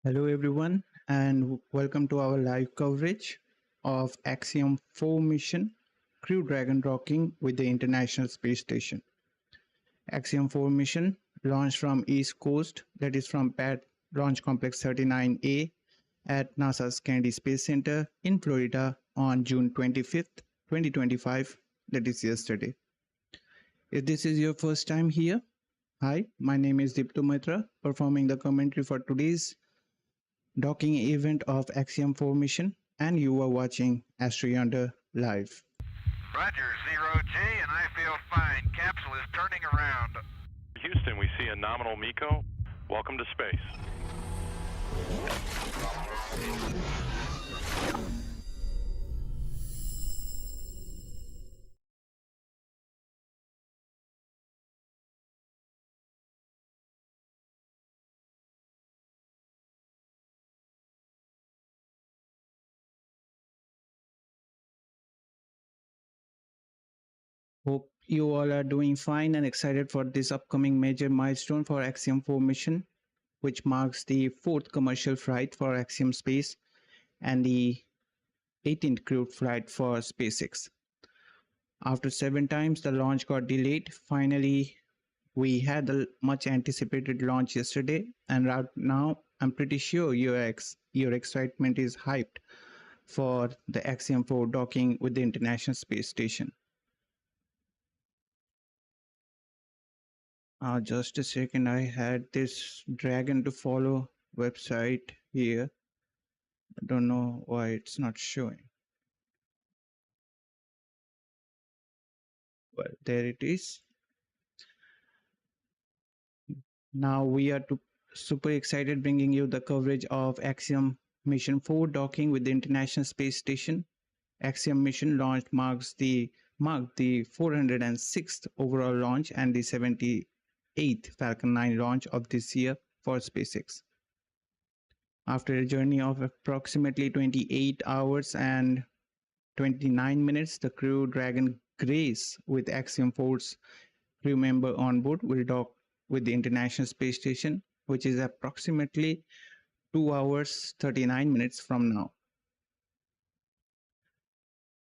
Hello, everyone, and welcome to our live coverage of Axiom-4 Mission Crew Dragon docking with the International Space Station. Axiom-4 mission launched from East Coast, that is from Pad Launch Complex 39A at NASA's Kennedy Space Center in Florida on June 25th, 2025, that is yesterday. If this is your first time here, hi, my name is Dipto Mitra, performing the commentary for today's docking event of Axiom-4 mission, and you are watching AstroYonder live. Roger, 0G, and I feel fine. Capsule is turning around. Houston, we see a nominal MECO. Welcome to space. Hope you all are doing fine and excited for this upcoming major milestone for Axiom-4 mission, which marks the fourth commercial flight for Axiom Space and the 18th crewed flight for SpaceX. After 7 times the launch got delayed, finally we had the much anticipated launch yesterday, and right now I'm pretty sure your excitement is hyped for the Axiom-4 docking with the International Space Station. Just a second, I had this Dragon to follow website here. I don't know why it's not showing. Well, there it is. Now we are super excited bringing you the coverage of Axiom Mission 4 docking with the International Space Station. Axiom mission launch marked the 406th overall launch and the 78th Falcon 9 launch of this year for SpaceX. After a journey of approximately 28 hours and 29 minutes, the Crew Dragon Grace with Axiom-4's crew member on board will dock with the International Space Station, which is approximately 2 hours 39 minutes from now.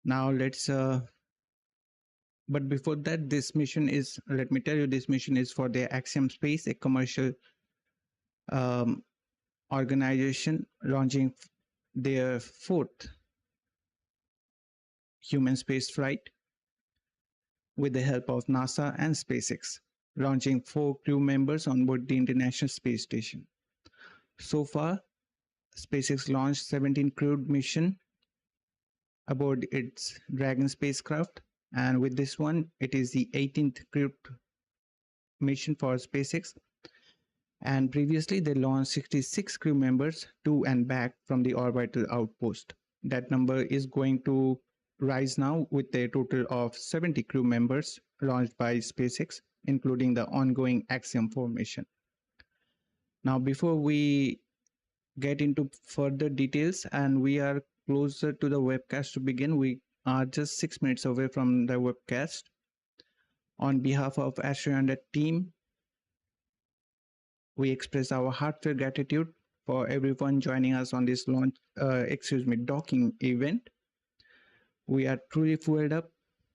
Now let's but before that, this mission is, let me tell you, this mission is for the Axiom Space, a commercial organization launching their fourth human space flight with the help of NASA and SpaceX, launching 4 crew members on board the International Space Station. So far, SpaceX launched 17 crewed missions aboard its Dragon spacecraft, and with this one, it is the 18th crewed mission for SpaceX. And previously, they launched 66 crew members to and back from the orbital outpost. That number is going to rise now with a total of 70 crew members launched by SpaceX, including the ongoing Axiom-4 mission. Now, before we get into further details, and we are closer to the webcast to begin, we are just 6 minutes away from the webcast. On behalf of AstroYonder team, we express our heartfelt gratitude for everyone joining us on this docking event. We are truly fueled up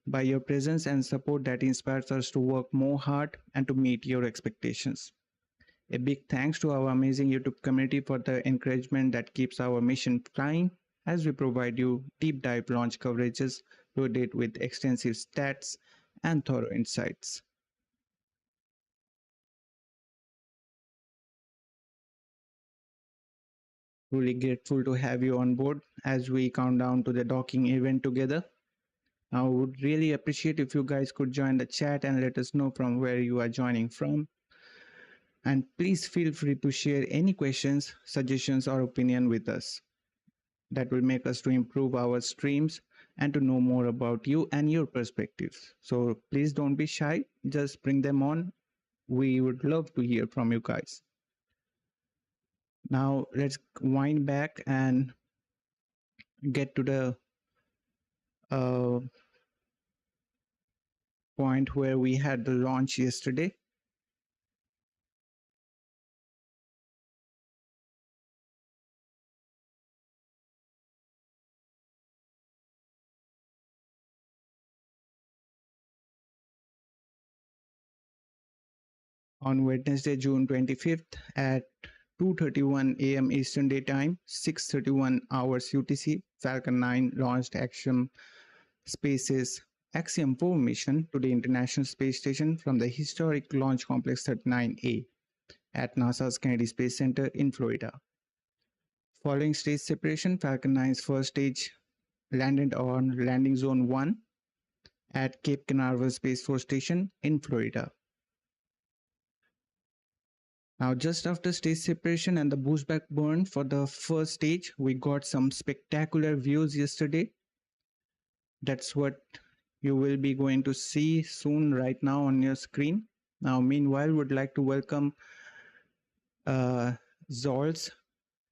by your presence and support that inspires us to work more hard and to meet your expectations. A big thanks to our amazing YouTube community for the encouragement that keeps our mission flying as we provide you deep dive launch coverages loaded with extensive stats and thorough insights. Truly grateful to have you on board as we count down to the docking event together. I would really appreciate if you guys could join the chat and let us know from where you are joining from. And please feel free to share any questions, suggestions, or opinion with us. That will make us to improve our streams and to know more about you and your perspectives. So please don't be shy, just bring them on. We would love to hear from you guys. Now let's wind back and get to the point where we had the launch yesterday. on Wednesday, June 25th at 2:31 a.m. Eastern Daytime, 6:31 hours UTC, Falcon 9 launched Space's Axiom-4 mission to the International Space Station from the historic Launch Complex 39A at NASA's Kennedy Space Center in Florida. Following stage separation, Falcon 9's first stage landed on Landing Zone 1 at Cape Canaveral Space Force Station in Florida. Now, just after stage separation and the boost back burn for the first stage, we got some spectacular views yesterday. That's what you will be going to see soon right now on your screen. Now, meanwhile, would like to welcome Zolz.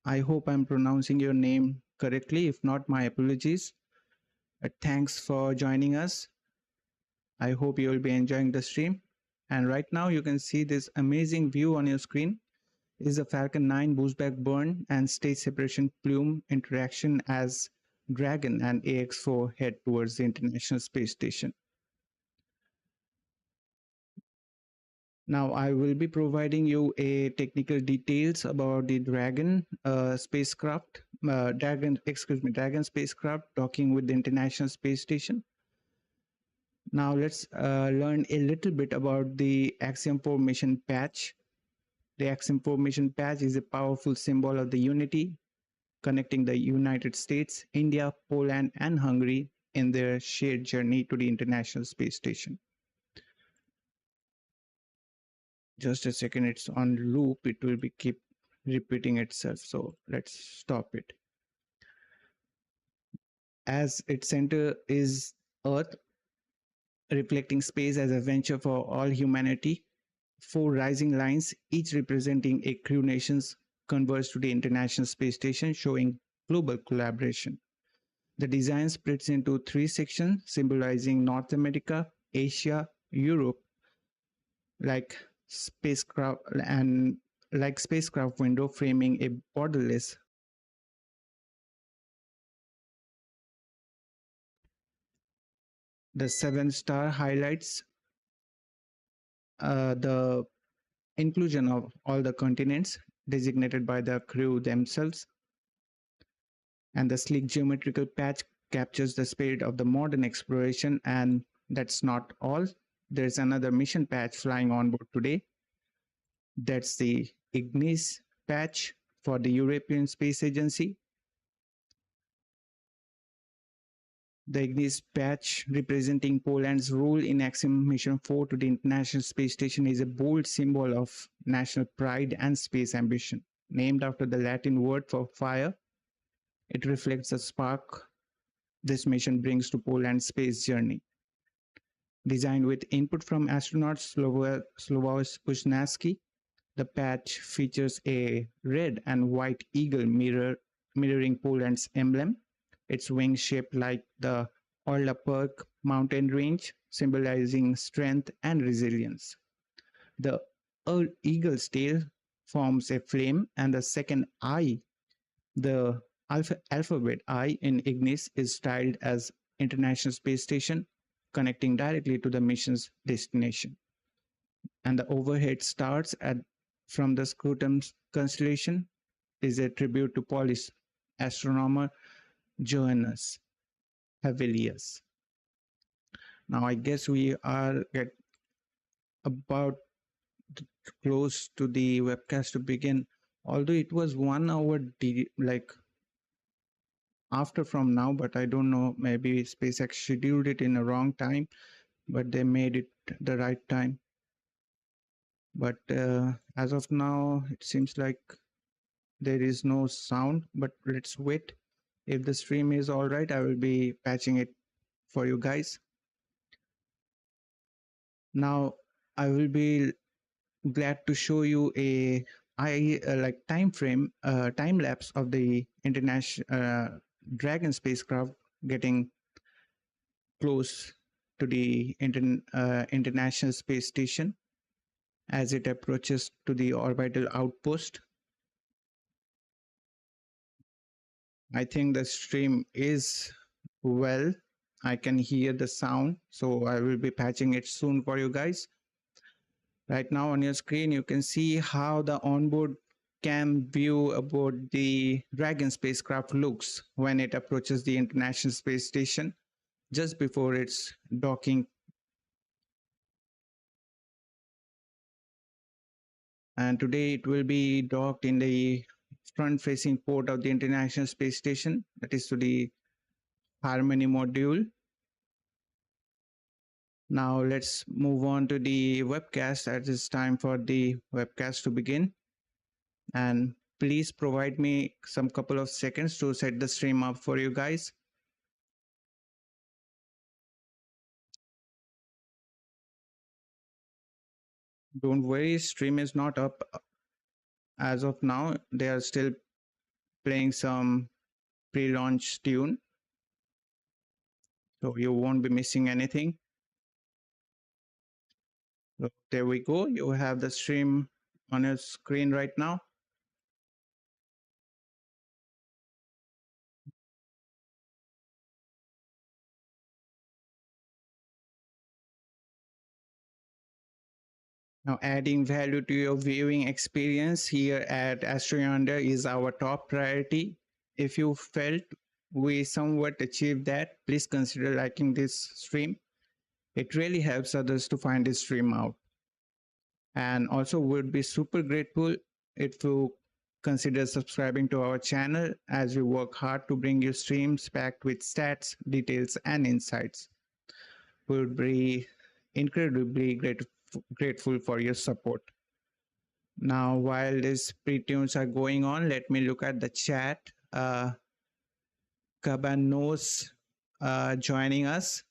I hope I'm pronouncing your name correctly. If not, my apologies. Thanks for joining us. I hope you will be enjoying the stream. And right now you can see this amazing view on your screen is a Falcon 9 boost back burn and stage separation plume interaction as Dragon and Ax-4 head towards the International Space Station. Now I will be providing you a technical details about the Dragon spacecraft, Dragon spacecraft docking with the International Space Station. Now let's learn a little bit about the Axiom-4 Mission patch. The Axiom-4 Mission patch is a powerful symbol of the unity connecting the United States, India, Poland, and Hungary in their shared journey to the International Space Station. Just a second, it's on loop. It will be keep repeating itself. So let's stop it. As its center is Earth, reflecting space as a venture for all humanity, 4 rising lines, each representing a crew nations, converge to the International Space Station, showing global collaboration. The design splits into 3 sections, symbolizing North America, Asia, Europe, like spacecraft window framing a borderless. The 7-star highlights the inclusion of all the continents designated by the crew themselves, and the sleek geometrical patch captures the spirit of the modern exploration. And that's not all. There's another mission patch flying on board today. That's the Ingress patch for the European Space Agency. The Ingress patch representing Poland's role in Axiom Mission 4 to the International Space Station is a bold symbol of national pride and space ambition. Named after the Latin word for fire, it reflects the spark this mission brings to Poland's space journey. Designed with input from astronaut Sławosz Uznański, the patch features a red and white eagle mirroring Poland's emblem. Its wings shaped like the Orla-Perk mountain range, symbolizing strength and resilience. The eagle's tail forms a flame, and the second I, the alphabet I in Ingress, is styled as International Space Station, connecting directly to the mission's destination. And the overhead stars from the Scrotum constellation is a tribute to Polish astronomer Johannes Havelius. Now I guess we are about close to the webcast to begin, although it was 1 hour after from now, but I don't know, maybe SpaceX scheduled it in a wrong time, but they made it the right time. But as of now, it seems like there is no sound, but let's wait. If the stream is all right, I will be patching it for you guys. Now I will be glad to show you a time lapse of the International Dragon spacecraft getting close to the International Space Station as it approaches to the orbital outpost. I think the stream is well. I can hear the sound, so I will be patching it soon for you guys. Right now on your screen, you can see how the onboard cam view about the Dragon spacecraft looks when it approaches the International Space Station just before its docking. And today it will be docked in the front-facing port of the International Space Station, that is to the Harmony module. Now let's move on to the webcast. It is time for the webcast to begin. And please provide me some couple of seconds to set the stream up for you guys. Don't worry, stream is not up as of now. They are still playing some pre-launch tune, so you won't be missing anything. So there we go. You have the stream on your screen right now. Now, adding value to your viewing experience here at AstroYonder is our top priority. If you felt we somewhat achieved that, please consider liking this stream. It really helps others to find this stream out. And also would be super grateful if you consider subscribing to our channel, as we work hard to bring you streams packed with stats, details, and insights. We would be incredibly grateful for your support. Now, while these pre-tunes are going on, let me look at the chat. Cabanos joining us.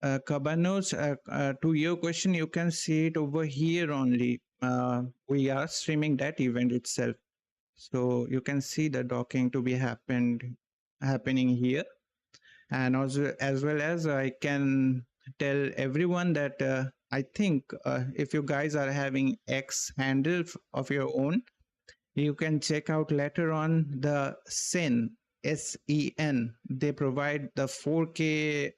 Cabanos, to your question, you can see it over here only. We are streaming that event itself. So you can see the docking to be happening here. And also, as well as I can tell everyone that I think if you guys are having X handle of your own, you can check out later on the SEN, S-E-N. They provide the 4K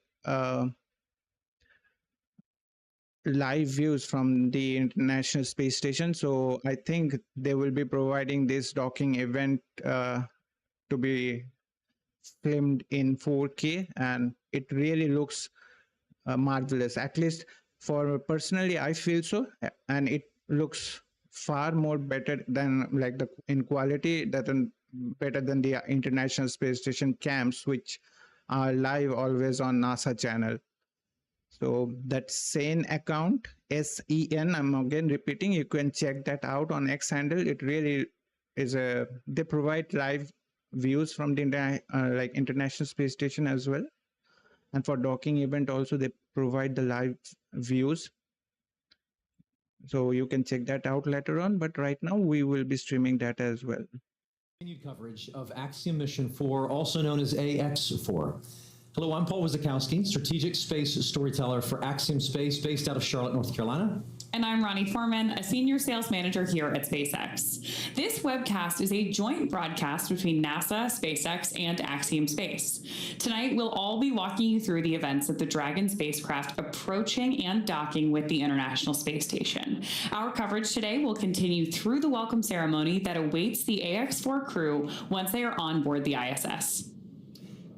live views from the International Space Station. So I think they will be providing this docking event to be filmed in 4K, and it really looks marvelous. At least for personally, I feel so, and it looks far more better than like the in quality than better than the International Space Station cams, which are live always on NASA channel. So that SEN account, S-E-N, I'm again repeating, you can check that out on X handle. It really is they provide live views from the like International Space Station as well. And for docking event also, they provide the live views. So you can check that out later on. But right now, we will be streaming that as well. Continued coverage of Axiom-4 Mission, also known as Ax-4. Hello, I'm Paul Wizakowski, strategic space storyteller for Axiom Space, based out of Charlotte, North Carolina. And I'm Ronnie Foreman, a senior sales manager here at SpaceX. This webcast is a joint broadcast between NASA, SpaceX, and Axiom Space. Tonight, we'll all be walking you through the events of the Dragon spacecraft approaching and docking with the International Space Station. Our coverage today will continue through the welcome ceremony that awaits the Ax-4 crew once they are on board the ISS.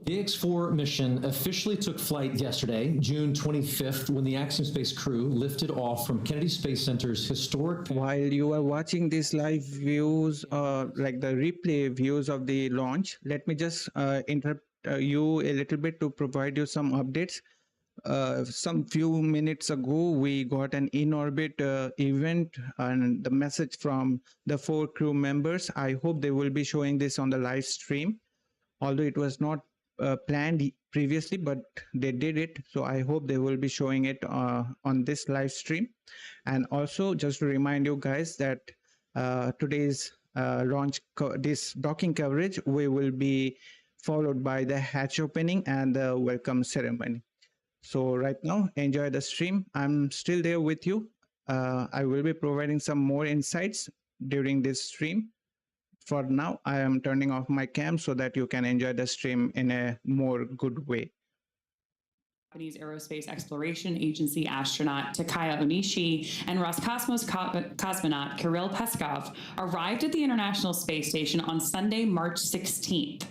The Ax-4 mission officially took flight yesterday, June 25th, when the Axiom Space crew lifted off from Kennedy Space Center's historic... While you are watching these live views, like the replay views of the launch, let me just interrupt you a little bit to provide you some updates. Some few minutes ago, we got an in-orbit event and the message from the 4 crew members. I hope they will be showing this on the live stream, although it was not planned previously, but they did it. So I hope they will be showing it on this live stream. And also just to remind you guys that today's this docking coverage, we will be followed by the hatch opening and the welcome ceremony. So right now, enjoy the stream. I'm still there with you. I will be providing some more insights during this stream For now, I am turning off my cam so that you can enjoy the stream in a more good way. Japanese Aerospace Exploration Agency astronaut Takaya Onishi and Roscosmos cosmonaut Kirill Peskov arrived at the International Space Station on Sunday, March 16th.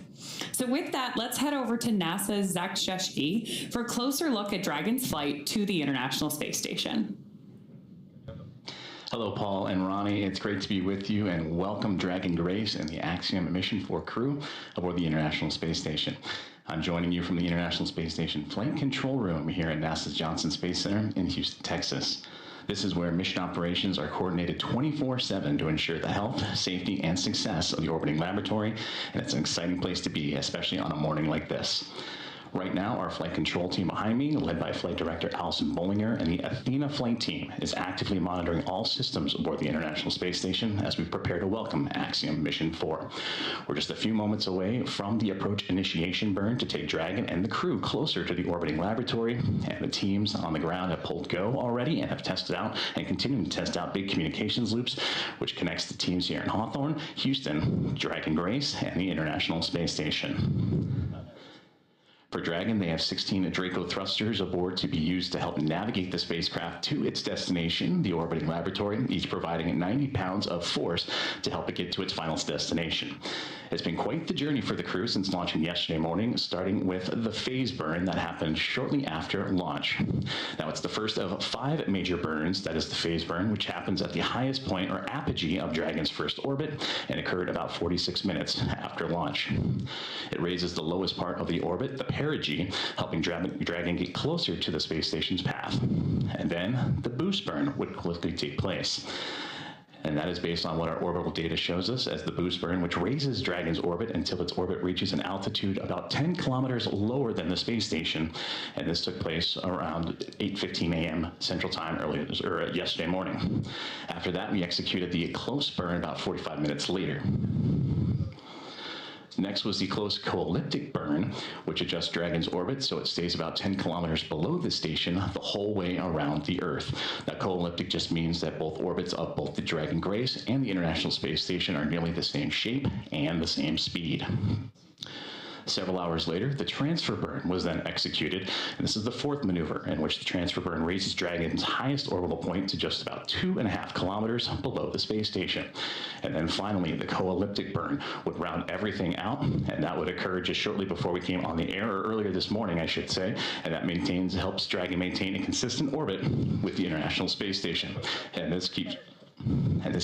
So with that, let's head over to NASA's Zach Sheshki for a closer look at Dragon's flight to the International Space Station. Hello, Paul and Ronnie. It's great to be with you, and welcome Dragon Grace and the Axiom-4 crew aboard the International Space Station. I'm joining you from the International Space Station Flight Control Room here at NASA's Johnson Space Center in Houston, Texas. This is where mission operations are coordinated 24/7 to ensure the health, safety, and success of the orbiting laboratory, and it's an exciting place to be, especially on a morning like this. Right now, our flight control team behind me, led by Flight Director Allison Bollinger, and the Athena flight team is actively monitoring all systems aboard the International Space Station as we prepare to welcome Axiom-4. We're just a few moments away from the approach initiation burn to take Dragon and the crew closer to the orbiting laboratory, and the teams on the ground have pulled go already and have tested out and continuing to test out big communications loops, which connects the teams here in Hawthorne, Houston, Dragon Grace, and the International Space Station. For Dragon, they have 16 Draco thrusters aboard to be used to help navigate the spacecraft to its destination, the orbiting laboratory, each providing 90 pounds of force to help it get to its final destination. It's been quite the journey for the crew since launching yesterday morning, starting with the phase burn that happened shortly after launch. Now, it's the first of 5 major burns, that is the phase burn, which happens at the highest point or apogee of Dragon's first orbit and occurred about 46 minutes after launch. It raises the lowest part of the orbit, the perigee, helping Dragon get closer to the space station's path. And then the boost burn would quickly take place. And that is based on what our orbital data shows us as the boost burn, which raises Dragon's orbit until its orbit reaches an altitude about 10 kilometers lower than the space station. And this took place around 8:15 a.m. Central Time yesterday morning. After that, we executed the close burn about 45 minutes later. Next was the close co-elliptic burn, which adjusts Dragon's orbit so it stays about 10 kilometers below the station the whole way around the Earth. Now, co-elliptic just means that both orbits of both the Dragon Grace and the International Space Station are nearly the same shape and the same speed. Several hours later, the transfer burn was then executed, and this is the 4th maneuver in which the transfer burn raises Dragon's highest orbital point to just about 2.5 kilometers below the space station. And then finally, the co-elliptic burn would round everything out, and that would occur just shortly before we came on the air, or earlier this morning, I should say, and that helps Dragon maintain a consistent orbit with the International Space Station. And this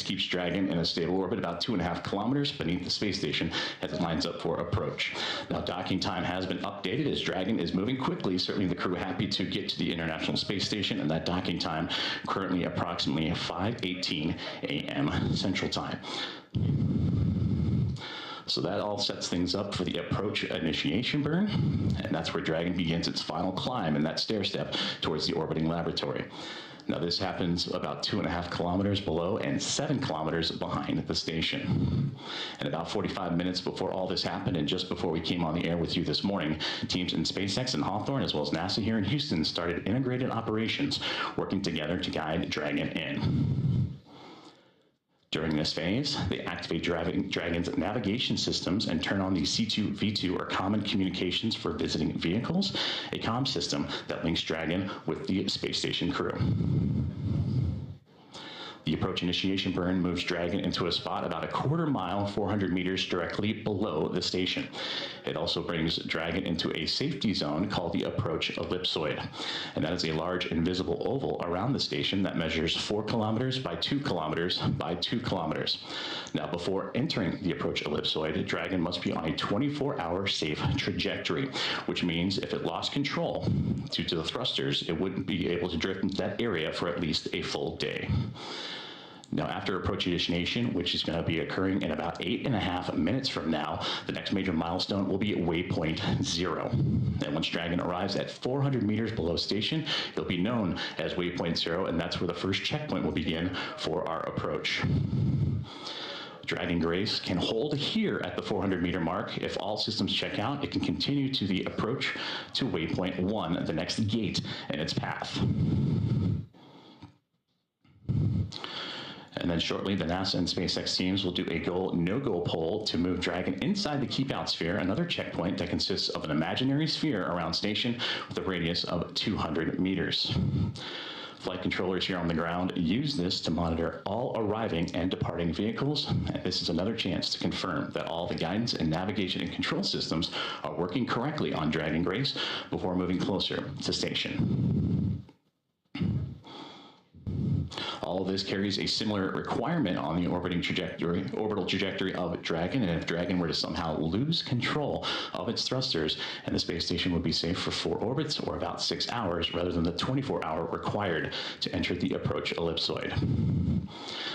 keeps Dragon in a stable orbit about 2.5 kilometers beneath the space station as it lines up for approach. Now, docking time has been updated as Dragon is moving quickly. Certainly the crew happy to get to the International Space Station, and that docking time currently approximately 5:18 a.m. Central Time. So that all sets things up for the approach initiation burn, and that's where Dragon begins its final climb in that stair step towards the orbiting laboratory. Now, this happens about 2.5 kilometers below and 7 kilometers behind the station. And about 45 minutes before all this happened, and just before we came on the air with you this morning, teams in SpaceX and Hawthorne, as well as NASA here in Houston, started integrated operations, working together to guide Dragon in. During this phase, they activate Dragon's navigation systems and turn on the C2V2, or Common Communications for Visiting Vehicles, a comm system that links Dragon with the space station crew. The approach initiation burn moves Dragon into a spot about 1/4 mile, 400 meters directly below the station. It also brings Dragon into a safety zone called the approach ellipsoid. And that is a large invisible oval around the station that measures 4 kilometers by 2 kilometers by 2 kilometers. Now, before entering the approach ellipsoid, Dragon must be on a 24-hour safe trajectory, which means if it lost control due to the thrusters, it wouldn't be able to drift into that area for at least a full day. Now, after approach initiation, which is going to be occurring in about 8.5 minutes from now, the next major milestone will be at waypoint 0. And once Dragon arrives at 400 meters below station, it'll be known as waypoint 0, and that's where the first checkpoint will begin for our approach. Dragon Grace can hold here at the 400-meter mark. If all systems check out, it can continue to the approach to waypoint 1, the next gate in its path. And then shortly, the NASA and SpaceX teams will do a go, no-go poll to move Dragon inside the keep-out sphere, another checkpoint that consists of an imaginary sphere around station with a radius of 200 meters. Flight controllers here on the ground use this to monitor all arriving and departing vehicles, and this is another chance to confirm that all the guidance and navigation and control systems are working correctly on Dragon Grace before moving closer to station. All of this carries a similar requirement on the orbital trajectory of Dragon, and if Dragon were to somehow lose control of its thrusters, and the space station would be safe for 4 orbits or about 6 hours rather than the 24-hour required to enter the approach ellipsoid.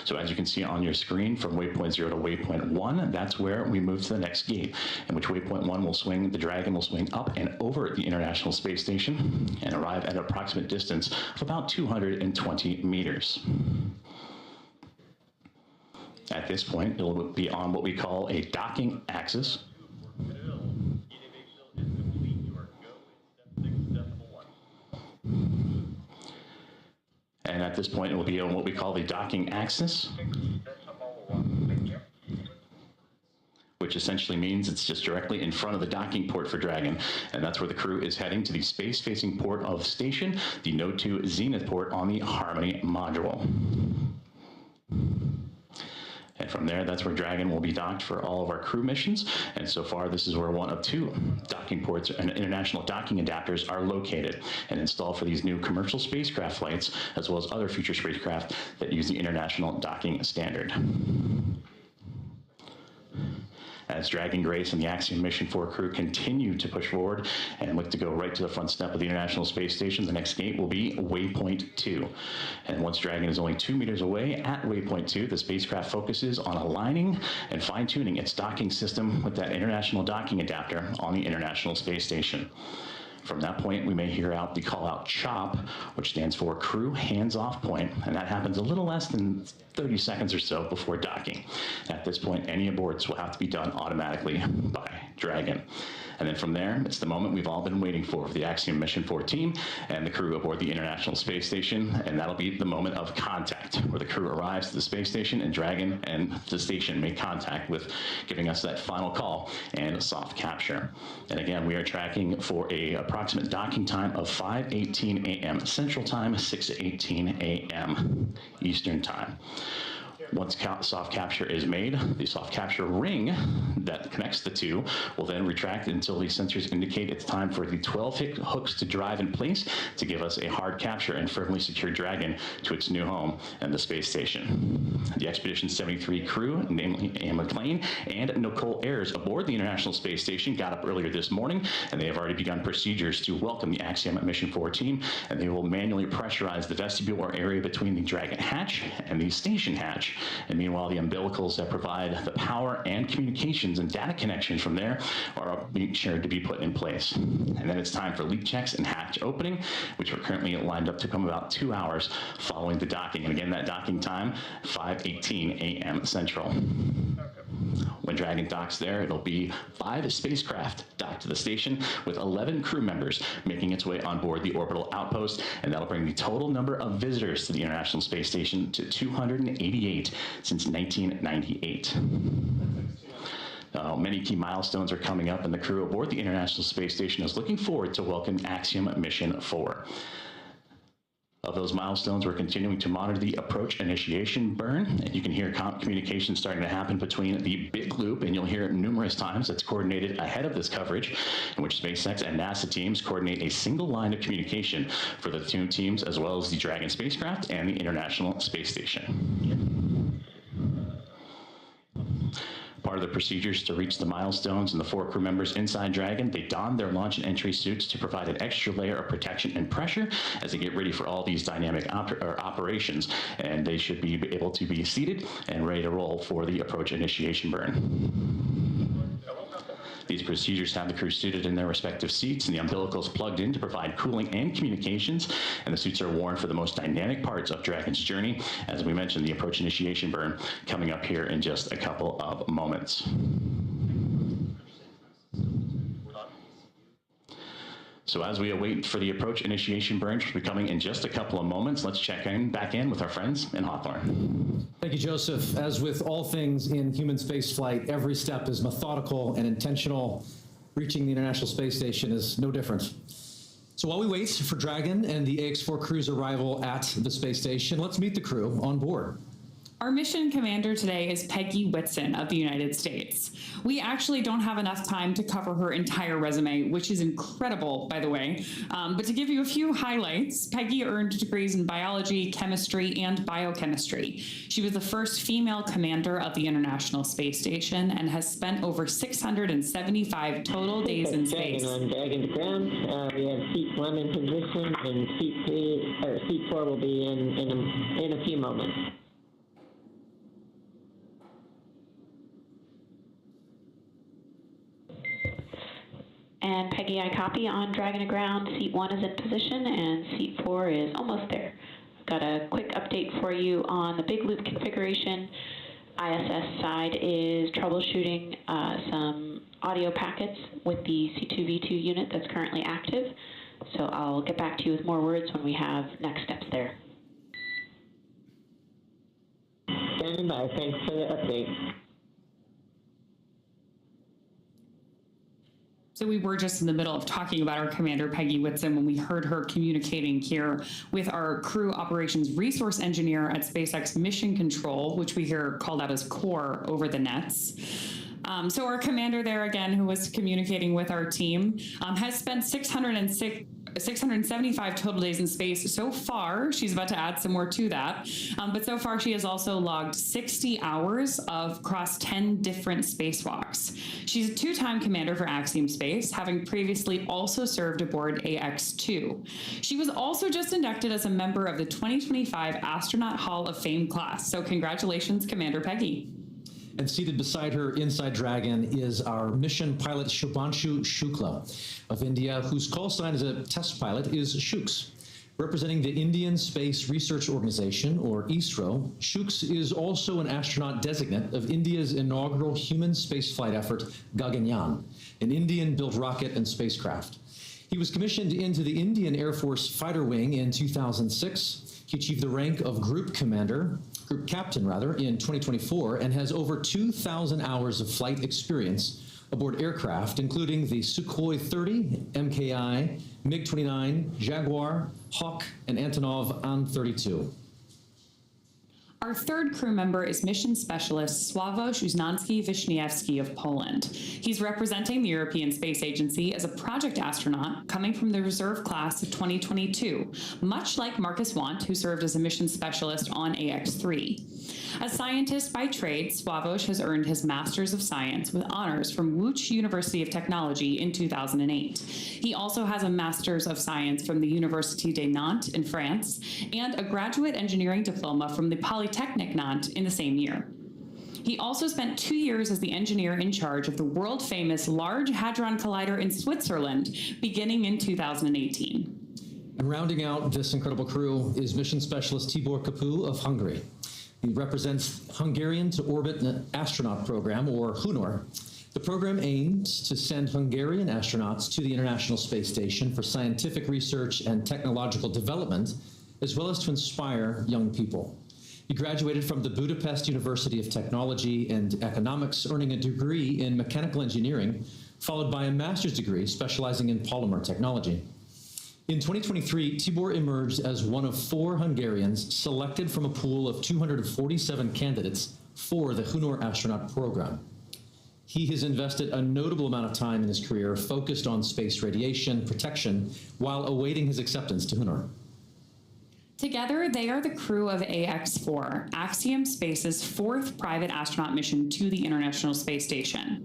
So as you can see on your screen, from waypoint 0 to waypoint 1, that's where we move to the next gate, in which waypoint 1 will swing, the Dragon will swing up and over the International Space Station and arrive at an approximate distance of about 220 meters. At this point, it will be on what we call a docking axis. And at this point, it will be on what we call the docking axis, which essentially means it's just directly in front of the docking port for Dragon. And that's where the crew is heading, to the space-facing port of station, the Node 2 Zenith port on the Harmony module. And from there, that's where Dragon will be docked for all of our crew missions. And so far, this is where one of 2 docking ports and international docking adapters are located and installed for these new commercial spacecraft flights, as well as other future spacecraft that use the International Docking Standard. As Dragon Grace and the Axiom-4 crew continue to push forward and look to go right to the front step of the International Space Station, the next gate will be waypoint 2. And once Dragon is only 2 meters away at waypoint 2, the spacecraft focuses on aligning and fine-tuning its docking system with that international docking adapter on the International Space Station. From that point, we may hear out the call-out CHOP, which stands for Crew Hands-Off Point, and that happens a little less than 30 seconds or so before docking. At this point, any aborts will have to be done automatically by Dragon. And then from there, it's the moment we've all been waiting for the Axiom-4 team and the crew aboard the International Space Station, and that'll be the moment of contact, where the crew arrives to the space station and Dragon and the station make contact with giving us that final call and soft capture. And again, we are tracking for a approximate docking time of 5:18 a.m. Central Time, 6:18 a.m. Eastern Time. Once soft capture is made, the soft capture ring that connects the 2 will then retract until the sensors indicate it's time for the 12 hooks to drive in place to give us a hard capture and firmly secure Dragon to its new home and the space station. The Expedition 73 crew, namely Anne McLean and Nicole Ayers, aboard the International Space Station, got up earlier this morning, and they have already begun procedures to welcome the Axiom-4 team, and they will manually pressurize the vestibule or area between the Dragon hatch and the station hatch. And meanwhile, the umbilicals that provide the power and communications and data connections from there are being shared to be put in place. And then it's time for leak checks and hatch opening, which are currently lined up to come about 2 hours following the docking. And again, that docking time, 5:18 a.m. Central. When Dragon docks there, it'll be 5 spacecraft docked to the station with 11 crew members making its way on board the orbital outpost, and that'll bring the total number of visitors to the International Space Station to 288 since 1998. Many key milestones are coming up, and the crew aboard the International Space Station is looking forward to welcome Axiom-4. Of those milestones, we're continuing to monitor the approach initiation burn, and you can hear communication starting to happen between the big loop, and you'll hear it numerous times. It's coordinated ahead of this coverage, in which SpaceX and NASA teams coordinate a single line of communication for the 2 teams, as well as the Dragon spacecraft and the International Space Station. Part of the procedures to reach the milestones and the 4 crew members inside Dragon, they don their launch and entry suits to provide an extra layer of protection and pressure as they get ready for all these dynamic operations, and they should be able to be seated and ready to roll for the approach initiation burn. These procedures have the crew suited in their respective seats and the umbilicals plugged in to provide cooling and communications, and the suits are worn for the most dynamic parts of Dragon's journey. As we mentioned, the approach initiation burn coming up here in just a couple of moments. So as we await for the approach initiation burn, which will be coming in just a couple of moments, let's check back in with our friends in Hawthorne. Thank you, Joseph. As with all things in human spaceflight, every step is methodical and intentional. Reaching the International Space Station is no different. So while we wait for Dragon and the Ax-4 crew's arrival at the space station, let's meet the crew on board. Our mission commander today is Peggy Whitson of the United States. We actually don't have enough time to cover her entire resume, which is incredible, by the way. But to give you a few highlights, Peggy earned degrees in biology, chemistry, and biochemistry. She was the first female commander of the International Space Station and has spent over 675 total days in space. On Dragon to ground. We have seat 1 in position, and seat 4 will be in a few moments. And Peggy, I copy on Dragon to ground. Seat 1 is in position and seat 4 is almost there. I've got a quick update for you on the big loop configuration. ISS side is troubleshooting some audio packets with the C2V2 unit that's currently active. So I'll get back to you with more words when we have next steps there. Standing by. Thanks for the update. So we were just in the middle of talking about our commander, Peggy Whitson, when we heard her communicating here with our crew operations resource engineer at SpaceX Mission Control, which we hear called out as CORE over the nets. So our commander there, again, who was communicating with our team, has spent 675 total days in space so far. She's about to add some more to that. But so far, she has also logged 60 hours across 10 different spacewalks. She's a two-time commander for Axiom Space, having previously also served aboard AX-2. She was also just inducted as a member of the 2025 Astronaut Hall of Fame class. So congratulations, Commander Peggy. And seated beside her inside Dragon is our mission pilot Shubhanshu Shukla of India, whose call sign as a test pilot is Shuks. Representing the Indian Space Research Organization, or ISRO, Shuks is also an astronaut designate of India's inaugural human spaceflight effort, Gaganyaan, an Indian-built rocket and spacecraft. He was commissioned into the Indian Air Force Fighter Wing in 2006. He achieved the rank of Group Captain, in 2024, and has over 2,000 hours of flight experience aboard aircraft, including the Sukhoi 30, MKI, MiG-29, Jaguar, Hawk, and Antonov An-32. Our third crew member is mission specialist Sławosz Uznański-Wiśniewski of Poland. He's representing the European Space Agency as a project astronaut coming from the reserve class of 2022, much like Marcus Want, who served as a mission specialist on AX-3. A scientist by trade, Sławosz has earned his Master's of Science with honors from Łódź University of Technology in 2008. He also has a Master's of Science from the Université de Nantes in France and a graduate engineering diploma from the Polytechnic Nantes in the same year. He also spent 2 years as the engineer in charge of the world-famous Large Hadron Collider in Switzerland, beginning in 2018. And rounding out this incredible crew is mission specialist Tibor Kapu of Hungary. He represents Hungarian to Orbit Astronaut Program, or HUNOR. The program aims to send Hungarian astronauts to the International Space Station for scientific research and technological development, as well as to inspire young people. He graduated from the Budapest University of Technology and Economics, earning a degree in mechanical engineering, followed by a master's degree specializing in polymer technology. In 2023, Tibor emerged as one of 4 Hungarians selected from a pool of 247 candidates for the HUNOR astronaut program. He has invested a notable amount of time in his career focused on space radiation protection while awaiting his acceptance to HUNOR. Together, they are the crew of AX-4, Axiom Space's 4th private astronaut mission to the International Space Station.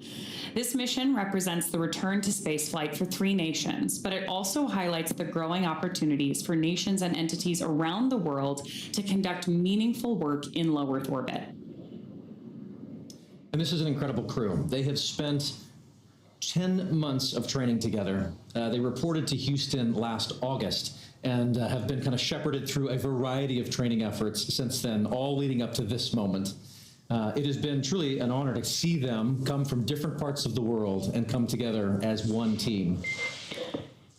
This mission represents the return to spaceflight for 3 nations, but it also highlights the growing opportunities for nations and entities around the world to conduct meaningful work in low Earth orbit. And this is an incredible crew. They have spent 10 months of training together. They reported to Houston last August and have been kind of shepherded through a variety of training efforts since then, all leading up to this moment. It has been truly an honor to see them come from different parts of the world and come together as one team.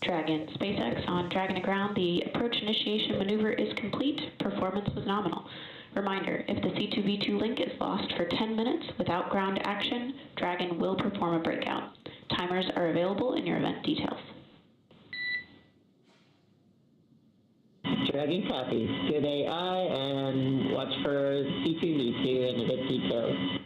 Dragon SpaceX on Dragon to ground. The approach initiation maneuver is complete. Performance was nominal. Reminder, if the C2V2 link is lost for 10 minutes without ground action, Dragon will perform a breakout. Timers are available in your event details. Dragon copies. Good AI and watch for C2V2 and event details.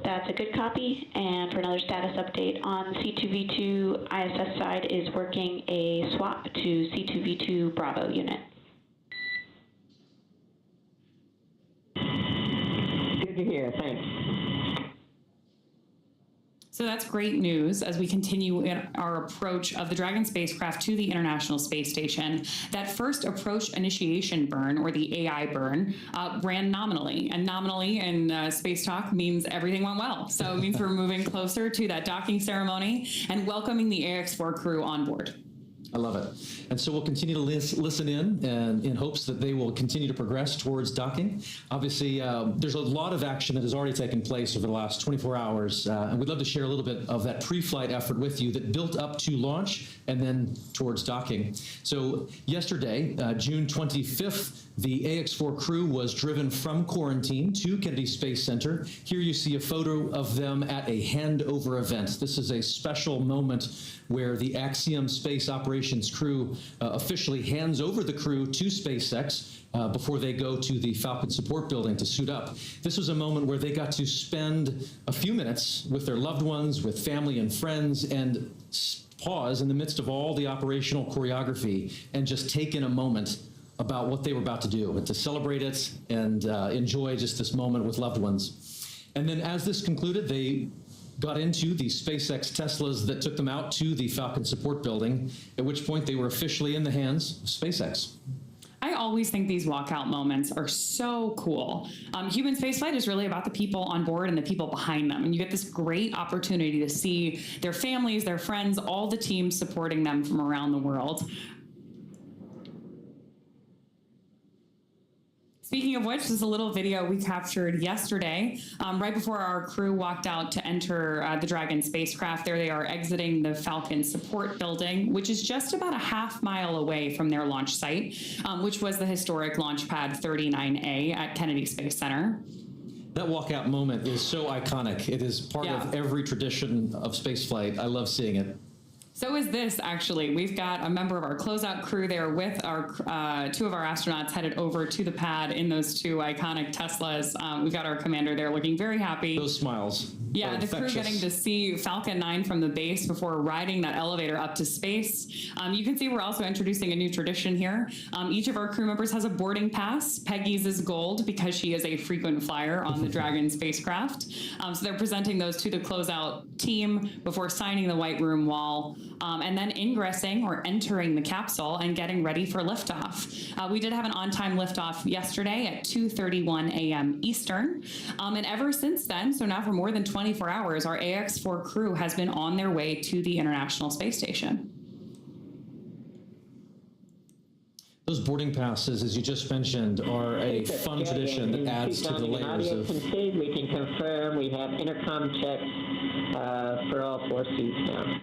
That's a good copy. And for another status update on C2V2, ISS side is working a swap to C2V2 Bravo unit. Good to hear. Thanks. So that's great news as we continue in our approach of the Dragon spacecraft to the International Space Station. That first approach initiation burn, or the AI burn, ran nominally. And nominally in space talk means everything went well. So it means we're moving closer to that docking ceremony and welcoming the Ax-4 crew on board. I love it. And so we'll continue to listen in and in hopes that they will continue to progress towards docking. Obviously, there's a lot of action that has already taken place over the last 24 hours, and we'd love to share a little bit of that pre-flight effort with you that built up to launch and then towards docking. So yesterday, June 25th, the Ax-4 crew was driven from quarantine to Kennedy Space Center. Here you see a photo of them at a handover event. This is a special moment where the Axiom Space Operations crew officially hands over the crew to SpaceX before they go to the Falcon support building to suit up. This was a moment where they got to spend a few minutes with their loved ones, with family and friends, and pause in the midst of all the operational choreography and just take in a moment about what they were about to do and to celebrate it and enjoy just this moment with loved ones. And then as this concluded, they got into the SpaceX Teslas that took them out to the Falcon support building, at which point they were officially in the hands of SpaceX. I always think these walkout moments are so cool. Human spaceflight is really about the people on board and the people behind them. And you get this great opportunity to see their families, their friends, all the teams supporting them from around the world. Speaking of which, this is a little video we captured yesterday, right before our crew walked out to enter the Dragon spacecraft. There they are exiting the Falcon support building, which is just about a half-mile away from their launch site, which was the historic Launchpad 39A at Kennedy Space Center. That walkout moment is so iconic. It is part of every tradition of spaceflight. I love seeing it. So is this, actually. We've got a member of our closeout crew there with our two of our astronauts headed over to the pad in those two iconic Teslas. We've got our commander there looking very happy. Those smiles. Yeah, the crew getting to see Falcon 9 from the base before riding that elevator up to space. You can see we're also introducing a new tradition here. Each of our crew members has a boarding pass. Peggy's is gold because she is a frequent flyer on the Dragon spacecraft. So they're presenting those to the closeout team before signing the white room wall. And then ingressing or entering the capsule and getting ready for liftoff. We did have an on-time liftoff yesterday at 2:31 a.m. Eastern. And ever since then, so now for more than 24 hours, our Ax-4 crew has been on their way to the International Space Station. Those boarding passes, as you just mentioned, are a fun tradition that adds to the layers of... We can confirm we have intercom checks for all 4 seats now.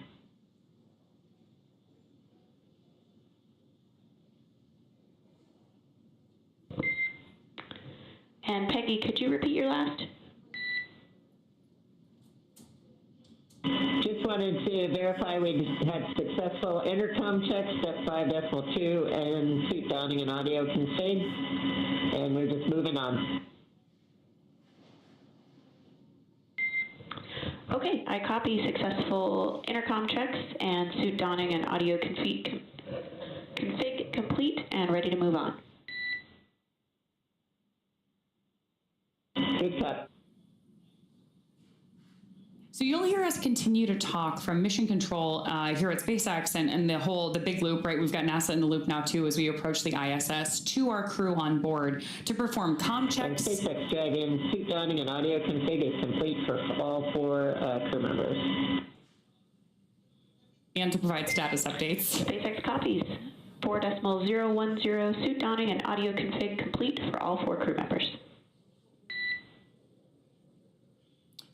And Peggy, could you repeat your last? Just wanted to verify we had successful intercom checks, step 5.2, and suit donning and audio config, and we're just moving on. Okay, I copy successful intercom checks and suit donning and audio config complete and ready to move on. Good cut. So you'll hear us continue to talk from mission control here at SpaceX and the big loop, right? We've got NASA in the loop now too as we approach the ISS to our crew on board to perform comm checks. And SpaceX Dragon suit donning and audio config is complete for all 4 crew members. And to provide status updates. SpaceX copies. 4.010 suit donning and audio config complete for all 4 crew members.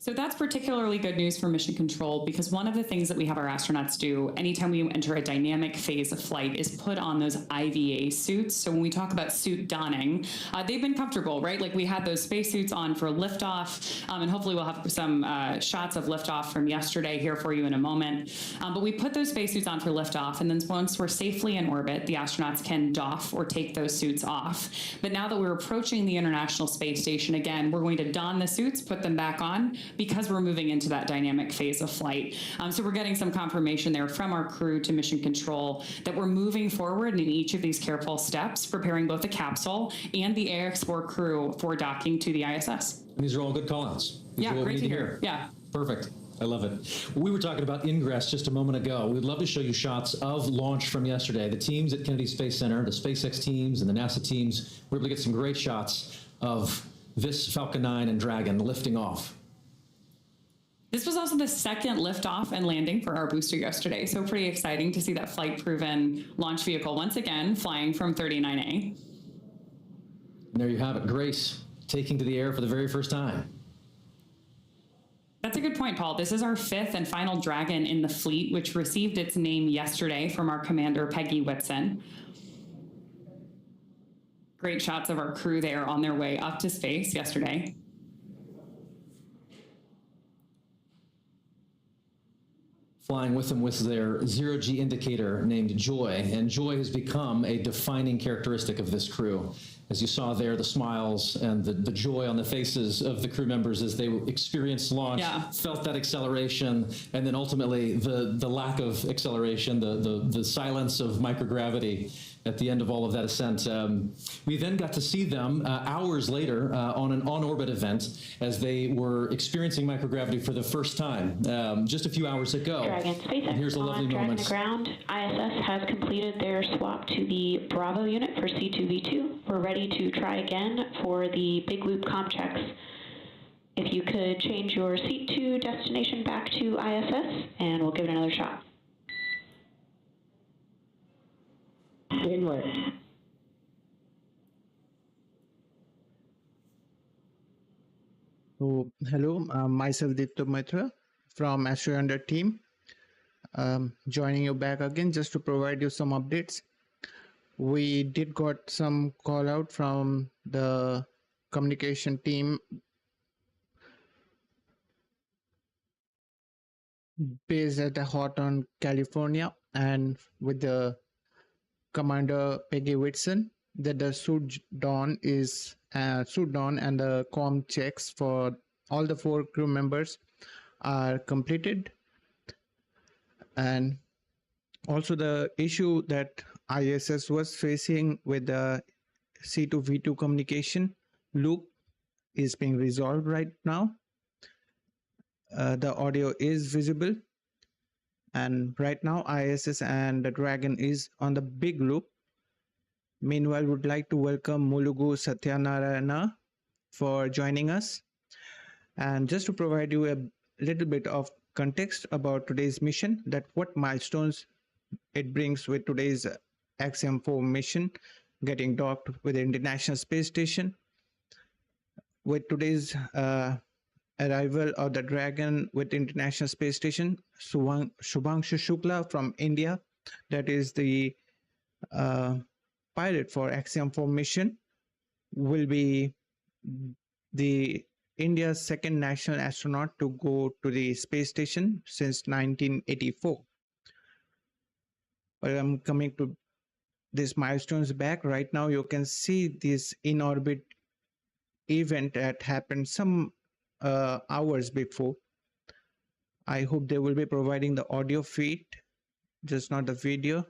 So that's particularly good news for mission control because one of the things that we have our astronauts do anytime we enter a dynamic phase of flight is put on those IVA suits. So when we talk about suit donning, they've been comfortable, right? Like we had those spacesuits on for liftoff, and hopefully we'll have some shots of liftoff from yesterday here for you in a moment. But we put those spacesuits on for liftoff, and then once we're safely in orbit, the astronauts can doff or take those suits off. But now that we're approaching the International Space Station again, we're going to don the suits, put them back on, because we're moving into that dynamic phase of flight. So we're getting some confirmation there from our crew to mission control that we're moving forward in each of these careful steps, preparing both the capsule and the Ax-4 crew for docking to the ISS. And these are all good call-outs. Yeah, great to hear. Yeah. Perfect. I love it. We were talking about Ingress just a moment ago. We'd love to show you shots of launch from yesterday. The teams at Kennedy Space Center, the SpaceX teams and the NASA teams, we're able to get some great shots of this Falcon 9 and Dragon lifting off. This was also the second liftoff and landing for our booster yesterday, so pretty exciting to see that flight-proven launch vehicle once again flying from 39A. And there you have it, Grace taking to the air for the very first time. That's a good point, Paul. This is our fifth and final Dragon in the fleet, which received its name yesterday from our commander, Peggy Whitson. Great shots of our crew there on their way up to space yesterday. Flying with them was their zero-G indicator named Joy, and Joy has become a defining characteristic of this crew. As you saw there, the smiles and the joy on the faces of the crew members as they experienced launch, felt that acceleration, and then ultimately the lack of acceleration, the silence of microgravity at the end of all of that ascent. We then got to see them hours later on an on-orbit event as they were experiencing microgravity for the first time just a few hours ago. Dragon, SpaceX and here's a lovely Dragon moment. Ground. ISS has completed their swap to the Bravo unit for C2V2. We're ready to try again for the big loop comm checks. If you could change your seat to destination back to ISS, and we'll give it another shot. Inlet. So, hello, myself Dipto Mitra from AstroYonder team. Joining you back again just to provide you some updates. We did got some call out from the communication team based at Houghton, California, and with the Commander Peggy Whitson that the suit dawn and the comm checks for all the 4 crew members are completed. And also the issue that ISS was facing with the C2V2 communication loop is being resolved right now. The audio is visible, and right now ISS and the Dragon is on the big loop. Meanwhile, would like to welcome Mulugu Satyanarayana for joining us. And just to provide you a little bit of context about today's mission, that what milestones it brings with today's Axiom-4 mission getting docked with the International Space Station. With today's arrival of the Dragon with the International Space Station, Shubhanshu Shukla from India, that is the pilot for Axiom-4 mission, will be the India's second national astronaut to go to the space station since 1984. But I'm coming to these milestones back. Right now, you can see this in-orbit event that happened some hours before. I hope they will be providing the audio feed, just not the video.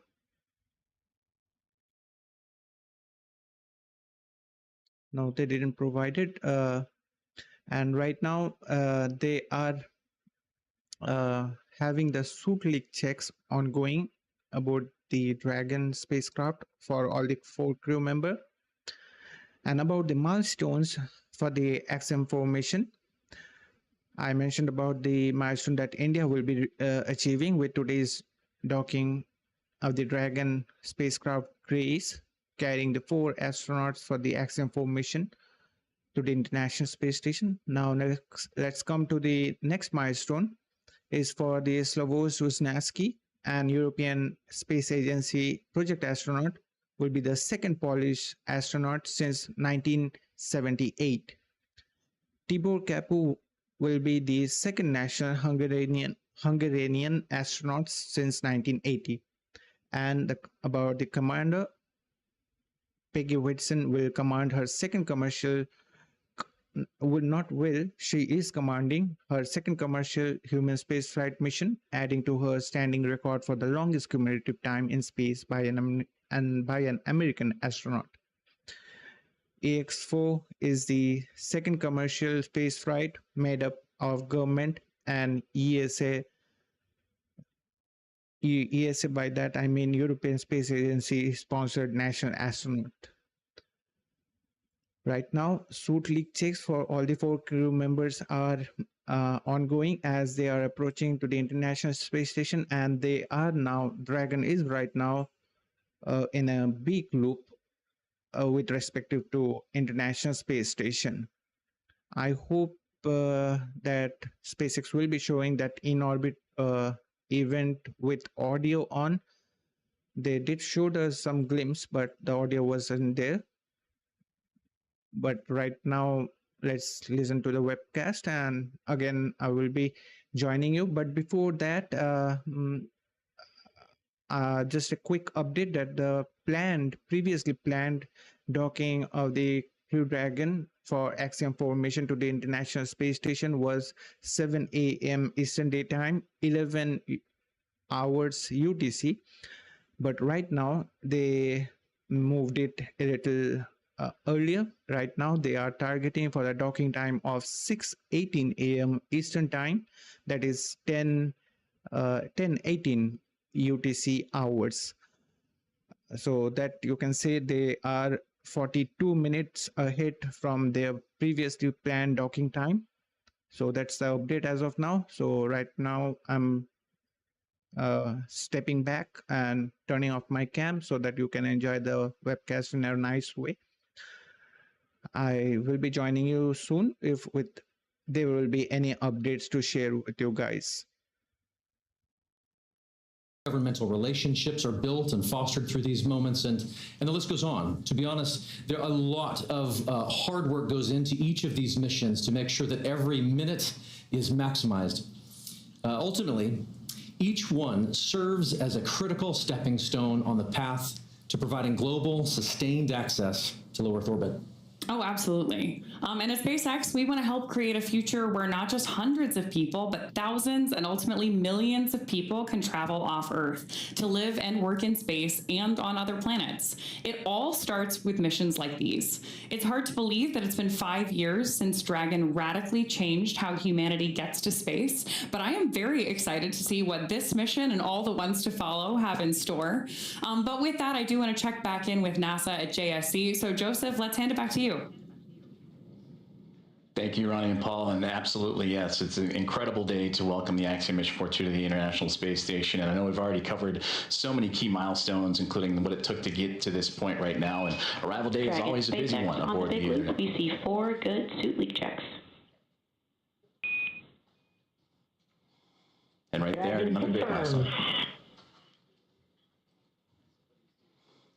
No, they didn't provide it. And right now, they are having the suit leak checks ongoing about the Dragon spacecraft for all the 4 crew members. And about the milestones for the Axiom-4 mission, I mentioned about the milestone that India will be achieving with today's docking of the Dragon spacecraft Grace, carrying the 4 astronauts for the Axiom-4 mission to the International Space Station. Now let's come to the next milestone is for the Sławosz Uznański and European Space Agency project astronaut will be the second Polish astronaut since 1978. Tibor Kapu will be the second national Hungarian astronaut since 1980. And about the commander, Peggy Whitson will command her second commercial, she is commanding her second commercial human spaceflight mission, adding to her standing record for the longest cumulative time in space by an American astronaut. Ax-4 is the second commercial spaceflight made up of government and ESA. ESA, by that I mean European Space Agency sponsored national astronaut. Right now, suit leak checks for all the 4 crew members are ongoing as they are approaching to the International Space Station, and Dragon is right now in a big loop with respective to International Space Station. I hope that SpaceX will be showing that in-orbit event with audio on. They did show us some glimpse, but the audio wasn't there. But right now, let's listen to the webcast, and again, I will be joining you. But before that, just a quick update that the previously planned docking of the Crew Dragon for Axiom-4 mission to the International Space Station was 7 a.m. Eastern Daytime, 11 hours UTC. But right now, they moved it a little earlier. Right now, they are targeting for the docking time of 6:18 a.m. Eastern Time. That is 10:18 UTC hours. So that you can say they are 42 minutes ahead from their previously planned docking time. So that's the update as of now. So right now I'm stepping back and turning off my cam so that you can enjoy the webcast in a nice way. I will be joining you soon if there will be any updates to share with you guys. Governmental relationships are built and fostered through these moments, and the list goes on. To be honest, there are a lot of hard work goes into each of these missions to make sure that every minute is maximized. Ultimately, each one serves as a critical stepping stone on the path to providing global, sustained access to low Earth orbit. Oh, absolutely. And at SpaceX, we want to help create a future where not just hundreds of people, but thousands and ultimately millions of people can travel off Earth to live and work in space and on other planets. It all starts with missions like these. It's hard to believe that it's been 5 years since Dragon radically changed how humanity gets to space, but I am very excited to see what this mission and all the ones to follow have in store. But with that, I do want to check back in with NASA at JSC. So Joseph, let's hand it back to you. Thank you, Ronnie and Paul, and absolutely, yes, it's an incredible day to welcome the Axiom-4 to the International Space Station, and I know we've already covered so many key milestones, including what it took to get to this point right now, and arrival day is always a busy one aboard the Unit. We see 4 good suit leak checks. And right there, another big milestone.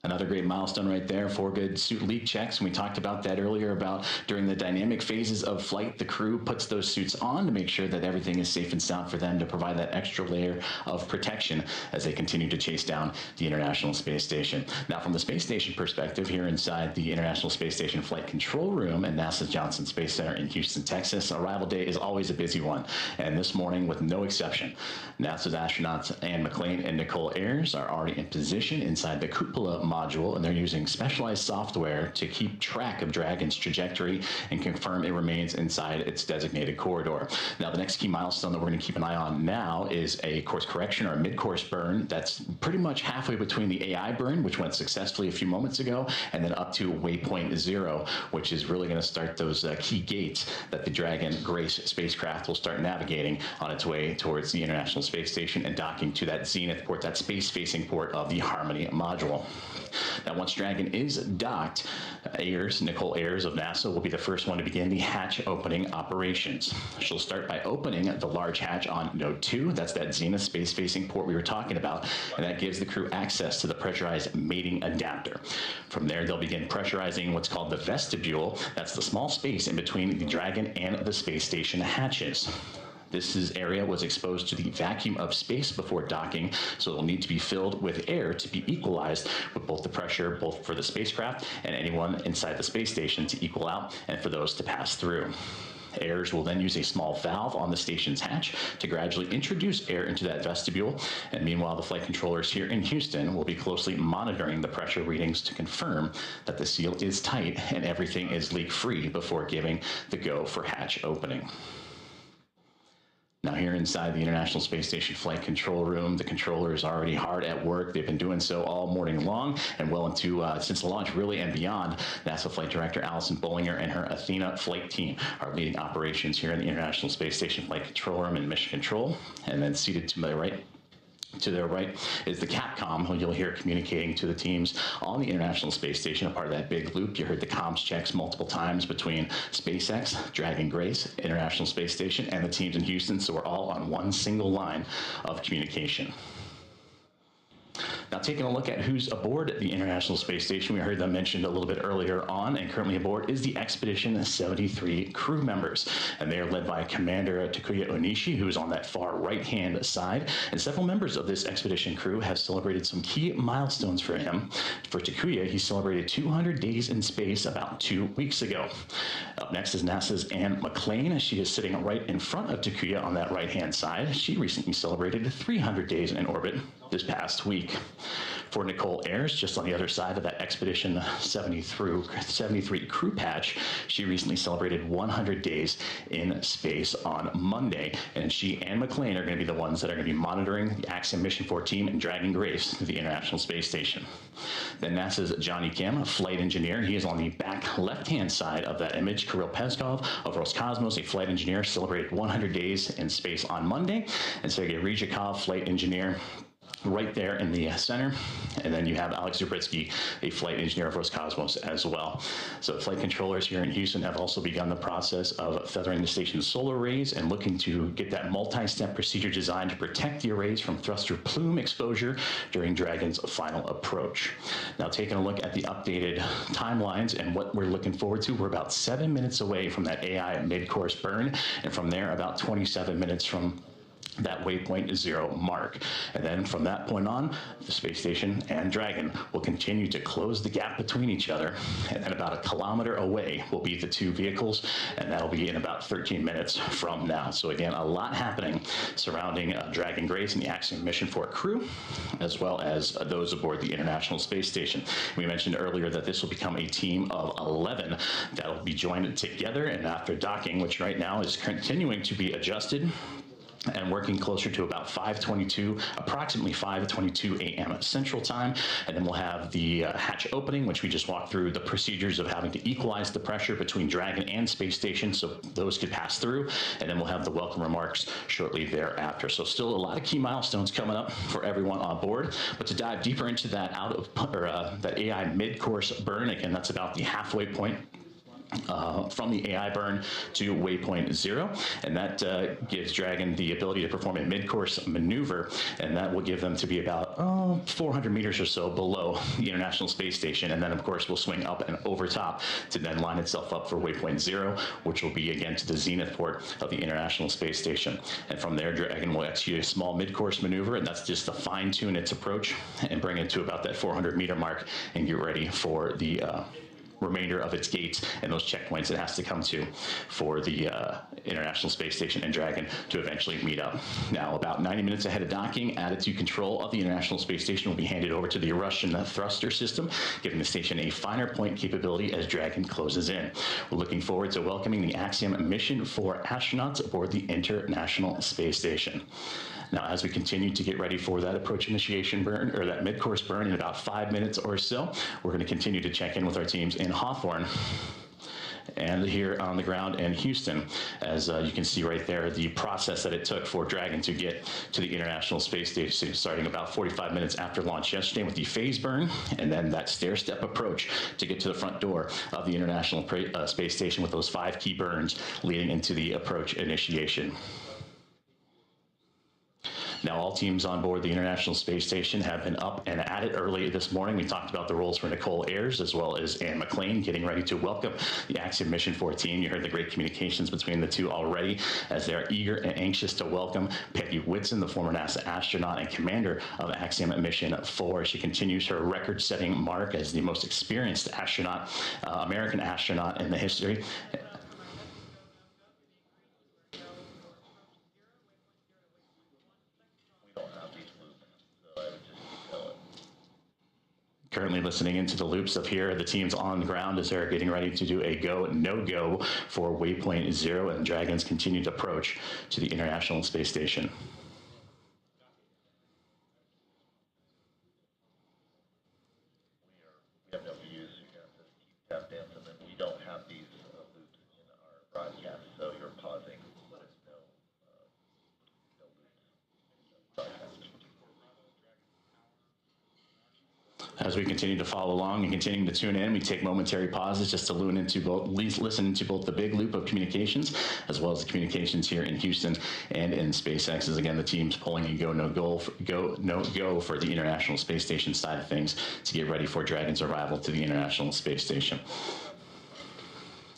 Another great milestone right there, 4 good suit leak checks. And we talked about that earlier about during the dynamic phases of flight, the crew puts those suits on to make sure that everything is safe and sound for them to provide that extra layer of protection as they continue to chase down the International Space Station. Now, from the Space Station perspective, here inside the International Space Station Flight Control Room at NASA's Johnson Space Center in Houston, Texas, arrival day is always a busy one. And this morning, with no exception, NASA's astronauts Anne McClain and Nicole Ayers are already in position inside the cupola module, and they're using specialized software to keep track of Dragon's trajectory and confirm it remains inside its designated corridor. Now, the next key milestone that we're going to keep an eye on now is a course correction or a mid-course burn that's pretty much halfway between the AI burn, which went successfully a few moments ago, and then up to waypoint 0, which is really going to start those key gates that the Dragon Grace spacecraft will start navigating on its way towards the International Space Station and docking to that zenith port, that space-facing port of the Harmony module. Now, once Dragon is docked, Nicole Ayers of NASA will be the first one to begin the hatch opening operations. She'll start by opening the large hatch on Node 2. That's that zenith space-facing port we were talking about, and that gives the crew access to the pressurized mating adapter. From there, they'll begin pressurizing what's called the vestibule. That's the small space in between the Dragon and the space station hatches. This area was exposed to the vacuum of space before docking, so it will need to be filled with air to be equalized with both the pressure, both for the spacecraft and anyone inside the space station to equal out, and for those to pass through. Ayers will then use a small valve on the station's hatch to gradually introduce air into that vestibule, and meanwhile the flight controllers here in Houston will be closely monitoring the pressure readings to confirm that the seal is tight and everything is leak-free before giving the go for hatch opening. Now here inside the International Space Station Flight Control Room, the controller is already hard at work. They've been doing so all morning long and well into, since the launch really and beyond. NASA Flight Director Allison Bollinger and her Athena flight team are leading operations here in the International Space Station Flight Control Room and Mission Control. And then seated to their right is the Capcom, who you'll hear communicating to the teams on the International Space Station, a part of that big loop. You heard the comms checks multiple times between SpaceX, Dragon Grace, International Space Station, and the teams in Houston, so we're all on one single line of communication. Now, taking a look at who's aboard the International Space Station, we heard them mentioned a little bit earlier on, and currently aboard is the Expedition 73 crew members, and they are led by Commander Takuya Onishi, who is on that far right-hand side, and several members of this expedition crew have celebrated some key milestones for him. For Takuya, he celebrated 200 days in space about 2 weeks ago. Up next is NASA's Anne McClain. She is sitting right in front of Takuya on that right-hand side. She recently celebrated 300 days in orbit this past week. For Nicole Ayers, just on the other side of that Expedition 73 crew patch, she recently celebrated 100 days in space on Monday, and she and McClain are going to be the ones that are going to be monitoring the Axiom-4 team and Dragon Grace to the International Space Station. Then NASA's Johnny Kim, a flight engineer, he is on the back left-hand side of that image. Kirill Peskov of Roscosmos, a flight engineer, celebrated 100 days in space on Monday, and Sergei Ryzhikov, flight engineer, right there in the center. And then you have Alex Zubritsky, a flight engineer of Roscosmos as well. So flight controllers here in Houston have also begun the process of feathering the station's solar arrays and looking to get that multi-step procedure designed to protect the arrays from thruster plume exposure during Dragon's final approach. Now, taking a look at the updated timelines and what we're looking forward to, we're about 7 minutes away from that AI mid-course burn, and from there about 27 minutes from that waypoint 0 mark. And then from that point on, the space station and Dragon will continue to close the gap between each other, and then about 1 kilometer away will be the two vehicles, and that'll be in about 13 minutes from now. So again, a lot happening surrounding Dragon Grace and the Axiom-4 crew, as well as those aboard the International Space Station. We mentioned earlier that this will become a team of 11 that will be joined together, and after docking, which right now is continuing to be adjusted, and working closer to about approximately 5:22 a.m. Central Time. And then we'll have the hatch opening, which we just walked through the procedures of having to equalize the pressure between Dragon and Space Station so those could pass through. And then we'll have the welcome remarks shortly thereafter. So still a lot of key milestones coming up for everyone on board. But to dive deeper into that that AI mid-course burn, again, that's about the halfway point from the AI burn to waypoint 0, and that gives Dragon the ability to perform a mid-course maneuver, and that will give them to be about 400 meters or so below the International Space Station, and then of course will swing up and over top to then line itself up for waypoint 0, which will be again to the zenith port of the International Space Station. And from there, Dragon will execute a small mid-course maneuver, and that's just to fine-tune its approach and bring it to about that 400-meter mark and get ready for the remainder of its gates and those checkpoints it has to come to for the International Space Station and Dragon to eventually meet up. Now, about 90 minutes ahead of docking, attitude control of the International Space Station will be handed over to the Russian thruster system, giving the station a finer point capability as Dragon closes in. We're looking forward to welcoming the Axiom-4 astronauts aboard the International Space Station. Now, as we continue to get ready for that approach initiation burn, or that mid-course burn in about 5 minutes or so, we're going to continue to check in with our teams in Hawthorne and here on the ground in Houston. As you can see right there, the process that it took for Dragon to get to the International Space Station, starting about 45 minutes after launch yesterday with the phase burn, and then that stair-step approach to get to the front door of the International Space Station with those 5 key burns leading into the approach initiation. Now, all teams on board the International Space Station have been up and at it early this morning. We talked about the roles for Nicole Ayers as well as Ann McLean getting ready to welcome the Axiom Mission 4 team. You heard the great communications between the two already as they're eager and anxious to welcome Peggy Whitson, the former NASA astronaut and commander of Axiom Mission 4. She continues her record-setting mark as the most experienced astronaut, American astronaut in the history. Currently listening into the loops of here, the teams on the ground as they're getting ready to do a go, no-go for waypoint 0, and Dragon's continued approach to the International Space Station. We have no views. You have to keep tapped in, and then we don't have these loops in our broadcast, so you're pausing. Let us know no loops in the broadcast. As we continue to follow along and continuing to tune in, we take momentary pauses just to listen to both the big loop of communications as well as the communications here in Houston and in SpaceX. As again, the team's pulling a go, no go for the International Space Station side of things to get ready for Dragon's arrival to the International Space Station.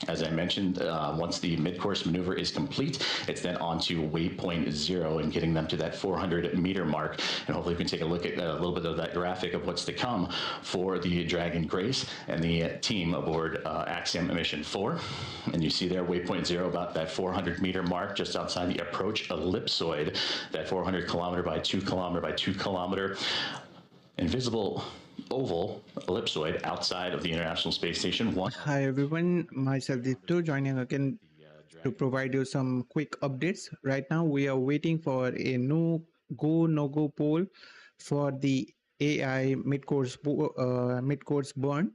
As I mentioned, once the mid-course maneuver is complete, it's then on to waypoint 0 and getting them to that 400-meter mark. And hopefully we can take a look at a little bit of that graphic of what's to come for the Dragon Grace and the team aboard Axiom Mission 4. And you see there, waypoint 0, about that 400-meter mark just outside the approach ellipsoid, that 400 kilometer by 2 kilometer by 2 kilometer invisible oval ellipsoid outside of the International Space Station. Hi everyone, myself Tibor joining again to provide you some quick updates. Right now we are waiting for a no-go poll for the AI mid-course burn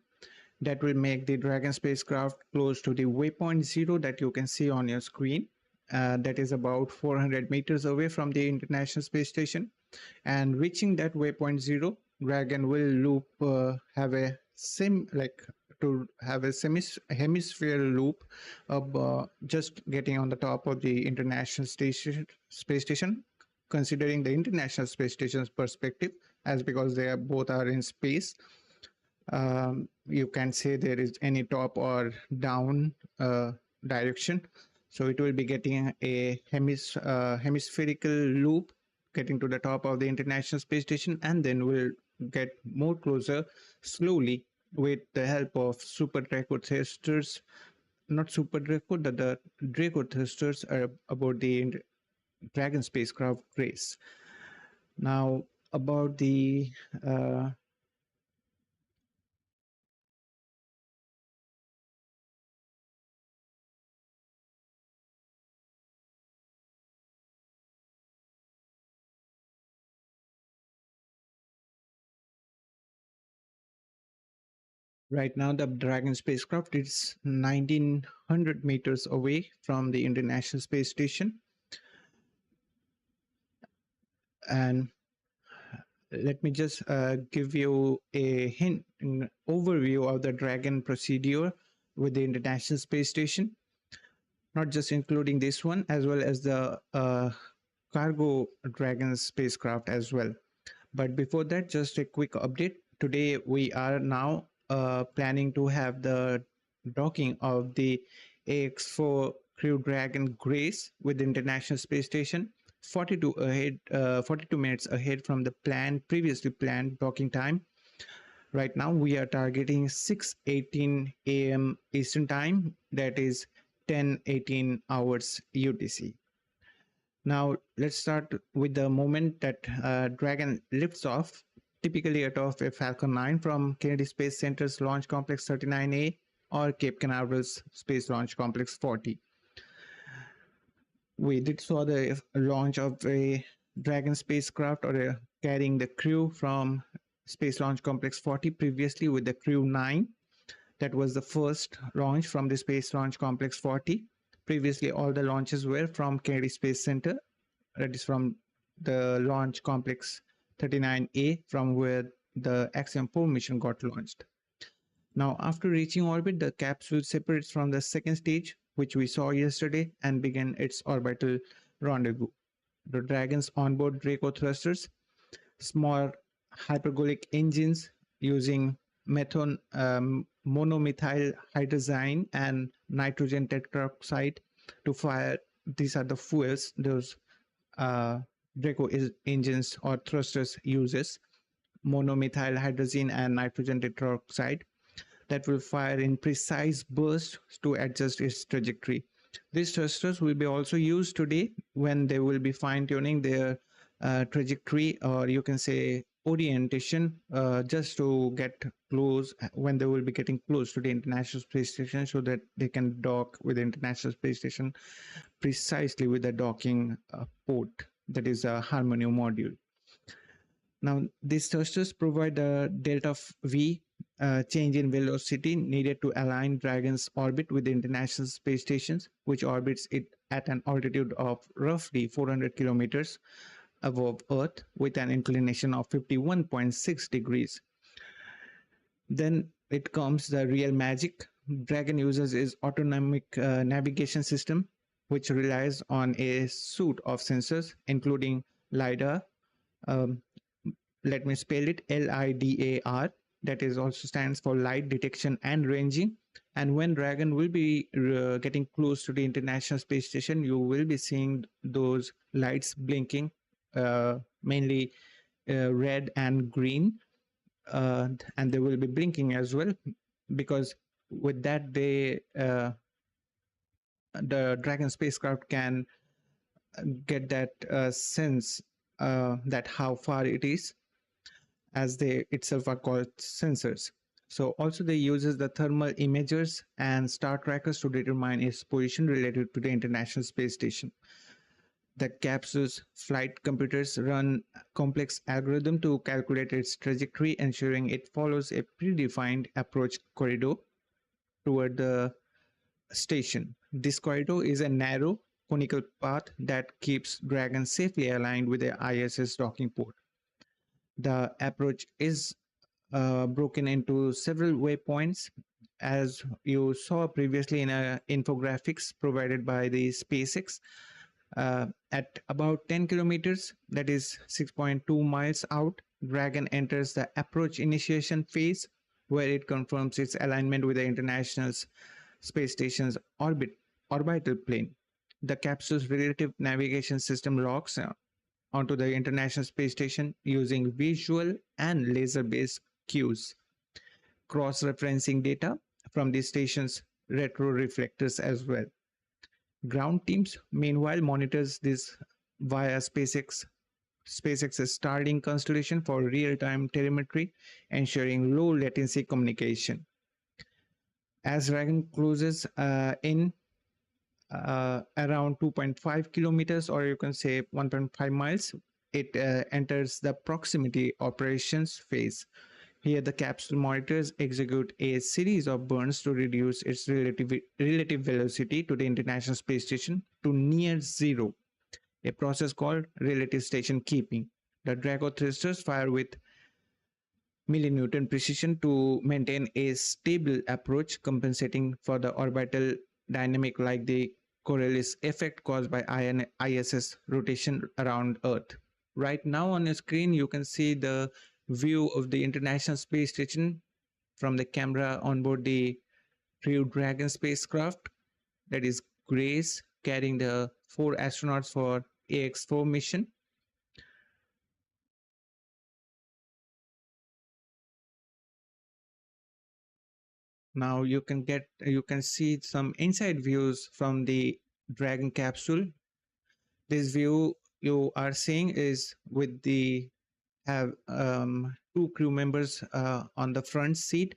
that will make the Dragon spacecraft close to the waypoint 0 that you can see on your screen. That is about 400 meters away from the International Space Station, and reaching that waypoint 0, Dragon will loop have a hemisphere loop of just getting on the top of the International Space Station, considering the International Space Station's perspective, as because they are both are in space. You can't say there is any top or down direction, so it will be getting a hemispherical loop getting to the top of the International Space Station, and then will get more closer slowly with the help of super Draco thrusters, not super Draco, the Draco thrusters are aboard the Dragon spacecraft Grace. Now about the right now, the Dragon spacecraft is 1900 meters away from the International Space Station. And let me just give you a an overview of the Dragon procedure with the International Space Station, not just including this one, as well as the cargo Dragon spacecraft as well. But before that, just a quick update. Today, we are now planning to have the docking of the Ax-4 Crew Dragon Grace with the International Space Station 42 minutes ahead from the previously planned docking time. Right now we are targeting 6:18 a.m. Eastern Time, that is 10:18 hours UTC. Now let's start with the moment that Dragon lifts off, typically out of a Falcon 9 from Kennedy Space Center's Launch Complex 39A or Cape Canaveral's Space Launch Complex 40. We did saw the launch of a Dragon spacecraft carrying the crew from Space Launch Complex 40 previously with the Crew 9. That was the first launch from the Space Launch Complex 40. Previously, all the launches were from Kennedy Space Center, that is from the Launch Complex 39A, from where the Axiom-4 mission got launched. Now, after reaching orbit, the capsule separates from the second stage, which we saw yesterday, and began its orbital rendezvous. The Dragon's onboard Draco thrusters, small hypergolic engines using monomethyl hydrazine and nitrogen tetroxide to fire. These are the fuels those Draco engines or thrusters uses, monomethyl hydrazine and nitrogen tetroxide, that will fire in precise bursts to adjust its trajectory. These thrusters will be also used today when they will be fine-tuning their trajectory, or you can say orientation, just to get close when they will be getting close to the International Space Station, so that they can dock with the International Space Station precisely with the docking port, that is a Harmony module. Now, these thrusters provide a delta V change in velocity needed to align Dragon's orbit with the International Space Station, which orbits it at an altitude of roughly 400 kilometers above Earth with an inclination of 51.6 degrees. Then it comes the real magic. Dragon uses its autonomic navigation system, which relies on a suite of sensors, including LiDAR. Let me spell it, LIDAR. That is also stands for light detection and ranging. And when Dragon will be getting close to the International Space Station, you will be seeing those lights blinking, mainly red and green, and they will be blinking as well, because with that the Dragon spacecraft can get that sense that how far it is, as they itself are called sensors. So also they uses the thermal imagers and star trackers to determine its position related to the International Space Station. The capsule's flight computers run complex algorithm to calculate its trajectory, ensuring it follows a predefined approach corridor toward the station. This corridor is a narrow conical path that keeps Dragon safely aligned with the ISS docking port. The approach is broken into several waypoints, as you saw previously in infographics provided by the SpaceX. At about 10 kilometers, that is 6.2 miles out, Dragon enters the approach initiation phase, where it confirms its alignment with the International Space Station's orbital plane. The capsule's relative navigation system locks onto the International Space Station using visual and laser-based cues, cross-referencing data from the station's retroreflectors as well. Ground teams, meanwhile, monitors this via SpaceX's Starlink constellation for real-time telemetry, ensuring low latency communication. As Dragon closes in around 2.5 kilometers, or you can say 1.5 miles, it enters the proximity operations phase. Here, the capsule monitors execute a series of burns to reduce its relative velocity to the International Space Station to near zero, a process called relative station keeping. The Draco thrusters fire with millinewton precision to maintain a stable approach, compensating for the orbital dynamic like the Coriolis effect caused by ISS rotation around Earth. Right now on your screen, you can see the view of the International Space Station from the camera on board the Crew Dragon spacecraft, that is Grace, carrying the 4 astronauts for Ax-4 mission. Now you can see some inside views from the Dragon capsule. This view you are seeing is with the 2 crew members on the front seat.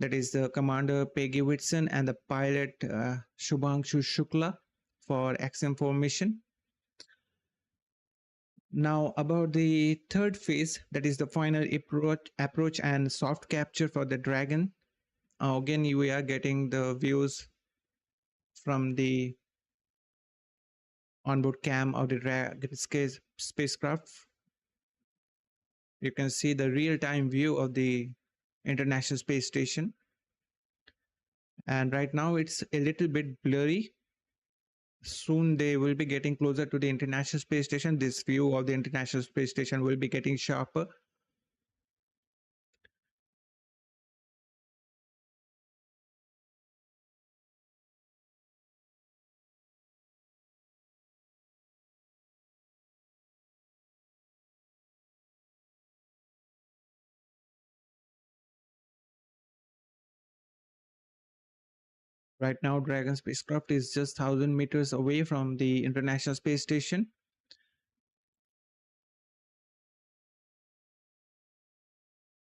That is the commander Peggy Whitson and the pilot Shubhanshu Shukla for Axiom-4 mission. Now about the third phase, that is the final approach and soft capture for the Dragon. Again, we are getting the views from the onboard cam of the Dragon spacecraft. You can see the real-time view of the International Space Station. And right now it's a little bit blurry. Soon they will be getting closer to the International Space Station. This view of the International Space Station will be getting sharper. Right now, Dragon spacecraft is just 1,000 meters away from the International Space Station.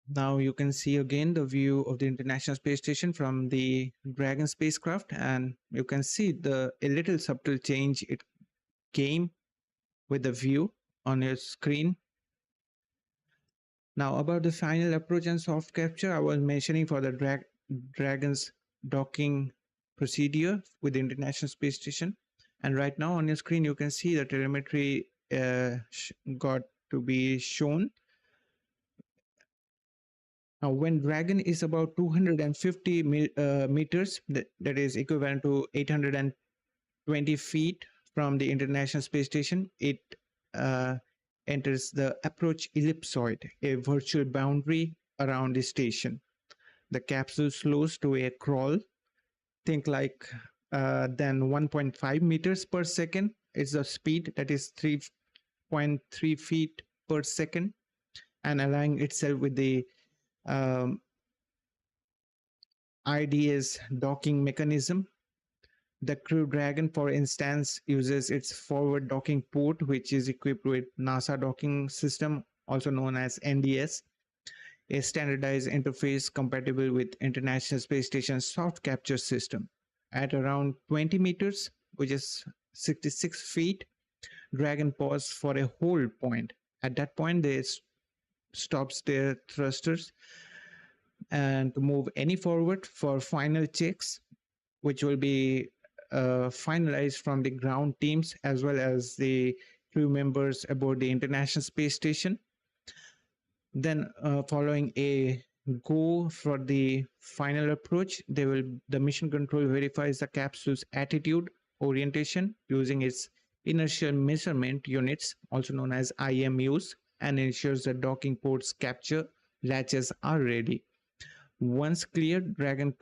Now you can see again the view of the International Space Station from the Dragon spacecraft, and you can see a little subtle change it came with the view on your screen. Now about the final approach and soft capture, I was mentioning for the Dragon's docking procedure with the International Space Station. And right now on your screen, you can see the telemetry got to be shown. Now, when Dragon is about 250 meters, that is equivalent to 820 feet from the International Space Station, it enters the approach ellipsoid, a virtual boundary around the station. The capsule slows to a crawl, think like then 1.5 meters per second is the speed, that is 3.3 feet per second, and aligning itself with the IDS docking mechanism. The Crew Dragon, for instance, uses its forward docking port, which is equipped with NASA docking system, also known as NDS, a standardized interface compatible with International Space Station soft capture system. At around 20 meters, which is 66 feet, Dragon pauses for a hold point. At that point, they stops their thrusters and to move any forward for final checks, which will be finalized from the ground teams as well as the crew members aboard the International Space Station. Then following a go for the final approach, the mission control verifies the capsule's attitude orientation using its inertial measurement units, also known as IMUs, and ensures the docking port's capture latches are ready. Once cleared, Dragon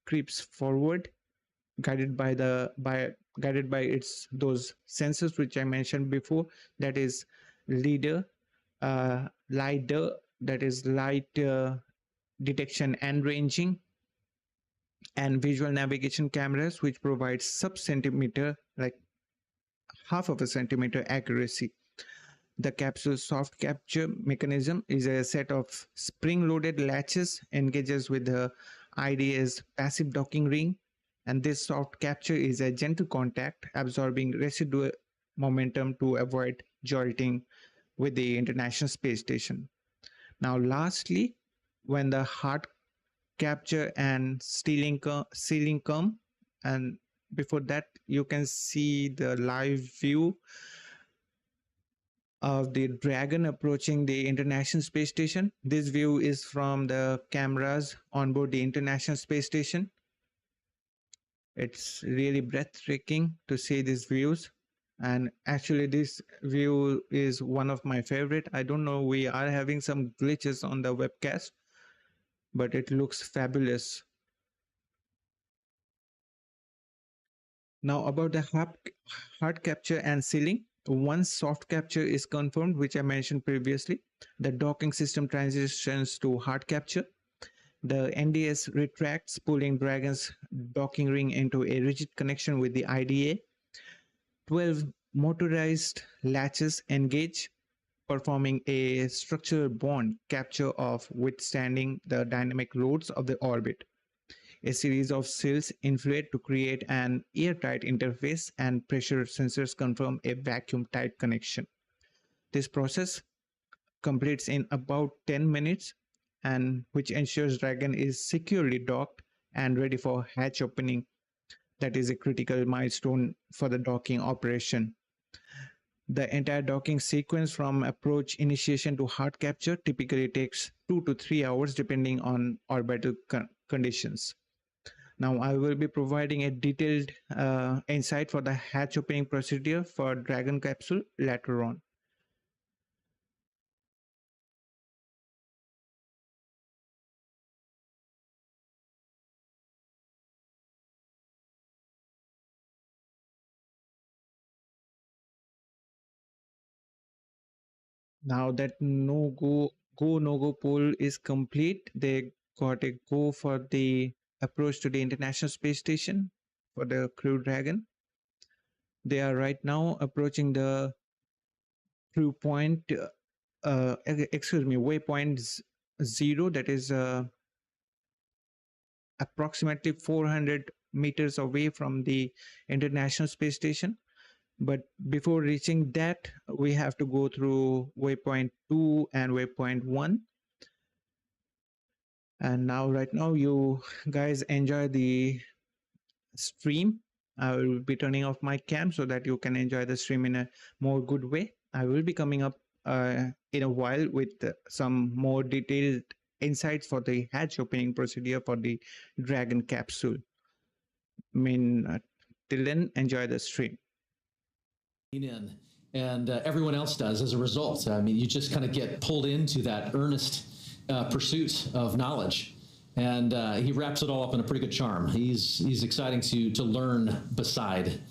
creeps forward, guided by its those sensors which I mentioned before. That is LIDAR, that is light detection and ranging, and visual navigation cameras, which provide sub-centimeter, like half of a centimeter accuracy. The capsule's soft capture mechanism is a set of spring-loaded latches engages with the IDS passive docking ring, and this soft capture is a gentle contact, absorbing residual momentum to avoid jolting with the International Space Station. Now, lastly, when the hard capture and sealing come, and before that, you can see the live view of the Dragon approaching the International Space Station. This view is from the cameras on board the International Space Station. It's really breathtaking to see these views. And actually, this view is one of my favorite. I don't know, we are having some glitches on the webcast, but it looks fabulous. Now about the hard capture and sealing. Once soft capture is confirmed, which I mentioned previously, the docking system transitions to hard capture. The NDS retracts, pulling Dragon's docking ring into a rigid connection with the IDA. 12 motorized latches engage, performing a structural bond capture of withstanding the dynamic loads of the orbit. A series of seals inflate to create an airtight interface, and pressure sensors confirm a vacuum-tight connection. This process completes in about 10 minutes, and which ensures Dragon is securely docked and ready for hatch opening. That is a critical milestone for the docking operation. The entire docking sequence from approach initiation to hard capture typically takes 2 to 3 hours depending on orbital conditions. Now I will be providing a detailed insight for the hatch opening procedure for Dragon capsule later on. Now that no-go poll is complete, they got a go for the approach to the International Space Station for the Crew Dragon. They are right now approaching the crew point, waypoint 0, that is approximately 400 meters away from the International Space Station. But before reaching that, we have to go through waypoint 2 and waypoint 1. And now, right now, you guys enjoy the stream. I will be turning off my cam so that you can enjoy the stream in a more good way. I will be coming up in a while with some more detailed insights for the hatch opening procedure for the Dragon capsule. Till then, enjoy the stream. In, and everyone else does as a result. I mean, you just kind of get pulled into that earnest pursuit of knowledge, and he wraps it all up in a pretty good charm. He's exciting to learn beside.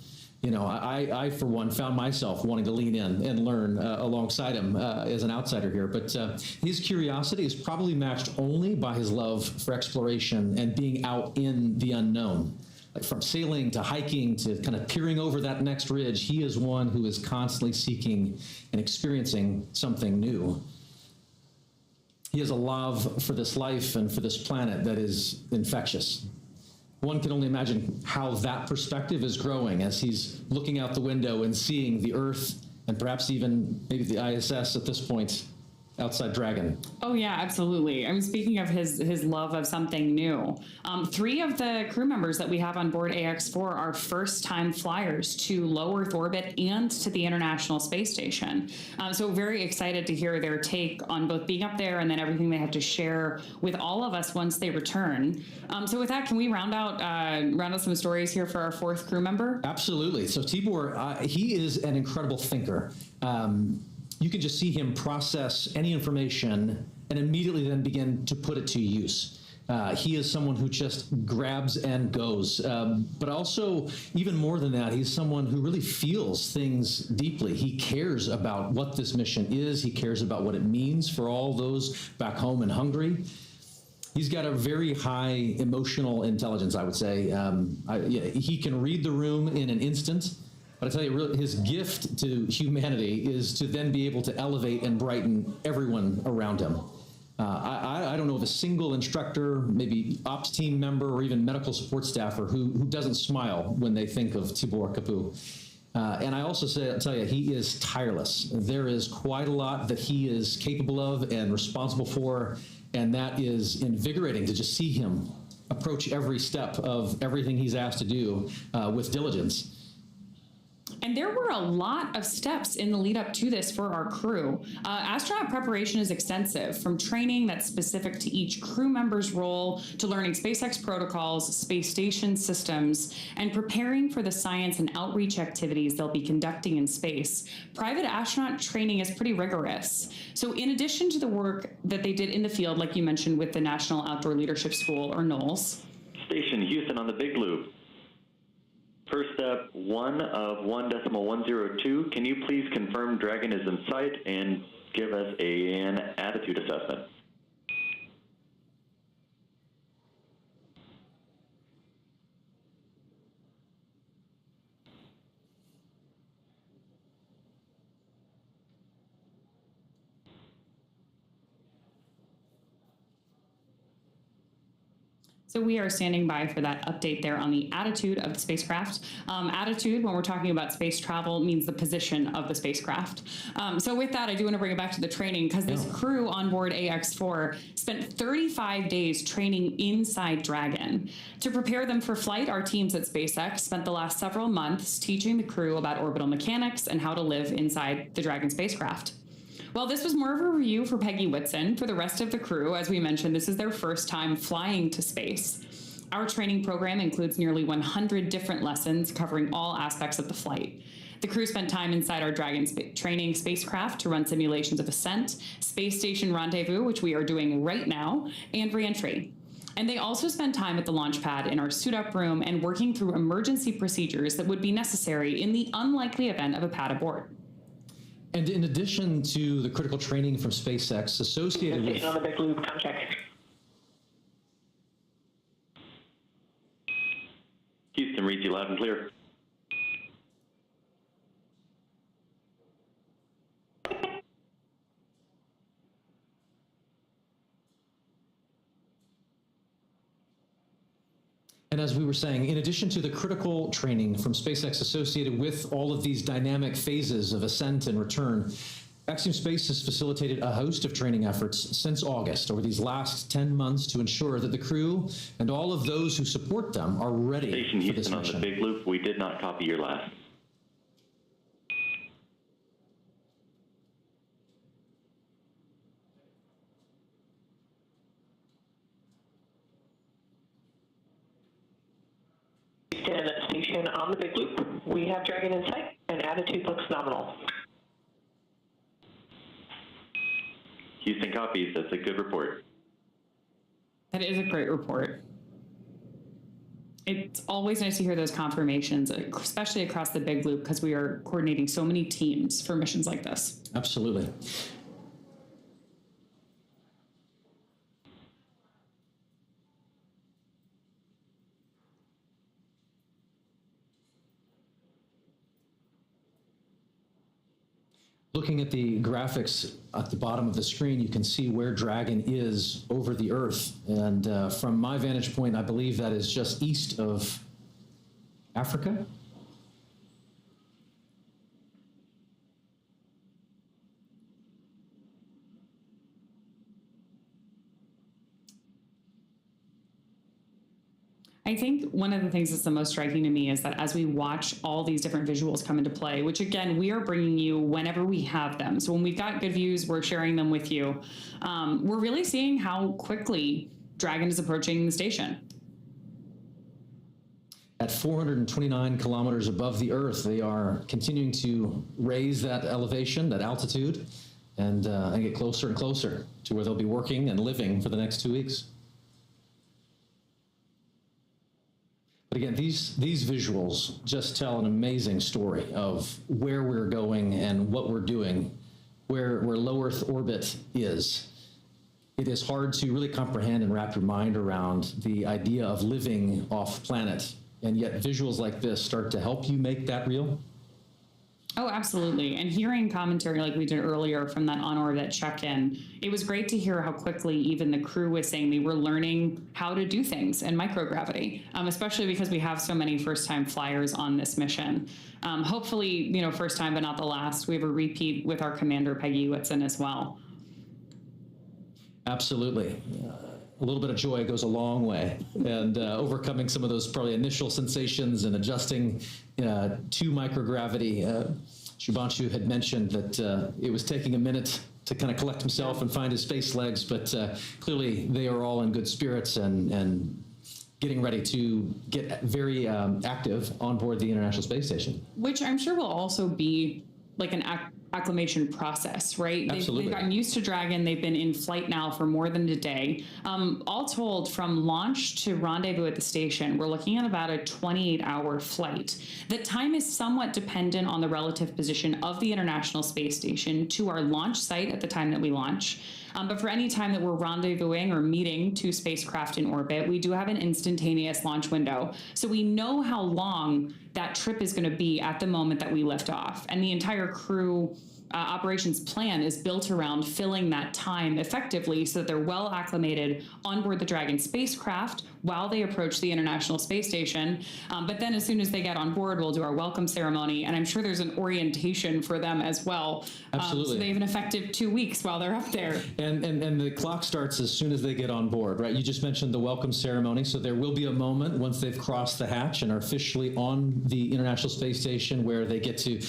You know, I for one found myself wanting to lean in and learn alongside him as an outsider here. But his curiosity is probably matched only by his love for exploration and being out in the unknown. Like from sailing to hiking to kind of peering over that next ridge, he is one who is constantly seeking and experiencing something new. He has a love for this life and for this planet that is infectious. One can only imagine how that perspective is growing as he's looking out the window and seeing the Earth and perhaps even maybe the ISS at this point outside Dragon. Oh yeah, absolutely. I mean, speaking of his love of something new, 3 of the crew members that we have on board Ax-4 are first-time flyers to low Earth orbit and to the International Space Station. So very excited to hear their take on both being up there and then everything they have to share with all of us once they return. So with that, can we round out some stories here for our 4th crew member? Absolutely. So Tibor, he is an incredible thinker. You can just see him process any information and immediately then begin to put it to use. He is someone who just grabs and goes. But also, even more than that, he's someone who really feels things deeply. He cares about what this mission is. He cares about what it means for all those back home in Hungary. He's got a very high emotional intelligence, I would say. He can read the room in an instant. But I tell you, really, his gift to humanity is to then be able to elevate and brighten everyone around him. I don't know of a single instructor, maybe ops team member, or even medical support staffer who doesn't smile when they think of Tibor Kapu. And I also tell you, he is tireless. There is quite a lot that he is capable of and responsible for, and that is invigorating to just see him approach every step of everything he's asked to do with diligence. And there were a lot of steps in the lead up to this for our crew. Astronaut preparation is extensive, from training that's specific to each crew member's role to learning SpaceX protocols, space station systems, and preparing for the science and outreach activities they'll be conducting in space. Private astronaut training is pretty rigorous. So in addition to the work that they did in the field, like you mentioned with the National Outdoor Leadership School, or NOLS. Station Houston on the Big Loop. First up, 1 of 1.102. Can you please confirm Dragon is in sight and give us an attitude assessment? So we are standing by for that update there on the attitude of the spacecraft. Attitude, when we're talking about space travel, means the position of the spacecraft. So with that, I do want to bring it back to the training, because this crew on board Ax-4 spent 35 days training inside Dragon. To prepare them for flight, our teams at SpaceX spent the last several months teaching the crew about orbital mechanics and how to live inside the Dragon spacecraft. Well, this was more of a review for Peggy Whitson. For the rest of the crew, as we mentioned, this is their first time flying to space. Our training program includes nearly 100 different lessons covering all aspects of the flight. The crew spent time inside our Dragon training spacecraft to run simulations of ascent, space station rendezvous, which we are doing right now, and reentry. And they also spent time at the Launchpad in our suit-up room and working through emergency procedures that would be necessary in the unlikely event of a pad abort. And in addition to the critical training from SpaceX associated with... on the big loop, come check. Houston, reads you loud and clear. And as we were saying, in addition to the critical training from SpaceX associated with all of these dynamic phases of ascent and return, Axiom Space has facilitated a host of training efforts since August over these last 10 months to ensure that the crew and all of those who support them are ready Station for this Houston mission. on the big loop. We did not copy your last. Station on the big loop. We have Dragon in sight, and attitude looks nominal. Houston copies. That's a good report. That is a great report. It's always nice to hear those confirmations, especially across the big loop, because we are coordinating so many teams for missions like this. Absolutely. Looking at the graphics at the bottom of the screen, you can see where Dragon is over the Earth. And from my vantage point, I believe that is just east of Africa. I think one of the things that's the most striking to me is that as we watch all these different visuals come into play, which again, we are bringing you whenever we have them. So when we've got good views, we're sharing them with you. We're really seeing how quickly Dragon is approaching the station. At 429 kilometers above the Earth, they are continuing to raise that elevation, that altitude, and get closer and closer to where they'll be working and living for the next 2 weeks. But again, these visuals just tell an amazing story of where we're going and what we're doing, where low Earth orbit is. It is hard to really comprehend and wrap your mind around the idea of living off planet, and yet visuals like this start to help you make that real. Oh, absolutely. And hearing commentary like we did earlier from that on-orbit check-in, it was great to hear how quickly even the crew was saying they were learning how to do things in microgravity, especially because we have so many first-time flyers on this mission. Hopefully, first time, but not the last. We have a repeat with our commander, Peggy Whitson, as well. Absolutely. A little bit of joy goes a long way, and overcoming some of those probably initial sensations and adjusting to microgravity. Shubhanshu had mentioned that it was taking a minute to kind of collect himself and find his space legs, but clearly they are all in good spirits and getting ready to get very active on board the International Space Station. Which I'm sure will also be like an acclimation process, right? Absolutely. They've gotten used to Dragon. They've been in flight now for more than a day. All told, from launch to rendezvous at the station, we're looking at about a 28-hour flight. The time is somewhat dependent on the relative position of the International Space Station to our launch site at the time that we launch. But for any time that we're rendezvousing or meeting two spacecraft in orbit, we do have an instantaneous launch window. So we know how long that trip is going to be at the moment that we lift off. And the entire crew operations plan is built around filling that time effectively so that they're well acclimated on board the Dragon spacecraft while they approach the International Space Station. But then as soon as they get on board, we'll do our welcome ceremony. And I'm sure there's an orientation for them as well. Absolutely. So they have an effective 2 weeks while they're up there. And the clock starts as soon as they get on board, right? You just mentioned the welcome ceremony. So there will be a moment once they've crossed the hatch and are officially on the International Space Station where they get to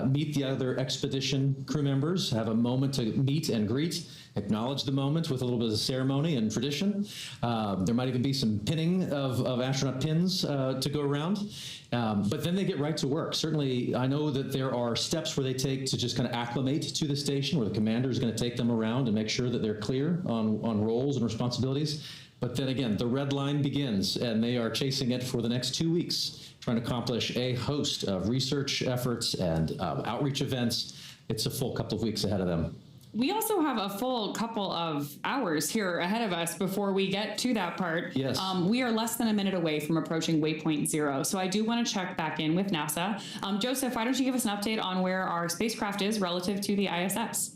meet the other expedition crew members, have a moment to meet and greet, acknowledge the moment with a little bit of ceremony and tradition. There might even be some pinning of astronaut pins to go around. But then they get right to work. Certainly, I know that there are steps where they take to just kind of acclimate to the station, where the commander is going to take them around and make sure that they're clear on roles and responsibilities. But then again, the red line begins, and they are chasing it for the next 2 weeks, trying to accomplish a host of research efforts and outreach events. It's a full couple of weeks ahead of them. We also have a full couple of hours here ahead of us before we get to that part. Yes. We are less than a minute away from approaching waypoint 0. So I do want to check back in with NASA. Joseph, why don't you give us an update on where our spacecraft is relative to the ISS?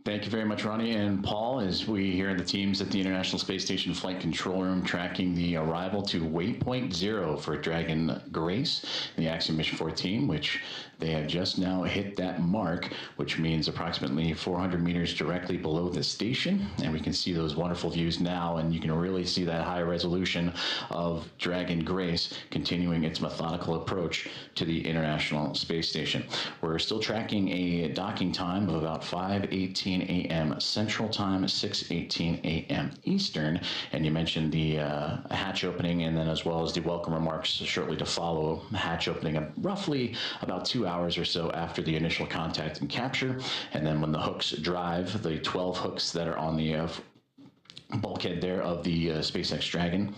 Thank you very much, Ronnie and Paul, as we here in the teams at the International Space Station Flight Control Room tracking the arrival to waypoint 0 for Dragon Grace and the Axiom Mission 14, which they have just now hit that mark, which means approximately 400 meters directly below the station. And we can see those wonderful views now, and you can really see that high resolution of Dragon Grace continuing its methodical approach to the International Space Station. We're still tracking a docking time of about 5:18 a.m. Central Time, 6:18 a.m. Eastern. And you mentioned the hatch opening, and then as well as the welcome remarks shortly to follow. Hatch opening roughly about 2 hours or so after the initial contact and capture. And then when the hooks drive, the 12 hooks that are on the bulkhead there of the SpaceX Dragon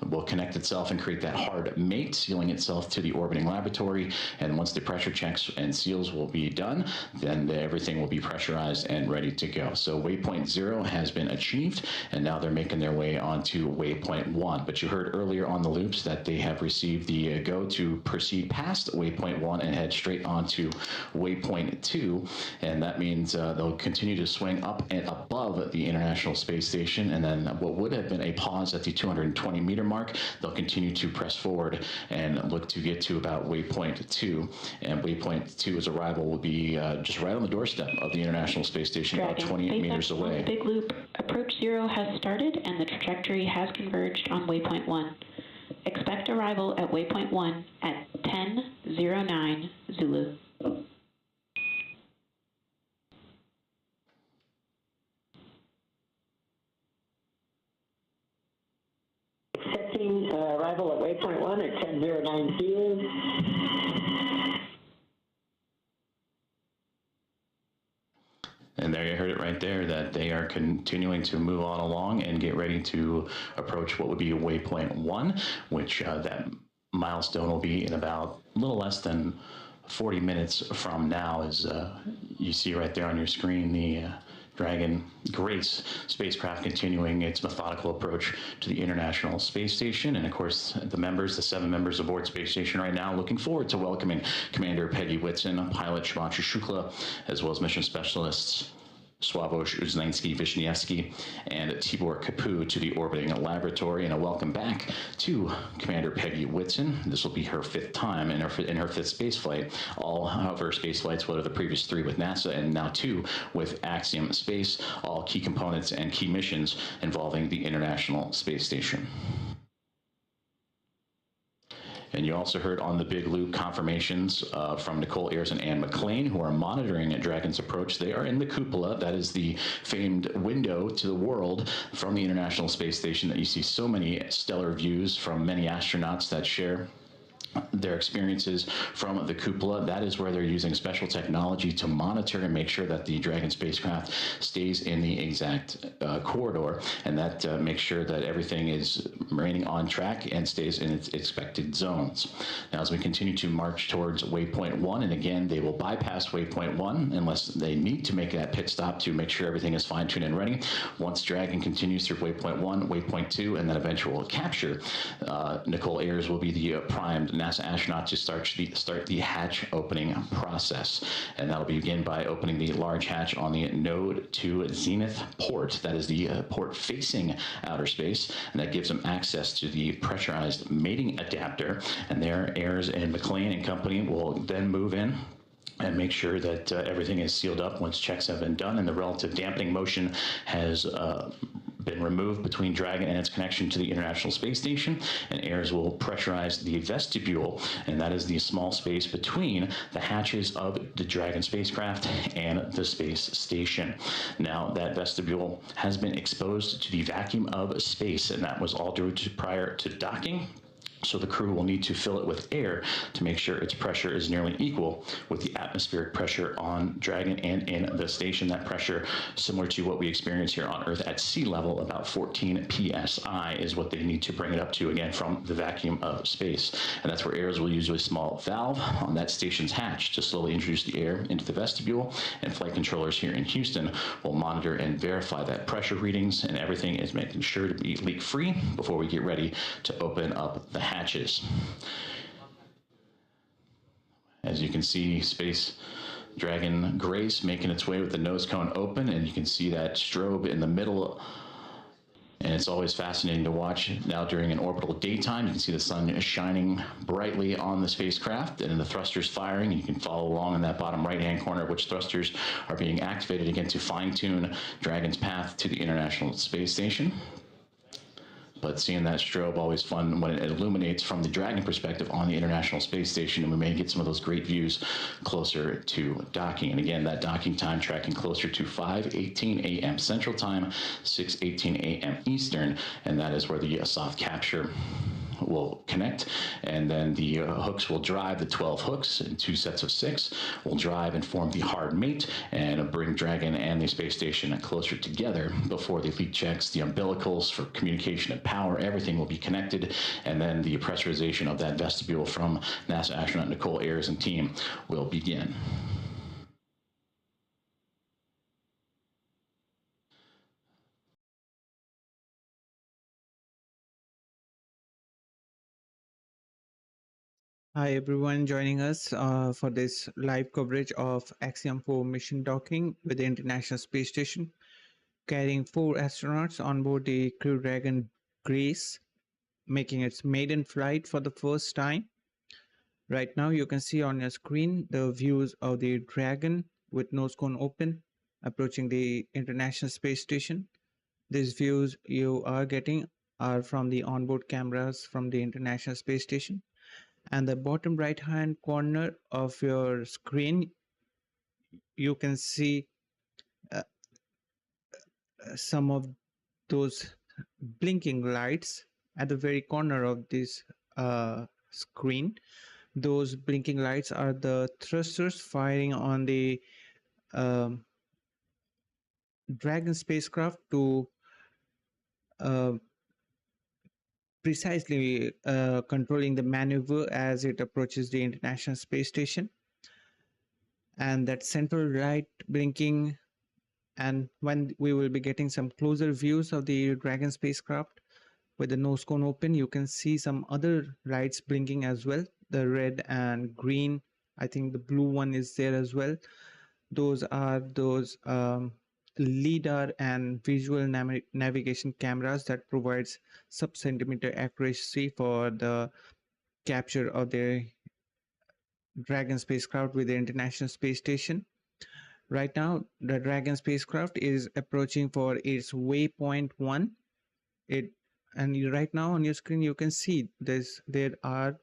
will connect itself and create that hard mate, sealing itself to the orbiting laboratory. And once the pressure checks and seals will be done, then everything will be pressurized and ready to go. So waypoint 0 has been achieved, and now they're making their way onto waypoint 1. But you heard earlier on the loops that they have received the go to proceed past waypoint 1 and head straight onto waypoint 2. And that means they'll continue to swing up and above the International Space Station. And then what would have been a pause at the 220 meter mark, they'll continue to press forward and look to get to about waypoint 2. And waypoint 2's arrival will be just right on the doorstep of the International Space Station, Dragon, about 28 meters away. Big loop approach 0 has started, and the trajectory has converged on waypoint 1. Expect arrival at waypoint 1 at 10:09 Zulu. Arrival at waypoint 1 at 10:09 Zulu. And there you heard it right there, that they are continuing to move on along and get ready to approach what would be waypoint 1, which that milestone will be in about a little less than 40 minutes from now. As you see right there on your screen, the Dragon Grace spacecraft continuing its methodical approach to the International Space Station. And of course, the 7 members aboard Space Station right now, looking forward to welcoming Commander Peggy Whitson, pilot Shubhanshu Shukla, as well as mission specialists Sławosz, Uznański-Wiśniewski, and Tibor Kapu to the orbiting laboratory. And a welcome back to Commander Peggy Whitson. This will be her 5th time in her 5th space flight. All of her space flights, what are the previous 3 with NASA, and now 2 with Axiom Space, all key components and key missions involving the International Space Station. And you also heard on the Big Loop confirmations from Nicole Ayers and Ann McLean, who are monitoring Dragon's approach. They are in the cupola. That is the famed window to the world from the International Space Station that you see so many stellar views from many astronauts that share their experiences from the cupola. That is where they're using special technology to monitor and make sure that the Dragon spacecraft stays in the exact corridor, and that makes sure that everything is remaining on track and stays in its expected zones. Now, as we continue to march towards waypoint 1, and again, they will bypass waypoint 1 unless they need to make that pit stop to make sure everything is fine-tuned and ready. Once Dragon continues through waypoint 1, waypoint 2, and then eventual capture, Nicole Ayers will be the primed NASA astronauts to start the hatch opening process. And that'll begin by opening the large hatch on the Node 2 Zenith port. That is the port facing outer space, and that gives them access to the pressurized mating adapter. And there, Ayers and McLean and company will then move in and make sure that everything is sealed up once checks have been done and the relative dampening motion has been removed between Dragon and its connection to the International Space Station. And Ayers will pressurize the vestibule, and that is the small space between the hatches of the Dragon spacecraft and the space station. Now, that vestibule has been exposed to the vacuum of space, and that was all due to prior to docking. So the crew will need to fill it with air to make sure its pressure is nearly equal with the atmospheric pressure on Dragon and in the station. That pressure, similar to what we experience here on Earth at sea level, about 14 psi is what they need to bring it up to, again, from the vacuum of space. And that's where Ayers will use a small valve on that station's hatch to slowly introduce the air into the vestibule, and flight controllers here in Houston will monitor and verify that pressure readings, and everything is making sure to be leak-free before we get ready to open up the hatches. As you can see, Space Dragon Grace making its way with the nose cone open, and you can see that strobe in the middle, and it's always fascinating to watch. Now during an orbital daytime, you can see the sun shining brightly on the spacecraft, and the thrusters firing. You can follow along in that bottom right-hand corner which thrusters are being activated again to fine-tune Dragon's path to the International Space Station. But seeing that strobe, always fun when it illuminates from the Dragon perspective on the International Space Station, and we may get some of those great views closer to docking. And again, that docking time tracking closer to 5:18 a.m. Central Time, 6:18 a.m. Eastern, and that is where the soft capture will connect, and then the hooks will drive. The 12 hooks in 2 sets of 6 will drive and form the hard mate and bring Dragon and the space station closer together before the leak checks, the umbilicals for communication and power. Everything will be connected, and then the pressurization of that vestibule from NASA astronaut Nicole Ayers and team will begin. Hi everyone joining us for this live coverage of Axiom-4 mission docking with the International Space Station, carrying 4 astronauts on board the Crew Dragon Grace, making its maiden flight for the first time. Right now you can see on your screen the views of the Dragon with nose cone open approaching the International Space Station. These views you are getting are from the onboard cameras from the International Space Station. And the bottom right hand corner of your screen, you can see some of those blinking lights at the very corner of this screen. Those blinking lights are the thrusters firing on the Dragon spacecraft to precisely controlling the maneuver as it approaches the International Space Station. And that central light blinking, and when we will be getting some closer views of the Dragon spacecraft with the nose cone open, you can see some other lights blinking as well, the red and green. I think the blue one is there as well. Those are those LiDAR and visual navigation cameras that provides sub-centimeter accuracy for the capture of the Dragon spacecraft with the International Space Station. Right now, the Dragon spacecraft is approaching for its waypoint 1. And right now on your screen you can see there are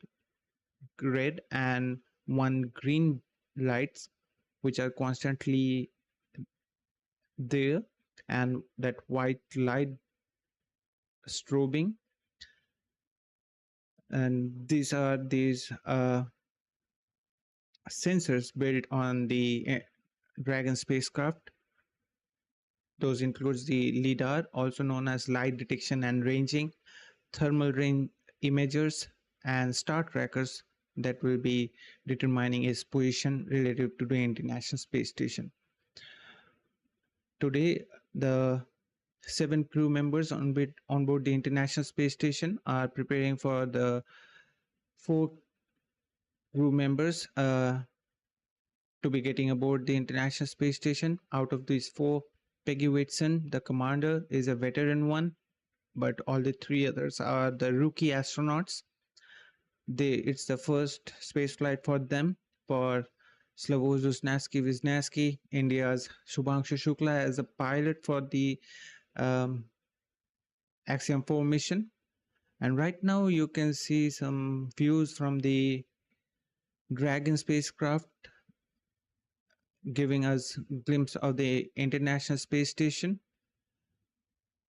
red and 1 green lights which are constantly there, and that white light strobing, and these are sensors built on the Dragon spacecraft. Those includes the LiDAR, also known as light detection and ranging, thermal range imagers, and star trackers that will be determining its position relative to the International Space Station. Today, the 7 crew members on board the International Space Station are preparing for the 4 crew members to be getting aboard the International Space Station. Out of these 4, Peggy Whitson, the commander, is a veteran one, but all the 3 others are the rookie astronauts. It's the first space flight for them. For Sławosz Uznański-Wiśniewski, India's Shubhanshu Shukla as a pilot for the Axiom-4 mission. And right now you can see some views from the Dragon spacecraft giving us a glimpse of the International Space Station.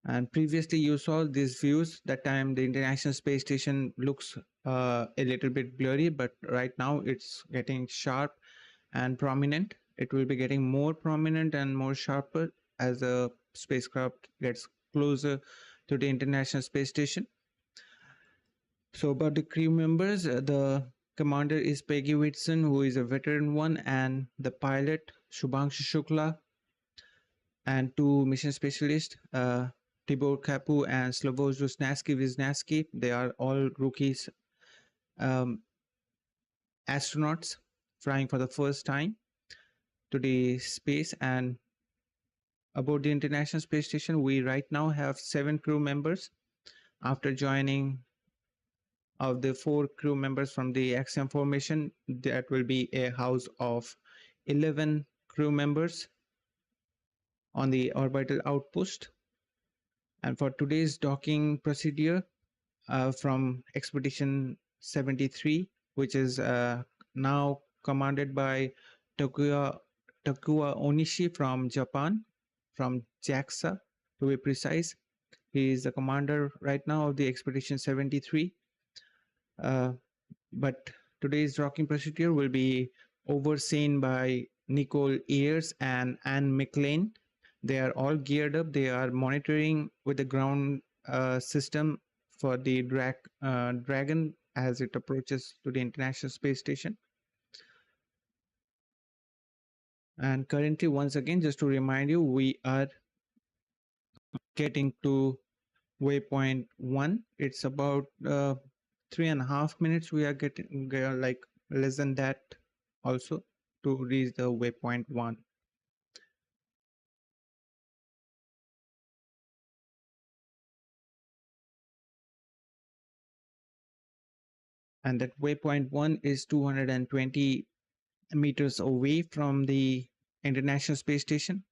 And previously you saw these views. That time the International Space Station looks a little bit blurry, but right now it's getting sharp and prominent. It will be getting more prominent and more sharper as the spacecraft gets closer to the International Space Station. So about the crew members, the commander is Peggy Whitson, who is a veteran one, and the pilot Shubhanshu Shukla, and 2 mission specialists, Tibor, Kapu, and Sławosz Uznański-Wiśniewski. They are all rookies astronauts flying for the first time to the space. And aboard the International Space Station, we right now have 7 crew members. After joining of the 4 crew members from the Axiom-4 mission, that will be a house of 11 crew members on the orbital outpost. And for today's docking procedure from Expedition 73, which is now commanded by Takuya Onishi from Japan, from JAXA to be precise. He is the commander right now of the Expedition 73. But today's docking procedure will be overseen by Nicole Ayers and Anne McLean. They are all geared up. They are monitoring with the ground system for the Dragon as it approaches to the International Space Station. And currently, once again, just to remind you, we are getting to waypoint 1. It's about 3.5 minutes. We are getting like less than that also to reach the waypoint 1. And that waypoint 1 is 220 meters away from the International Space Station.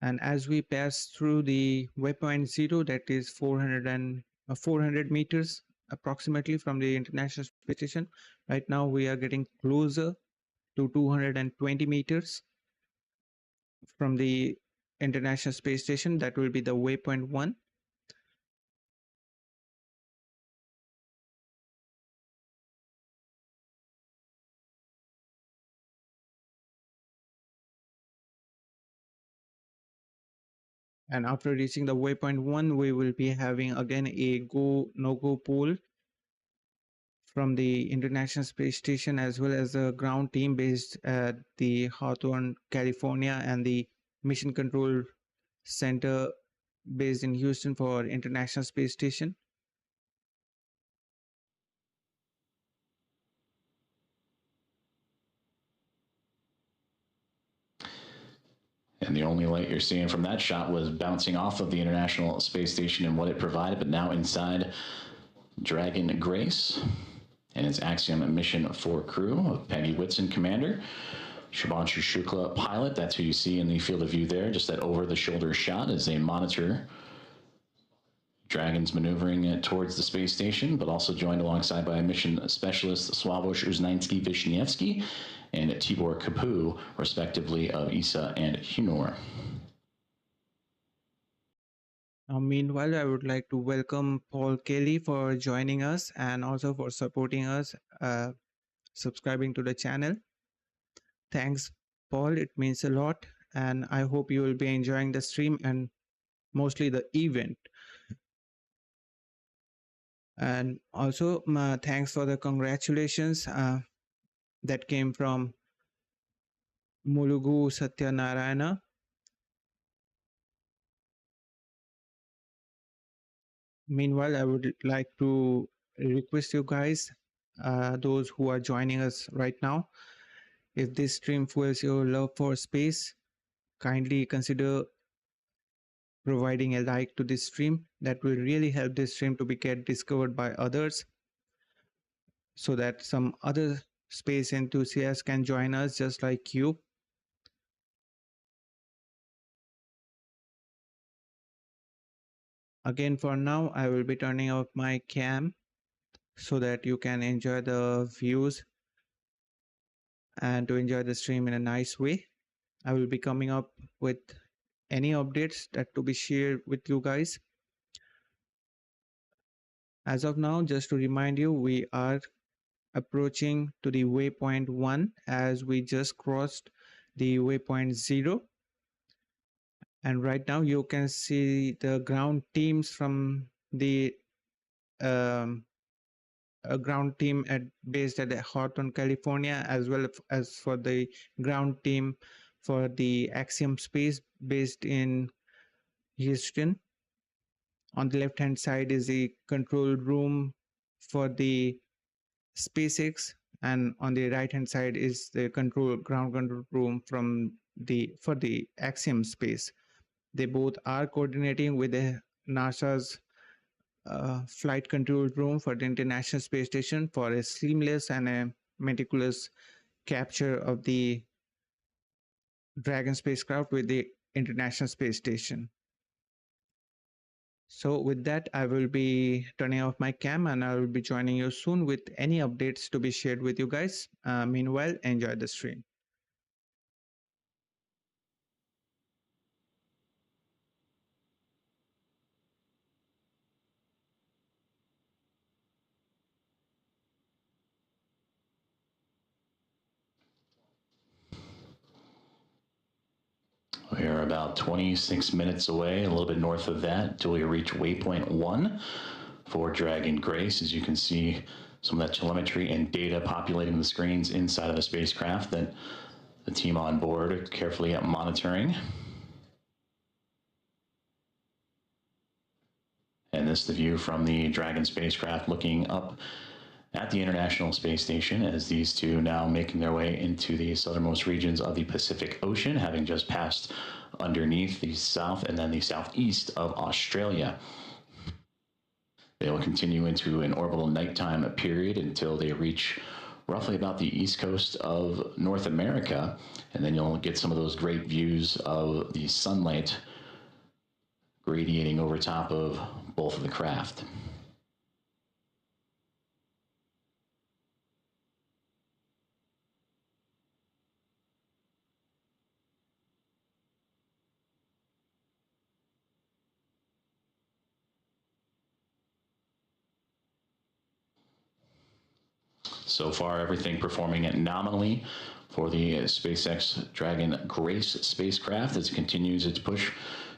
And as we pass through the waypoint 0, that is 400 meters approximately from the International Space Station, right now we are getting closer to 220 meters from the International Space Station. That will be the waypoint 1. And after reaching the waypoint 1, we will be having again a go no-go poll from the International Space Station, as well as the ground team based at the Hawthorne, California, and the Mission Control Center based in Houston for International Space Station. And the only light you're seeing from that shot was bouncing off of the International Space Station and what it provided, but now inside Dragon Grace and its Axiom Mission 4 crew of Peggy Whitson, commander, Shubhanshu Shukla, pilot. That's who you see in the field of view there. Just that over-the-shoulder shot as they monitor Dragon's maneuvering towards the space station, but also joined alongside by mission specialist Sławosz Uznański-Wiśniewski and Tibor Kapu, respectively, of ESA and Hunor. Meanwhile, I would like to welcome Paul Kelly for joining us and also for supporting us, subscribing to the channel. Thanks, Paul. It means a lot, and I hope you will be enjoying the stream and mostly the event. And also, thanks for the congratulations that came from Mulugu Satyanarayana. Meanwhile, I would like to request you guys, those who are joining us right now, if this stream fuels your love for space, kindly consider providing a like to this stream. That will really help this stream to get discovered by others, so that some other space enthusiasts can join us just like you. Again, for now, I will be turning off my cam so that you can enjoy the views and to enjoy the stream in a nice way. I will be coming up with any updates that to be shared with you guys. As of now, just to remind you, we are approaching to the waypoint 1 as we just crossed the waypoint 0. And right now you can see the ground teams from the ground team based at Hawthorne, California, as well as for the ground team for the Axiom Space based in Houston. On the left hand side is the control room for the SpaceX, and on the right hand side is the ground control room for the Axiom Space. They both are coordinating with the NASA's flight control room for the International Space Station for a seamless and a meticulous capture of the Dragon spacecraft with the International Space Station. So with that, I will be turning off my cam and I will be joining you soon with any updates to be shared with you guys. Meanwhile, enjoy the stream. We are about 26 minutes away, a little bit north of that, until we reach waypoint 1 for Dragon Grace. As you can see, some of that telemetry and data populating the screens inside of the spacecraft that the team on board are carefully monitoring. And this is the view from the Dragon spacecraft looking up at the International Space Station as these two now making their way into the southernmost regions of the Pacific Ocean, having just passed underneath the south and then the southeast of Australia. They will continue into an orbital nighttime period until they reach roughly about the east coast of North America, and then you'll get some of those great views of the sunlight radiating over top of both of the craft. So far, everything performing nominally for the SpaceX Dragon Grace spacecraft as it continues its push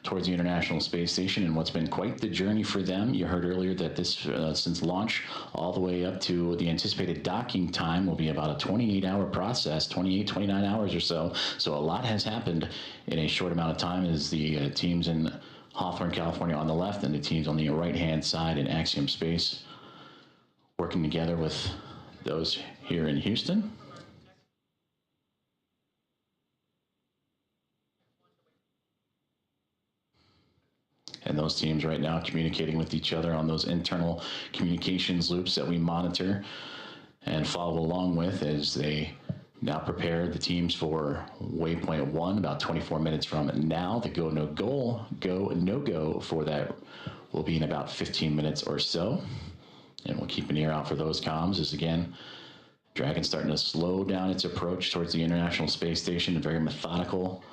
towards the International Space Station, and what's been quite the journey for them. You heard earlier that this, since launch, all the way up to the anticipated docking time will be about a 28-hour process, 28, 29 hours or so. So a lot has happened in a short amount of time as the teams in Hawthorne, California on the left and the teams on the right-hand side in Axiom Space working together with those here in Houston. And those teams right now communicating with each other on those internal communications loops that we monitor and follow along with as they now prepare the teams for waypoint 1 about 24 minutes from now. The go no go for that will be in about 15 minutes or so. And we'll keep an ear out for those comms as, again, Dragon's starting to slow down its approach towards the International Space Station, a very methodical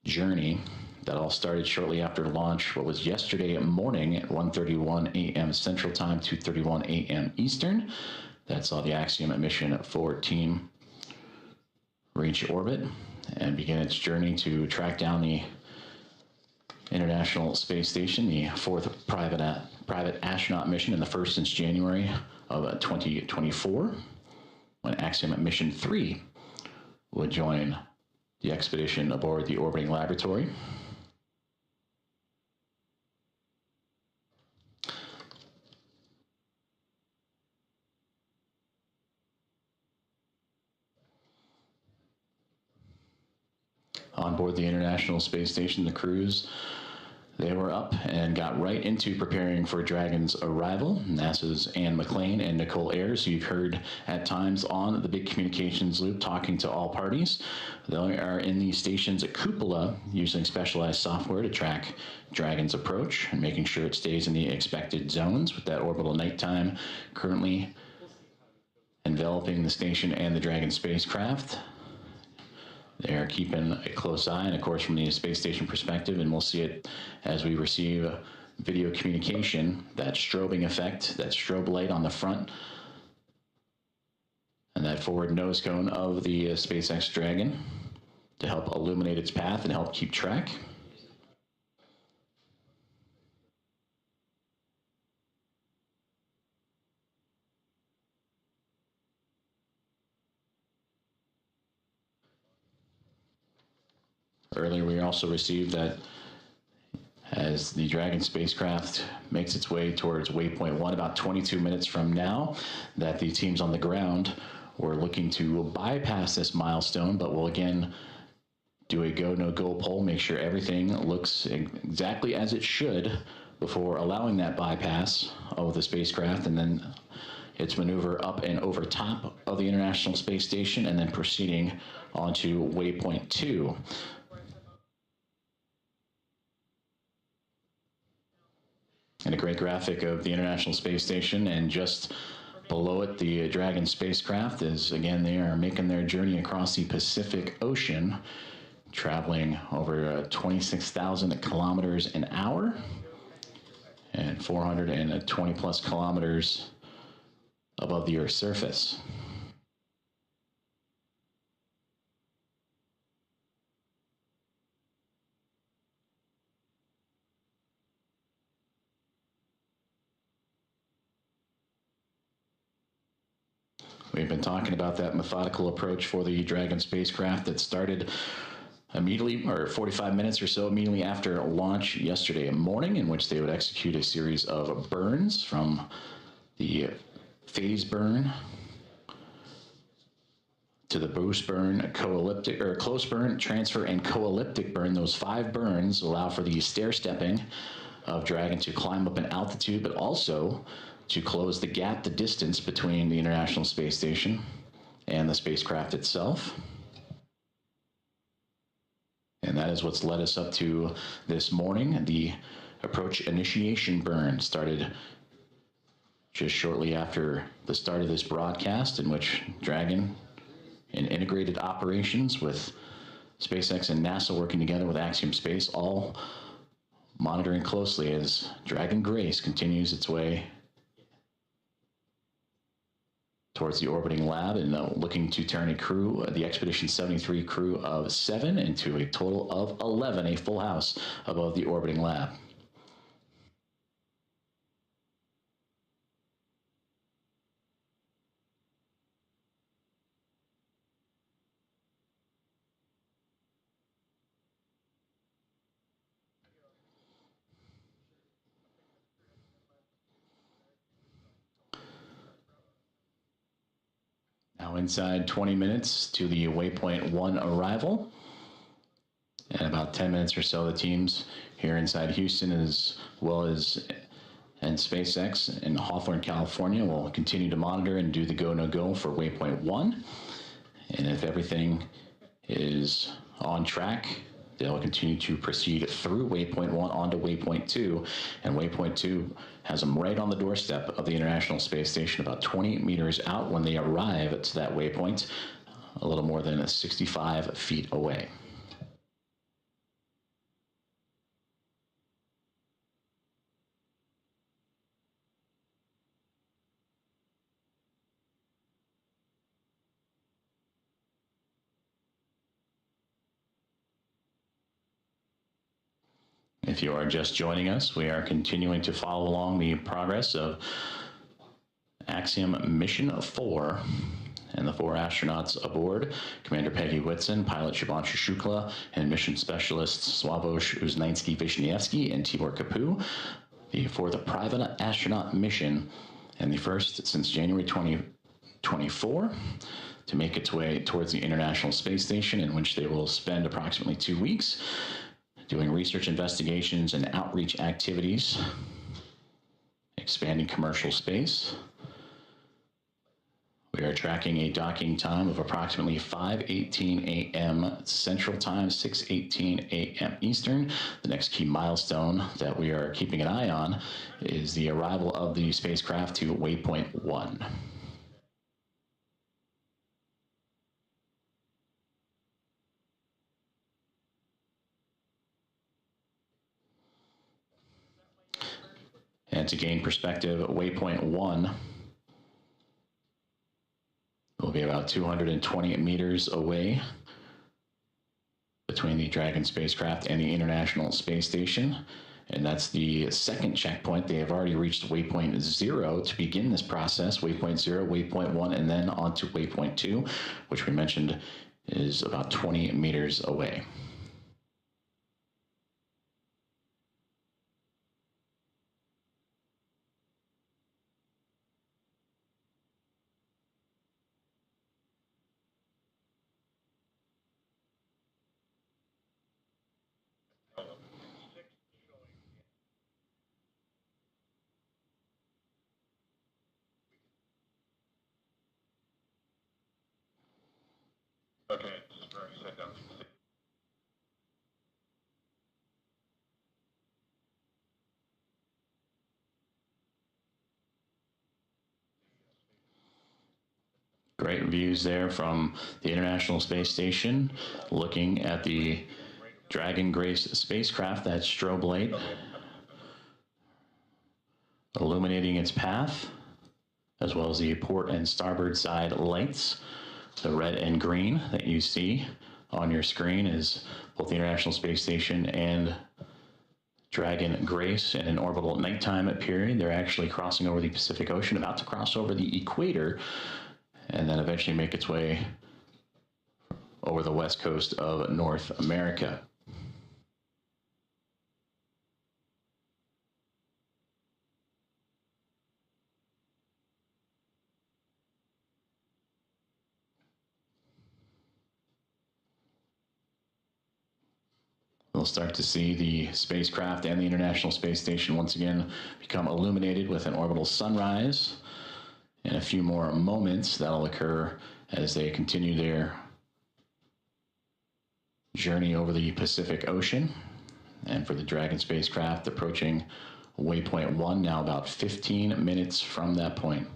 journey that all started shortly after launch, what was yesterday morning at 1:31 a.m. Central Time, 2:31 a.m. Eastern. That saw the Axiom Mission 4 team reach orbit and begin its journey to track down the International Space Station, the fourth private astronaut mission and the first since January of 2024, when Axiom Mission 3 would join the expedition aboard the orbiting laboratory. on board the International Space Station, the crews, they were up and got right into preparing for Dragon's arrival. NASA's Ann McClain and Nicole Ayers, who you've heard at times on the big communications loop talking to all parties. They are in the station's cupola using specialized software to track Dragon's approach and making sure it stays in the expected zones with that orbital nighttime currently enveloping the station and the Dragon spacecraft. They're keeping a close eye, and of course from the space station perspective, and we'll see it as we receive video communication, that strobing effect, that strobe light on the front, and that forward nose cone of the SpaceX Dragon to help illuminate its path and help keep track. Earlier, we also received that as the Dragon spacecraft makes its way towards waypoint 1, about 22 minutes from now, that the teams on the ground were looking to bypass this milestone, but will again do a go, no-go poll, make sure everything looks exactly as it should before allowing that bypass of the spacecraft, and then its maneuver up and over top of the International Space Station, and then proceeding onto waypoint 2. And a great graphic of the International Space Station, and just below it, the Dragon spacecraft is, again, they are making their journey across the Pacific Ocean, traveling over 26,000 kilometers an hour and 420 plus kilometers above the Earth's surface. We've been talking about that methodical approach for the Dragon spacecraft that started immediately, or 45 minutes or so immediately after launch yesterday morning, in which they would execute a series of burns from the phase burn to the boost burn, co-elliptic, or close burn, transfer, and co-elliptic burn. Those 5 burns allow for the stair-stepping of Dragon to climb up in altitude, but also to close the gap, the distance between the International Space Station and the spacecraft itself. And that is what's led us up to this morning. The approach initiation burn started just shortly after the start of this broadcast, in which Dragon, in integrated operations with SpaceX and NASA working together with Axiom Space, all monitoring closely as Dragon Grace continues its way towards the orbiting lab, and looking to turn a crew, the Expedition 73 crew of 7 into a total of 11, a full house above the orbiting lab. Now inside 20 minutes to the waypoint 1 arrival. And about 10 minutes or so, the teams here inside Houston, as well as and SpaceX in Hawthorne, California, will continue to monitor and do the go, no go for waypoint 1. And if everything is on track, they'll continue to proceed through waypoint 1 onto waypoint 2. And waypoint 2 has them right on the doorstep of the International Space Station, about 20 meters out when they arrive to that waypoint, a little more than 65 feet away. If you are just joining us, we are continuing to follow along the progress of Axiom Mission 4 and the 4 astronauts aboard, Commander Peggy Whitson, pilot Shubhanshu Shukla, and mission specialists Sławosz, Uznański-Wiśniewski, and Tibor Kapu, for the private astronaut mission, and the first since January 2024, to make its way towards the International Space Station, in which they will spend approximately 2 weeks doing research investigations and outreach activities, expanding commercial space. We are tracking a docking time of approximately 5:18 a.m. Central Time, 6:18 a.m. Eastern. The next key milestone that we are keeping an eye on is the arrival of the spacecraft to Waypoint 1. And to gain perspective, Waypoint 1 will be about 220 meters away between the Dragon spacecraft and the International Space Station. And that's the second checkpoint. They have already reached Waypoint 0 to begin this process. Waypoint 0, Waypoint 1, and then on to Waypoint 2, which we mentioned is about 20 meters away. Okay, just for a second. Great views there from the International Space Station, looking at the Dragon Grace spacecraft, that strobe light illuminating its path, as well as the port and starboard side lights. The red and green that you see on your screen is both the International Space Station and Dragon Grace in an orbital nighttime period. They're actually crossing over the Pacific Ocean, about to cross over the equator, and then eventually make its way over the west coast of North America. We'll start to see the spacecraft and the International Space Station once again become illuminated with an orbital sunrise. In a few more moments, that'll occur as they continue their journey over the Pacific Ocean. And for the Dragon spacecraft, approaching Waypoint 1, now about 15 minutes from that point.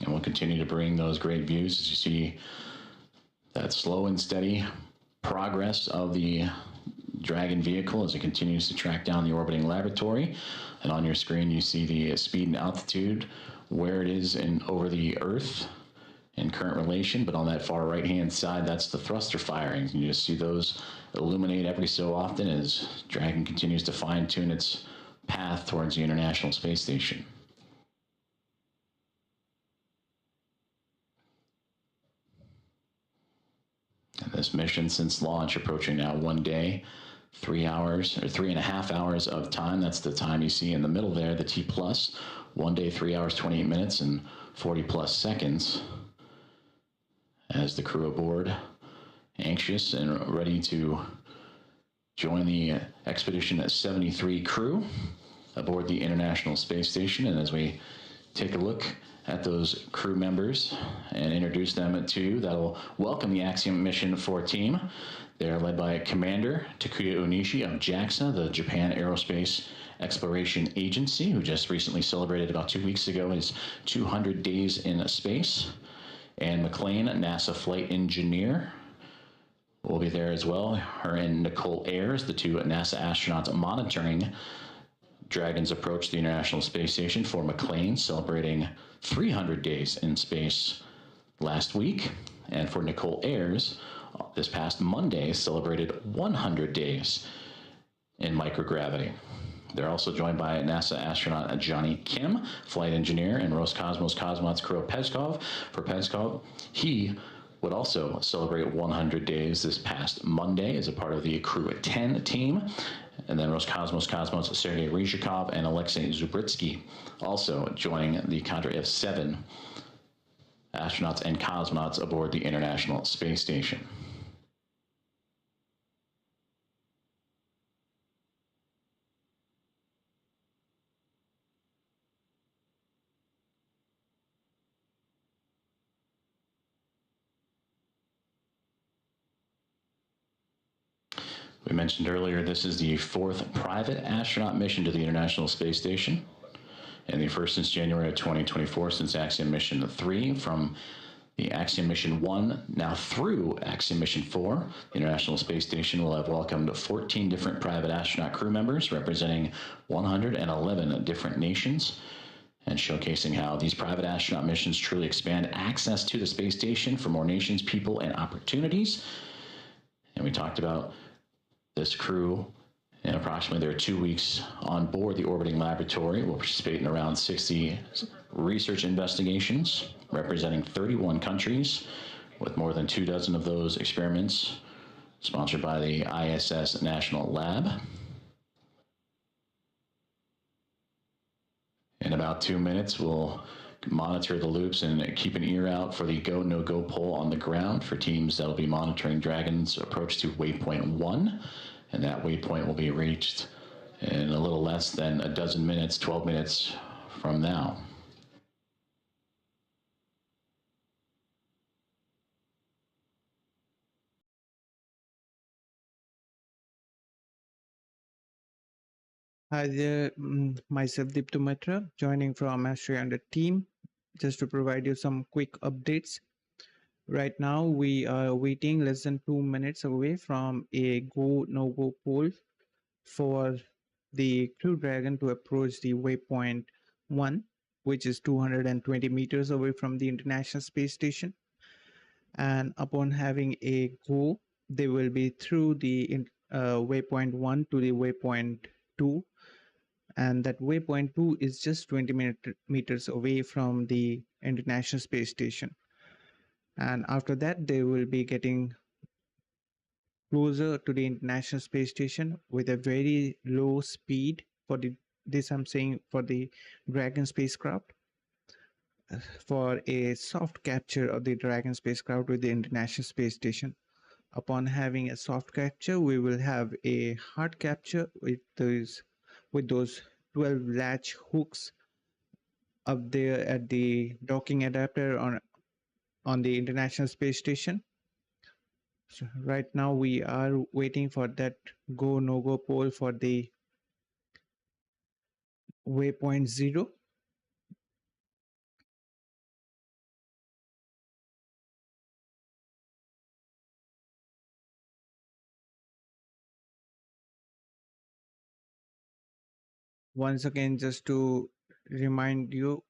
And we'll continue to bring those great views as you see that slow and steady progress of the Dragon vehicle as it continues to track down the orbiting laboratory. And on your screen, you see the speed and altitude, where it is over the Earth in current relation. But on that far right-hand side, that's the thruster firings. And you just see those illuminate every so often as Dragon continues to fine-tune its path towards the International Space Station. This mission since launch approaching now 1 day, 3 hours, or 3.5 hours of time. That's the time you see in the middle there, the T+. 1 day, 3 hours, 28 minutes, and 40+ seconds. As the crew aboard, anxious and ready to join the Expedition 73 crew aboard the International Space Station. And as we take a look at those crew members and introduce them to you, that'll welcome the Axiom-4 Mission team. They're led by Commander Takuya Onishi of JAXA, the Japan Aerospace Exploration Agency, who just recently celebrated about 2 weeks ago his 200 days in space. And McLean, NASA flight engineer, will be there as well. Her and Nicole Ayers, the two NASA astronauts monitoring Dragon's approach to the International Space Station. For McLean, celebrating 300 days in space last week. And for Nicole Ayers, this past Monday, celebrated 100 days in microgravity. They're also joined by NASA astronaut Johnny Kim, flight engineer, and Roscosmos Cosmonauts Kirill Peskov. For Peskov, he would also celebrate 100 days this past Monday as a part of the Crew 10 team. And then Roscosmos cosmonauts Sergei Ryzhikov and Alexei Zubritsky also joining the cadre of 7 astronauts and cosmonauts aboard the International Space Station. We mentioned earlier this is the 4th private astronaut mission to the International Space Station, and the first since January of 2024 since Axiom Mission 3 from the Axiom Mission 1 now through Axiom Mission 4. The International Space Station will have welcomed 14 different private astronaut crew members representing 111 different nations, and showcasing how these private astronaut missions truly expand access to the space station for more nations, people, and opportunities. And we talked about this crew, and approximately their 2 weeks on board the orbiting laboratory, will participate in around 60 research investigations representing 31 countries, with more than 24 of those experiments sponsored by the ISS National Lab. In about 2 minutes, we'll monitor the loops and keep an ear out for the go, no-go poll on the ground for teams that'll be monitoring Dragon's approach to waypoint 1. And that waypoint will be reached in a little less than a dozen minutes, 12 minutes from now. Hi there, myself Deeptu Mitra, joining from AstroYonder team, just to provide you some quick updates. Right now, we are waiting less than 2 minutes away from a go, no-go poll for the Crew Dragon to approach the waypoint 1, which is 220 meters away from the International Space Station. And upon having a go, they will be through the waypoint 1 to the waypoint 2. And that waypoint 2 is just 20 meters away from the International Space Station. And after that, they will be getting closer to the International Space Station with a very low speed for this I'm saying for the Dragon spacecraft, for a soft capture of the Dragon spacecraft with the International Space Station. Upon having a soft capture, we will have a hard capture with those 12 latch hooks up there at the docking adapter on the International Space Station. So right now we are waiting for that go no-go poll for the waypoint 0. Once again, just to remind you,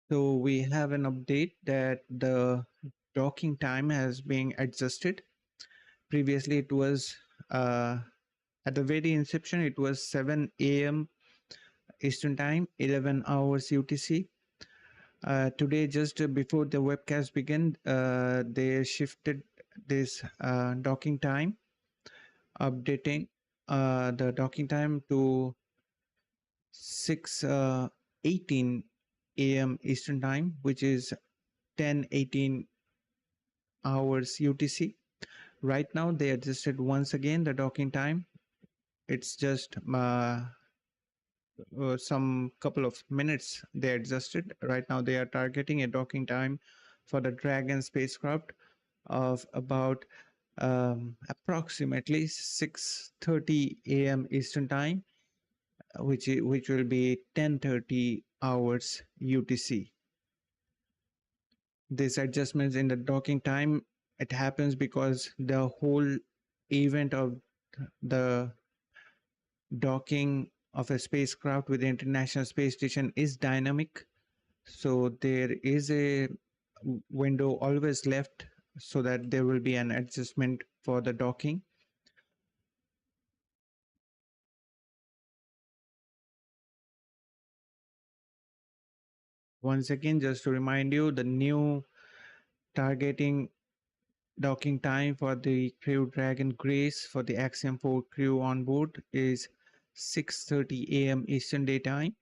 so we have an update that the docking time has been adjusted. Previously, it was at the very inception, it was 7 a.m. Eastern Time, 11 hours UTC. Today, just before the webcast began, they shifted this docking time, updating the docking time to 6:18 a.m. Eastern Time, which is 10:18 hours UTC. Right now, they adjusted once again the docking time. It's just some couple of minutes they adjusted. Right now, they are targeting a docking time for the Dragon spacecraft of about approximately 6:30 a.m. Eastern Time, which will be 10:30 hours UTC. This adjustments in the docking time, it happens because the whole event of the docking of a spacecraft with the International Space Station is dynamic. So there is a window always left so that there will be an adjustment for the docking. Once again, just to remind you, the new targeting docking time for the Crew Dragon Grace for the Axiom-4 crew on board is 6:30 a.m. Eastern Daytime,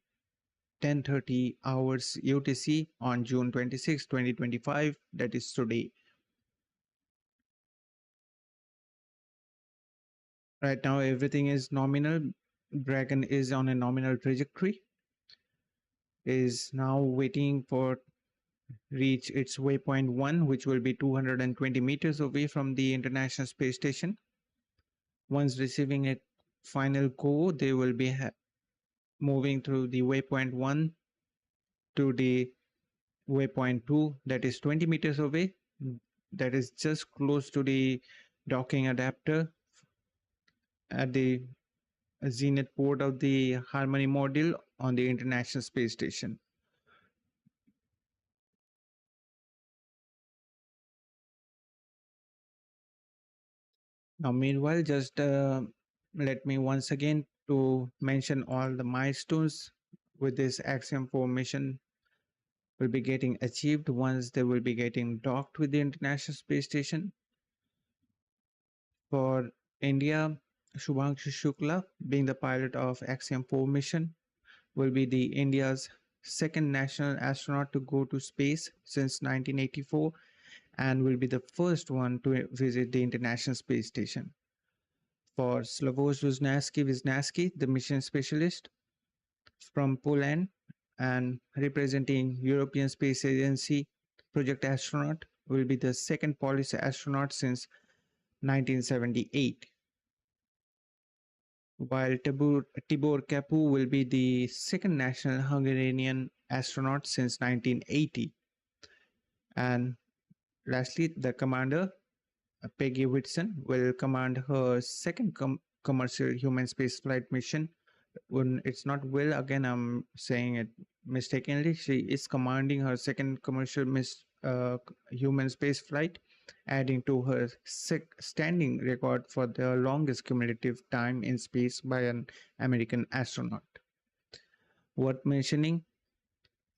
10:30 hours UTC on June 26, 2025. That is today. Right now, everything is nominal. Dragon is on a nominal trajectory. Is now waiting for reach its waypoint 1, which will be 220 meters away from the International Space Station. Once receiving a final go, they will be moving through the waypoint 1 to the waypoint 2, that is 20 meters away. That is just close to the docking adapter at the zenith port of the Harmony module on the International Space Station. Now, meanwhile, just let me once again to mention all the milestones with this Axiom-4 mission will be getting achieved once they will be getting docked with the International Space Station. For India, Shubhanshu Shukla, being the pilot of Axiom-4 mission, will be the India's second national astronaut to go to space since 1984 and will be the first one to visit the International Space Station. For Sławosz Uznański-Wiśniewski, the mission specialist from Poland and representing European Space Agency project astronaut, will be the second Polish astronaut since 1978. While Tibor Kapu will be the second national Hungarian astronaut since 1980. And lastly, the commander, Peggy Whitson, will command her second commercial human spaceflight mission. When it's not will, again, I'm saying it mistakenly. She is commanding her second commercial human spaceflight, adding to her standing record for the longest cumulative time in space by an American astronaut. Worth mentioning,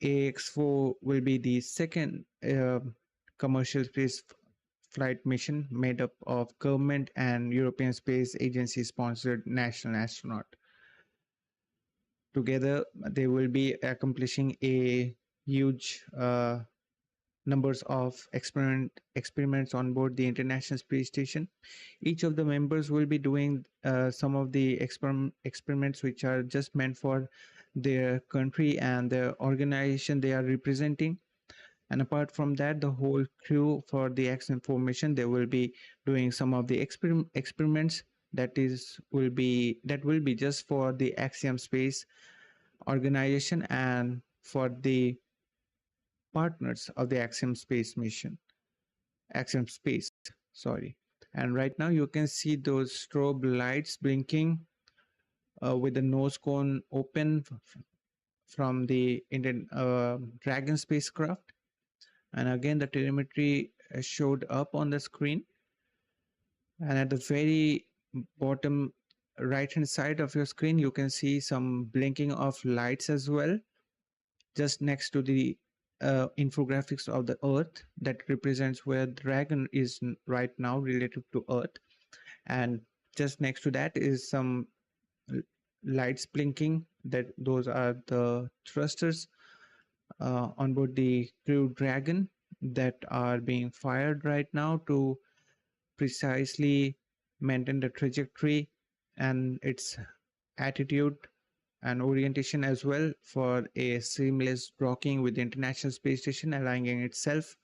Ax-4 will be the second commercial space flight mission made up of government and European Space Agency sponsored national astronaut. Together, they will be accomplishing a huge numbers of experiments on board the International Space Station. Each of the members will be doing some of the experiments which are just meant for their country and the organization they are representing. And apart from that, the whole crew for the Axiom-4 mission, they will be doing some of the experiments that will be just for the Axiom Space organization and for the partners of the Axiom Space mission. Axiom Space, sorry. And right now you can see those strobe lights blinking with the nose cone open from the Indian Dragon spacecraft. And again, the telemetry showed up on the screen. And at the very bottom right hand side of your screen, you can see some blinking of lights as well, just next to the infographics of the Earth that represents where Dragon is right now relative to Earth. And just next to that is some lights blinking, that those are the thrusters on board the Crew Dragon that are being fired right now to precisely maintain the trajectory and its attitude and orientation as well for a seamless docking with the International Space Station, aligning itself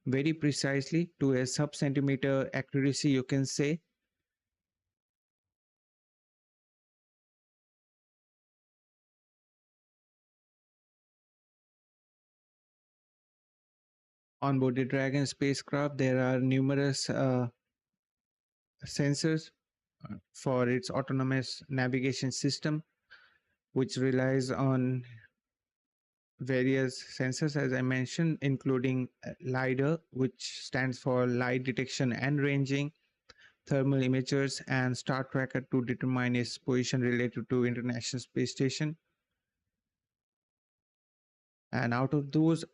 very precisely to a sub-centimeter accuracy, you can say. On board the Dragon spacecraft, there are numerous sensors for its autonomous navigation system, which relies on various sensors, as I mentioned, including LiDAR, which stands for light detection and ranging, thermal imagers, and star tracker to determine its position related to International Space Station. And out of those,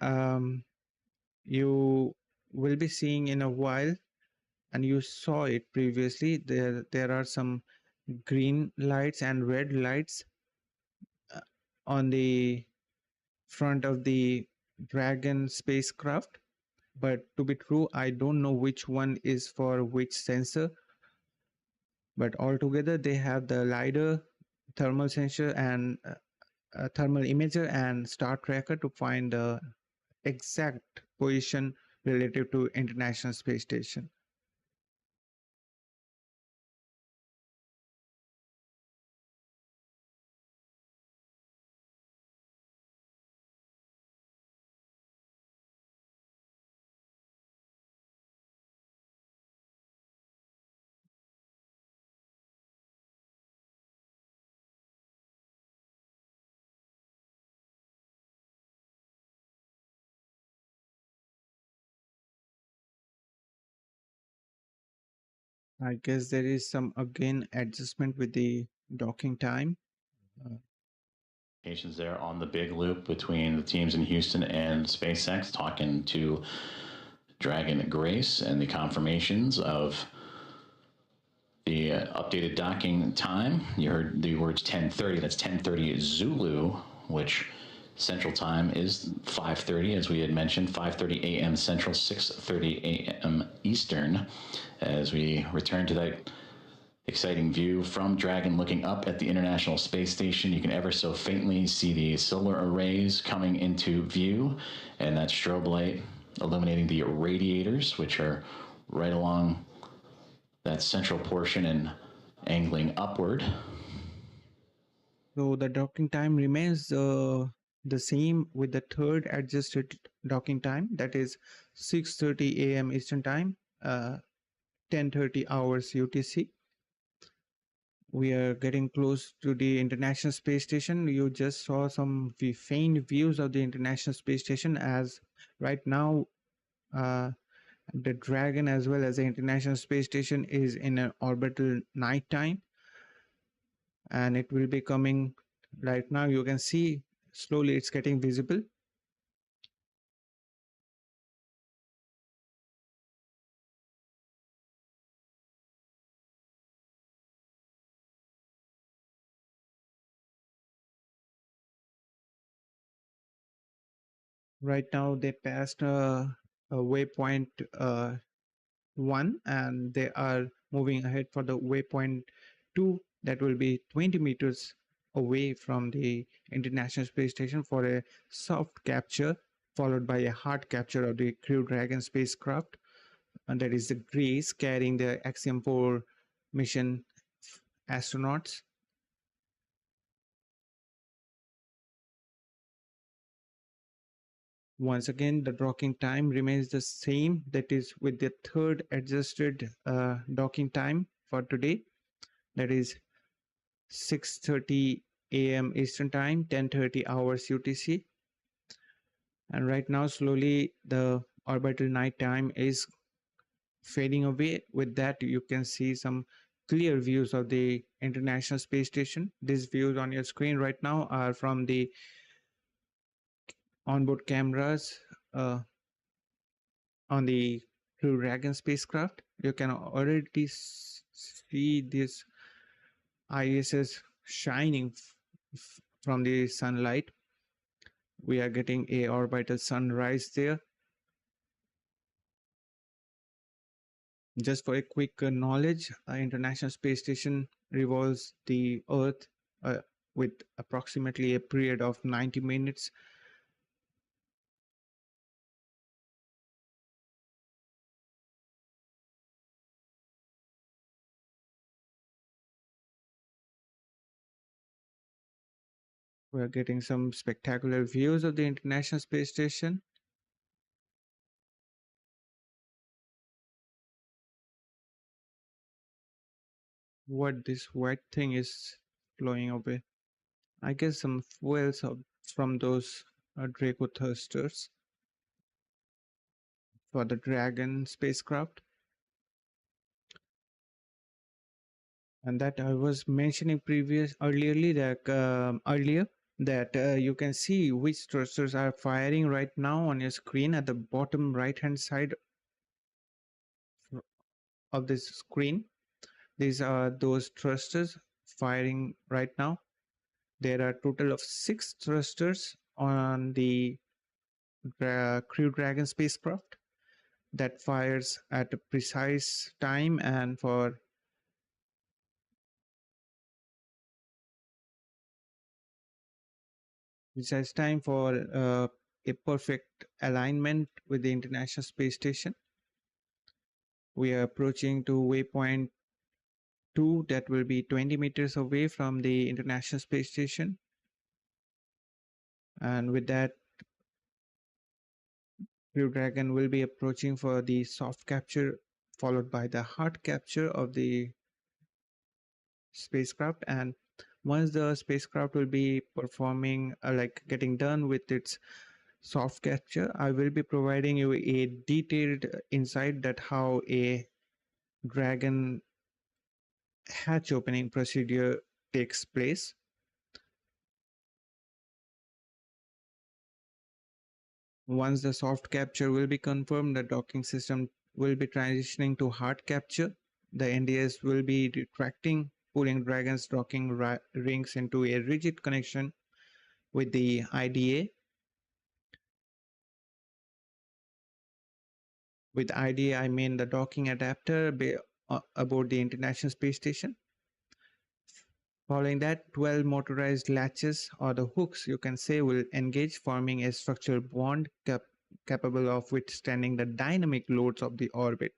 you will be seeing in a while, and you saw it previously, there are some green lights and red lights on the front of the Dragon spacecraft. But to be true, I don't know which one is for which sensor. But altogether, they have the LiDAR, thermal sensor, and thermal imager and star tracker to find the exact position relative to International Space Station. I guess there is some again adjustment with the docking time. Locations there on the big loop between the teams in Houston and SpaceX, talking to Dragon Grace and the confirmations of the updated docking time. You heard the words 10:30. That's 10:30 Zulu, which Central Time is 5:30, as we had mentioned, 5:30 a.m. Central, 6:30 a.m. Eastern, as we return to that exciting view from Dragon looking up at the International Space Station. You can ever so faintly see the solar arrays coming into view, and that strobe light illuminating the radiators, which are right along that central portion and angling upward. So the docking time remains the same with the third adjusted docking time, that is 6:30 a.m. Eastern Time, 10:30 hours UTC. We are getting close to the International Space Station. You just saw some faint views of the International Space Station, as right now the Dragon as well as the International Space Station is in an orbital nighttime, and it will be coming right now. You can see slowly it's getting visible. Right now they passed a waypoint 1, and they are moving ahead for the waypoint 2, that will be 20 meters away from the International Space Station for a soft capture, followed by a hard capture of the Crew Dragon spacecraft, and that is the Grace carrying the Axiom-4 mission astronauts. Once again, the docking time remains the same, that is with the third adjusted docking time for today, that is 6:30 a.m. Eastern Time, 10:30 hours UTC. And right now, slowly the orbital night time is fading away. With that, you can see some clear views of the International Space Station. These views on your screen right now are from the onboard cameras on the Crew Dragon spacecraft. You can already see this ISS shining from the sunlight. We are getting a orbital sunrise there. Just for a quick knowledge, International Space Station revolves the Earth with approximately a period of 90 minutes. We're getting some spectacular views of the International Space Station. What this white thing is flowing away? I guess some fuels from those Draco thrusters for the Dragon spacecraft. And that I was mentioning earlier that you can see which thrusters are firing right now on your screen at the bottom right hand side of this screen. These are those thrusters firing right now. There are a total of 6 thrusters on the Crew Dragon spacecraft that fires at a precise time and for a perfect alignment with the International Space Station. We are approaching to waypoint 2 that will be 20 meters away from the International Space Station. And with that, Crew Dragon will be approaching for the soft capture, followed by the hard capture of the spacecraft. And once the spacecraft will be performing, like getting done with its soft capture, I will be providing you a detailed insight that how a Dragon hatch opening procedure takes place. Once the soft capture will be confirmed, the docking system will be transitioning to hard capture. The NDS will be retracting, pulling Dragon's docking rings into a rigid connection with the IDA. With IDA, I mean the docking adapter aboard the International Space Station. Following that, 12 motorized latches, or the hooks you can say, will engage, forming a structural bond capable of withstanding the dynamic loads of the orbit.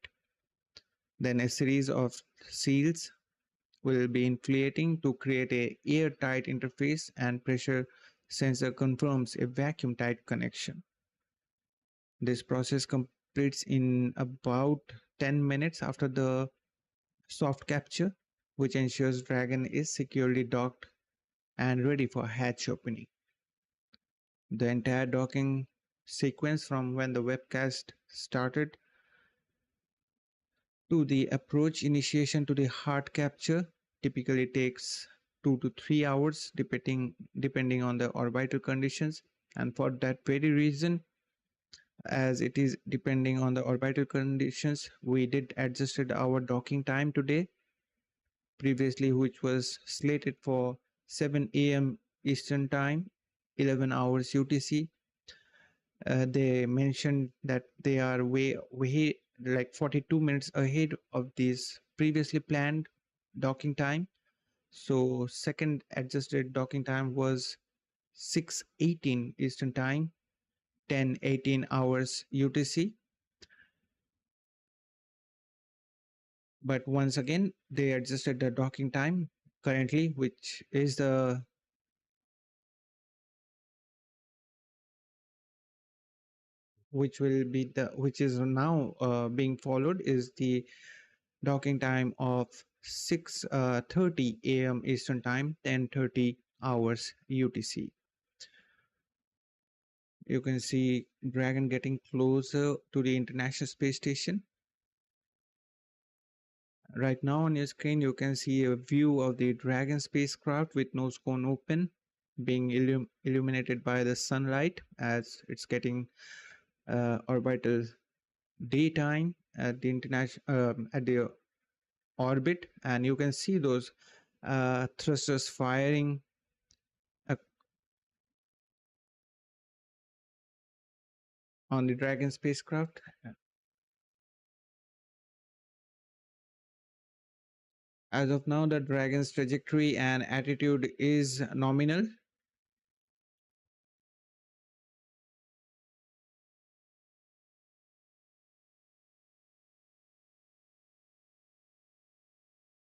Then a series of seals will be inflating to create a airtight interface, and pressure sensor confirms a vacuum-tight connection. This process completes in about 10 minutes after the soft capture, which ensures Dragon is securely docked and ready for hatch opening. The entire docking sequence from when the webcast started to the approach initiation to the hard capture typically takes 2 to 3 hours depending on the orbital conditions. And for that very reason, as it is depending on the orbital conditions, we did adjusted our docking time today, previously which was slated for 7 a.m. Eastern Time, 11 hours UTC. They mentioned that they are way like 42 minutes ahead of this previously planned docking time. So second adjusted docking time was 6:18 Eastern Time, 10:18 hours UTC. But once again, they adjusted the docking time currently, which is now being followed is the docking time of 6:30 a.m. Eastern Time, 10:30 hours UTC. You can see Dragon getting closer to the International Space Station. Right now on your screen, you can see a view of the Dragon spacecraft with nose cone open, being illuminated by the sunlight as it's getting orbital daytime at the orbit, and you can see those thrusters firing on the Dragon spacecraft. As of now, the Dragon's trajectory and attitude is nominal.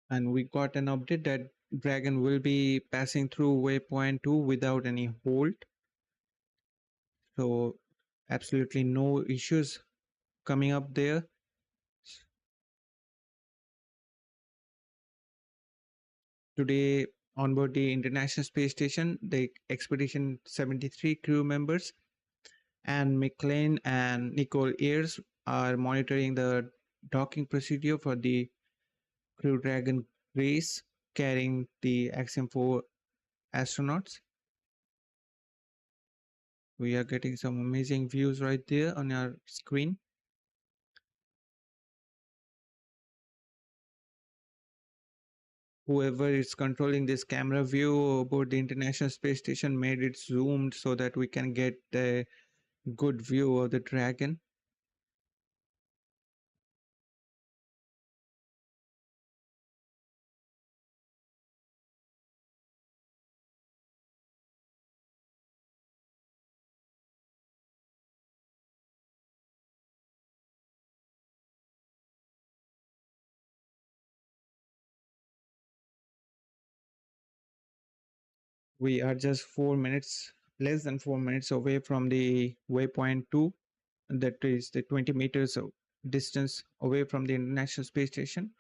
And we got an update that Dragon will be passing through waypoint 2 without any hold. So absolutely no issues coming up there. Today on board the International Space Station, the Expedition 73 crew members and McLean and Nicole Ayers are monitoring the docking procedure for the Crew Dragon race carrying the Axiom-4 astronauts. We are getting some amazing views right there on our screen. Whoever is controlling this camera view aboard the International Space Station made it zoomed so that we can get a good view of the Dragon. We are just 4 minutes, less than 4 minutes away from the waypoint 2. That is the 20 meters of distance away from the International Space Station.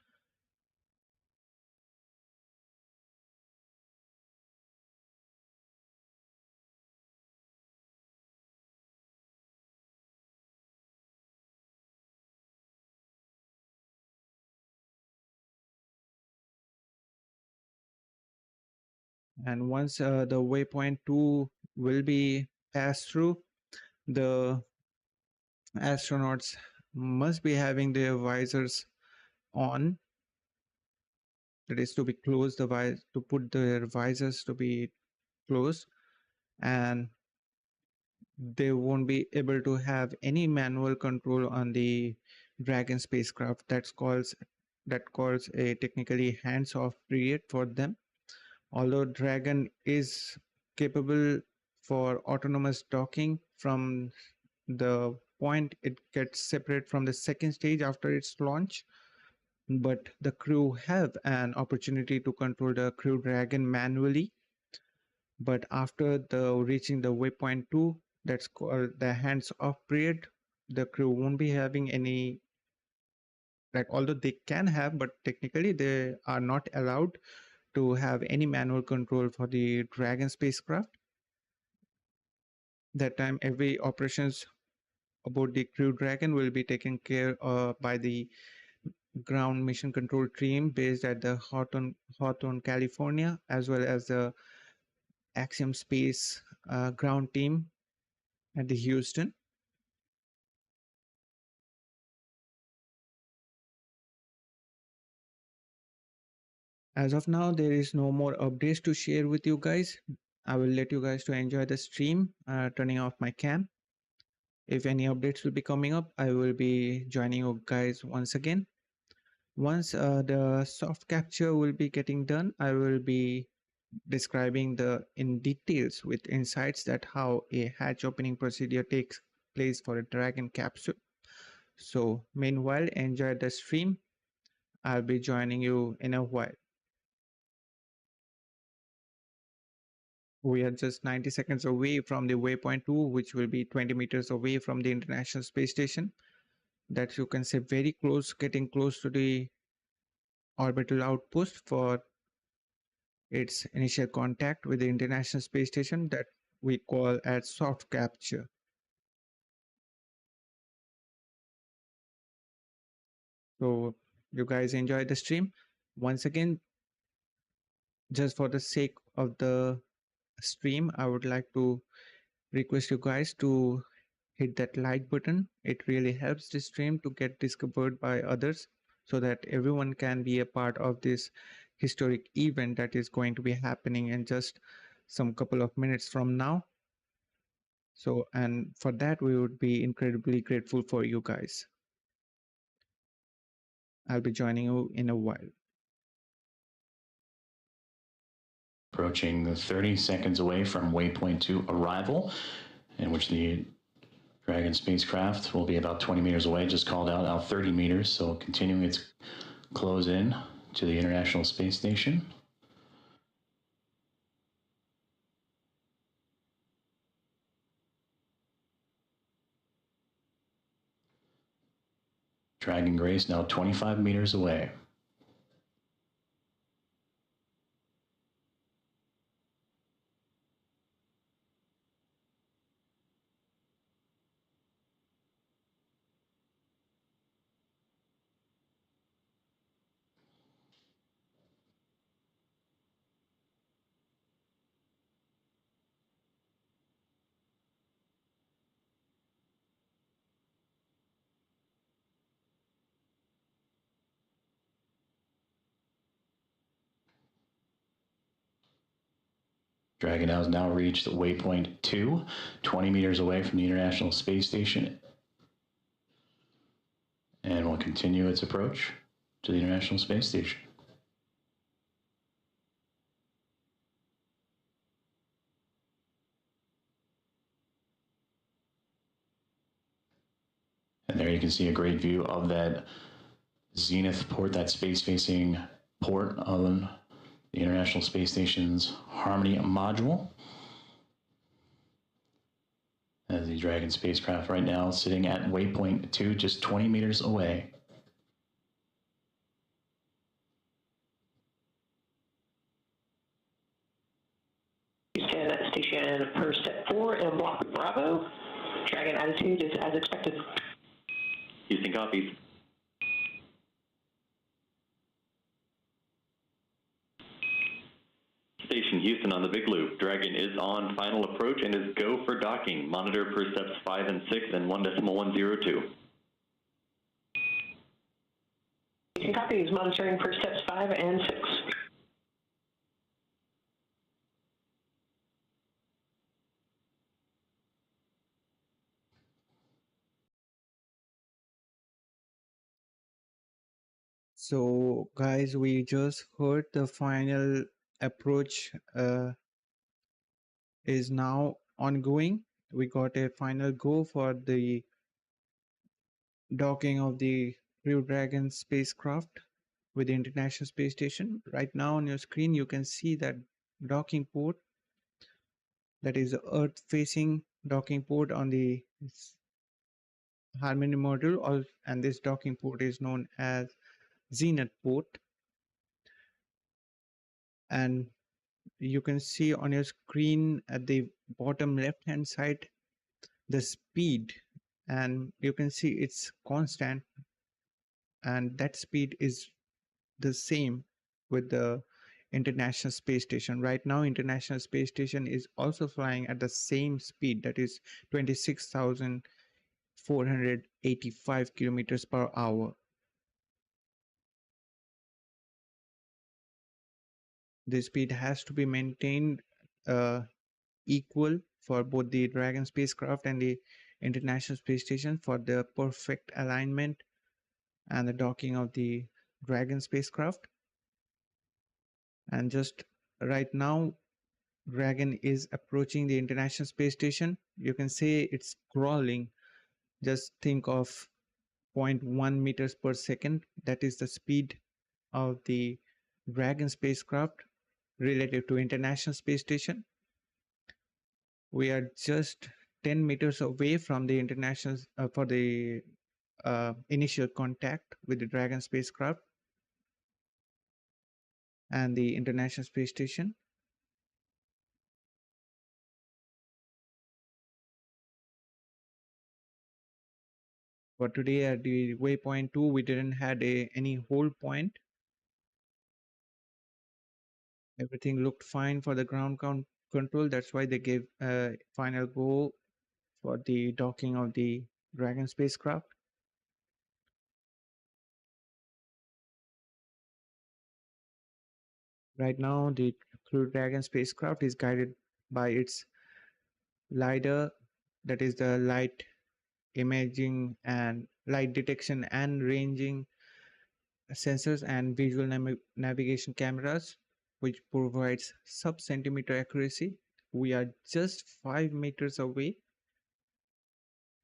And once the waypoint 2 will be passed through, the astronauts must be having their visors on. That is to be closed, to put their visors to be closed, and they won't be able to have any manual control on the Dragon spacecraft. That calls a technically hands-off period for them. Although Dragon is capable for autonomous docking from the point it gets separate from the second stage after its launch, but the crew have an opportunity to control the Crew Dragon manually. But after reaching the waypoint 2, that's called the hands-off period, the crew won't be having any, like, although they can have, but technically they are not allowed to have any manual control for the Dragon spacecraft. That time, every operations aboard the Crew Dragon will be taken care of by the ground mission control team based at the Hawthorne, California, as well as the Axiom Space ground team at the Houston. As of now, there is no more updates to share with you guys. I will let you guys to enjoy the stream, turning off my cam. If any updates will be coming up, I will be joining you guys once again. Once the soft capture will be getting done, I will be describing in details with insights that how a hatch opening procedure takes place for a Dragon capsule. So meanwhile, enjoy the stream. I'll be joining you in a while. We are just 90 seconds away from the waypoint 2, which will be 20 meters away from the International Space Station. That you can say very close, getting close to the orbital outpost for its initial contact with the International Space Station that we call as soft capture. So you guys enjoy the stream. Once again, just for the sake of the stream, I would like to request you guys to hit that like button. It really helps the stream to get discovered by others so that everyone can be a part of this historic event that is going to be happening in just some couple of minutes from now. So, and for that, we would be incredibly grateful for you guys. I'll be joining you in a while. Approaching 30 seconds away from waypoint 2 arrival, in which the Dragon spacecraft will be about 20 meters away, just called out now 30 meters, so continuing its close in to the International Space Station. Dragon Grace now 25 meters away. Dragon has now reached waypoint 2, 20 meters away from the International Space Station, and will continue its approach to the International Space Station. And there you can see a great view of that zenith port, that space-facing port on the International Space Station's Harmony module. As the Dragon spacecraft right now sitting at waypoint 2, just 20 meters away. Houston, station for step 4 in block Bravo. Dragon attitude is as expected. Houston copies. Station Houston on the Big Loop. Dragon is on final approach and is go for docking. Monitor per steps 5 and 6 and 1.102. Houston copies, monitoring for steps 5 and 6. So guys, we just heard the final approach is now ongoing. We got a final go for the docking of the Crew Dragon spacecraft with the International Space Station. Right now on your screen you can see that docking port, that is the Earth facing docking port on the Harmony module, and this docking port is known as Zenith port. And you can see on your screen at the bottom left hand side the speed, and you can see it's constant, and that speed is the same with the International Space Station. Right now International Space Station is also flying at the same speed, that is 26,485 kilometers per hour. The speed has to be maintained equal for both the Dragon spacecraft and the International Space Station for the perfect alignment and the docking of the Dragon spacecraft. And just right now Dragon is approaching the International Space Station. You can say it's crawling. Just think of 0.1 meters per second. That is the speed of the Dragon spacecraft relative to International Space Station. We are just 10 meters away from the international for the initial contact with the Dragon spacecraft and the International Space Station. For today at the waypoint 2, we didn't had any hold point. Everything looked fine for the ground control. That's why they gave a final go for the docking of the Dragon spacecraft. Right now, the Crew Dragon spacecraft is guided by its LiDAR, that is the light imaging and light detection and ranging sensors, and visual navigation cameras, which provides sub-centimeter accuracy. We are just 5 meters away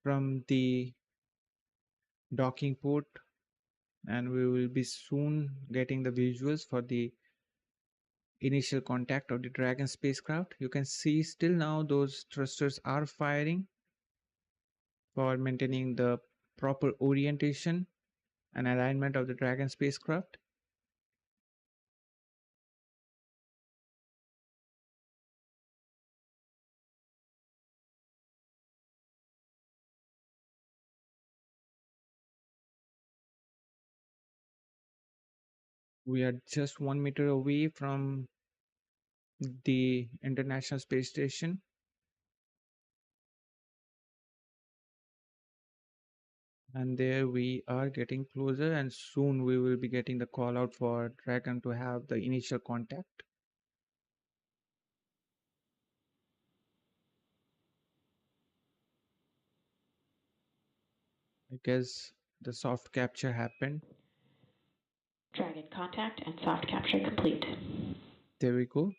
from the docking port, and we will be soon getting the visuals for the initial contact of the Dragon spacecraft. You can see still now those thrusters are firing for maintaining the proper orientation and alignment of the Dragon spacecraft. We are just 1 meter away from the International Space Station. And there we are getting closer, and soon we will be getting the call out for Dragon to have the initial contact. because the soft capture happened. Dragon contact and soft capture complete. There we go.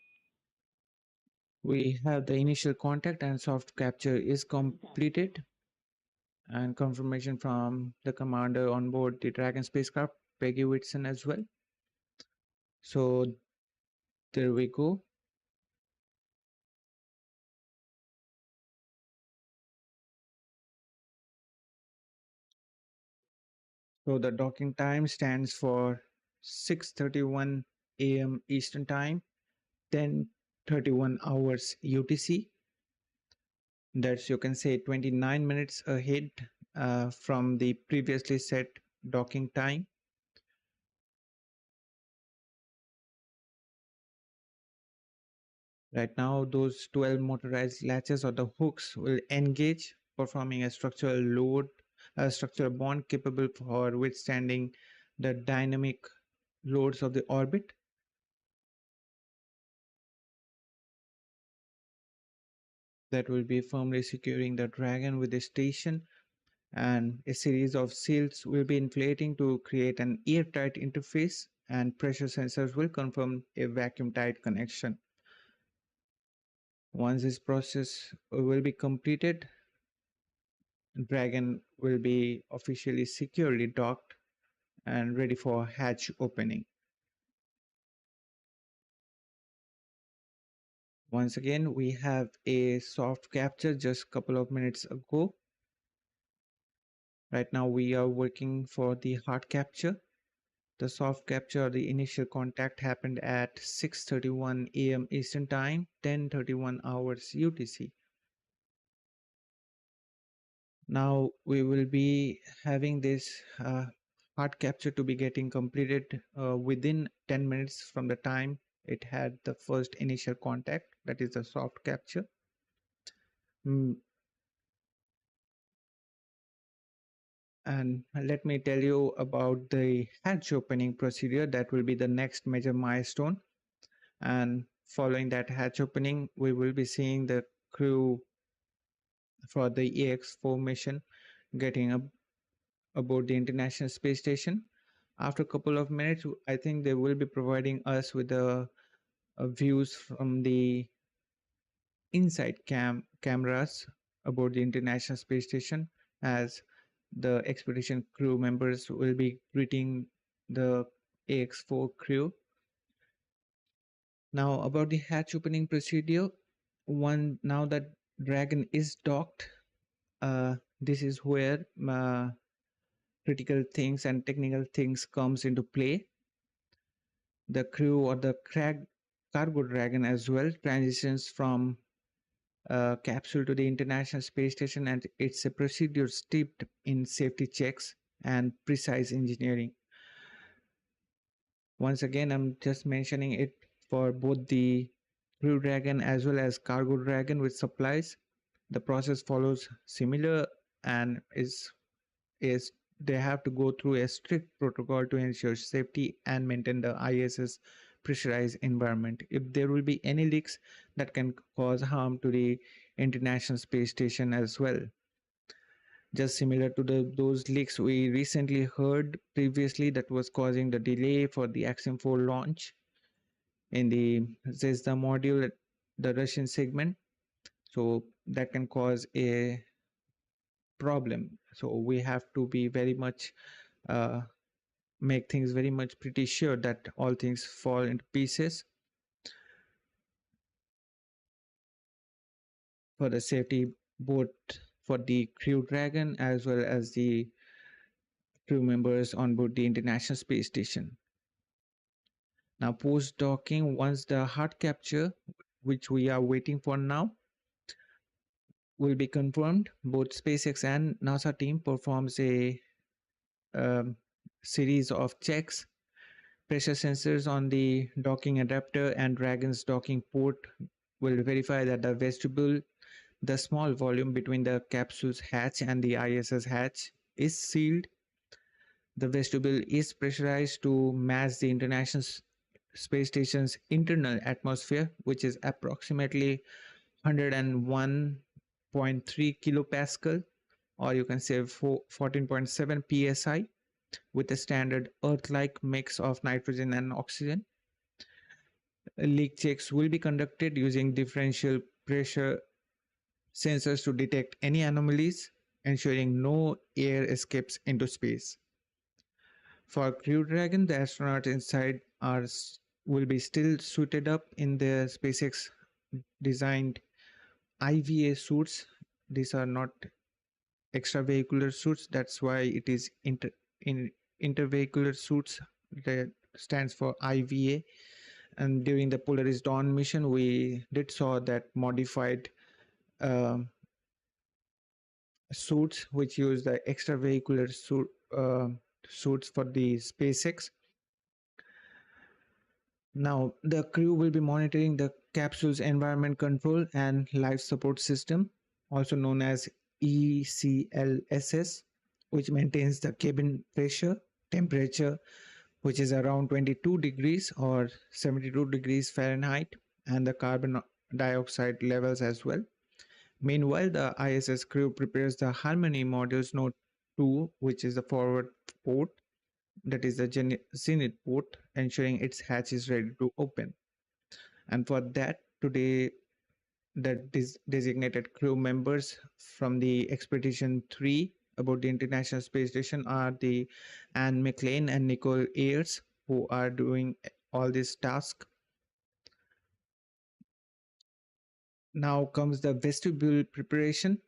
We have the initial contact and soft capture is completed, and confirmation from the commander on board the Dragon spacecraft, Peggy Whitson, as well. So there we go. So the docking time stands for 6:31 a.m. Eastern Time, 10:31 hours UTC. That's, you can say, 29 minutes ahead from the previously set docking time. Right now, those 12 motorized latches or the hooks will engage, performing a structural load, a structural bond capable for withstanding the dynamic loads of the orbit. That will be firmly securing the Dragon with the station, and a series of seals will be inflating to create an airtight interface, and pressure sensors will confirm a vacuum tight connection. Once this process will be completed, Dragon will be officially securely docked and ready for hatch opening. Once again, we have a soft capture just a couple of minutes ago. Right now we are working for the hard capture. The soft capture or the initial contact happened at 6:31 a.m. Eastern Time, 10:31 hours UTC. Now we will be having this hard capture to be getting completed within 10 minutes from the time it had the first initial contact, that is the soft capture. And let me tell you about the hatch opening procedure. That will be the next major milestone. And following that hatch opening, we will be seeing the crew for the Ax-4 mission getting aboard the International Space Station. After a couple of minutes, I think they will be providing us with the views from the inside cameras aboard the International Space Station, as the expedition crew members will be greeting the Ax-4 crew. Now about the hatch opening procedure, now that Dragon is docked, this is where critical things and technical things comes into play. The crew or the cargo Dragon as well transitions from capsule to the International Space Station, and it's a procedure steeped in safety checks and precise engineering. Once again, I'm just mentioning it for both the Crew Dragon as well as Cargo Dragon with supplies. The process follows similar and is they have to go through a strict protocol to ensure safety and maintain the ISS pressurized environment. If there will be any leaks, that can cause harm to the International Space Station as well. Just similar to those leaks we recently heard previously that was causing the delay for the Axiom-4 launch in the Zvezda module, the Russian segment. So that can cause a problem. So we have to be very much make things very much pretty sure that all things fall into pieces for the safety, both for the Crew Dragon as well as the crew members on board the International Space Station. Now post docking, once the hard capture, which we are waiting for now, will be confirmed, both SpaceX and NASA team performs a series of checks. Pressure sensors on the docking adapter and Dragon's docking port will verify that the vestibule, the small volume between the capsule's hatch and the ISS hatch, is sealed. The vestibule is pressurized to match the International Space Station's internal atmosphere, which is approximately 101.3 kilopascal, or you can say 14.7 psi, with a standard Earth-like mix of nitrogen and oxygen. Leak checks will be conducted using differential pressure sensors to detect any anomalies, ensuring no air escapes into space. For Crew Dragon, the astronauts inside will be still suited up in the SpaceX designed IVA suits. These are not extravehicular suits. That's why it is intervehicular suits, that stands for IVA. And during the Polaris Dawn mission, we did saw that modified suits which use the extravehicular suits for the SpaceX. Now, the crew will be monitoring the capsule's environment control and life support system, also known as ECLSS, which maintains the cabin pressure, temperature, which is around 22 degrees or 72 degrees Fahrenheit, and the carbon dioxide levels as well. Meanwhile, the ISS crew prepares the Harmony module's Node 2, which is the forward port, that is the Zenith port, ensuring its hatch is ready to open. And for that, today, the designated crew members from the Expedition 3 aboard the International Space Station are the Anne McLean and Nicole Ayers, who are doing all this task. Now comes the vestibule preparation.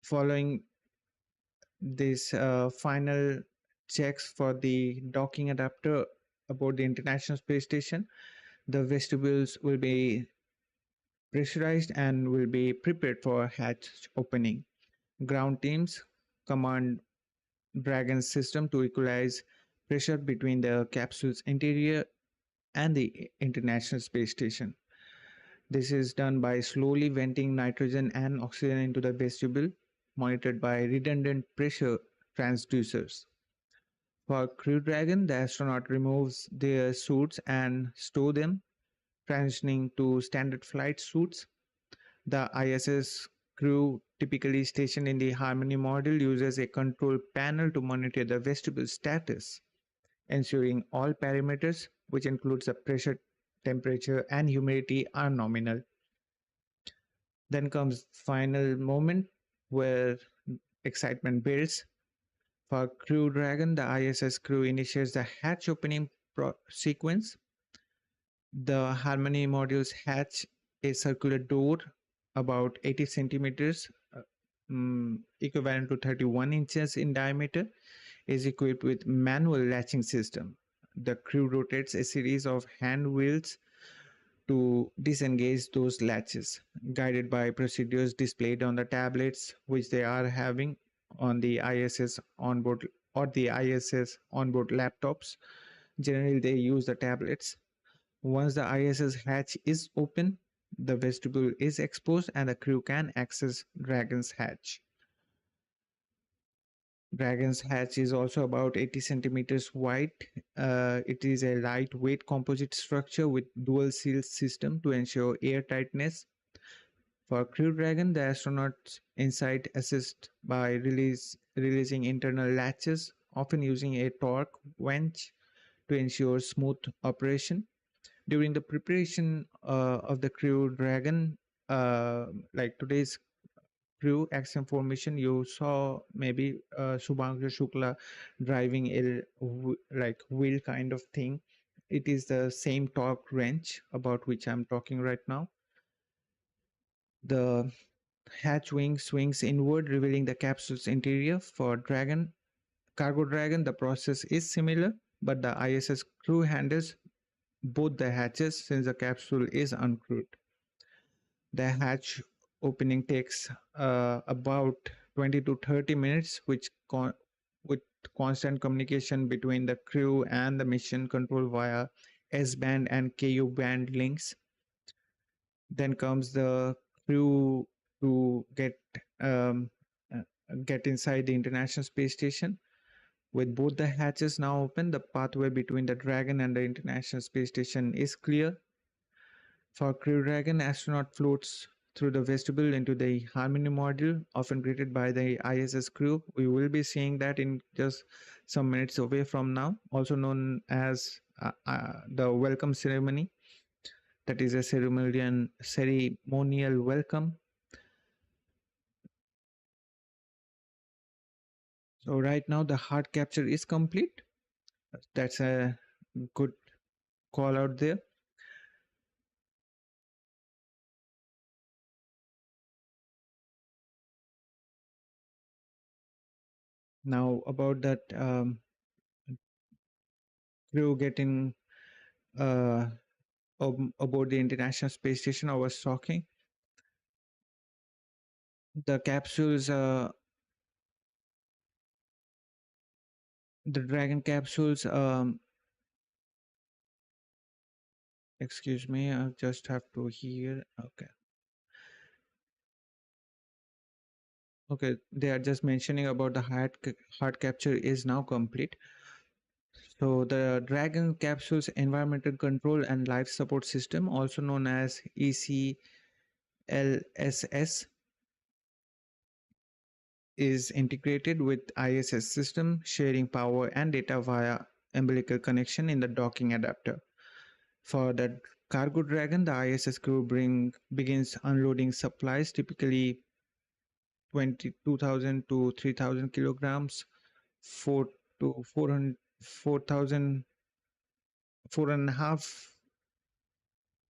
Following this final checks for the docking adapter aboard the International Space Station, the vestibules will be pressurized and will be prepared for hatch opening. Ground teams command Dragon's system to equalize pressure between the capsule's interior and the International Space Station. This is done by slowly venting nitrogen and oxygen into the vestibule, monitored by redundant pressure transducers. For Crew Dragon, the astronaut removes their suits and stows them, transitioning to standard flight suits. The ISS crew, typically stationed in the Harmony module, uses a control panel to monitor the vestibule status, ensuring all parameters, which includes the pressure, temperature, and humidity, are nominal. Then comes final moment where excitement builds. For Crew Dragon, the ISS crew initiates the hatch opening sequence. The Harmony module's hatch, a circular door about 80 centimeters, equivalent to 31 inches in diameter, is equipped with manual latching system. The crew rotates a series of hand wheels to disengage those latches, guided by procedures displayed on the tablets which they are having on the ISS onboard or the ISS onboard laptops. Generally, they use the tablets. Once the ISS hatch is open, the vestibule is exposed and the crew can access Dragon's hatch. Dragon's hatch is also about 80 centimeters wide. It is a lightweight composite structure with dual seal system to ensure air tightness. For Crew Dragon, the astronauts inside assist by releasing internal latches, often using a torque wrench to ensure smooth operation. During the preparation of the Crew Dragon, like today's Crew Axiom-4 mission, you saw maybe Shubhanshu Shukla driving a wheel kind of thing. It is the same torque wrench about which I'm talking right now. The hatch wing swings inward, revealing the capsule's interior. For Cargo Dragon, the process is similar, but the ISS crew handles both the hatches since the capsule is uncrewed. The hatch opening takes about 20 to 30 minutes, with constant communication between the crew and the mission control via S-band and Ku-band links. Then comes the crew to get inside the International Space Station. With both the hatches now open, the pathway between the Dragon and the International Space Station is clear. For Crew Dragon, astronaut floats through the vestibule into the Harmony module, often greeted by the ISS crew. We will be seeing that in just some minutes away from now, also known as the welcome ceremony. That is a ceremonial welcome. So right now the hard capture is complete. That's a good call out there. Now about that crew getting aboard the International Space Station, I was talking. The capsules, the Dragon capsules, excuse me, I just have to hear. Okay, they are just mentioning about the hard capture is now complete. So the Dragon capsule's environmental control and life support system, also known as ECLSS, is integrated with ISS system, sharing power and data via umbilical connection in the docking adapter. For the Cargo Dragon, the ISS crew begins unloading supplies, typically 22,000 to 3,000 kilograms, 4,500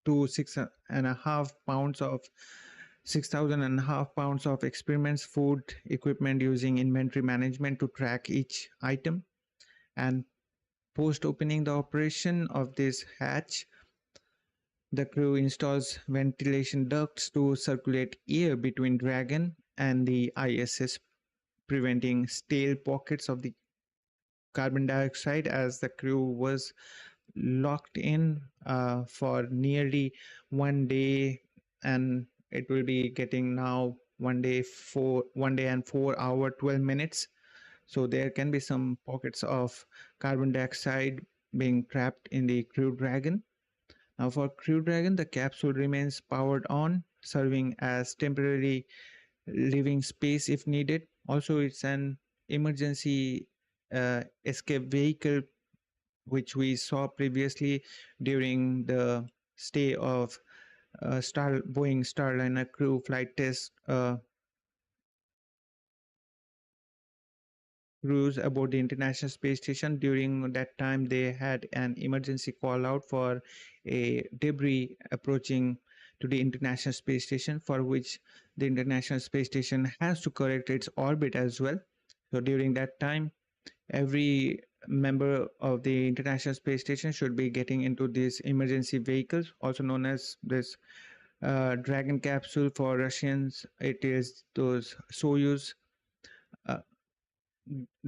to 6.5 pounds of 6,500 pounds of experiments, food, equipment using inventory management to track each item. And post opening the operation of this hatch, the crew installs ventilation ducts to circulate air between Dragon and the ISS, preventing stale pockets of the carbon dioxide, as the crew was locked in for nearly 1 day, and it will be getting now 1 day and 4 hour 12 minutes. So there can be some pockets of carbon dioxide being trapped in the Crew Dragon. Now for Crew Dragon, the capsule remains powered on, serving as temporary living space if needed. Also, it's an emergency escape vehicle, which we saw previously during the stay of Boeing Starliner crew flight test crews aboard the International Space Station. During that time, they had an emergency call out for a debris approaching to the International Space Station, for which the International Space Station has to correct its orbit as well. So during that time, every member of the International Space Station should be getting into these emergency vehicles, also known as this Dragon capsule. For Russians, it is those Soyuz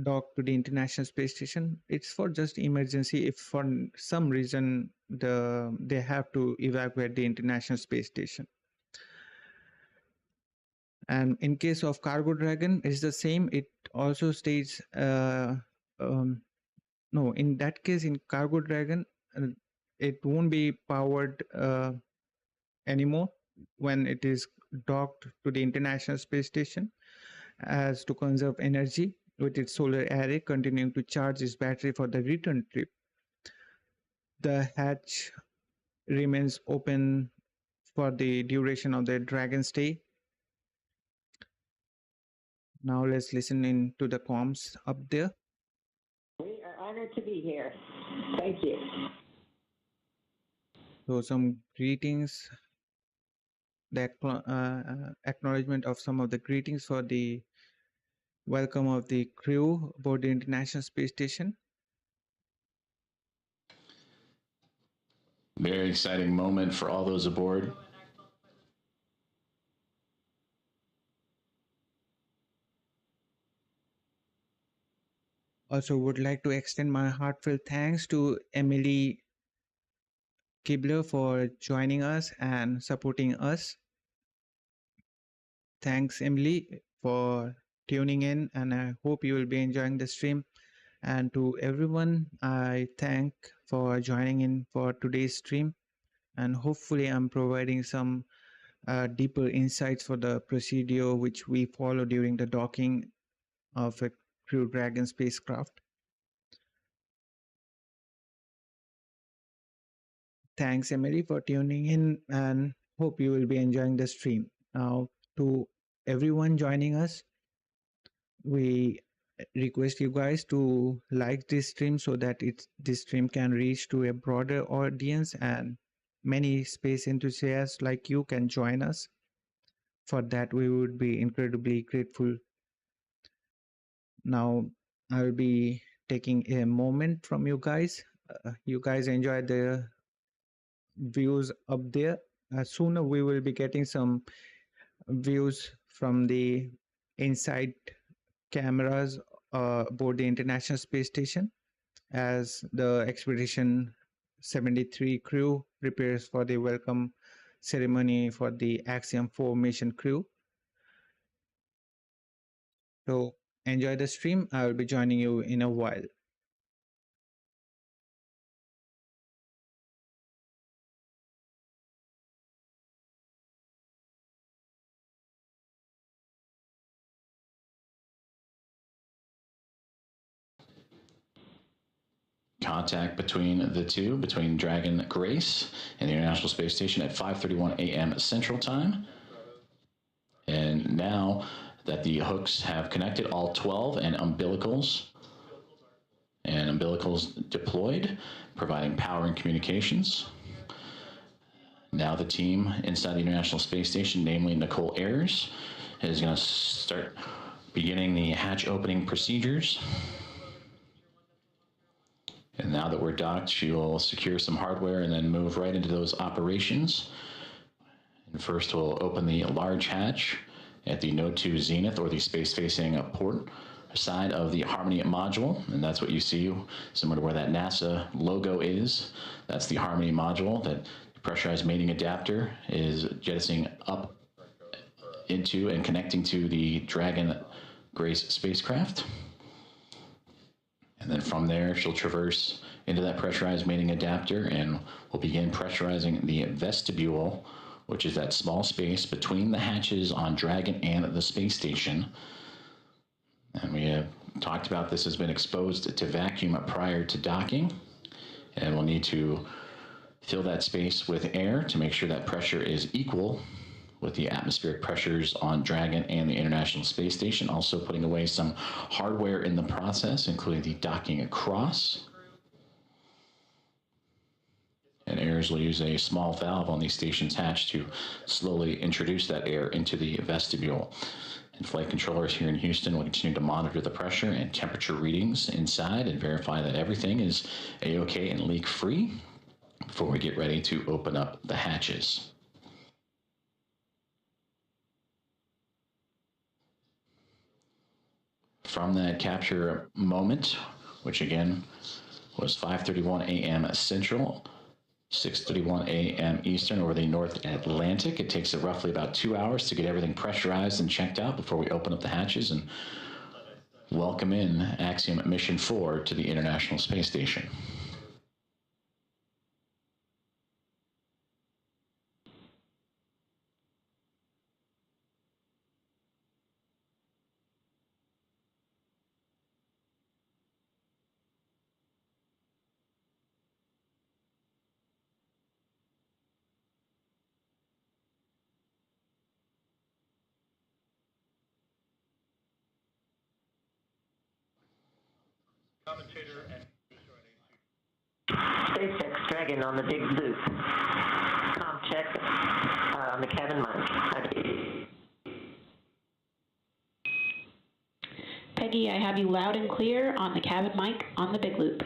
dock to the International Space Station. It's for just emergency if for some reason they have to evacuate the International Space Station. And in case of Cargo Dragon, it's the same. It also states no, in that case, in Cargo Dragon, it won't be powered anymore when it is docked to the International Space Station, as to conserve energy, with its solar array continuing to charge its battery for the return trip. The hatch remains open for the duration of the Dragon stay. Now let's listen in to the comms up there. We are honored to be here. Thank you. So some greetings, the acknowledgement of some of the greetings for the welcome of the crew aboard the International Space Station. Very exciting moment for all those aboard. Also would like to extend my heartfelt thanks to Emily Kibler for joining us and supporting us. Thanks, Emily, for tuning in, and I hope you will be enjoying the stream. And to everyone, I thank for joining in for today's stream, and hopefully I'm providing some deeper insights for the procedure which we follow during the docking of a Crew Dragon spacecraft. Thanks, Emily, for tuning in, and hope you will be enjoying the stream. Now, to everyone joining us, we request you guys to like this stream so that this stream can reach to a broader audience and many space enthusiasts like you can join us. For that, we would be incredibly grateful. Now, I will be taking a moment from you guys. You guys enjoy the views up there. Sooner we will be getting some views from the inside cameras aboard the International Space Station as the Expedition 73 crew prepares for the welcome ceremony for the Axiom-4 Mission crew. So enjoy the stream. I will be joining you in a while. Contact between the two, between Dragon Grace and the International Space Station at 5:31 a.m. Central Time. And now that the hooks have connected, all 12 and umbilicals deployed, providing power and communications. Now the team inside the International Space Station, namely Nicole Ayers, is going to start beginning the hatch opening procedures. And now that we're docked, she will secure some hardware and then move right into those operations. And first we'll open the large hatch at the Node 2 Zenith, or the space-facing port side of the Harmony module. And that's what you see, similar to where that NASA logo is. That's the Harmony module that the pressurized mating adapter is jettisoning up into and connecting to the Dragon Grace spacecraft. And then from there, she'll traverse into that pressurized mating adapter and we'll begin pressurizing the vestibule, which is that small space between the hatches on Dragon and the space station. And we have talked about this has been exposed to vacuum prior to docking. And we'll need to fill that space with air to make sure that pressure is equal with the atmospheric pressures on Dragon and the International Space Station, also putting away some hardware in the process, including the docking across. And Ayers will use a small valve on the station's hatch to slowly introduce that air into the vestibule. And flight controllers here in Houston will continue to monitor the pressure and temperature readings inside and verify that everything is A-OK and leak-free before we get ready to open up the hatches. From that capture moment, which again was 5:31 a.m. Central, 6:31 a.m. Eastern over the North Atlantic. It takes roughly about 2 hours to get everything pressurized and checked out before we open up the hatches and welcome in Axiom Mission 4 to the International Space Station. Commentator and SpaceX Dragon on the big loop. Com check on the cabin mic. Peggy, I have you loud and clear on the cabin mic on the big loop.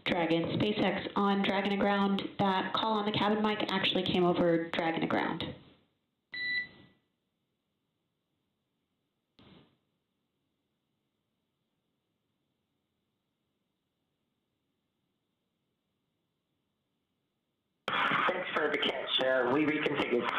Dragon, SpaceX on Dragon Aground. That call on the cabin mic actually came over Dragon Aground. there. We reconfigured.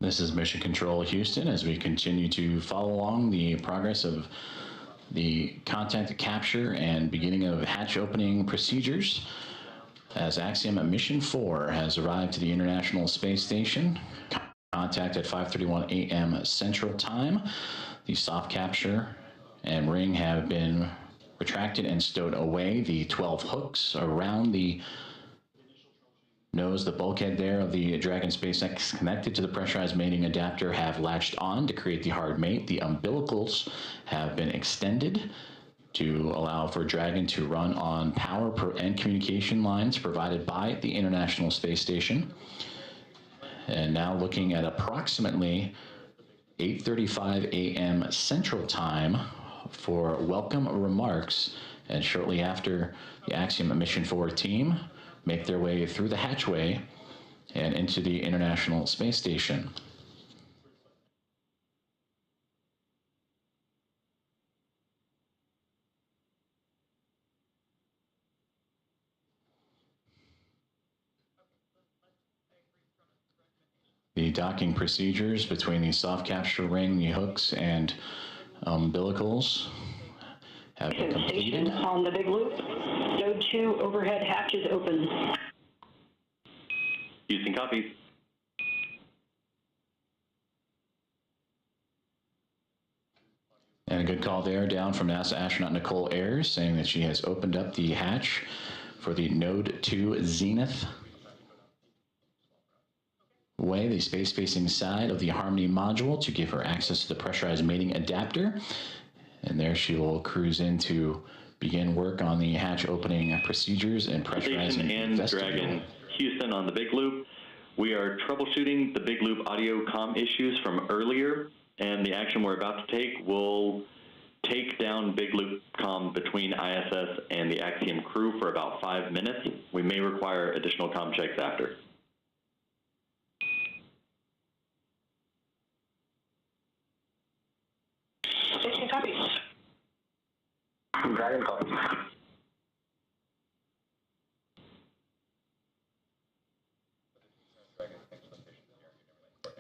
This is Mission Control Houston as we continue to follow along the progress of the contact capture and beginning of hatch opening procedures as Axiom Mission 4 has arrived to the International Space Station. Contact at 5:31 a.m. Central Time. The soft capture and ring have been retracted and stowed away. The 12 hooks around the nose, the bulkhead there of the Dragon SpaceX connected to the pressurized mating adapter have latched on to create the hard mate. The umbilicals have been extended to allow for Dragon to run on power and communication lines provided by the International Space Station. And now looking at approximately 8:35 a.m. Central Time for welcome remarks, and shortly after the Axiom Mission 4 team make their way through the hatchway and into the International Space Station. The docking procedures between the soft capture ring, the hooks, and umbilicals have been completed. On the big loop, node 2 overhead hatch is open. Houston copies. And a good call there down from NASA astronaut Nicole Ayers saying that she has opened up the hatch for the node 2 zenith way, the space-facing side of the Harmony module, to give her access to the pressurized mating adapter. And there she will cruise in to begin work on the hatch opening procedures and pressurizing and vestibule. Dragon Houston on the big loop. We are troubleshooting the big loop audio comm issues from earlier, and the action we're about to take will take down big loop comm between ISS and the Axiom crew for about 5 minutes. We may require additional comm checks after. Station copies. Dragon copies.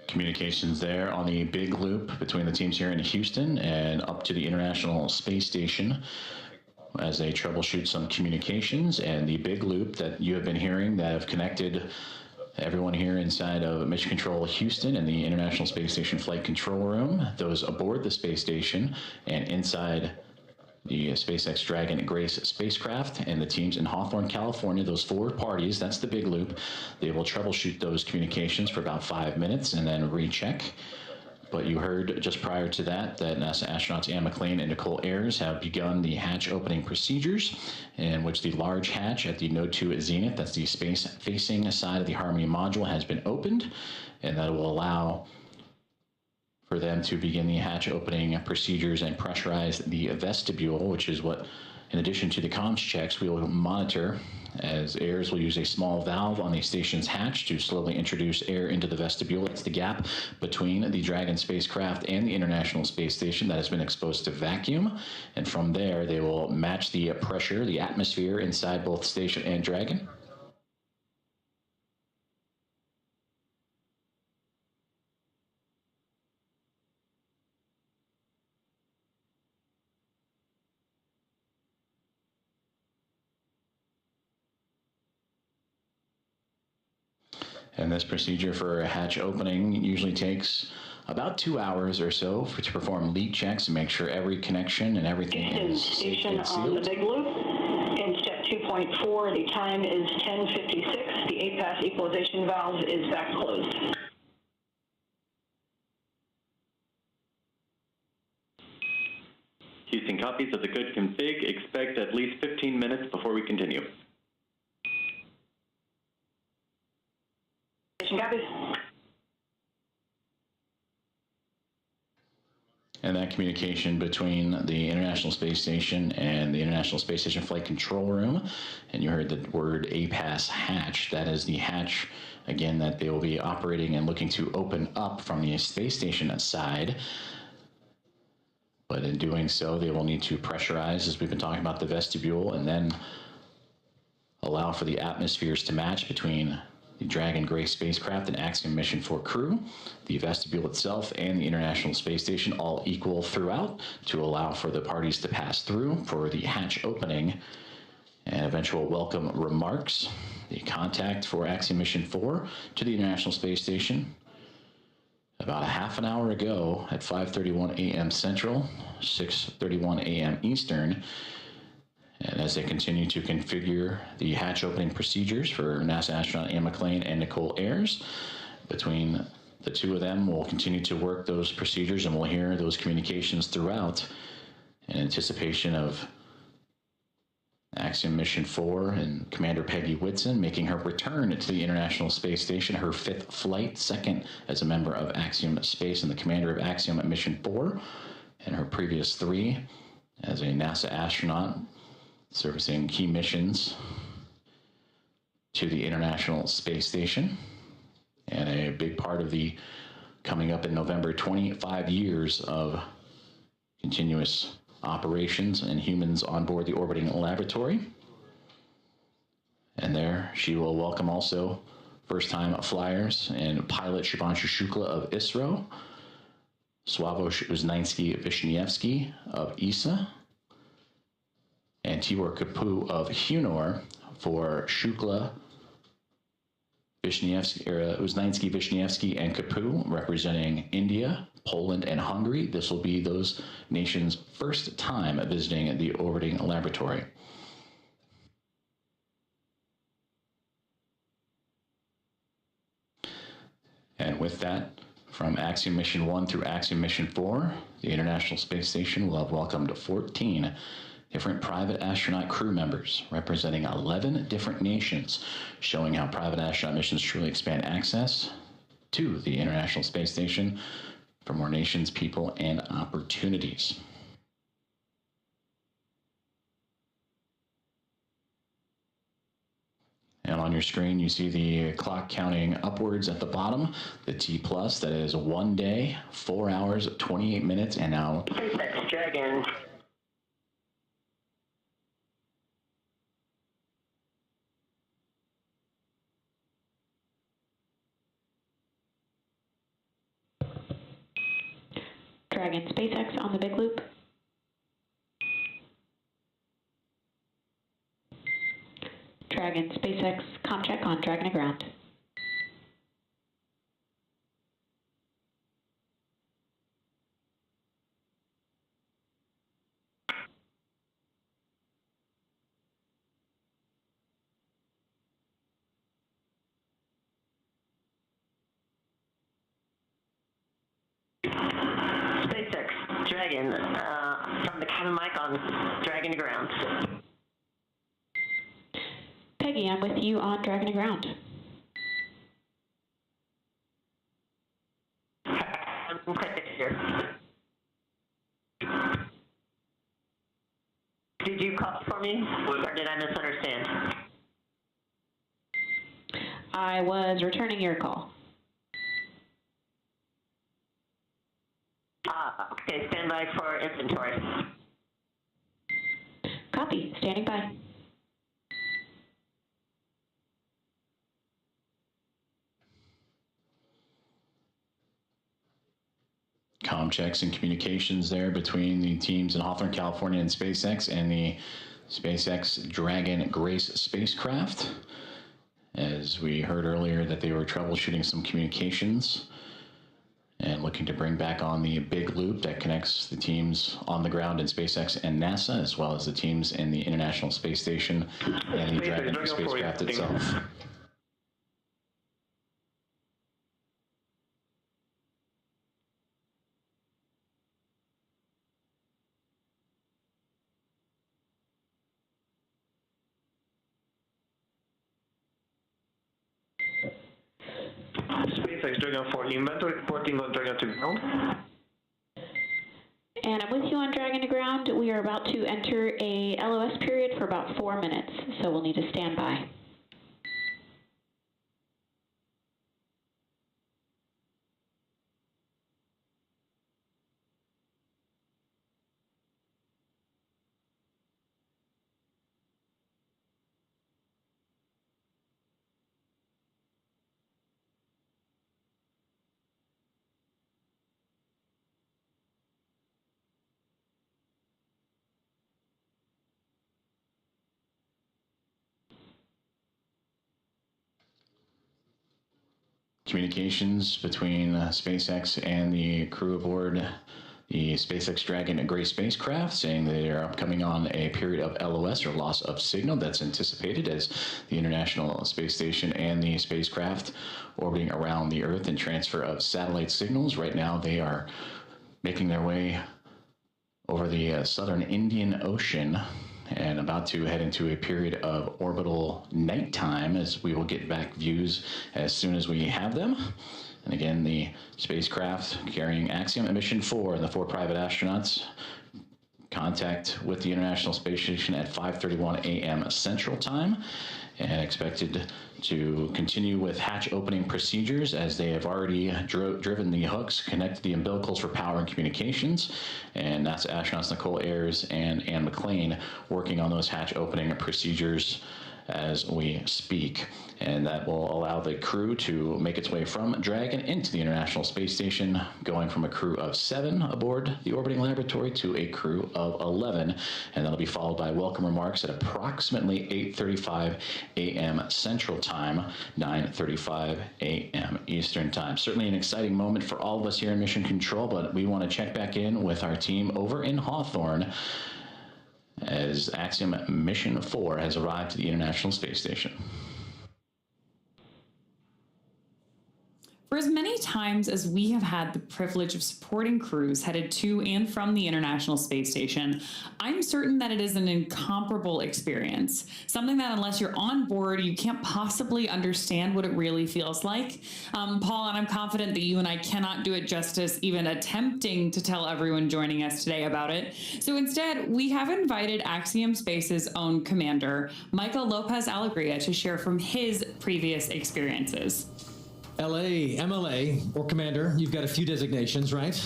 Communications there on the big loop between the teams here in Houston and up to the International Space Station as they troubleshoot some communications, and the big loop that you have been hearing that have connected everyone here inside of Mission Control Houston and the International Space Station Flight Control Room, those aboard the space station and inside the SpaceX Dragon Grace spacecraft, and the teams in Hawthorne, California, those 4 parties, that's the big loop. They will troubleshoot those communications for about 5 minutes and then recheck. But you heard just prior to that NASA astronauts Anne McLean and Nicole Ayers have begun the hatch opening procedures, in which the large hatch at the Node 2 Zenith, that's the space-facing side of the Harmony module, has been opened, and that will allow for them to begin the hatch opening procedures and pressurize the vestibule, which is what, in addition to the comms checks, we will monitor, as Ayers will use a small valve on the station's hatch to slowly introduce air into the vestibule. It's the gap between the Dragon spacecraft and the International Space Station that has been exposed to vacuum. And from there, they will match the pressure, the atmosphere inside both station and Dragon. And this procedure for a hatch opening usually takes about 2 hours or so to perform leak checks and make sure every connection and everything is safe and sealed. On the big loop. In step 2.4, the time is 10:56. The 8-pass equalization valve is back closed. Houston, copies of the good config. Expect at least 15 minutes before we continue. Copies. And that communication between the International Space Station and the International Space Station Flight Control Room, and you heard the word APAS hatch. That is the hatch, again, that they will be operating and looking to open up from the space station side. But in doing so, they will need to pressurize, as we've been talking about, the vestibule, and then allow for the atmospheres to match between the Dragon Grace spacecraft and Axiom-4 Mission crew, the vestibule itself, and the International Space Station, all equal throughout, to allow for the parties to pass through for the hatch opening and eventual welcome remarks. The contact for Axiom-4 to the International Space Station about a half an hour ago at 5:31 a.m. Central, 6:31 a.m. Eastern. And as they continue to configure the hatch opening procedures for NASA astronaut Anne McClain and Nicole Ayers, between the two of them, we'll continue to work those procedures, and we'll hear those communications throughout in anticipation of Axiom-4 and Commander Peggy Whitson making her return to the International Space Station, her 5th flight, 2nd as a member of Axiom Space and the commander of Axiom-4, and her previous 3 as a NASA astronaut servicing key missions to the International Space Station. And a big part of the coming up in November 25 years of continuous operations and humans on board the orbiting laboratory. And there she will welcome also first-time flyers and pilot Shubhanshu Shukla of ISRO, Sławosz Uznański-Wiśniewski of ESA, and Tibor Kapu of Hunor for Shukla, Uznański-Wiśniewski, and Kapu, representing India, Poland, and Hungary. This will be those nations' first time visiting the orbiting laboratory. And with that, from Axiom Mission 1 through Axiom Mission 4, the International Space Station will have welcomed 14 different private astronaut crew members representing 11 different nations, showing how private astronaut missions truly expand access to the International Space Station for more nations, people, and opportunities. And on your screen, you see the clock counting upwards at the bottom, the T+, that is 1 day, 4 hours, 28 minutes, and now SpaceX Dragon. Dragon SpaceX on the big loop. Dragon SpaceX ComCheck on Dragon ground. SpaceX Dragon from the cabin mic on Dragon ground. Peggy, I'm with you on Dragon ground. I'm quite here. Did you call for me, or did I misunderstand? I was returning your call. Okay, stand by for inventory. Copy, standing by. comm checks and communications there between the teams in Hawthorne, California and SpaceX and the SpaceX Dragon Grace spacecraft. As we heard earlier that they were troubleshooting some communications and looking to bring back on the big loop that connects the teams on the ground in SpaceX and NASA, as well as the teams in the International Space Station and the Dragon spacecraft itself. SpaceX Dragon 4 inventory reporting on Dragon to ground. And I'm with you on Dragon to ground. We are about to enter a LOS period for about 4 minutes, so we'll need to stand by. Communications between SpaceX and the crew aboard the SpaceX Dragon gray spacecraft, saying they are coming on a period of LOS, or loss of signal, that's anticipated as the International Space Station and the spacecraft orbiting around the Earth and transfer of satellite signals. Right now they are making their way over the southern Indian Ocean and about to head into a period of orbital nighttime, as we will get back views as soon as we have them. And again, the spacecraft carrying Axiom-4 Mission and the 4 private astronauts contact with the International Space Station at 5:31 a.m. Central Time, and expected to continue with hatch opening procedures as they have already driven the hooks, connected the umbilicals for power and communications, and NASA astronauts Nicole Ayers and Ann McLean working on those hatch opening procedures as we speak. And that will allow the crew to make its way from Dragon into the International Space Station, going from a crew of 7 aboard the orbiting laboratory to a crew of 11. And that'll be followed by welcome remarks at approximately 8:35 a.m. Central Time, 9:35 a.m. Eastern Time. Certainly an exciting moment for all of us here in Mission Control, but we want to check back in with our team over in Hawthorne as Axiom-Mission 4 has arrived to the International Space Station. For as many times as we have had the privilege of supporting crews headed to and from the International Space Station, I'm certain that it is an incomparable experience, something that unless you're on board, you can't possibly understand what it really feels like. Paul, and I'm confident that you and I cannot do it justice even attempting to tell everyone joining us today about it. So instead, we have invited Axiom Space's own commander, Michael Lopez Alegria, to share from his previous experiences. LA, MLA, or Commander, you've got a few designations, right?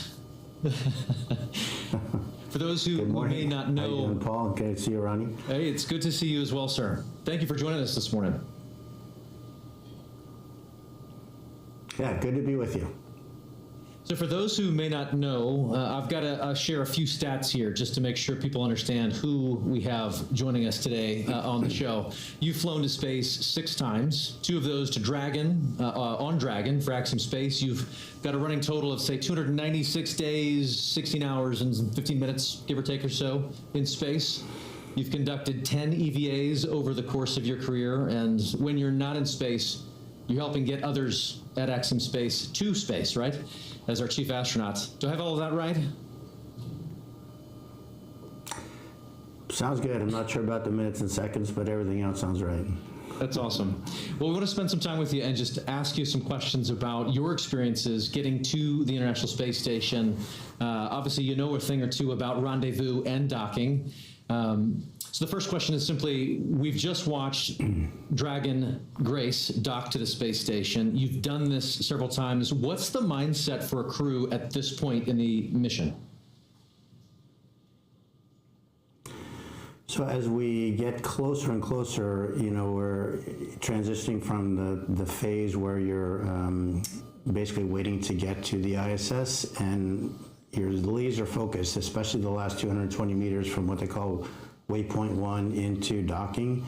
For those who may not know... How you doing, Paul? Okay, see you, Ronnie. Hey, it's good to see you as well, sir. Thank you for joining us this morning. Yeah, good to be with you. So for those who may not know, I've got to share a few stats here just to make sure people understand who we have joining us today on the show. You've flown to space 6 times, 2 of those to Dragon, on Dragon for Axiom Space. You've got a running total of, say, 296 days, 16 hours and 15 minutes, give or take or so, in space. You've conducted 10 EVAs over the course of your career, and when you're not in space, you're helping get others at Axiom Space to space, right? As our chief astronaut. Do I have all of that right? Sounds good. I'm not sure about the minutes and seconds, but everything else sounds right. That's awesome. Well, we want to spend some time with you and just ask you some questions about your experiences getting to the International Space Station. Obviously, you know a thing or two about Rendezvous and docking. So the first question is simply, we've just watched Dragon Grace dock to the space station. You've done this several times. What's the mindset for a crew at this point in the mission? So as we get closer and closer, you know, we're transitioning from the phase where you're basically waiting to get to the ISS, and you're laser focused, especially the last 220 meters from what they call waypoint 1 into docking.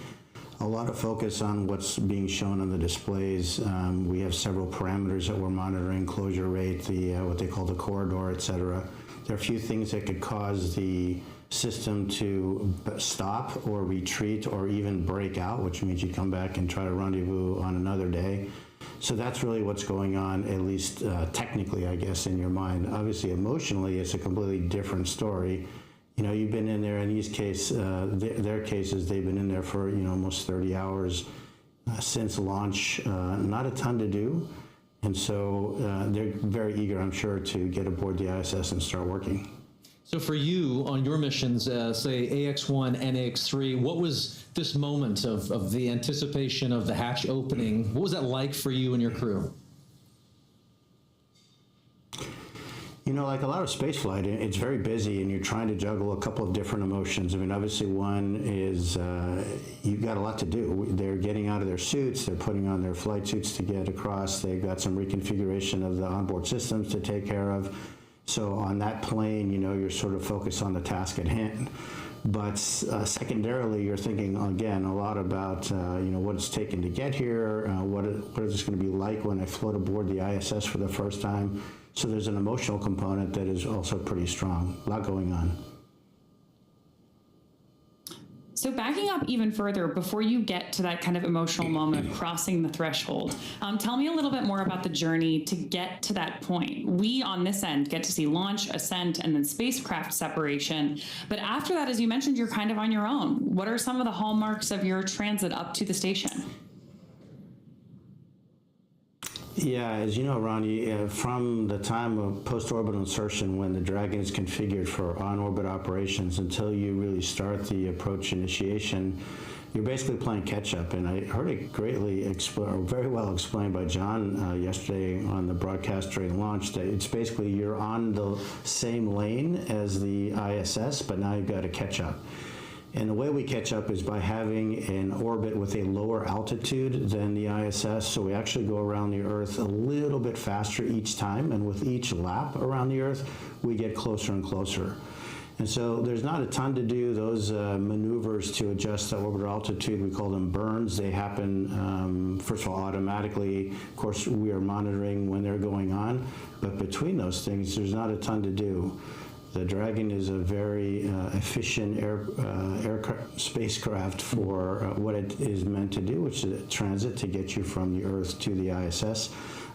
A lot of focus on what's being shown on the displays. We have several parameters that we're monitoring: closure rate, the what they call the corridor, etc. There are a few things that could cause the system to stop or retreat or even break out, which means you come back and try to rendezvous on another day. So that's really what's going on, at least technically, I guess, in your mind. Obviously, emotionally, it's a completely different story. You know, you've been in there, in these cases, their cases, they've been in there for, you know, almost 30 hours since launch. Not a ton to do. And so they're very eager, I'm sure, to get aboard the ISS and start working. So for you on your missions, say AX-1 and AX-3, what was this moment of the anticipation of the hatch opening? What was that like for you and your crew? You know, like a lot of spaceflight, it's very busy and you're trying to juggle a couple of different emotions. I mean, obviously one is you've got a lot to do. They're getting out of their suits, they're putting on their flight suits to get across, they've got some reconfiguration of the onboard systems to take care of. So on that plane, you know, you're sort of focused on the task at hand. But secondarily, you're thinking, again, a lot about, you know, what it's taken to get here, what is this going to be like when I float aboard the ISS for the first time. So there's an emotional component that is also pretty strong. A lot going on. So backing up even further, before you get to that kind of emotional moment of crossing the threshold, tell me a little bit more about the journey to get to that point. We on this end get to see launch, ascent, and then spacecraft separation. But after that, as you mentioned, you're kind of on your own. What are some of the hallmarks of your transit up to the station? Yeah, as you know, Ronnie, from the time of post-orbital insertion, when the Dragon is configured for on-orbit operations, until you really start the approach initiation, you're basically playing catch-up. And I heard it very well explained by John yesterday on the broadcast during launch, that it's basically you're on the same lane as the ISS, but now you've got to catch up. And the way we catch up is by having an orbit with a lower altitude than the ISS. So we actually go around the Earth a little bit faster each time. And with each lap around the Earth, we get closer and closer. And so there's not a ton to do. Those maneuvers to adjust the orbital altitude, we call them burns. They happen, first of all, automatically. Of course, we are monitoring when they're going on. But between those things, there's not a ton to do. The Dragon is a very efficient spacecraft for what it is meant to do, which is transit to get you from the Earth to the ISS.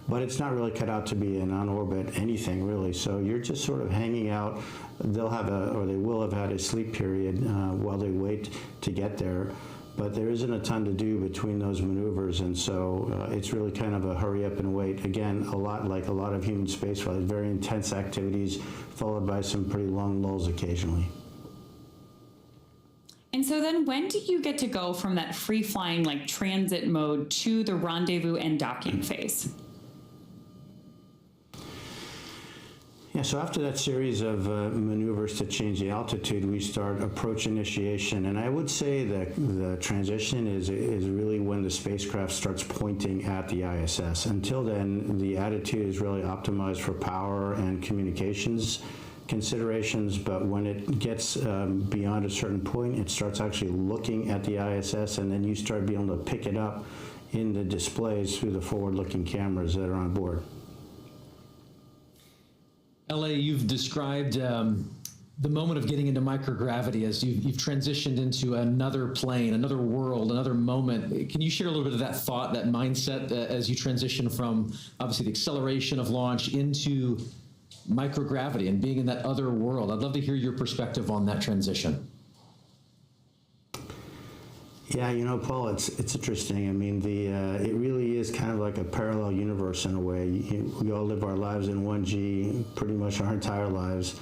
But it's not really cut out to be an on-orbit anything, really. So you're just sort of hanging out. They'll have they will have had a sleep period while they wait to get there. But there isn't a ton to do between those maneuvers, and so it's really kind of a hurry up and wait. Again, a lot like a lot of human spaceflight, very intense activities, followed by some pretty long lulls occasionally. And so then when do you get to go from that free-flying, like transit mode to the rendezvous and docking phase? Yeah, so after that series of maneuvers to change the altitude, we start approach initiation. And I would say that the transition is really when the spacecraft starts pointing at the ISS. Until then, the attitude is really optimized for power and communications considerations, but when it gets beyond a certain point, it starts actually looking at the ISS, and then you start being able to pick it up in the displays through the forward-looking cameras that are on board. LA, you've described the moment of getting into microgravity as you've transitioned into another plane, another world, another moment. Can you share a little bit of that thought, that mindset as you transition from obviously the acceleration of launch into microgravity and being in that other world? I'd love to hear your perspective on that transition. Yeah, you know, Paul, it's interesting. I mean, it really is kind of like a parallel universe in a way. We all live our lives in 1G pretty much our entire lives.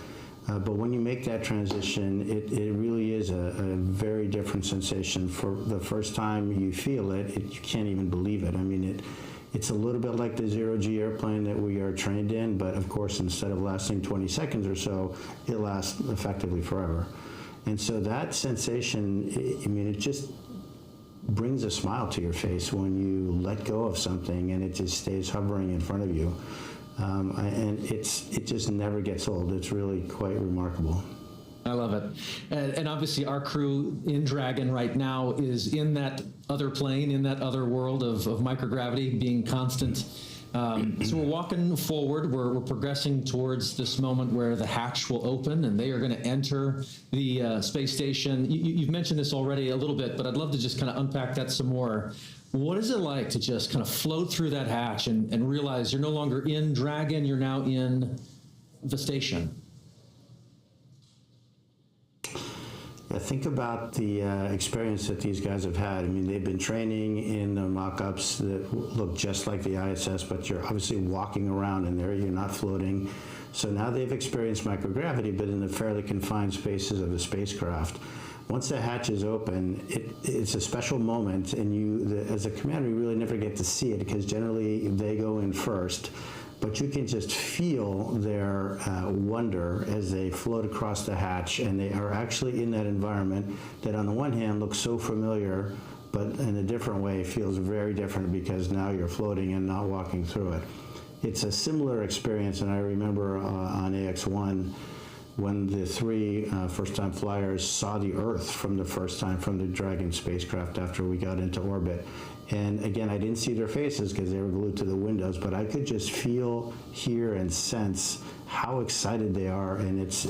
But when you make that transition, it really is a very different sensation. For the first time you feel it, you can't even believe it. I mean, it's a little bit like the zero-G airplane that we are trained in, but of course, instead of lasting 20 seconds or so, it lasts effectively forever. And so that sensation, I mean, it just brings a smile to your face when you let go of something and it just stays hovering in front of you. And it just never gets old. It's really quite remarkable. I love it. And obviously our crew in Dragon right now is in that other plane, in that other world of microgravity, being constant. So we're walking forward, we're progressing towards this moment where the hatch will open and they are going to enter the space station. You've mentioned this already a little bit, but I'd love to just kind of unpack that some more. What is it like to just kind of float through that hatch and realize you're no longer in Dragon, you're now in the station? Think about the experience that these guys have had. I mean, they've been training in the mock-ups that look just like the ISS, but you're obviously walking around in there, you're not floating. So now they've experienced microgravity, but in the fairly confined spaces of the spacecraft. Once the hatch is open, it's a special moment, and as a commander, you really never get to see it because generally they go in first. But you can just feel their wonder as they float across the hatch, and they are actually in that environment that on the one hand looks so familiar, but in a different way feels very different because now you're floating and not walking through it. It's a similar experience, and I remember on AX-1 when the three first-time flyers saw the Earth from the first time from the Dragon spacecraft after we got into orbit. And again, I didn't see their faces because they were glued to the windows, but I could just feel, hear, and sense how excited they are, and it's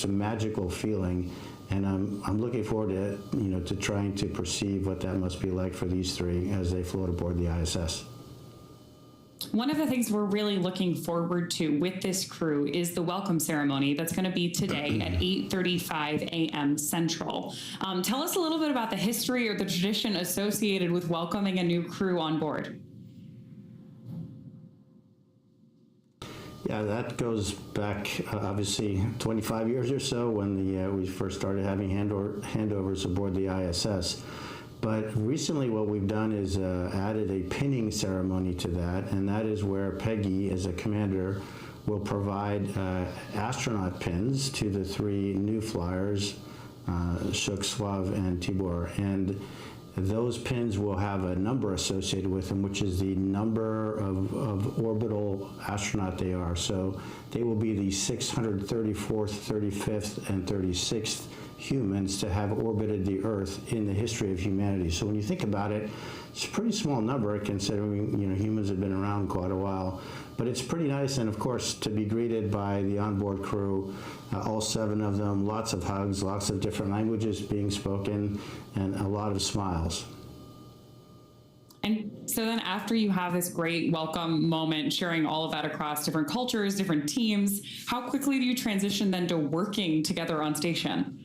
a magical feeling. And I'm looking forward to to trying to perceive what that must be like for these three as they float aboard the ISS. One of the things we're really looking forward to with this crew is the welcome ceremony that's going to be today at 8:35 a.m. Central. Tell us a little bit about the history or the tradition associated with welcoming a new crew on board. Yeah, that goes back obviously 25 years or so when we first started having handovers aboard the ISS. But recently what we've done is added a pinning ceremony to that, and that is where Peggy, as a commander, will provide astronaut pins to the three new flyers, Shuk, Slav, and Tibor. And those pins will have a number associated with them, which is the number of orbital astronaut they are. So they will be the 634th, 35th, and 36th humans to have orbited the Earth in the history of humanity. So when you think about it, it's a pretty small number considering humans have been around quite a while. But it's pretty nice, and of course to be greeted by the onboard crew, all 7 of them, lots of hugs, lots of different languages being spoken, and a lot of smiles. And so then after you have this great welcome moment, sharing all of that across different cultures, different teams, how quickly do you transition then to working together on station?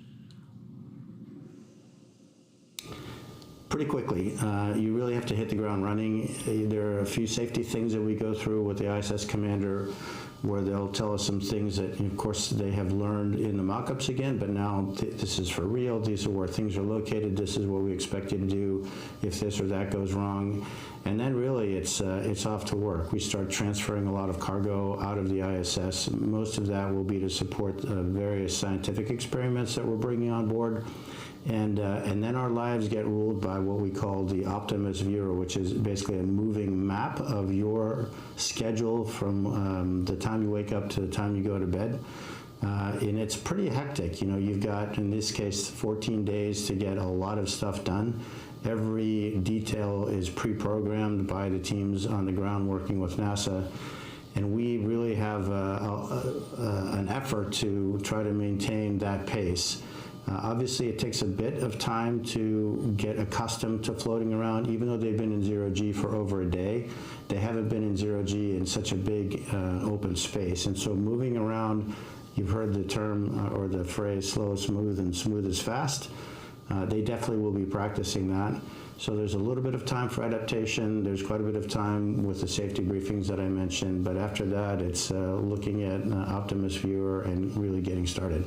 Pretty quickly. You really have to hit the ground running. There are a few safety things that we go through with the ISS commander where they'll tell us some things that, of course, they have learned in the mock-ups again, but now this is for real. These are where things are located. This is what we expect you to do if this or that goes wrong. And then really it's off to work. We start transferring a lot of cargo out of the ISS. Most of that will be to support various scientific experiments that we're bringing on board. And then our lives get ruled by what we call the Optimus Viewer, which is basically a moving map of your schedule from the time you wake up to the time you go to bed. And it's pretty hectic. You've got, in this case, 14 days to get a lot of stuff done. Every detail is pre-programmed by the teams on the ground working with NASA. And we really have an effort to try to maintain that pace. Obviously, it takes a bit of time to get accustomed to floating around. Even though they've been in zero-G for over a day, they haven't been in zero-G in such a big open space. And so moving around, you've heard the term or the phrase slow is smooth and smooth is fast. They definitely will be practicing that. So there's a little bit of time for adaptation. There's quite a bit of time with the safety briefings that I mentioned. But after that, it's looking at Optimus Viewer and really getting started.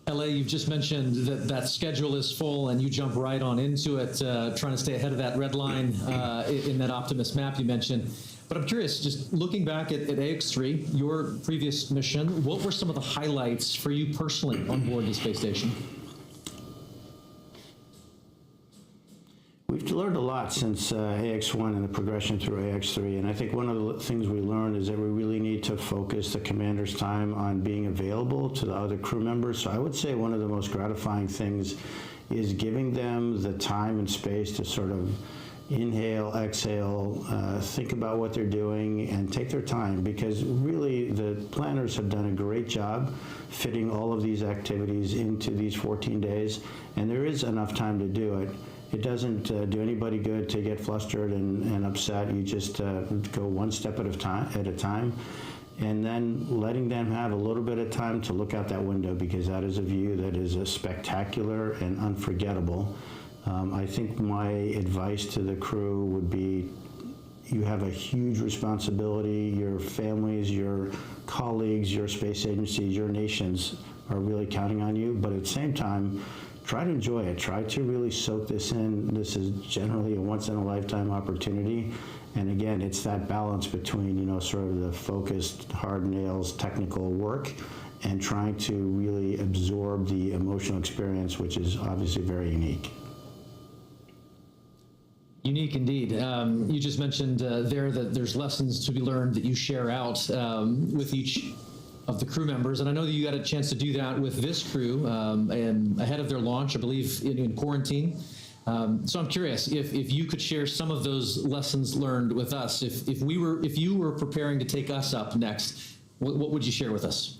LA, you've just mentioned that schedule is full and you jump right on into it, trying to stay ahead of that red line in that Optimus map you mentioned. But I'm curious, just looking back at AX-3, your previous mission, what were some of the highlights for you personally on board the space station? We've learned a lot since AX-1 and the progression through AX-3, and I think one of the things we learned is that we really need to focus the commander's time on being available to the other crew members. So I would say one of the most gratifying things is giving them the time and space to sort of inhale, exhale, think about what they're doing, and take their time, because really the planners have done a great job fitting all of these activities into these 14 days, and there is enough time to do it. It doesn't do anybody good to get flustered and upset. You just go one step at a time. and then letting them have a little bit of time to look out that window, because that is a view that is spectacular and unforgettable. I think my advice to the crew would be, you have a huge responsibility. Your families, your colleagues, your space agencies, your nations are really counting on you, but at the same time, try to enjoy it. Try to really soak this in. This is generally a once-in-a-lifetime opportunity. And again, it's that balance between, you know, sort of the focused, hard nails, technical work, and trying to really absorb the emotional experience, which is obviously very unique. Unique indeed. You just mentioned there that there's lessons to be learned that you share out with each of the crew members, and I know that you got a chance to do that with this crew and ahead of their launch, I believe, in quarantine. So I'm curious if you could share some of those lessons learned with us. If you were preparing to take us up next, what would you share with us?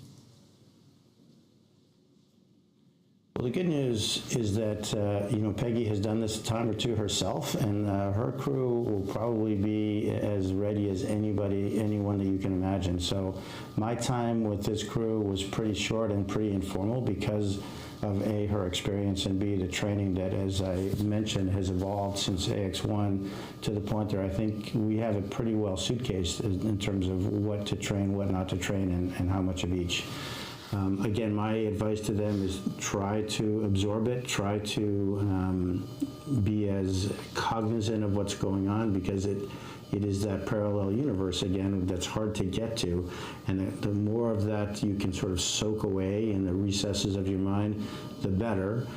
Well, the good news is that, you know, Peggy has done this a time or two herself, and her crew will probably be as ready as anyone that you can imagine. So my time with this crew was pretty short and pretty informal because of A, her experience, and B, the training that, as I mentioned, has evolved since AX1 to the point where I think we have it pretty well suitcased in terms of what to train, what not to train, and how much of each. Again, my advice to them is try to absorb it, try to be as cognizant of what's going on, because it is that parallel universe, again, that's hard to get to. And the more of that you can sort of soak away in the recesses of your mind, the better.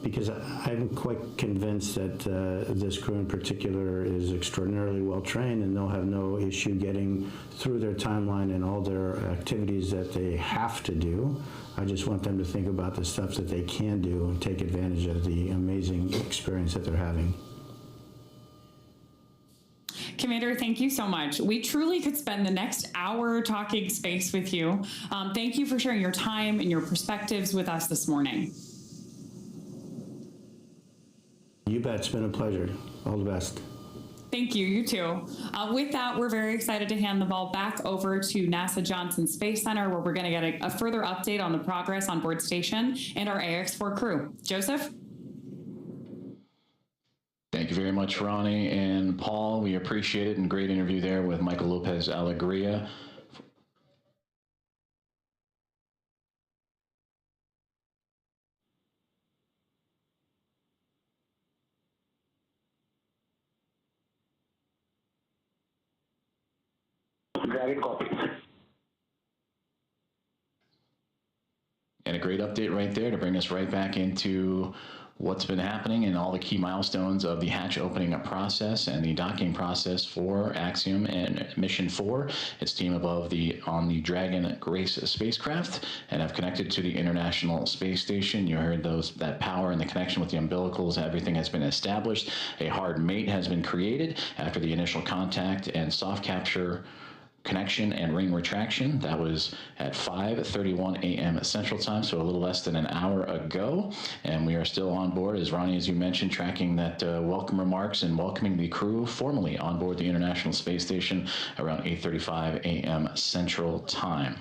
Because I'm quite convinced that this crew in particular is extraordinarily well trained, and they'll have no issue getting through their timeline and all their activities that they have to do. I just want them to think about the stuff that they can do and take advantage of the amazing experience that they're having. Commander, thank you so much. We truly could spend the next hour talking space with you. Thank you for sharing your time and your perspectives with us this morning. You bet. It's been a pleasure. All the best. Thank you. You too. With that, we're very excited to hand the ball back over to NASA Johnson Space Center, where we're going to get a further update on the progress on board station and our AX-4 crew. Joseph? Thank you very much, Ronnie and Paul. We appreciate it, and great interview there with Michael Lopez Alegria. Dragon copies. And a great update right there to bring us right back into what's been happening and all the key milestones of the hatch opening up process and the docking process for Axiom and Mission 4. Its team above on the Dragon Grace spacecraft and have connected to the International Space Station. You heard that power and the connection with the umbilicals. Everything has been established. A hard mate has been created after the initial contact and soft capture connection and ring retraction. That was at 5:31 a.m. Central Time, so a little less than an hour ago. And we are still on board, as Ronnie, as you mentioned, tracking that welcome remarks and welcoming the crew formally on board the International Space Station around 8:35 a.m. Central Time.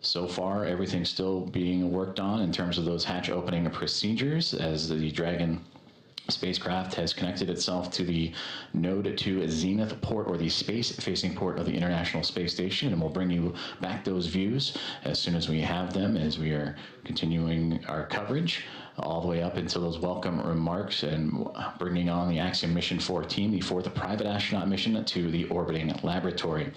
So far, everything's still being worked on in terms of those hatch opening procedures as the Dragon spacecraft has connected itself to the Node 2 Zenith port, or the space-facing port of the International Space Station, and we'll bring you back those views as soon as we have them, as we are continuing our coverage all the way up until those welcome remarks and bringing on the Axiom Mission 4 team, the fourth private astronaut mission to the orbiting laboratory.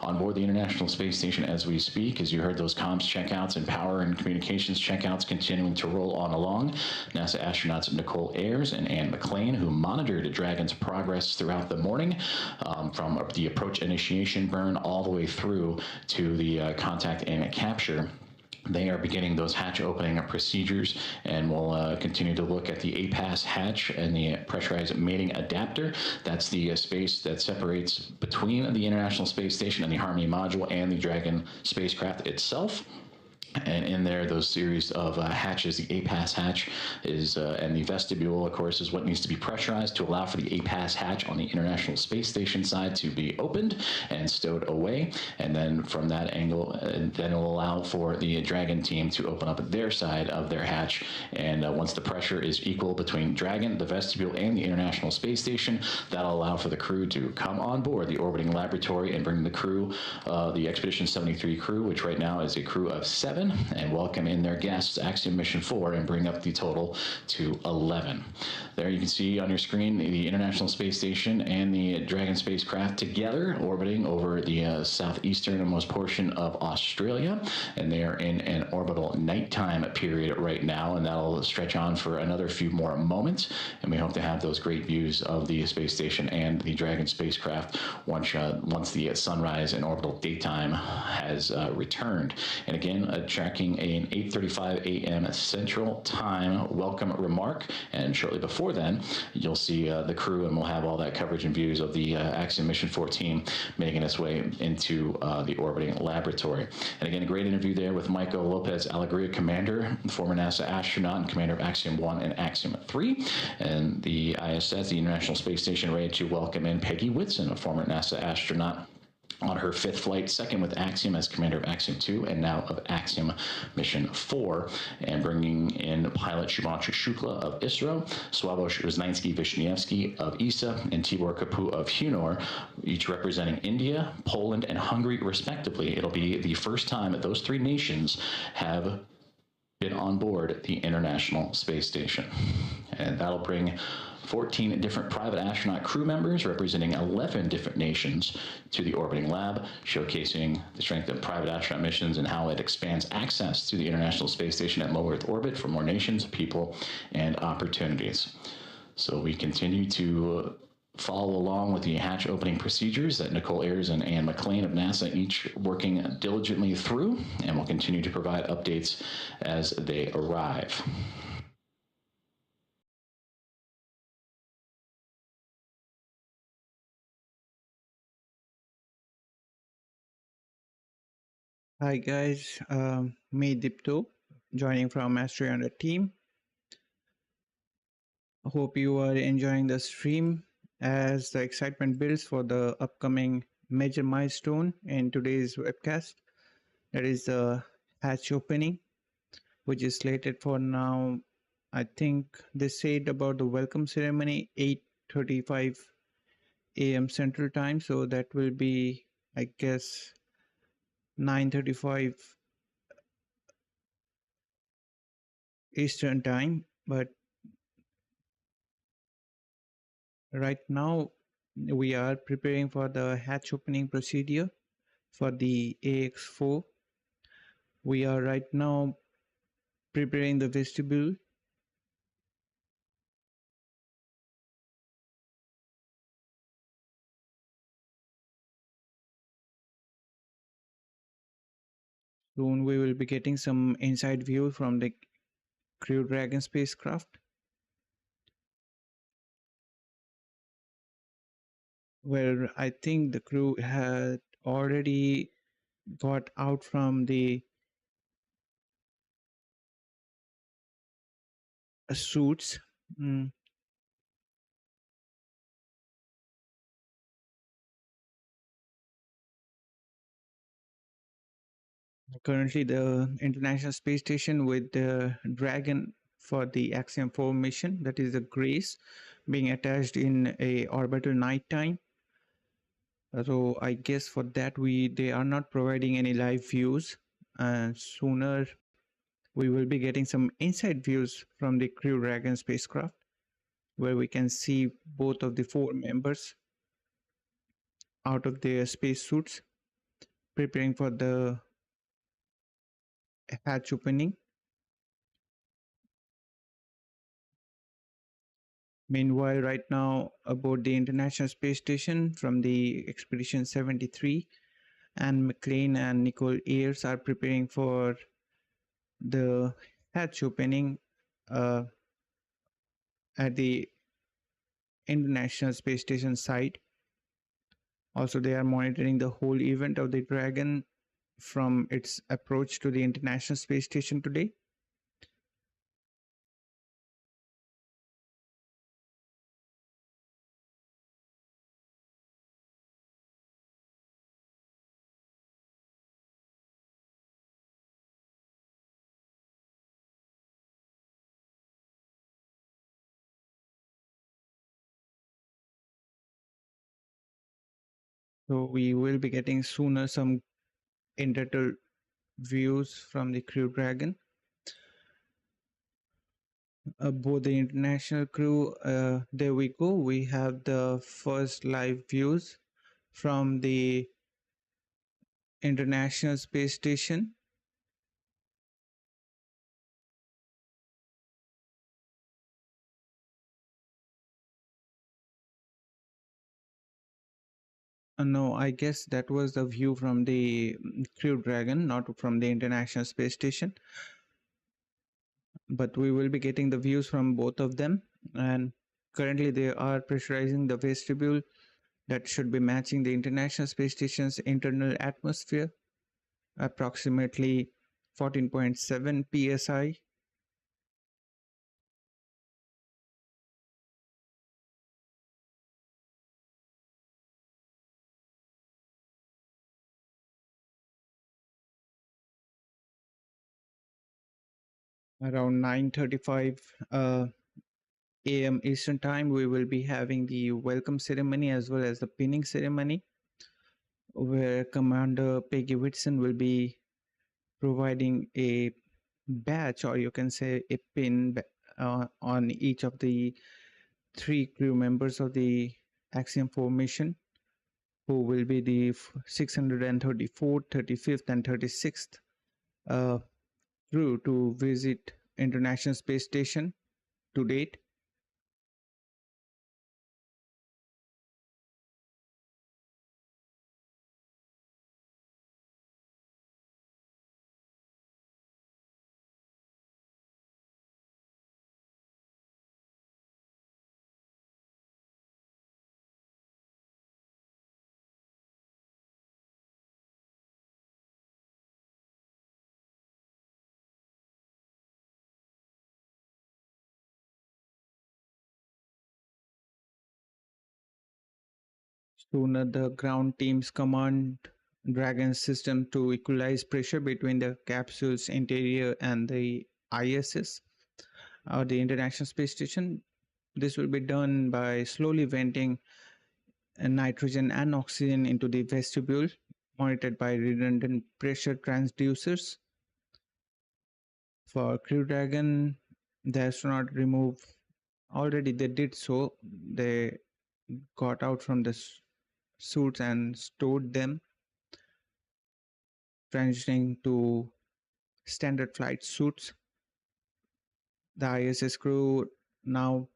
On board the International Space Station as we speak, as you heard, those comms checkouts and power and communications checkouts continuing to roll on along. NASA astronauts Nicole Ayers and Anne McLean, who monitored Dragon's progress throughout the morning, from the approach initiation burn all the way through to the contact and capture. They are beginning those hatch opening procedures, and we'll continue to look at the APAS hatch and the pressurized mating adapter. That's the space that separates between the International Space Station and the Harmony module and the Dragon spacecraft itself. And in there, those series of hatches, the APAS hatch is, and the vestibule, of course, is what needs to be pressurized to allow for the APAS hatch on the International Space Station side to be opened and stowed away. And then from that angle, then it will allow for the Dragon team to open up their side of their hatch. And once the pressure is equal between Dragon, the vestibule, and the International Space Station, that'll allow for the crew to come on board the orbiting laboratory and bring the crew, the Expedition 73 crew, which right now is a crew of 7, and welcome in their guests, Axiom Mission 4, and bring up the total to 11. There you can see on your screen the International Space Station and the Dragon spacecraft together orbiting over the southeasternmost portion of Australia, and they are in an orbital nighttime period right now, and that'll stretch on for another few more moments, and we hope to have those great views of the space station and the Dragon spacecraft once the sunrise and orbital daytime has returned. And again, tracking an 8:35 a.m. Central Time welcome remark, and shortly before then, you'll see the crew, and we'll have all that coverage and views of the Axiom Mission 4 team making its way into the orbiting laboratory. And again, a great interview there with Michael Lopez Alegria, commander, former NASA astronaut and commander of Axiom 1 and Axiom 3, and the ISS, the International Space Station, ready to welcome in Peggy Whitson, a former NASA astronaut, on her 5th flight, second with Axiom as commander of Axiom 2 and now of Axiom Mission 4, and bringing in pilot Shubhanshu Shukla of ISRO, Sławosz Uznański-Wiśniewski of ESA, and Tibor Kapu of HUNOR, each representing India, Poland, and Hungary respectively. It'll be the first time that those 3 nations have been on board the International Space Station, and that'll bring 14 different private astronaut crew members representing 11 different nations to the orbiting lab, showcasing the strength of private astronaut missions and how it expands access to the International Space Station at low Earth orbit for more nations, people, and opportunities. So we continue to follow along with the hatch opening procedures that Nicole Ayers and Ann McLean of NASA each working diligently through, and we'll continue to provide updates as they arrive. Hi guys, me Dipto, joining from AstroYonder team. Hope you are enjoying the stream as the excitement builds for the upcoming major milestone in today's webcast. That is the hatch opening, which is slated for now. I think they said about the welcome ceremony 8:35 a.m. Central Time, so that will be, I guess, 9:35 Eastern Time. But right now we are preparing for the hatch opening procedure for the Ax-4. We are right now preparing the vestibule. Soon we will be getting some inside view from the Crew Dragon spacecraft. Where I think the crew had already got out from the suits. Currently, the International Space Station with the Dragon for the Axiom-4 mission, that is the Grace, being attached in a orbital nighttime. So I guess for that they are not providing any live views. Sooner we will be getting some inside views from the Crew Dragon spacecraft, where we can see both of the 4 members out of their spacesuits preparing for the hatch opening. Meanwhile, right now aboard the International Space Station from the Expedition 73, Ann McLean and Nicole Ayers are preparing for the hatch opening at the International Space Station site. Also, they are monitoring the whole event of the Dragon from its approach to the International Space Station today. So we will be getting sooner some in-detail views from the Crew Dragon. Both the international crew, there we go. We have the first live views from the International Space Station. No, I guess that was the view from the Crew Dragon, not from the International Space Station. But we will be getting the views from both of them. And currently they are pressurizing the vestibule that should be matching the International Space Station's internal atmosphere, approximately 14.7 psi. Around 9:35 a.m. Eastern Time, we will be having the welcome ceremony as well as the pinning ceremony, where Commander Peggy Whitson will be providing a badge, or you can say a pin, on each of the 3 crew members of the Axiom-4 mission, who will be the 634th, 35th, and 36th crew to visit International Space Station to date. Sooner the ground teams command Dragon system to equalize pressure between the capsule's interior and the ISS, or the International Space Station. This will be done by slowly venting nitrogen and oxygen into the vestibule, monitored by redundant pressure transducers. For Crew Dragon, the astronaut already they did so. They got out from the suits and stored them, transitioning to standard flight suits. The ISS crew now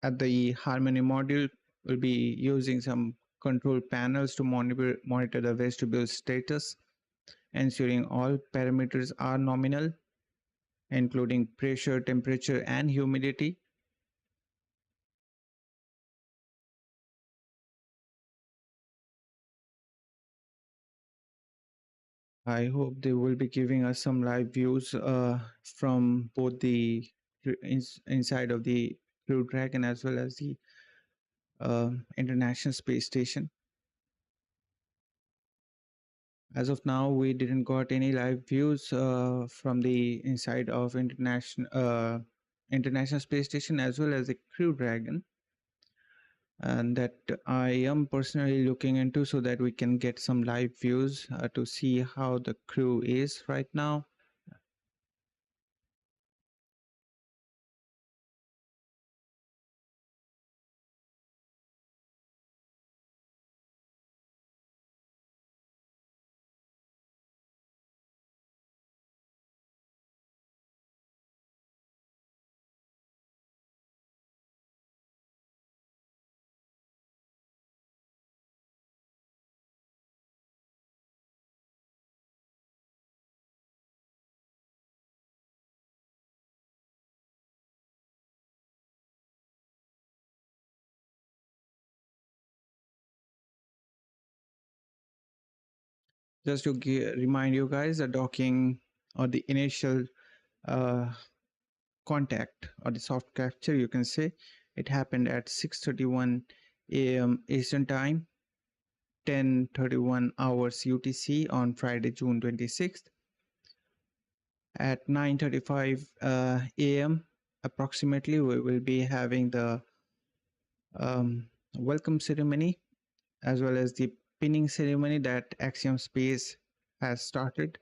at the Harmony module will be using some control panels to monitor the vestibule status, ensuring all parameters are nominal, including pressure, temperature, and humidity. I hope they will be giving us some live views from both the inside of the Crew Dragon as well as the International Space Station. As of now, we didn't got any live views from the inside of International Space Station as well as the Crew Dragon, and that I am personally looking into so that we can get some live views to see how the crew is right now. Just to remind you guys, the docking or the initial contact or the soft capture, you can say, it happened at 6:31 a.m. Eastern Time, 10:31 hours UTC on Friday, June 26th. At 9:35 a.m. approximately, we will be having the welcome ceremony as well as the pinning ceremony that Axiom Space has started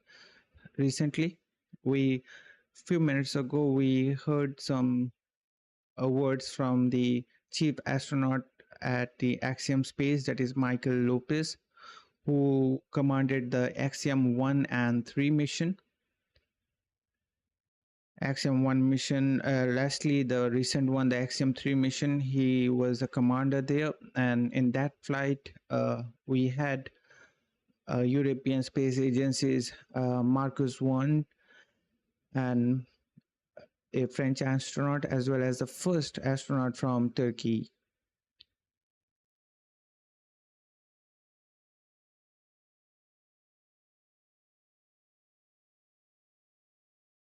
recently. Few minutes ago, we heard some words from the chief astronaut at the Axiom Space, that is Michael Lopez, who commanded the Axiom-1 and 3 mission. Axiom-1 mission, lastly, the recent one, the Axiom-3 mission, he was a commander there. And in that flight, we had European Space Agency's Marcus 1 and a French astronaut, as well as the first astronaut from Turkey.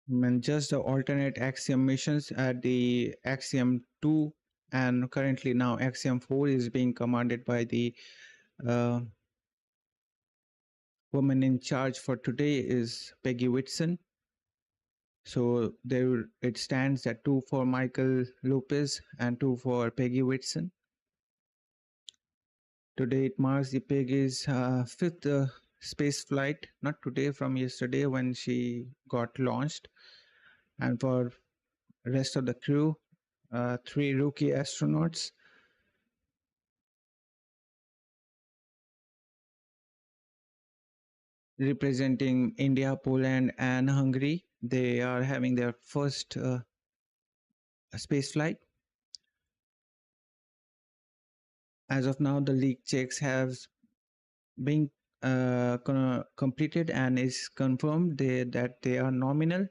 And just the alternate Axiom missions at the Axiom-2 and currently now Axiom-4 is being commanded by the woman in charge for today is Peggy Whitson. So there it stands at 2 for Michael Lopez and 2 for Peggy Whitson. Today it marks the Peggy's fifth space flight, not today, from yesterday when she got launched. And for rest of the crew, 3 rookie astronauts. Representing India, Poland, and Hungary. They are having their first space flight. As of now, the leak checks have been completed and is confirmed that they are nominal.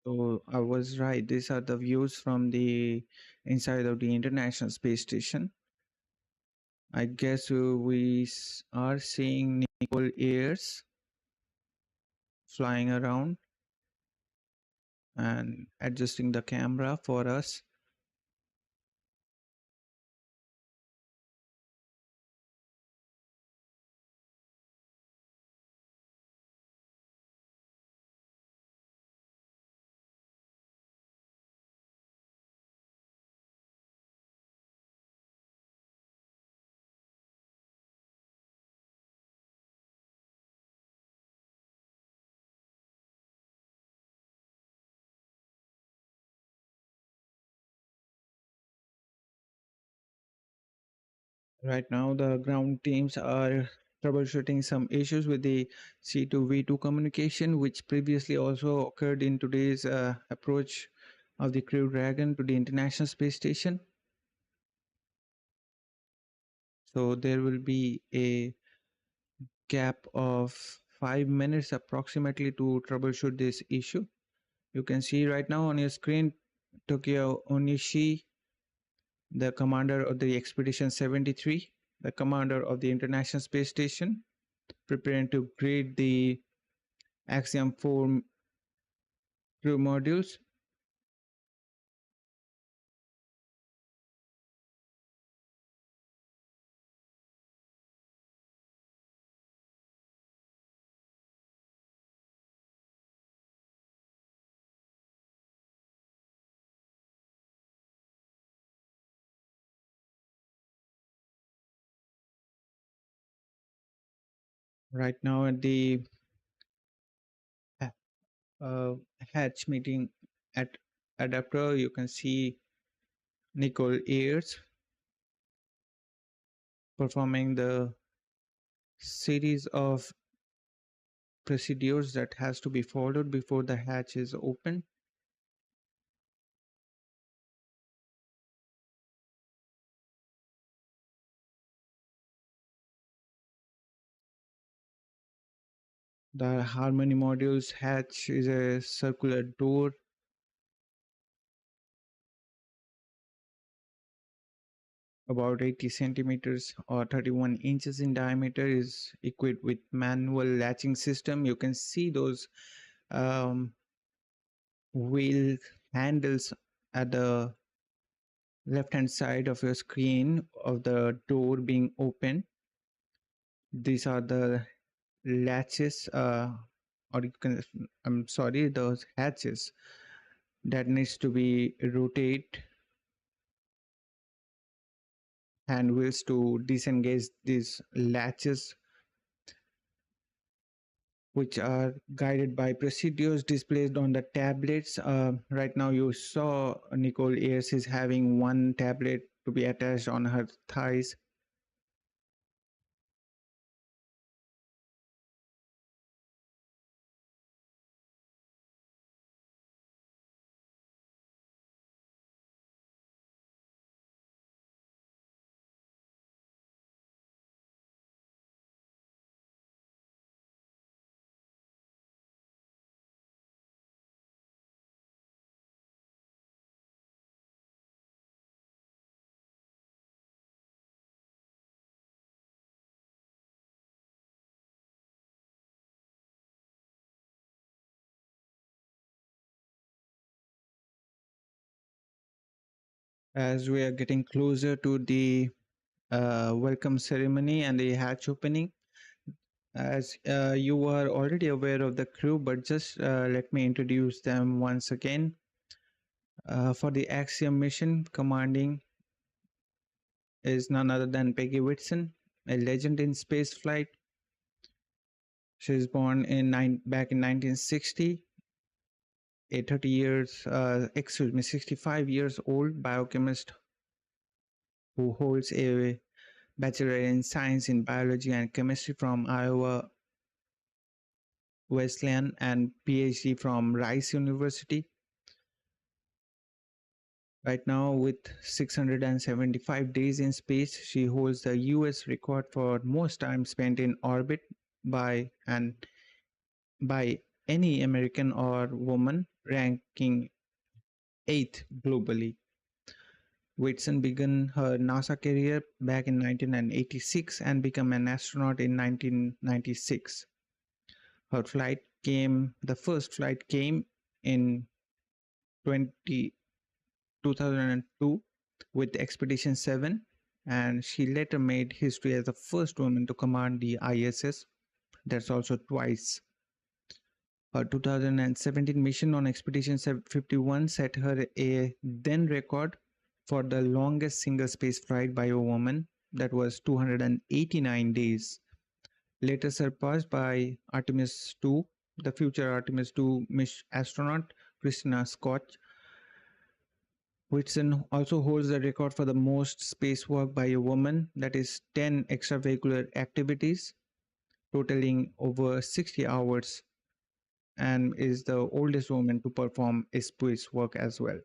So I was right. These are the views from the inside of the International Space Station. I guess we are seeing Nicole Ayers flying around and adjusting the camera for us. Right now, the ground teams are troubleshooting some issues with the C2V2 communication, which previously also occurred in today's approach of the Crew Dragon to the International Space Station. So there will be a gap of 5 minutes approximately to troubleshoot this issue. You can see right now on your screen Tokyo Onishi, the commander of the Expedition 73, the commander of the International Space Station, preparing to grade the Axiom-4 crew modules. Right now at the hatch meeting at adapter, you can see Nicole Ayers performing the series of procedures that has to be followed before the hatch is open. The Harmony module's hatch is a circular door. About 80 centimeters or 31 inches in diameter, is equipped with manual latching system. You can see those wheel handles at the left hand side of your screen of the door being open. These are the latches, or you can, I'm sorry, those hatches that needs to be rotate hand wheels to disengage these latches, which are guided by procedures displayed on the tablets. Right now you saw Nicole Ayers is having one tablet to be attached on her thighs. As we are getting closer to the welcome ceremony and the hatch opening, as you are already aware of the crew, but just let me introduce them once again. For the Axiom mission, commanding is none other than Peggy Whitson, a legend in spaceflight. She was born back in 1960. A 65 years old biochemist who holds a Bachelor in Science in Biology and Chemistry from Iowa Wesleyan and PhD from Rice University. Right now, with 675 days in space, she holds the US record for most time spent in orbit by any American or woman, ranking 8th globally. Whitson began her NASA career back in 1986 and became an astronaut in 1996. Her first flight came in 2002 with Expedition 7, and she later made history as the first woman to command the ISS. That's also twice. Her 2017 mission on Expedition 51 set her a then record for the longest single space flight by a woman, that was 289 days, later surpassed by Artemis II, the future Artemis II astronaut Christina Scott. Whitson also holds the record for the most spacewalk by a woman, that is 10 extravehicular activities, totaling over 60 hours, and is the oldest woman to perform a spacewalk as well.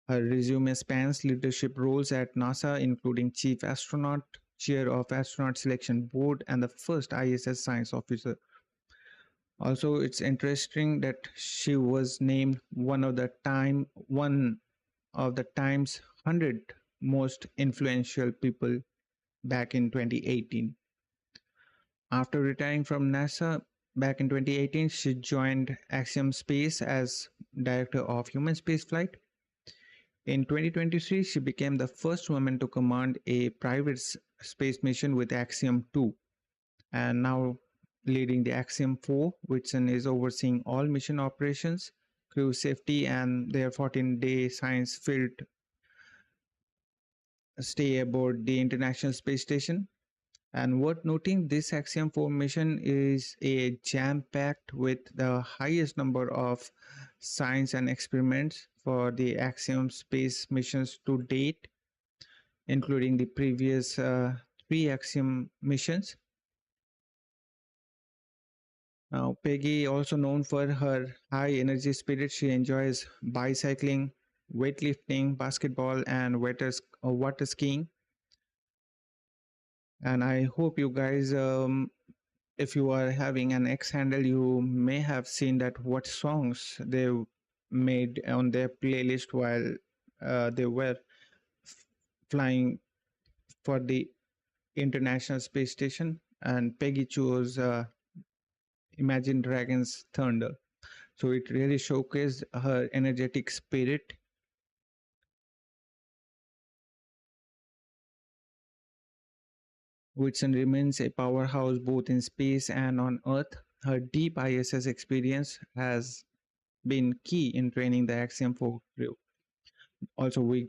Her resume spans leadership roles at NASA, including Chief Astronaut, Chair of Astronaut Selection Board, and the first ISS Science Officer. Also, it's interesting that she was named one of the Time's 100 most influential people back in 2018. After retiring from NASA back in 2018, she joined Axiom Space as Director of Human Spaceflight. In 2023, she became the first woman to command a private space mission with Axiom-2, and now leading the Axiom-4. Whitson is overseeing all mission operations, crew safety, and their 14-day science-filled stay aboard the International Space Station. And worth noting, this Axiom-4 mission is a jam-packed with the highest number of science and experiments for the Axiom space missions to date, including the previous 3 Axiom missions. Now, Peggy, also known for her high energy spirit, she enjoys bicycling, weightlifting, basketball, and water skiing. And I hope you guys if you are having an X handle, you may have seen that what songs they made on their playlist while they were flying for the International Space Station, and Peggy chose Imagine Dragons Thunder. So it really showcased her energetic spirit. Whitson remains a powerhouse both in space and on Earth. Her deep ISS experience has been key in training the Axiom-4 crew. Also, we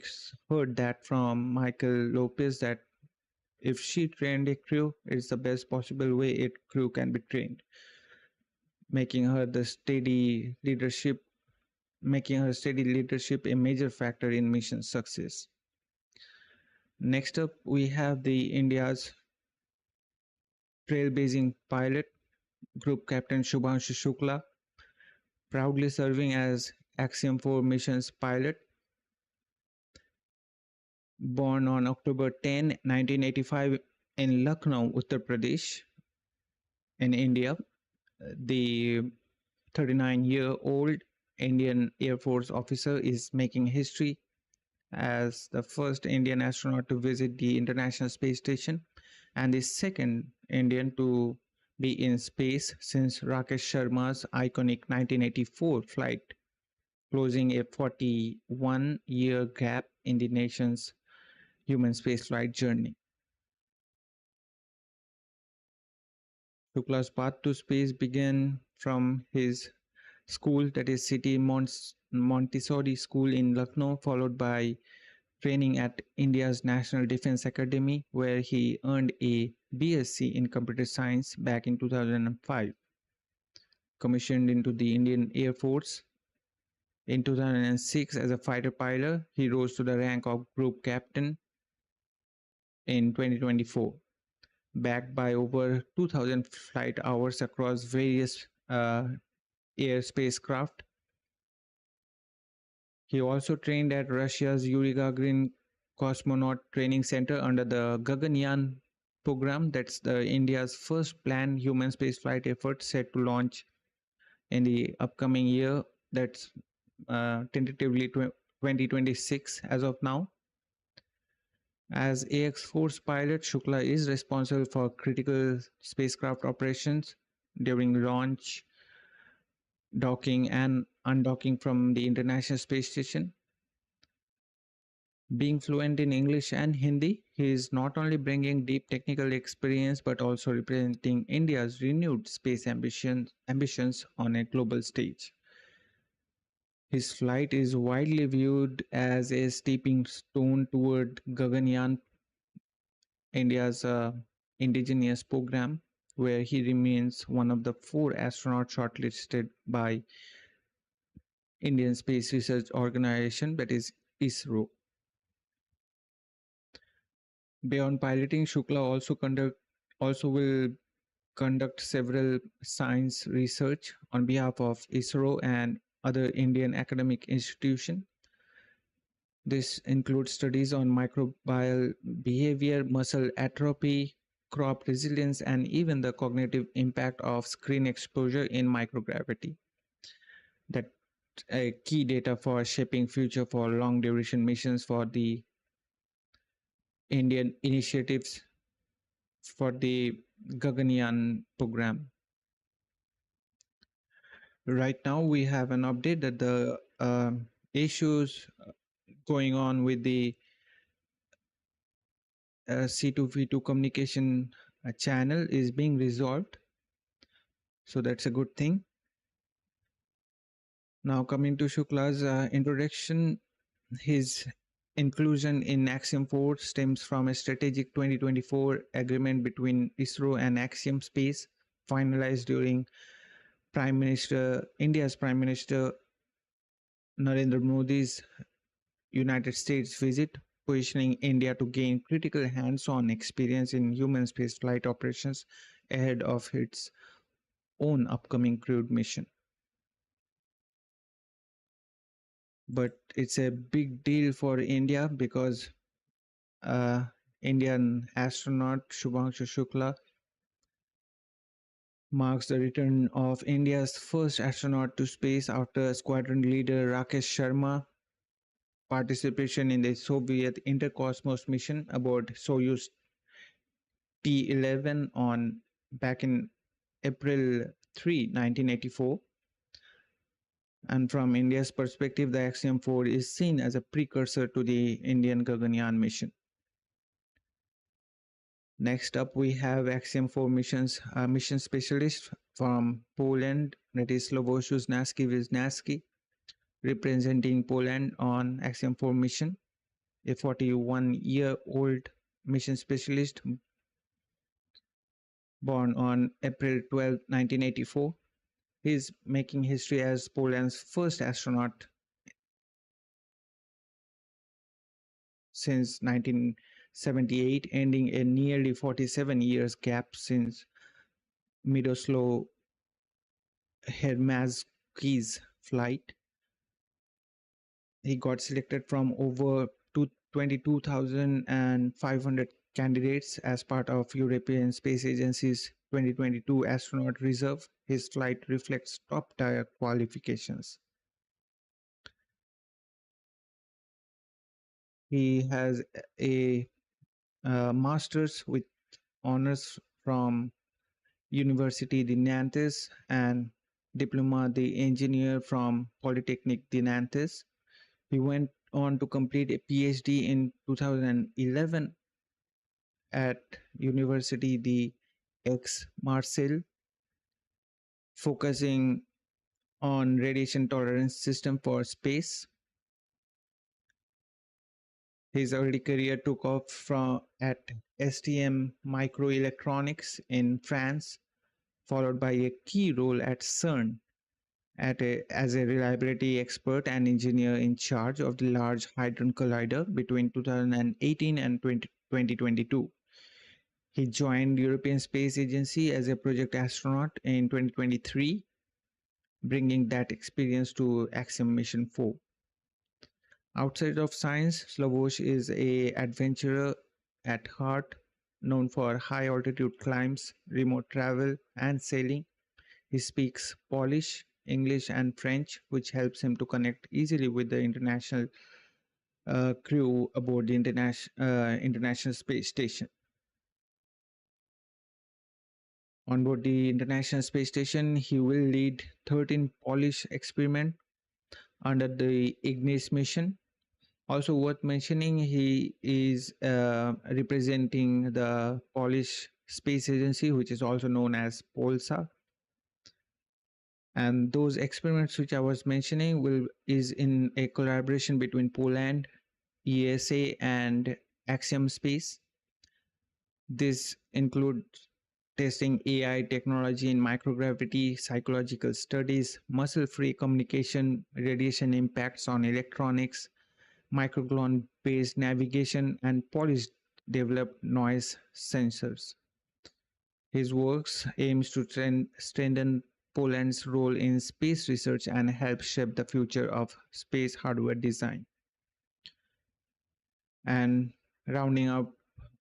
heard that from Michael Lopez that if she trained a crew, it's the best possible way a crew can be trained, making her steady leadership a major factor in mission success. Next up, we have the India's trailblazing pilot, Group Captain Shubhanshu Shukla, proudly serving as Axiom-4 mission's pilot. Born on October 10, 1985 in Lucknow, Uttar Pradesh, in India, the 39-year-old Indian Air Force officer is making history as the first Indian astronaut to visit the International Space Station and the second Indian to be in space since Rakesh Sharma's iconic 1984 flight, closing a 41-year gap in the nation's human spaceflight journey. Shukla's path to space began from his school, that is City Montessori School in Lucknow, followed by training at India's National Defence Academy, where he earned a BSc in Computer Science back in 2005. Commissioned into the Indian Air Force in 2006 as a fighter pilot, he rose to the rank of Group Captain in 2024. Backed by over 2,000 flight hours across various air spacecraft. He also trained at Russia's Yuri Gagarin Cosmonaut Training Center under the Gaganyaan program. That's India's first planned human spaceflight effort set to launch in the upcoming year. That's tentatively 2026 as of now. As Ax-4's pilot, Shukla is responsible for critical spacecraft operations during launch, docking, and undocking from the International Space Station. Being fluent in English and Hindi, he is not only bringing deep technical experience but also representing India's renewed space ambitions on a global stage. His flight is widely viewed as a stepping stone toward Gaganyaan, India's indigenous program, where he remains one of the 4 astronauts shortlisted by Indian Space Research Organization, that is ISRO. Beyond piloting, Shukla also will conduct several science research on behalf of ISRO and other Indian academic institutions. This includes studies on microbial behavior, muscle atrophy, crop resilience, and even the cognitive impact of screen exposure in microgravity. That's a key data for shaping future for long duration missions for the Indian initiatives for the Gaganyaan program. Right now, we have an update that the issues going on with the C2V2 communication channel is being resolved. So that's a good thing. Now coming to Shukla's introduction, his inclusion in Axiom-4 stems from a strategic 2024 agreement between ISRO and Axiom Space, finalized during India's Prime Minister Narendra Modi's United States visit, positioning India to gain critical hands-on experience in human spaceflight operations ahead of its own upcoming crewed mission. But it's a big deal for India because Indian astronaut Shubhanshu Shukla marks the return of India's first astronaut to space after squadron leader Rakesh Sharma participation in the Soviet Intercosmos mission aboard Soyuz T-11 back in April 3, 1984. And from India's perspective, the Axiom-4 is seen as a precursor to the Indian Gaganyaan mission. Next up, we have Axiom-4 mission specialist from Poland, that is Sławosz Uznański-Wiśniewski, representing Poland on Axiom-4 mission, a 41-year-old mission specialist born on April 12, 1984. He is making history as Poland's first astronaut since 1978, ending a nearly 47 years gap since Miroslav Hermaszki's flight. He got selected from over 22,500 candidates as part of European Space Agency's 2022 astronaut reserve. His flight reflects top-tier qualifications. He has a master's with honors from University de Nantes and Diploma de Engineer from Polytechnique de Nantes. He went on to complete a PhD in 2011 at University de Aix-Marseille, focusing on radiation tolerance system for space. His early career took off at STM Microelectronics in France, followed by a key role at CERN as a reliability expert and engineer in charge of the Large Hadron Collider between 2018 and 2022. He joined European Space Agency as a project astronaut in 2023, bringing that experience to Axiom Mission 4. Outside of science, Sławosz is an adventurer at heart, known for high-altitude climbs, remote travel, and sailing. He speaks Polish, English, and French, which helps him to connect easily with the international crew aboard the International Space Station. On board the International Space Station, he will lead 13 Polish experiments under the Ingress mission. Also worth mentioning, he is representing the Polish Space Agency, which is also known as Polsa. And those experiments which I was mentioning is in a collaboration between Poland, ESA, and Axiom Space. This includes testing AI technology in microgravity, psychological studies, muscle-free communication, radiation impacts on electronics, microgloon-based navigation, and Polish-developed noise sensors. His works aims to strengthen Poland's role in space research and help shape the future of space hardware design. And rounding up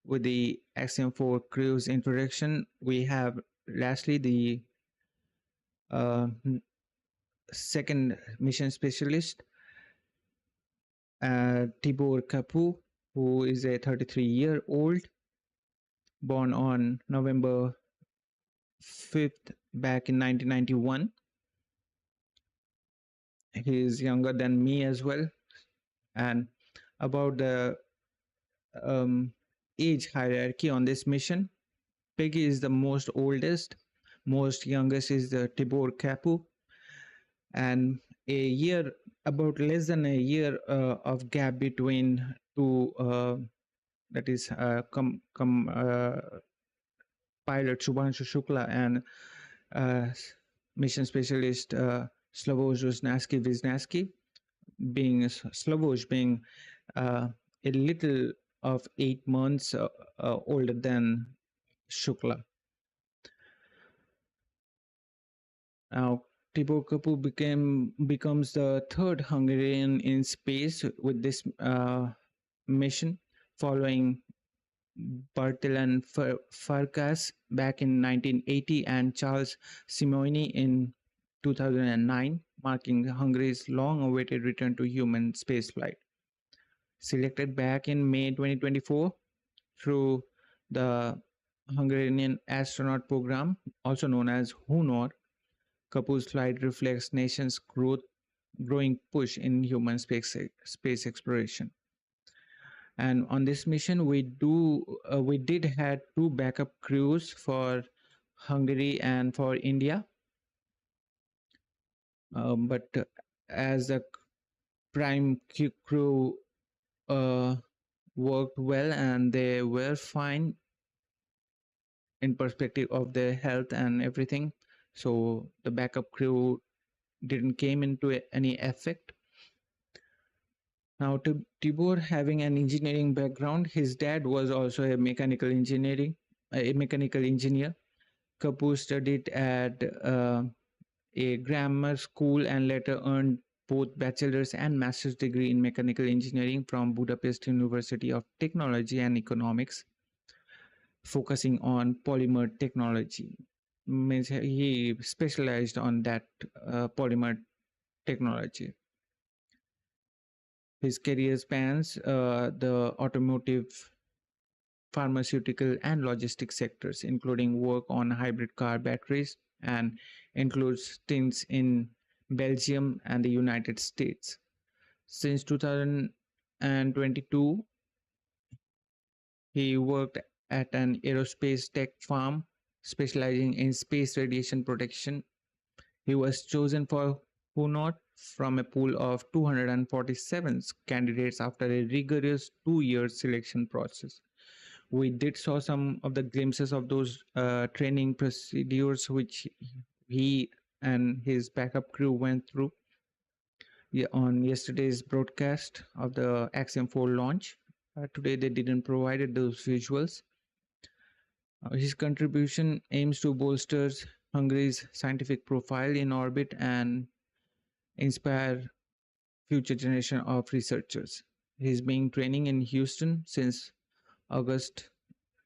with the Axiom-4 crew's introduction, we have lastly the second mission specialist, Tibor Kapu, who is a 33-year-old, born on November 5th back in 1991. He is younger than me as well. And about the age hierarchy on this mission, Peggy is the most oldest, most youngest is the Tibor Kapu, and about less than a year of gap between two, that is pilot Shubhanshu Shukla and mission specialist Sławosz Uznański-Wiśniewski, being Sławosz being a little of 8 months older than Shukla. Now, Tibor Kapu becomes the third Hungarian in space with this mission, following Bertalan Farkas back in 1980 and Charles Simeoni in 2009, marking Hungary's long-awaited return to human spaceflight. Selected back in May 2024 through the Hungarian astronaut program, also known as HUNOR, Kapu's flight reflects nation's growing push in human space exploration. And on this mission, we did had 2 backup crews for Hungary and for India. But as the prime crew worked well and they were fine in perspective of their health and everything, so the backup crew didn't came into any effect. Now, Tibor having an engineering background, his dad was also a mechanical engineer. Kapu studied at a grammar school and later earned both bachelor's and master's degree in mechanical engineering from Budapest University of Technology and Economics, focusing on polymer technology. Means he specialized on that polymer technology. His career spans the automotive, pharmaceutical, and logistics sectors, including work on hybrid car batteries, and includes stints in Belgium and the United States. Since 2022, he worked at an aerospace tech firm specializing in space radiation protection. He was chosen for HUNOR from a pool of 247 candidates after a rigorous 2-year selection process. We did saw some of the glimpses of those training procedures which he and his backup crew went through on yesterday's broadcast of the Axiom-4 launch. Today they didn't provide those visuals. His contribution aims to bolster Hungary's scientific profile in orbit and inspire future generation of researchers. He's been training in Houston since August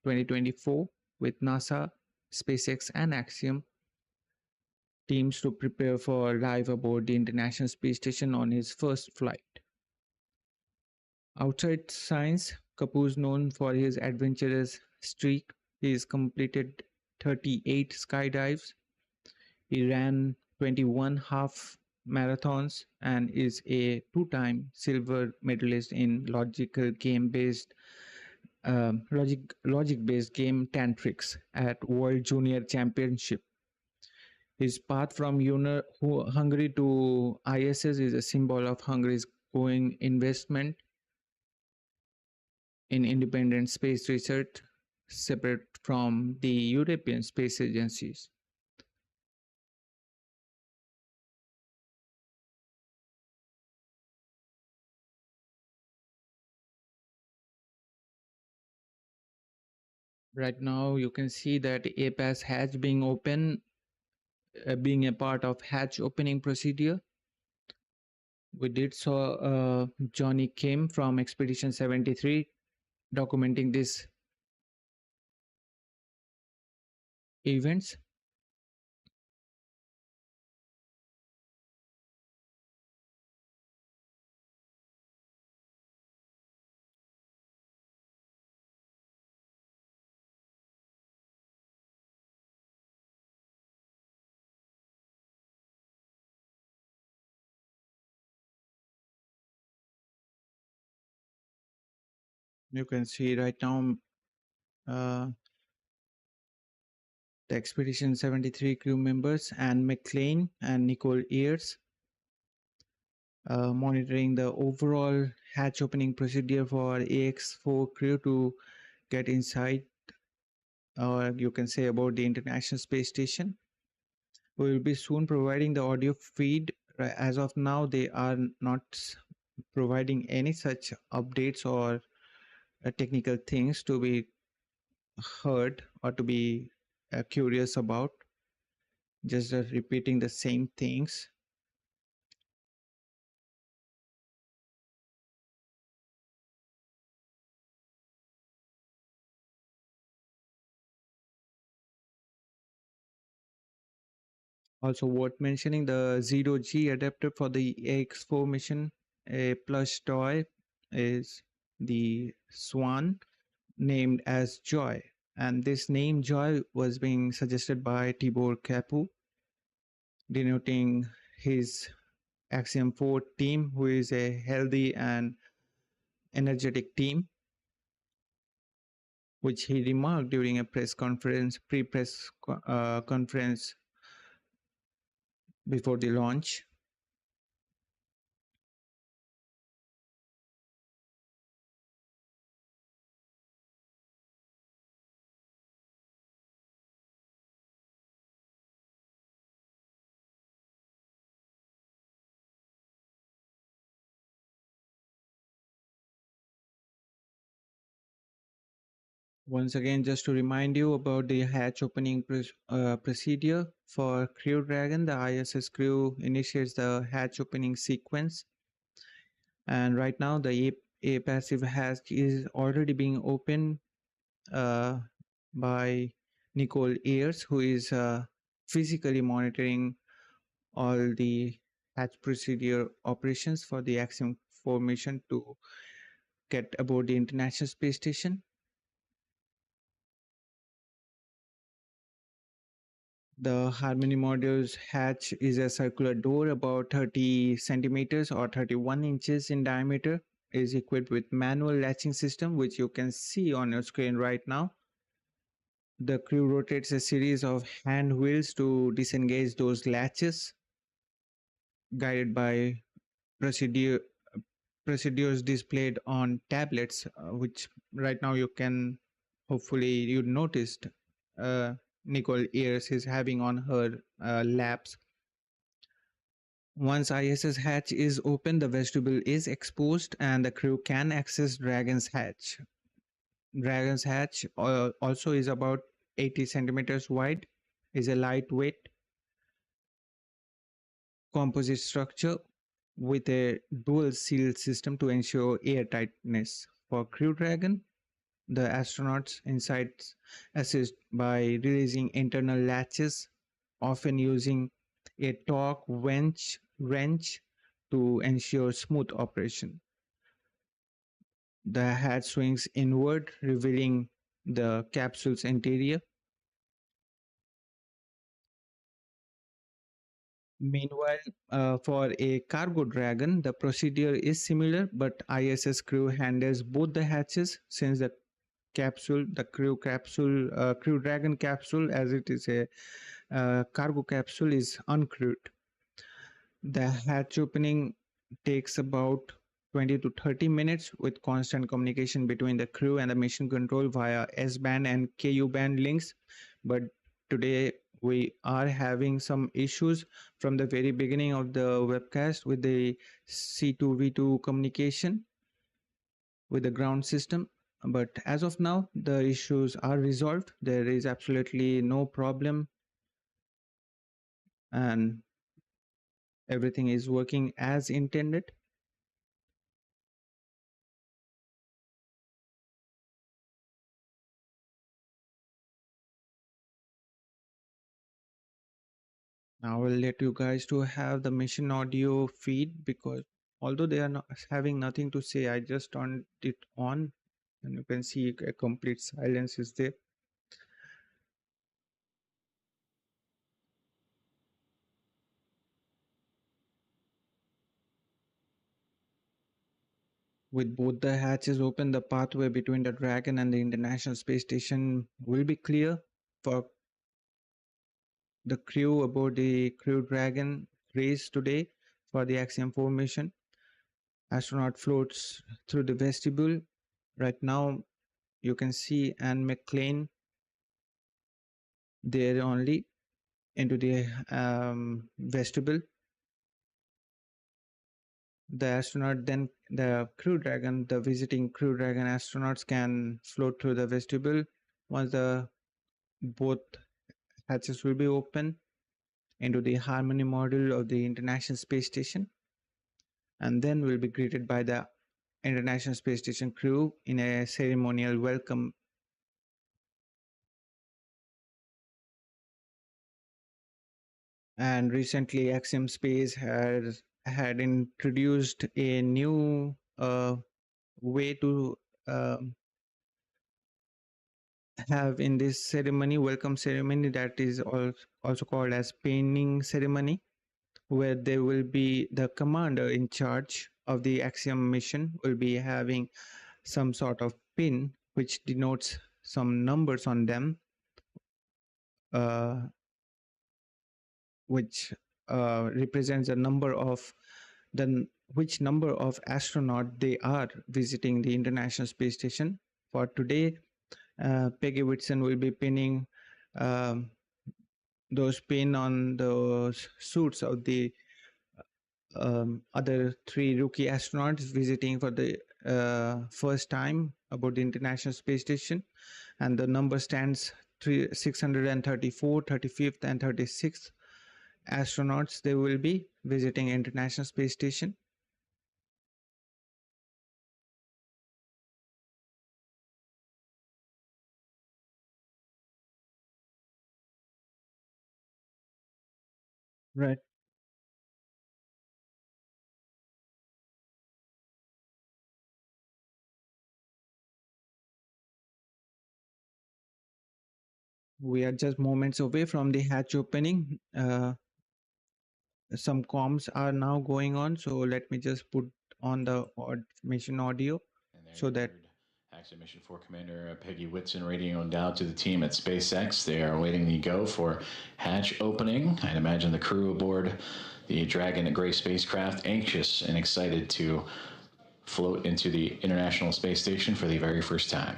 2024 with NASA, SpaceX, and Axiom teams to prepare for arrive aboard the International Space Station on his first flight. Outside science, Kapu is known for his adventurous streak. He has completed 38 skydives. He ran 21 half marathons and is a 2-time silver medalist in logic-based game tantrics at World Junior Championship. His path from Hungary to ISS is a symbol of Hungary's growing investment in independent space research, separate from the European space agencies. Right now, you can see that APAS hatch being open, being a part of hatch opening procedure. We did saw Johnny Kim from Expedition 73 documenting these events. You can see right now the Expedition 73 crew members, Anne McLean and Nicole Ayers, monitoring the overall hatch opening procedure for Ax-4 crew to get insight, or you can say, about the International Space Station. We will be soon providing the audio feed. As of now, they are not providing any such updates or technical things to be heard or to be curious about. Just repeating the same things. Also worth mentioning, the 0G adapter for the Ax-4 mission, a plush toy, is the Swan, named as Joy. And this name Joy was being suggested by Tibor Kapu, denoting his Axiom-4 team, who is a healthy and energetic team, which he remarked during a pre-press conference before the launch. Once again, just to remind you about the hatch opening procedure for Crew Dragon, the ISS crew initiates the hatch opening sequence. And right now, the A passive hatch is already being opened by Nicole Ayers, who is physically monitoring all the hatch procedure operations for the Axiom-4 mission to get aboard the International Space Station. The Harmony module's hatch is a circular door about 30 centimeters or 31 inches in diameter. It is equipped with manual latching system, which you can see on your screen right now. The crew rotates a series of hand wheels to disengage those latches, guided by procedures displayed on tablets, which right now you can, hopefully you noticed, Nicole Ayers is having on her laps. Once ISS hatch is open, the vestibule is exposed and the crew can access Dragon's hatch. Dragon's hatch also is about 80 centimeters wide, is a lightweight composite structure with a dual seal system to ensure airtightness. For Crew Dragon, the astronauts inside assist by releasing internal latches, often using a torque wrench to ensure smooth operation. The hatch swings inward, revealing the capsule's interior. Meanwhile, for a cargo Dragon, the procedure is similar, but ISS crew handles both the hatches since the Crew Dragon capsule, as it is a cargo capsule, is uncrewed. The hatch opening takes about 20 to 30 minutes with constant communication between the crew and the mission control via S-band and Ku-band links. But today we are having some issues from the very beginning of the webcast with the C2V2 communication with the ground system. But as of now, the issues are resolved. There is absolutely no problem and everything is working as intended. Now I will let you guys to have the mission audio feed, because although they are not having nothing to say, I just turned it on and you can see a complete silence is there. With both the hatches open, the pathway between the Dragon and the International Space Station will be clear for the crew aboard the Crew Dragon race today for the Axiom-4 mission. Astronaut floats through the vestibule. Right now, you can see Anne McClain there only into the vestibule. The astronaut, then the Crew Dragon, the visiting Crew Dragon astronauts can float through the vestibule. Once both hatches will be open into the Harmony module of the International Space Station, and then will be greeted by the International Space Station crew in a ceremonial welcome. and recently Axiom Space had introduced a new way to have in this ceremony, welcome ceremony, that is also called as pinning ceremony, where there will be the commander in charge of the Axiom mission will be having some sort of pin which denotes some numbers on them, which represents a number of which number of astronaut they are visiting the International Space Station. For today, Peggy Whitson will be pinning those pin on those suits of the other 3 rookie astronauts visiting for the first time aboard the International Space Station, and the number stands 634, 35th, and 36th astronauts. They will be visiting International Space Station. Right. We are just moments away from the hatch opening. Some comms are now going on, so let me just put on the mission audio so that Axiom Mission 4 Commander Peggy Whitson radioing down to the team at SpaceX. They are awaiting the go for hatch opening. I'd imagine the crew aboard the Dragon Gray spacecraft anxious and excited to float into the International Space Station for the very first time.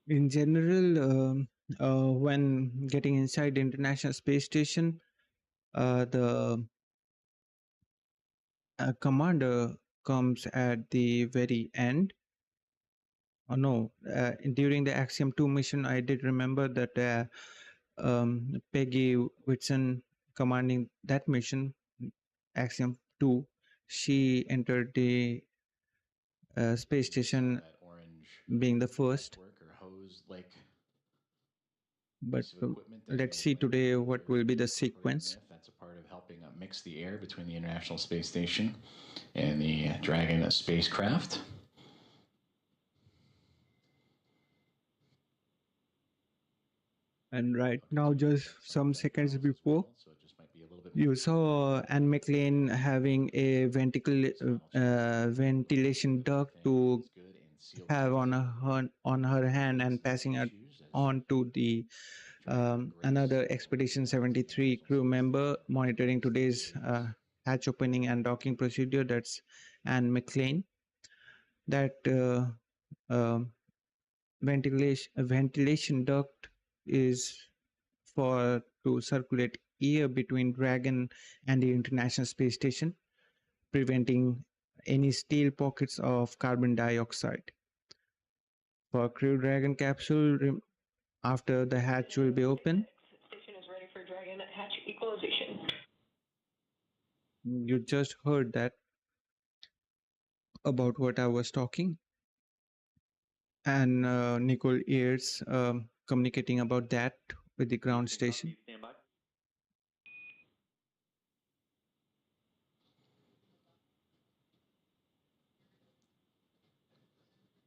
in general, when getting inside the International Space Station, the commander comes at the very end. Oh no, during the Axiom-4 mission, I did remember that Peggy Whitson commanding that mission, Axiom-4, she entered the space station being the first. But let's see today what will be the sequence. That's a part of helping mix the air between the International Space Station and the Dragon spacecraft. And right now, just some seconds before, you saw Anne McLean having a ventilation duct to have on her hand and passing it on to the another Expedition 73 crew member monitoring today's hatch opening and docking procedure. That's Anne McLean. That ventilation duct is for to circulate air between Dragon and the International Space Station, preventing any stale pockets of carbon dioxide. For Crew Dragon capsule, after the hatch will be open. Station is ready for Dragon hatch equalization. You just heard that about what I was talking. And Nicole Ayers communicating about that with the ground station.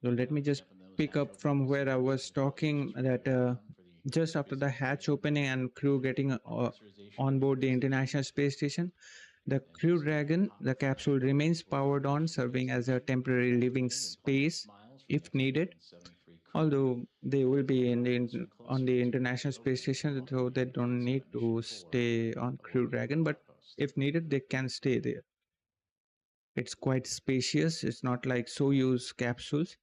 So let me just pick up from where I was talking that just after the hatch opening and crew getting on board the International Space Station, the Crew Dragon, the capsule remains powered on, serving as a temporary living space if needed. Although they will be on the International Space Station, so they don't need to stay on Crew Dragon, but if needed, they can stay there. It's quite spacious. It's not like Soyuz capsules.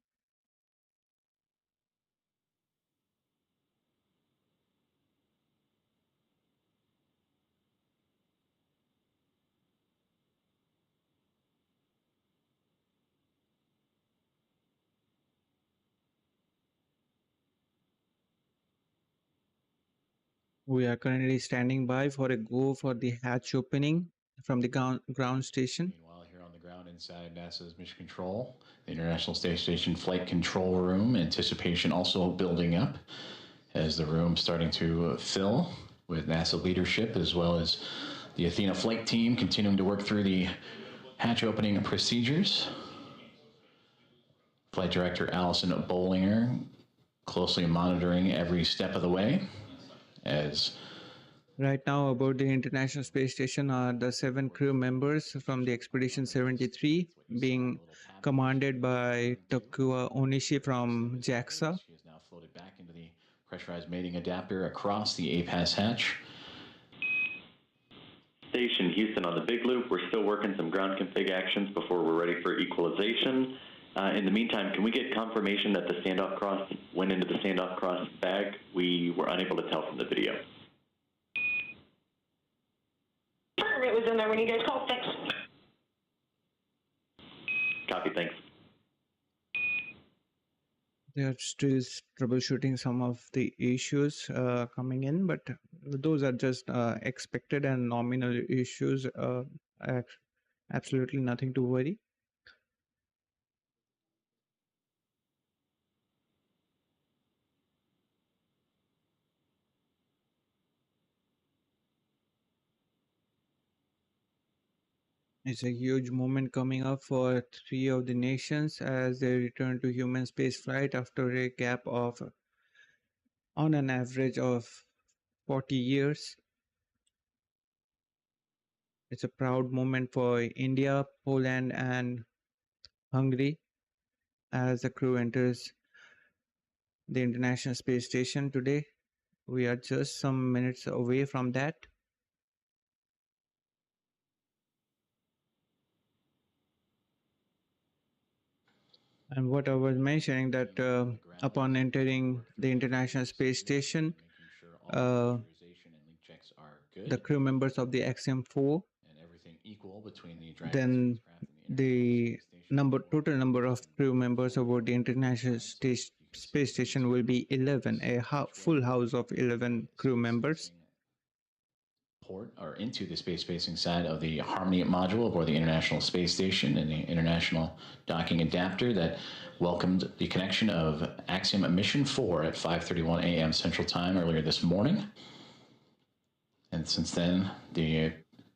We are currently standing by for a go for the hatch opening from the ground station. Meanwhile, here on the ground in inside NASA's Mission Control, the International Space Station Flight Control Room. Anticipation also building up as the room's starting to fill with NASA leadership, as well as the Athena flight team continuing to work through the hatch opening procedures. Flight Director Allison Bollinger closely monitoring every step of the way as Right now, aboard the International Space Station are the 7 crew members from the Expedition 73, being commanded by Takua Onishi from JAXA. she is now floated back into the pressurized mating adapter across the APAS hatch. Station Houston on the big loop. We're still working some ground config actions before we're ready for equalization. In the meantime, can we get confirmation that the standoff cross went into the standoff cross bag? We were unable to tell from the video. It was in there when you guys called. Thanks. Copy, thanks. They are still troubleshooting some of the issues coming in, but those are just expected and nominal issues. Absolutely nothing to worry. It's a huge moment coming up for 3 of the nations as they return to human spaceflight after a gap of, on an average of 40 years. It's a proud moment for India, Poland, and Hungary as the crew enters the International Space Station today. We are just some minutes away from that. And what I was mentioning that upon entering the International Space Station, the crew members of the Axiom-4, then the total number of crew members aboard the International Space Station will be 11, a full house of 11 crew members. Port or into the space-facing side of the Harmony module aboard the International Space Station and the International Docking Adapter that welcomed the connection of Axiom-Mission 4 at 5:31 a.m. Central Time earlier this morning. And since then, the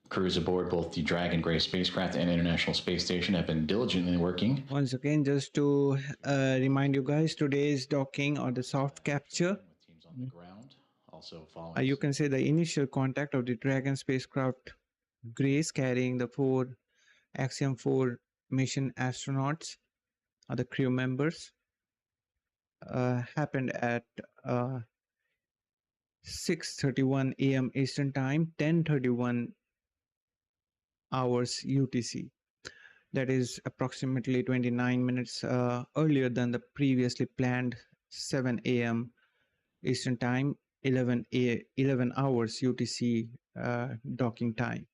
crews aboard both the Dragon Gray spacecraft and International Space Station have been diligently working. Once again, just to remind you guys, today's docking or the soft capture. Teams on the ground. Also You can say the initial contact of the Dragon spacecraft Grace carrying the 4 Axiom-4 mission astronauts or the crew members happened at 6:31 a.m. Eastern Time, 10:31 hours UTC. That is approximately 29 minutes earlier than the previously planned 7 a.m. Eastern Time, 11 hours UTC docking time.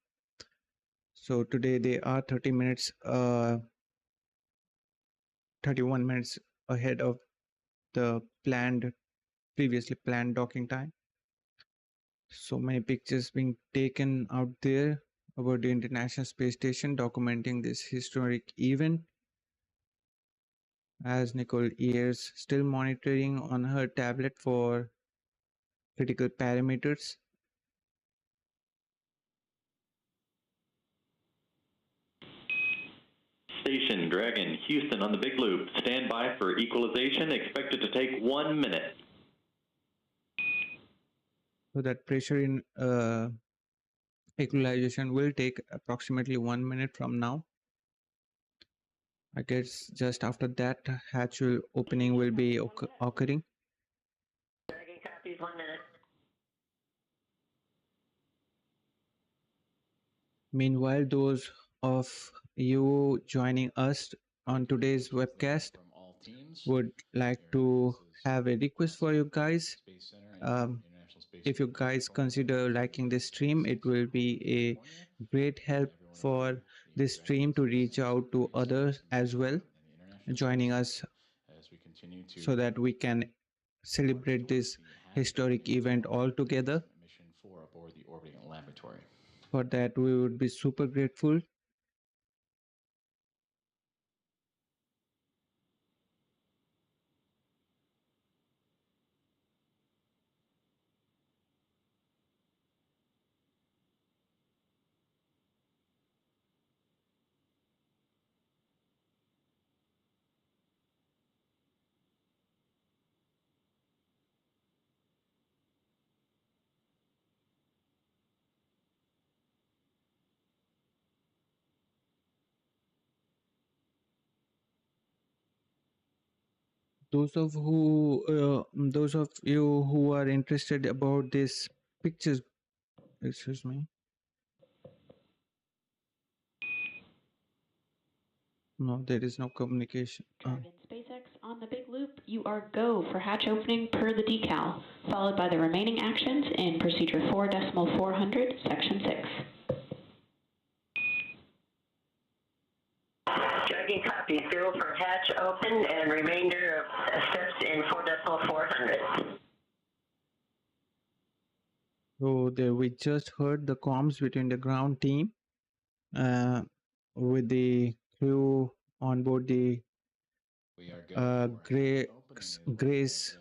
So today they are 31 minutes ahead of the previously planned docking time. So many pictures being taken out there about the International Space Station documenting this historic event. As Nicole Ayers still monitoring on her tablet for critical parameters. Station Dragon Houston on the big loop. Stand by for equalization. Expected to take 1 minute. So that pressure in equalization will take approximately 1 minute from now. I guess just after that, hatch opening will be occurring. Dragon copies 1 minute. Meanwhile, those of you joining us on today's webcast would like to have a request for you guys. If you guys consider liking this stream, it will be a great help for this stream to reach out to others as well, joining us so that we can celebrate this historic event all together. Mission 4 aboard the orbiting laboratory. For that, we would be super grateful. those of you who are interested about this pictures, excuse me. No, there is no communication. Dragon SpaceX on the big loop, you are go for hatch opening per the decal, followed by the remaining actions in procedure 4.400, section 6. Dragon copy. Go for hatch open and remainder of steps in 4.400. So there we just heard the comms between the ground team with the crew on board the Grace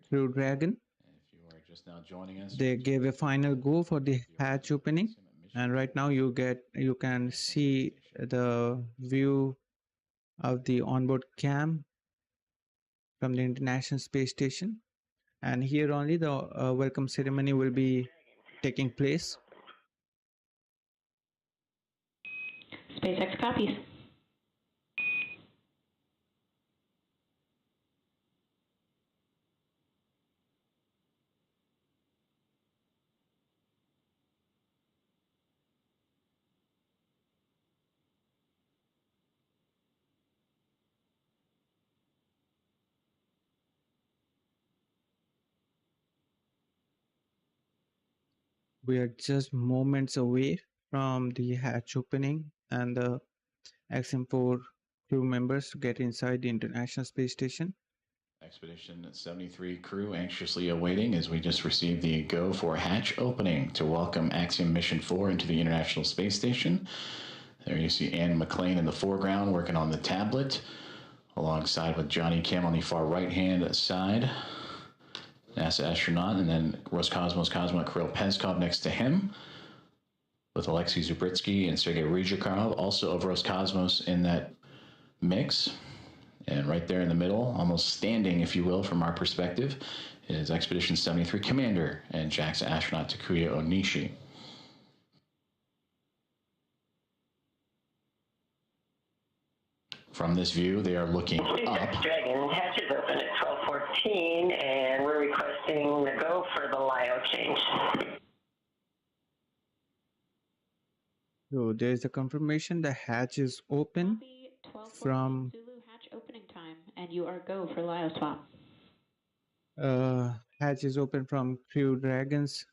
Crew Dragon. If you are just now joining us, They gave a final go for the hatch opening, and right now you can see the view of the onboard cam from the International Space Station, and here only the welcome ceremony will be taking place. SpaceX copies. We are just moments away from the hatch opening and the Axiom-4 crew members to get inside the International Space Station. Expedition 73 crew anxiously awaiting as we just received the go for hatch opening to welcome Axiom Mission 4 into the International Space Station. There you see Ann McLean in the foreground working on the tablet, alongside with Johnny Kim on the far right-hand side, NASA astronaut, and then Roscosmos cosmonaut Kirill Peskov next to him, with Alexei Zubritsky and Sergei Ryzhikov, also of Roscosmos in that mix. And right there in the middle, almost standing, if you will, from our perspective, is Expedition 73 Commander and JAXA astronaut Takuya Onishi. From this view, they are looking up. SpaceX Dragon hatch is open at 12:14, and we're requesting the go for the LIO change. So there's a confirmation the hatch is open from Zulu hatch opening time, and you are go for LIO swap. hatch is open from Crew Dragon's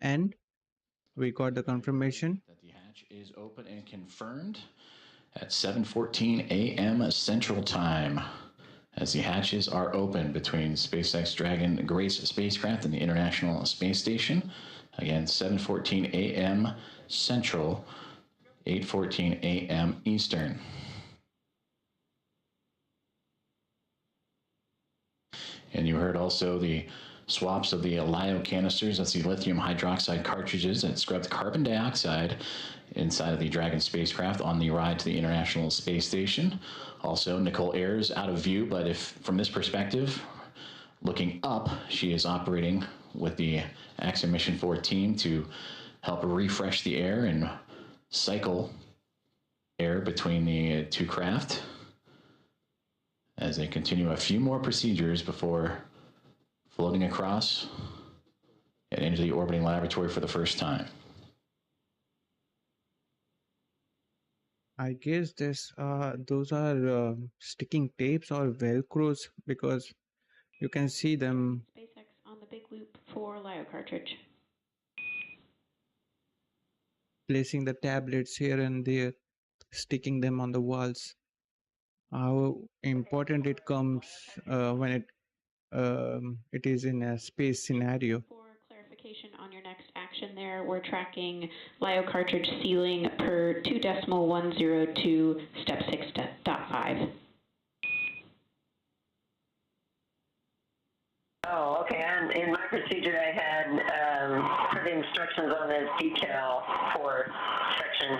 end. We got the confirmation That the hatch is open and confirmed at 7:14 a.m. Central Time, as the hatches are open between SpaceX Dragon Grace spacecraft and the International Space Station. Again, 7:14 a.m. Central, 8:14 a.m. Eastern. And you heard also the swaps of the LIO canisters. That's the lithium hydroxide cartridges that scrubbed carbon dioxide inside of the Dragon spacecraft on the ride to the International Space Station. Also, Nicole Ayers out of view, but if from this perspective, looking up, she is operating with the Axiom Mission 4 team to help refresh the air and cycle air between the two craft as they continue a few more procedures before floating across and into the orbiting laboratory for the first time. I guess those are sticking tapes or velcros, because you can see them. SpaceX on the big loop for LIO cartridge. Placing the tablets here and there, sticking them on the walls. How important it comes when it is in a space scenario. For clarification on your next action there, we're tracking LIO cartridge sealing per 2.102 step 6.5. Oh, okay. In my procedure, I had for the instructions on the decal for section.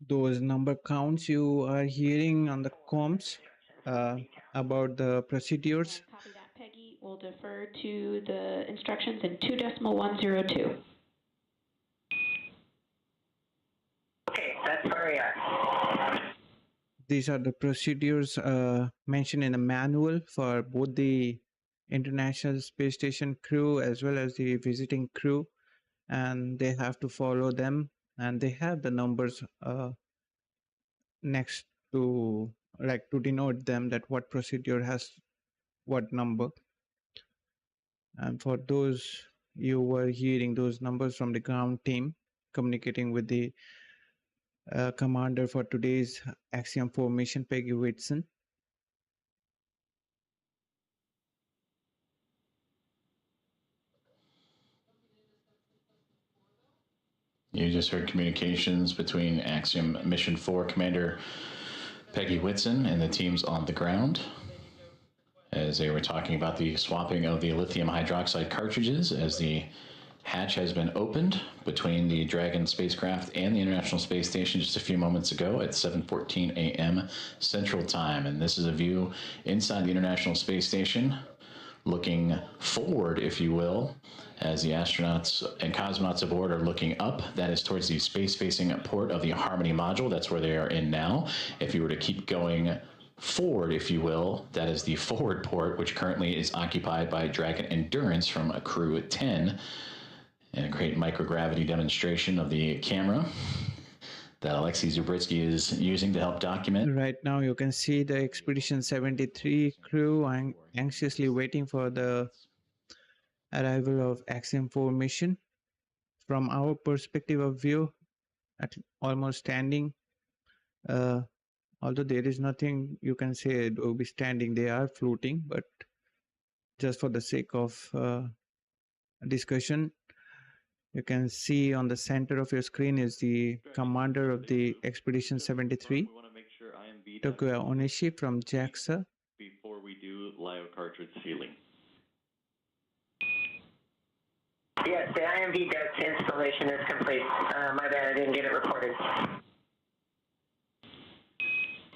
Those number counts you are hearing on the comms about the procedures. Copy that, Peggy. We'll defer to the instructions in 2.102. Okay, that's where we are. these are the procedures mentioned in the manual for both the International Space Station crew as well as the visiting crew, and they have to follow them, and they have the numbers next to, like, to denote them that what procedure has what number. And for those, you were hearing those numbers from the ground team communicating with the commander for today's Axiom-4 mission, Peggy Whitson. You just heard communications between Axiom Mission 4 Commander Peggy Whitson and the teams on the ground as they were talking about the swapping of the lithium hydroxide cartridges as the hatch has been opened between the Dragon spacecraft and the International Space Station just a few moments ago at 7:14 a.m. Central Time. And this is a view inside the International Space Station, looking forward, if you will, as the astronauts and cosmonauts aboard are looking up. That is towards the space-facing port of the Harmony module. That's where they are in now. If you were to keep going forward, if you will, that is the forward port, which currently is occupied by Dragon Endurance from a crew 10. And a great microgravity demonstration of the camera that Alexei Zubritsky is using to help document. Right now you can see the Expedition 73 crew anxiously waiting for the arrival of Axiom-4 mission. From our perspective of view, at almost standing, although there is nothing you can say it will be standing, they are floating, but just for the sake of discussion, you can see on the center of your screen is the commander of the Expedition 73, took ownership from JAXA. Before we do LIO cartridge sealing. Yes, the IMV duct installation is complete. My bad, I didn't get it reported.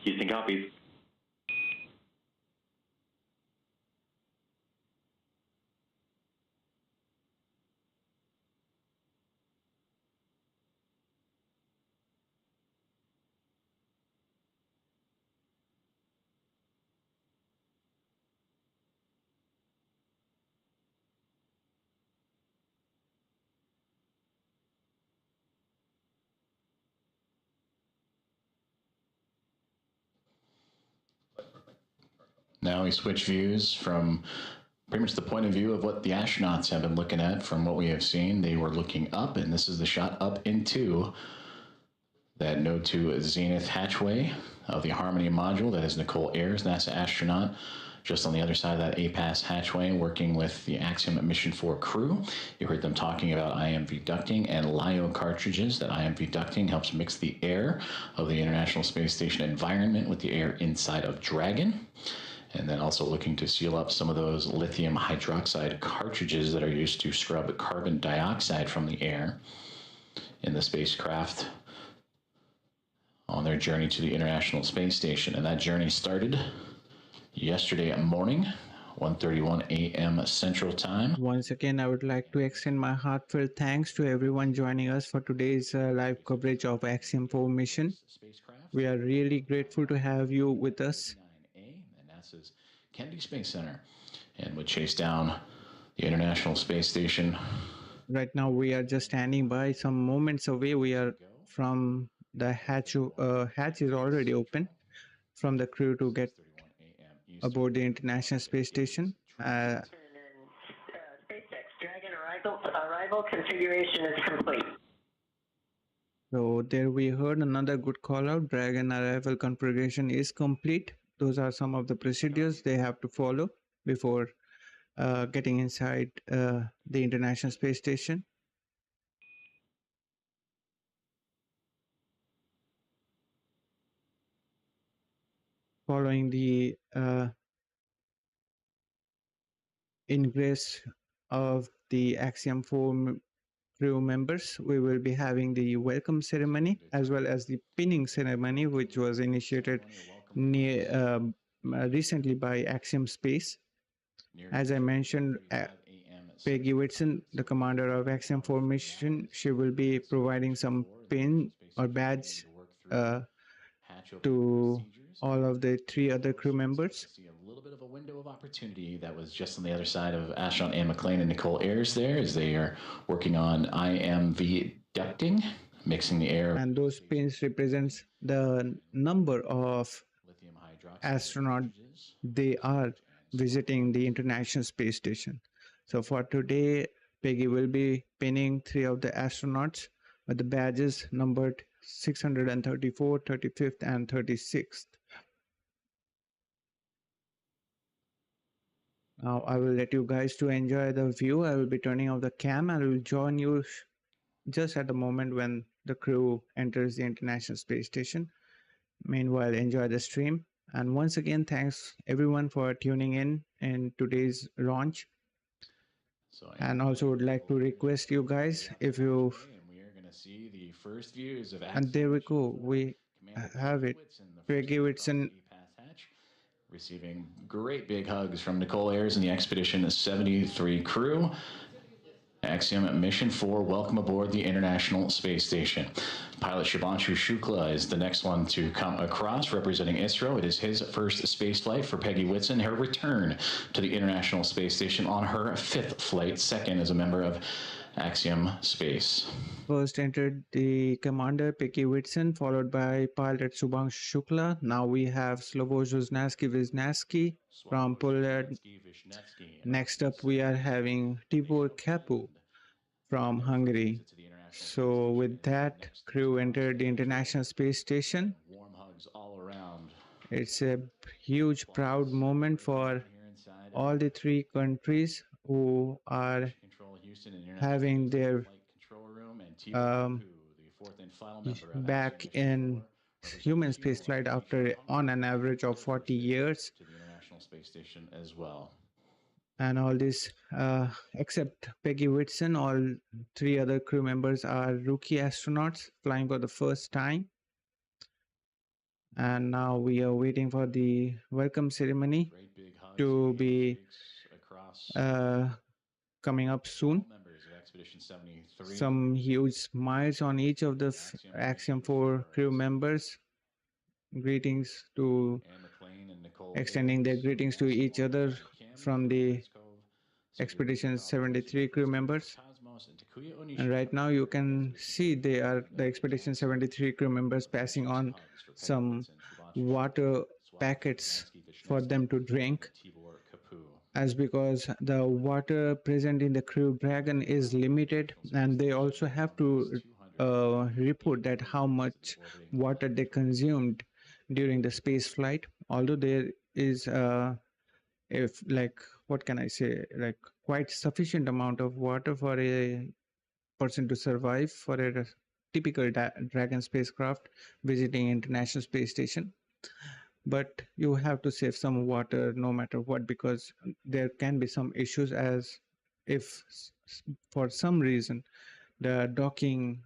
Houston copies. Now we switch views from pretty much the point of view of what the astronauts have been looking at. From what we have seen, they were looking up, and this is the shot up into that Node 2 Zenith hatchway of the Harmony module. That is Nicole Ayers, NASA astronaut, just on the other side of that APAS hatchway, working with the Axiom Mission 4 crew. You heard them talking about IMV ducting and LIO cartridges. That IMV ducting helps mix the air of the International Space Station environment with the air inside of Dragon. And then also looking to seal up some of those lithium hydroxide cartridges that are used to scrub carbon dioxide from the air in the spacecraft on their journey to the International Space Station. And that journey started yesterday morning, 1:31 a.m. Central Time. Once again, I would like to extend my heartfelt thanks to everyone joining us for today's live coverage of Axiom-4 mission. We are really grateful to have you with us. NASA's Kennedy Space Center, and would chase down the International Space Station. Right now we are just standing by, some moments away. We are from the hatch. Hatch is already open from the crew to get aboard the International Space Station. SpaceX Dragon arrival configuration is complete. So there we heard another good call out. Dragon arrival configuration is complete. Those are some of the procedures they have to follow before getting inside the International Space Station. Following the ingress of the Axiom-4 crew members, we will be having the welcome ceremony as well as the pinning ceremony, which was initiated recently by Axiom Space. As I mentioned, Peggy Whitson, the commander of Axiom-4 mission, she will be providing some pin or badge to all of the 3 other crew members. See a little bit of a window of opportunity that was just on the other side of astronaut Anne McLean and Nicole Ayers there, as they are working on IMV ducting, mixing the air. And those pins represents the number of Lithium hydroxide astronauts they are visiting the International Space Station. So for today, Peggy will be pinning 3 of the astronauts with the badges numbered 634, 35th, and 36th. Now I will let you guys to enjoy the view. I will be turning off the cam and I will join you just at the moment when the crew enters the International Space Station. Meanwhile, enjoy the stream. And once again, thanks everyone for tuning in today's launch. And also would like to request you guys, if you, We are going to see the first views of and there we go, we have it, Peggy Whitson receiving great big hugs from Nicole Ayers and the Expedition 73 crew. Axiom-4 Mission, welcome aboard the International Space Station. Pilot Shubhanshu Shukla is the next one to come across, representing ISRO. It is his first space flight for Peggy Whitson, her return to the International Space Station on her 5th flight, second as a member of Axiom Space. First entered the commander Peggy Whitson, followed by pilot Shubhanshu Shukla. Now we have Sławosz Uznański-Wiśniewski from Poland. Next up we are having Tibor Kapu from Hungary. So with that, crew entered the International Space Station. Warm hugs all around. It's a huge proud moment for all the 3 countries who are having their back in human spaceflight after on an average of 40 years. To the International Space Station as well. And all this, except Peggy Whitson, all 3 other crew members are rookie astronauts flying for the first time. And now we are waiting for the welcome ceremony to be coming up soon. Some huge smiles on each of the Axiom-4 crew members. Greetings to extending their greetings to each other from the Expedition 73 crew members. And right now you can see they are the Expedition 73 crew members passing on some water packets for them to drink, as because the water present in the Crew Dragon is limited, and they also have to report that how much water they consumed during the space flight. Although there is if like what can I say, like quite sufficient amount of water for a person to survive for a typical Dragon spacecraft visiting International Space Station. But you have to save some water no matter what, because there can be some issues, as if for some reason the docking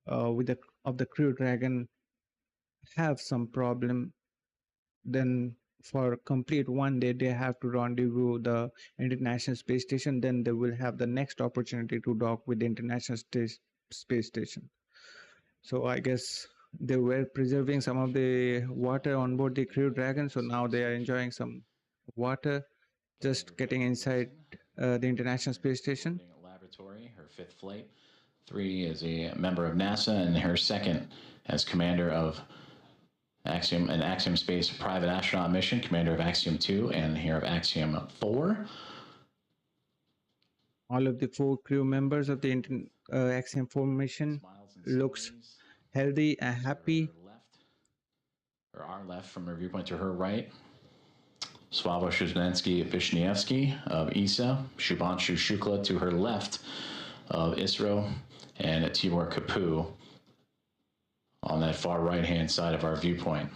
of the Crew Dragon have some problem, then for complete 1 day they have to rendezvous the International Space Station. Then they will have the next opportunity to dock with the International Space Station. So I guess they were preserving some of the water on board the Crew Dragon, so now they are enjoying some water just getting inside the International Space Station. Laboratory, her 5th flight. 3 as a member of NASA, and her 2nd as commander of an Axiom Space private astronaut mission, commander of Axiom-2 and here of Axiom-4. All of the 4 crew members of the Axiom-4 mission looks healthy and happy. Or our left from her viewpoint to her right. Sławosz Uznański-Wiśniewski of ESA, Shubhanshu Shukla to her left of ISRO, and Tibor Kapu on that far right-hand side of our viewpoint.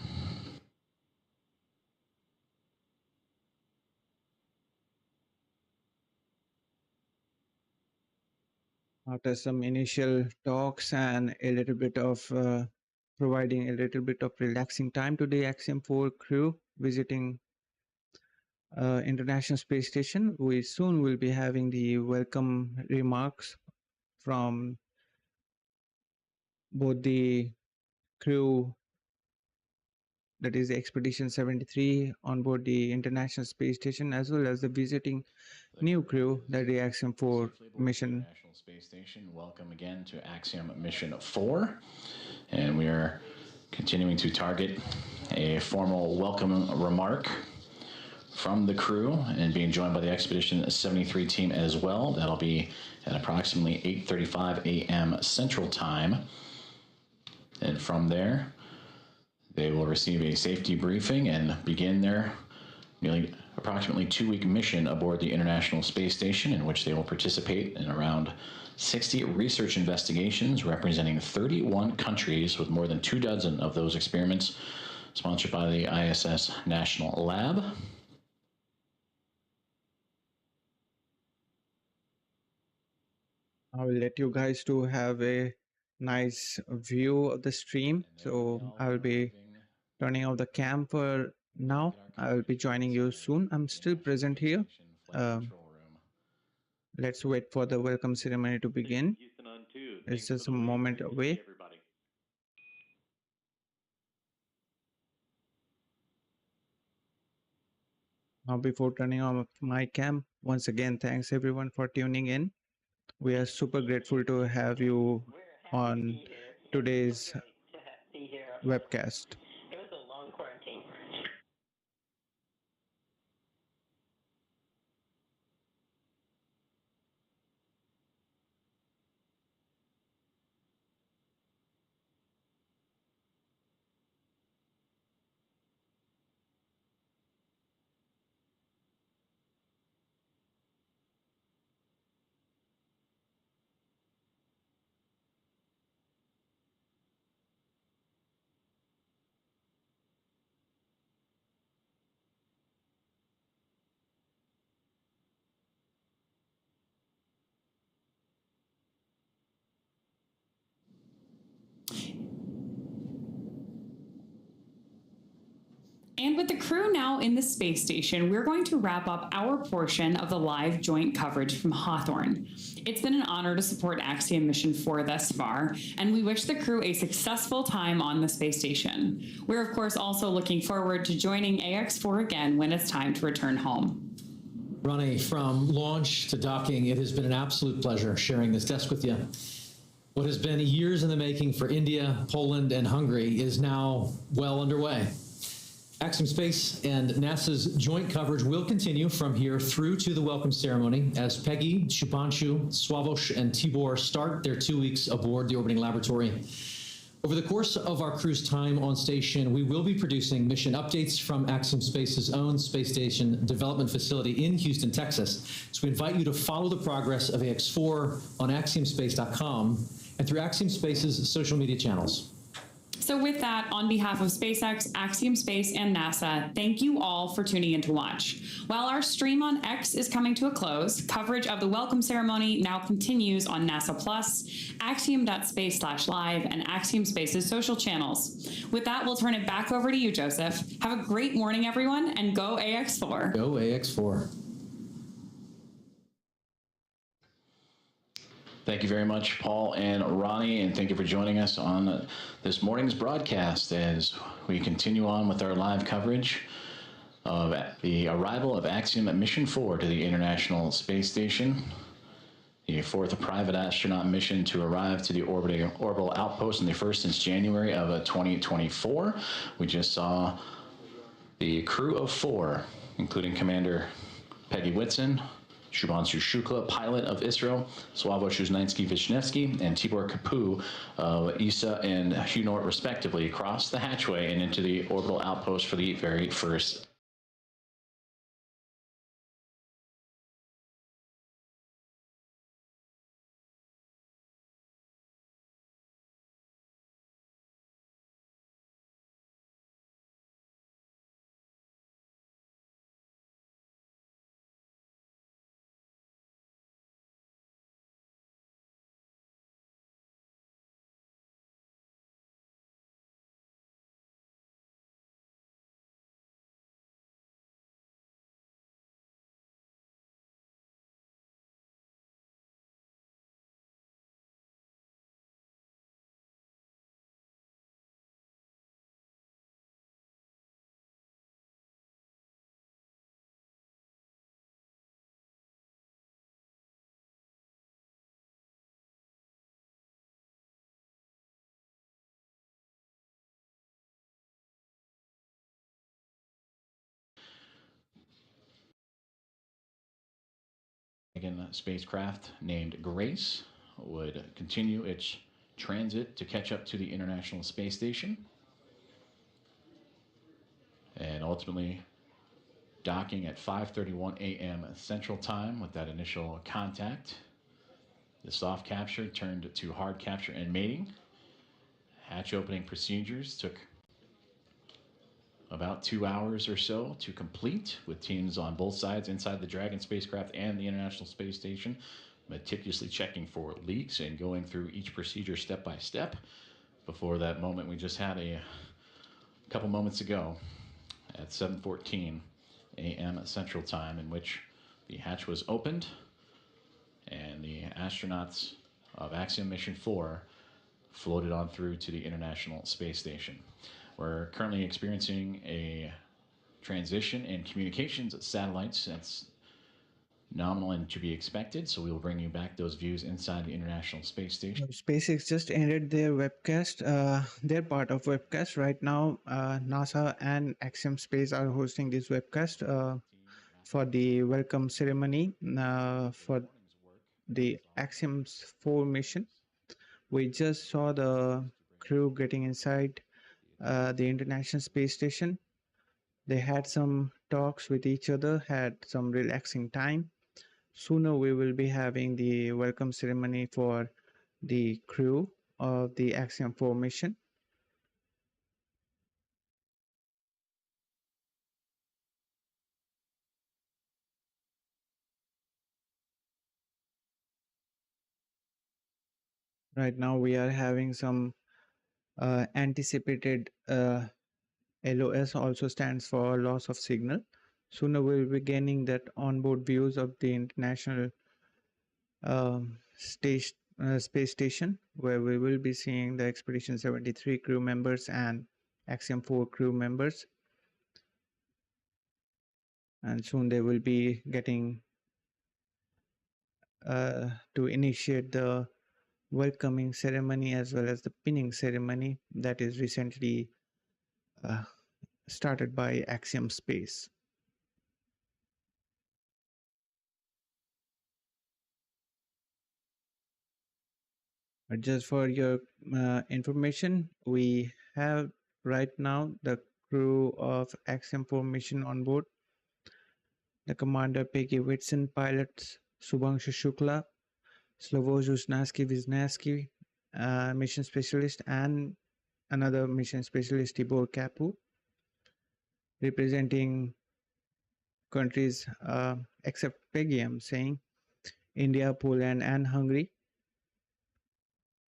After some initial talks and a little bit of providing a little bit of relaxing time to the Axiom-4 crew visiting International Space Station, we soon will be having the welcome remarks from both the crew that is Expedition 73 on board the International Space Station, as well as the visiting new crew that is the Axiom-4 mission. International Space Station. Welcome again to Axiom Mission 4, and we are continuing to target a formal welcome remark from the crew and being joined by the Expedition 73 team as well. That'll be at approximately 8:35 a.m. Central Time. And from there, they will receive a safety briefing and begin their nearly approximately 2-week mission aboard the International Space Station, in which they will participate in around 60 research investigations representing 31 countries, with more than 24 of those experiments sponsored by the ISS National Lab. I will let you guys to have a nice view of the stream. So I will be turning off the cam for now. I will be joining you soon. I'm still present here. Let's wait for the welcome ceremony to begin. It's just a moment away. Now, before turning on my cam, once again, thanks everyone for tuning in. We are super grateful to have you on today's webcast. It was a long quarantine. And with the crew now in the space station, we're going to wrap up our portion of the live joint coverage from Hawthorne. It's been an honor to support Axiom Mission 4 thus far, and we wish the crew a successful time on the space station. We're, of course, also looking forward to joining AX4 again when it's time to return home. Ronnie, from launch to docking, it has been an absolute pleasure sharing this desk with you. What has been years in the making for India, Poland, and Hungary is now well underway. Axiom Space and NASA's joint coverage will continue from here through to the welcome ceremony as Peggy, Shubhanshu, Sławosz, and Tibor start their 2 weeks aboard the orbiting laboratory. Over the course of our crew's time on station, we will be producing mission updates from Axiom Space's own space station development facility in Houston, Texas. So we invite you to follow the progress of AX4 on axiomspace.com and through Axiom Space's social media channels. So with that, on behalf of SpaceX, Axiom Space, and NASA, thank you all for tuning in to watch. While our stream on X is coming to a close, coverage of the welcome ceremony now continues on NASA Plus, axiom.space/live, and Axiom Space's social channels. With that, we'll turn it back over to you, Joseph. Have a great morning, everyone, and go AX4. Go AX4. Thank you very much, Paul and Ronnie, and thank you for joining us on this morning's broadcast as we continue on with our live coverage of the arrival of Axiom Mission 4 to the International Space Station, the 4th private astronaut mission to arrive to the orbital outpost, and the first since January of 2024. We just saw the crew of 4, including Commander Peggy Whitson, Shubhanshu Shukla, pilot of Israel, Sławosz Uznański-Wiśniewski, and Tibor Kapu of ESA and Hunor, respectively, crossed the hatchway and into the orbital outpost for the very first Dragon spacecraft named Grace would continue its transit to catch up to the International Space Station, and ultimately docking at 5:31 a.m. Central Time with that initial contact. The soft capture turned to hard capture and mating. Hatch opening procedures took about 2 hours or so to complete, with teams on both sides inside the Dragon spacecraft and the International Space Station meticulously checking for leaks and going through each procedure step by step before that moment we just had a couple moments ago at 7:14 a.m. Central Time, in which the hatch was opened and the astronauts of Axiom Mission 4 floated on through to the International Space Station. We're currently experiencing a transition in communications satellites that's nominal and to be expected, so we will bring you back those views inside the International Space Station. SpaceX just ended their webcast, their part of webcast. Right now, NASA and Axiom Space are hosting this webcast for the welcome ceremony for the Axiom-4 mission. We just saw the crew getting inside the International Space Station. They had some talks with each other, had some relaxing time. Sooner we will be having the welcome ceremony for the crew of the Axiom-4 mission. Right now we are having some anticipated LOS, also stands for loss of signal. Sooner we'll be gaining that onboard views of the International Space Station, where we will be seeing the Expedition 73 crew members and Axiom-4 crew members. And soon they will be getting to initiate the welcoming ceremony as well as the pinning ceremony that is recently started by Axiom Space. But just for your information, we have right now the crew of Axiom-4 mission on board. The commander Peggy, Whitson, pilots Shubhanshu, Shukla, Sławosz, Uznański-Wiśniewski, mission specialist, and another mission specialist, Tibor, Kapu, representing countries except Peggy, I'm saying, India, Poland, and Hungary.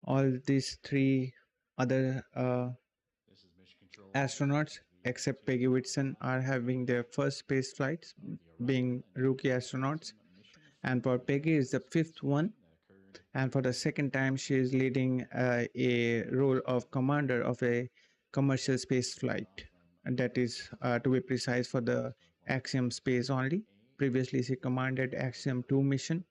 All these three other astronauts except Peggy Whitson are having their first space flights, being rookie astronauts, and for Peggy is the fifth one, and for the second time she is leading a role of commander of a commercial space flight, and that is to be precise for the Axiom Space only. Previously she commanded Axiom-2 mission.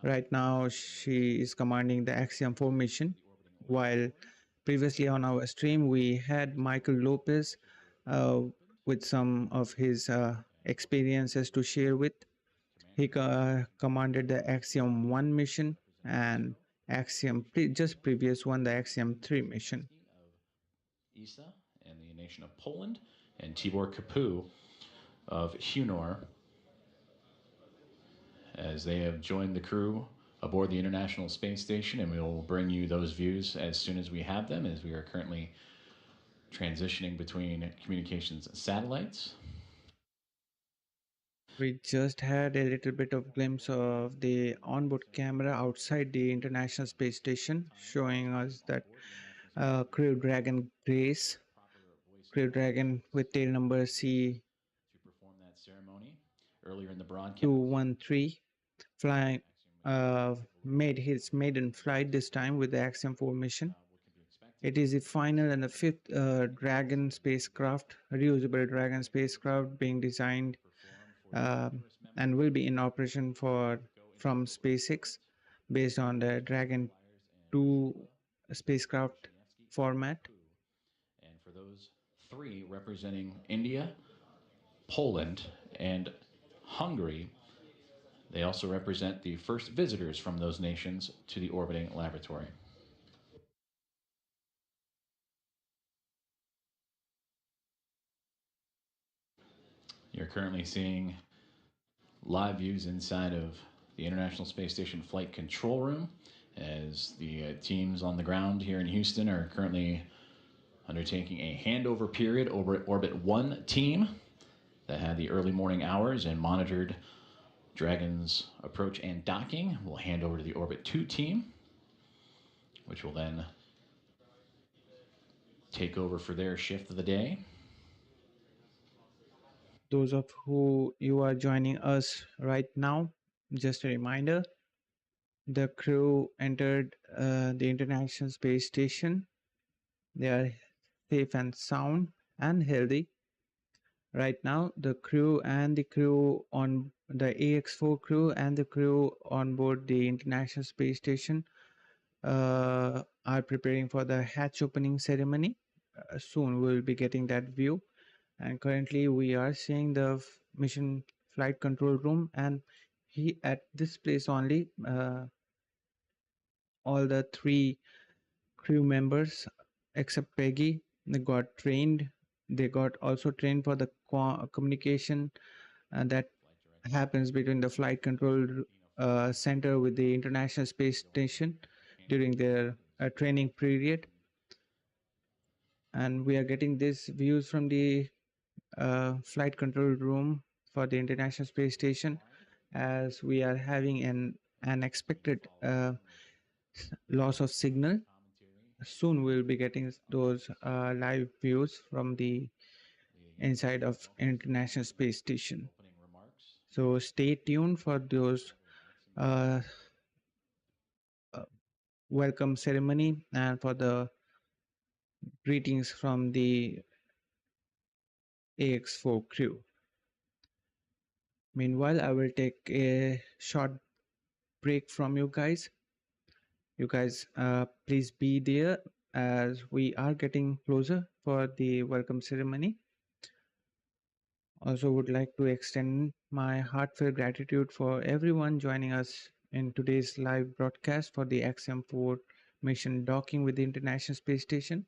Right now she is commanding the Axiom-4 mission, while previously on our stream we had Michael Lopez with some of his experiences to share with. He commanded the Axiom-1 mission and just previous one, the Axiom-3 mission. ESA and the nation of Poland, and Tibor Kapu of Hunor, as they have joined the crew aboard the International Space Station, and we will bring you those views as soon as we have them, as we are currently transitioning between communications satellites. We just had a little bit of glimpse of the onboard camera outside the International Space Station, showing us that Crew Dragon Grace, Crew Dragon with tail number C earlier in the broadcast, 213, flying made his maiden flight this time with the Axiom-4 mission. It is the final and the fifth Dragon spacecraft, reusable Dragon spacecraft being designed and will be in operation from SpaceX based on the Dragon 2 spacecraft format. And for those three representing India, Poland, and Hungary, They also represent the first visitors from those nations to the orbiting laboratory. You're currently seeing live views inside of the International Space Station Flight Control Room as the teams on the ground here in Houston are currently undertaking a handover period over at Orbit 1 team that had the early morning hours and monitored Dragon's approach and docking. We'll hand over to the Orbit 2 team, which will then take over for their shift of the day. Those of who you are joining us right now, just a reminder, the crew entered the International Space Station. They are safe and sound and healthy. Right now, the crew on the Ax-4 crew and the crew on board the International Space Station are preparing for the hatch opening ceremony. Soon we will be getting that view. And currently we are seeing the mission flight control room, and at this place only all the 3 crew members except Peggy, they got trained. They got also trained for the communication that happens between the flight control center with the International Space Station during their training period. And we are getting these views from the flight control room for the International Space Station, as we are having an unexpected loss of signal. Soon we'll be getting those live views from the inside of International Space Station. So stay tuned for those welcome ceremony and for the greetings from the Ax-4 crew. Meanwhile, I will take a short break from you guys. You guys, please be there as we are getting closer for the welcome ceremony. Also would like to extend my heartfelt gratitude for everyone joining us in today's live broadcast for the Axiom-4 mission docking with the International Space Station.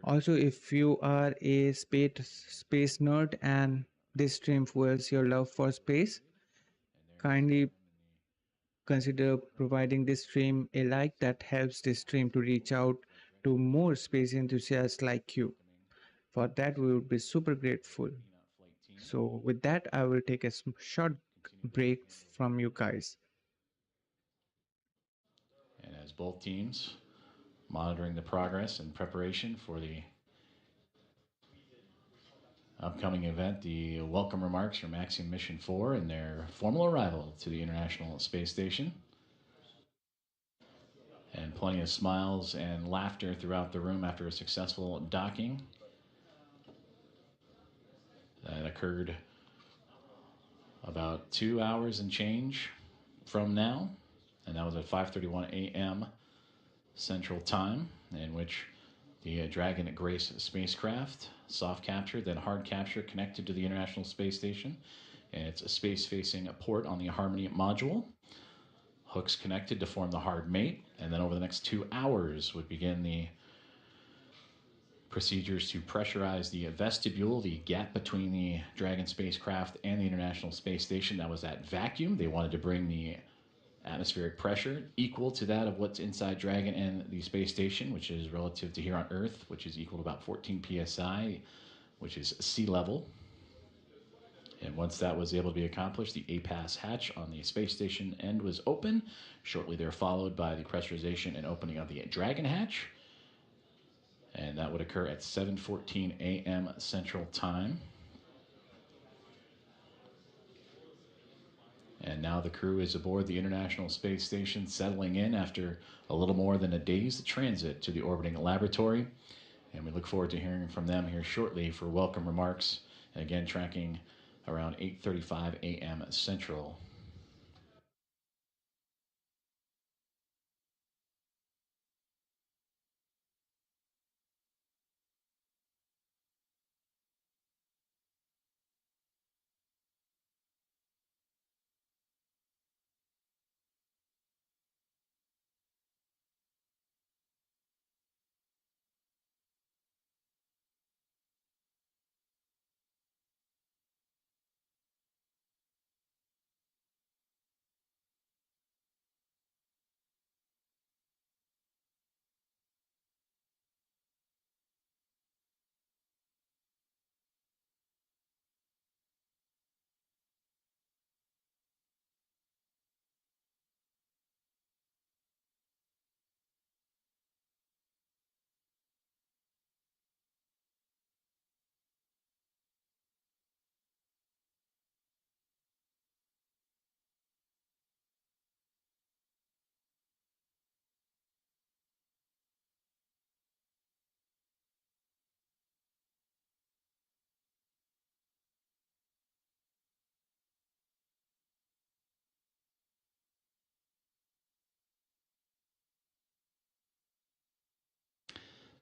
Also, if you are a space nerd and this stream fuels your love for space, kindly consider providing this stream a like. That helps this stream to reach out to more space enthusiasts like you. For that, we would be super grateful. So with that, I will take a short break from you guys. And as both teams monitoring the progress and preparation for the upcoming event, the welcome remarks from Axiom Mission 4 and their formal arrival to the International Space Station. And plenty of smiles and laughter throughout the room after a successful docking that occurred about 2 hours and change from now. And that was at 5:31 a.m. Central Time, in which the Dragon Grace spacecraft, soft capture, then hard capture, connected to the International Space Station. And it's a space-facing port on the Harmony module. Hooks connected to form the hard mate. And then over the next 2 hours would begin the procedures to pressurize the vestibule, the gap between the Dragon spacecraft and the International Space Station. That was that vacuum. They wanted to bring the atmospheric pressure equal to that of what's inside Dragon and the space station, which is relative to here on Earth, which is equal to about 14 psi, which is sea level. And once that was able to be accomplished, the APAS hatch on the space station end was open. Shortly there followed by the pressurization and opening of the Dragon hatch. And that would occur at 7:14 a.m. Central Time. And now the crew is aboard the International Space Station, settling in after a little more than a day's transit to the orbiting laboratory. And we look forward to hearing from them here shortly for welcome remarks. And again, tracking around 8:35 a.m. Central.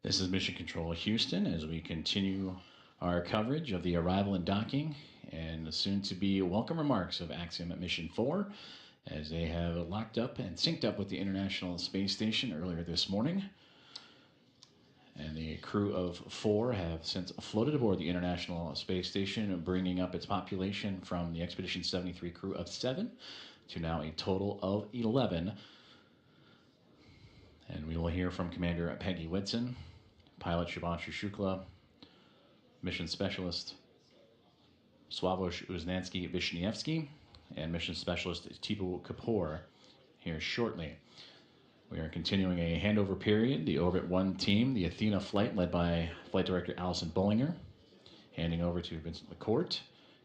This is Mission Control Houston as we continue our coverage of the arrival and docking and the soon-to-be welcome remarks of Axiom Mission 4 as they have locked up and synced up with the International Space Station earlier this morning. And the crew of 4 have since floated aboard the International Space Station, bringing up its population from the Expedition 73 crew of 7 to now a total of 11. And we will hear from Commander Peggy Whitson, Pilot Shubhanshu Shukla, Mission Specialist Sławosz Uznański-Wiśniewski, and Mission Specialist Tibor Kapu here shortly. We are continuing a handover period. The Orbit 1 team, the Athena flight led by Flight Director Allison Bollinger, handing over to Vincent LaCourte,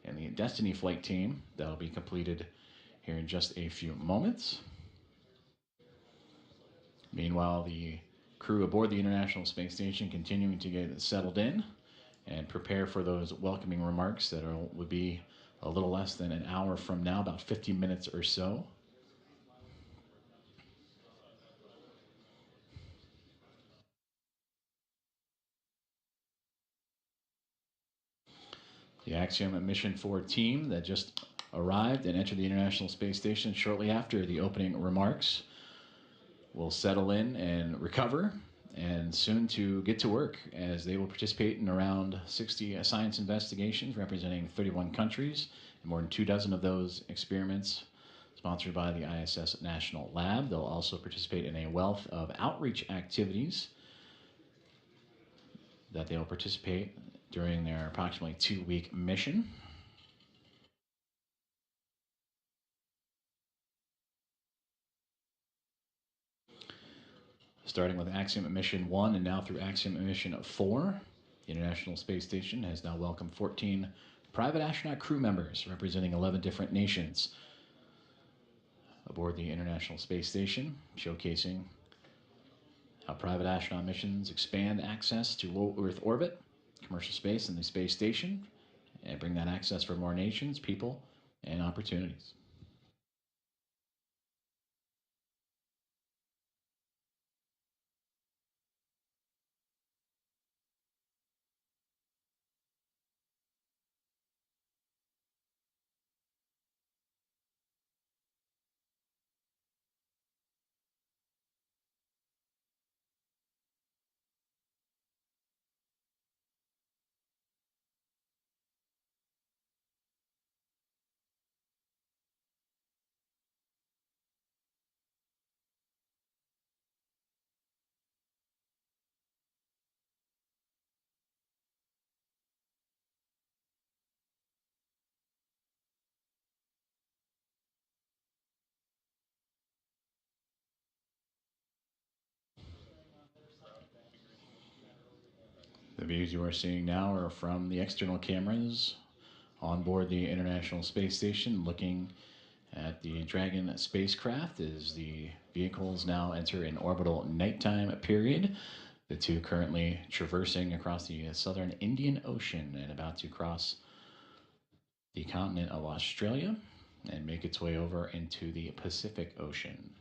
and the Destiny flight team. That'll be completed here in just a few moments. Meanwhile, the crew aboard the International Space Station continuing to get settled in and prepare for those welcoming remarks that would be a little less than an hour from now, about 50 minutes or so. The Axiom Mission 4 team that just arrived and entered the International Space Station shortly after the opening remarks will settle in and recover and soon to get to work as they will participate in around 60 science investigations representing 31 countries and more than 24 of those experiments sponsored by the ISS National Lab. They'll also participate in a wealth of outreach activities that they'll participate during their approximately 2-week mission. Starting with Axiom Mission 1 and now through Axiom Mission 4, the International Space Station has now welcomed 14 private astronaut crew members representing 11 different nations aboard the International Space Station, showcasing how private astronaut missions expand access to low Earth orbit, commercial space, and the space station, and bring that access for more nations, people, and opportunities. The views you are seeing now are from the external cameras on board the International Space Station, looking at the Dragon spacecraft as the vehicles now enter an orbital nighttime period. The two currently traversing across the southern Indian Ocean and about to cross the continent of Australia and make its way over into the Pacific Ocean.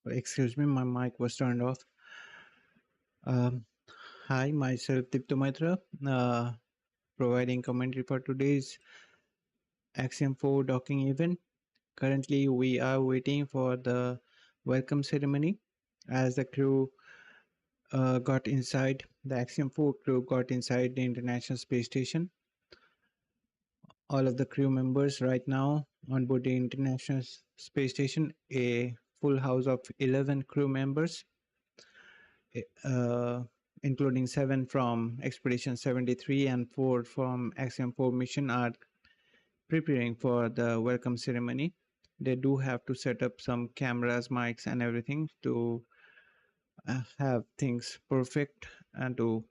Excuse me, my mic was turned off. Hi, myself Dipto Maitra, providing commentary for today's Axiom-4 docking event. Currently, we are waiting for the welcome ceremony as the crew got inside. The Axiom-4 crew got inside the International Space Station. All of the crew members right now on board the International Space Station, a full house of 11 crew members, including 7 from Expedition 73 and 4 from Axiom-4 Mission, are preparing for the welcome ceremony. They do have to set up some cameras, mics, and everything to have things perfect and to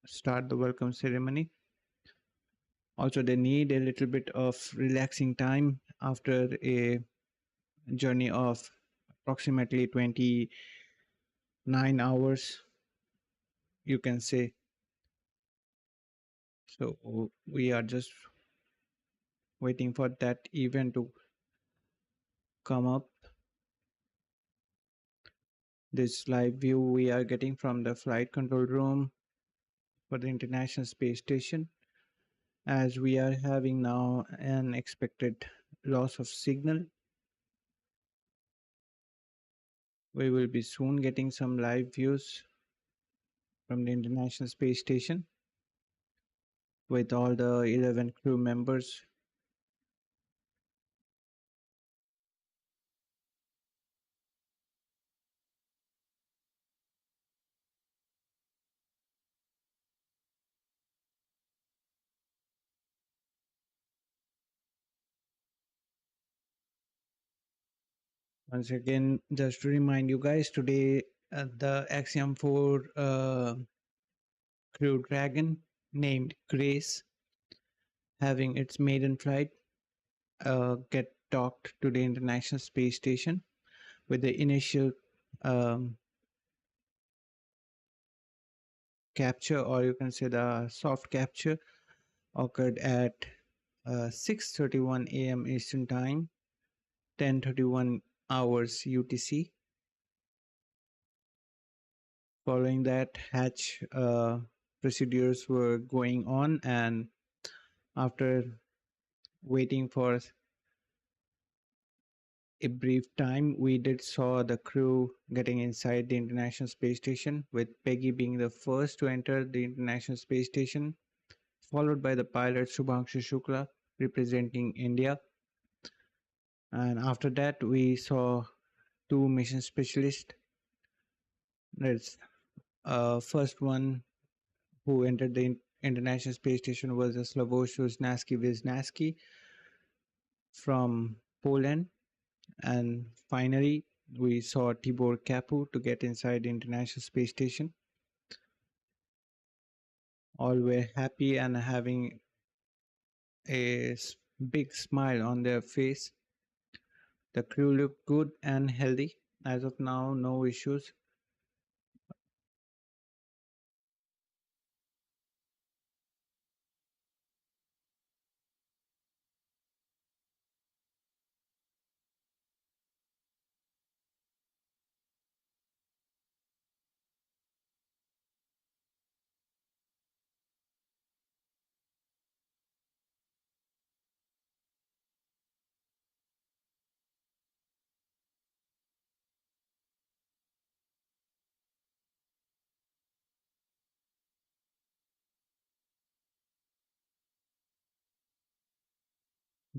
start the welcome ceremony. Also, they need a little bit of relaxing time after a journey of approximately 29 hours, you can say. So we are just waiting for that event to come up. This live view we are getting from the flight control room for the International Space Station, as we are having now an expected loss of signal. We will be soon getting some live views from the International Space Station with all the 11 crew members. Once again, just to remind you guys, today the Axiom-4 Crew Dragon, named Grace, having its maiden flight, get docked to the International Space Station with the initial capture, or you can say the soft capture, occurred at 6:31 a.m. Eastern Time, 10:31 hours UTC. Following that, hatch procedures were going on, and after waiting for a brief time, we did saw the crew getting inside the International Space Station, with Peggy being the first to enter the International Space Station, followed by the pilot Shubhanshu Shukla representing India. And after that, we saw 2 mission specialists. There's first one who entered the International Space Station was the Sławosz Uznański-Wiśniewski from Poland. And finally, we saw Tibor Kapu to get inside the International Space Station. All were happy and having a big smile on their face. The crew looked good and healthy. As of now, no issues.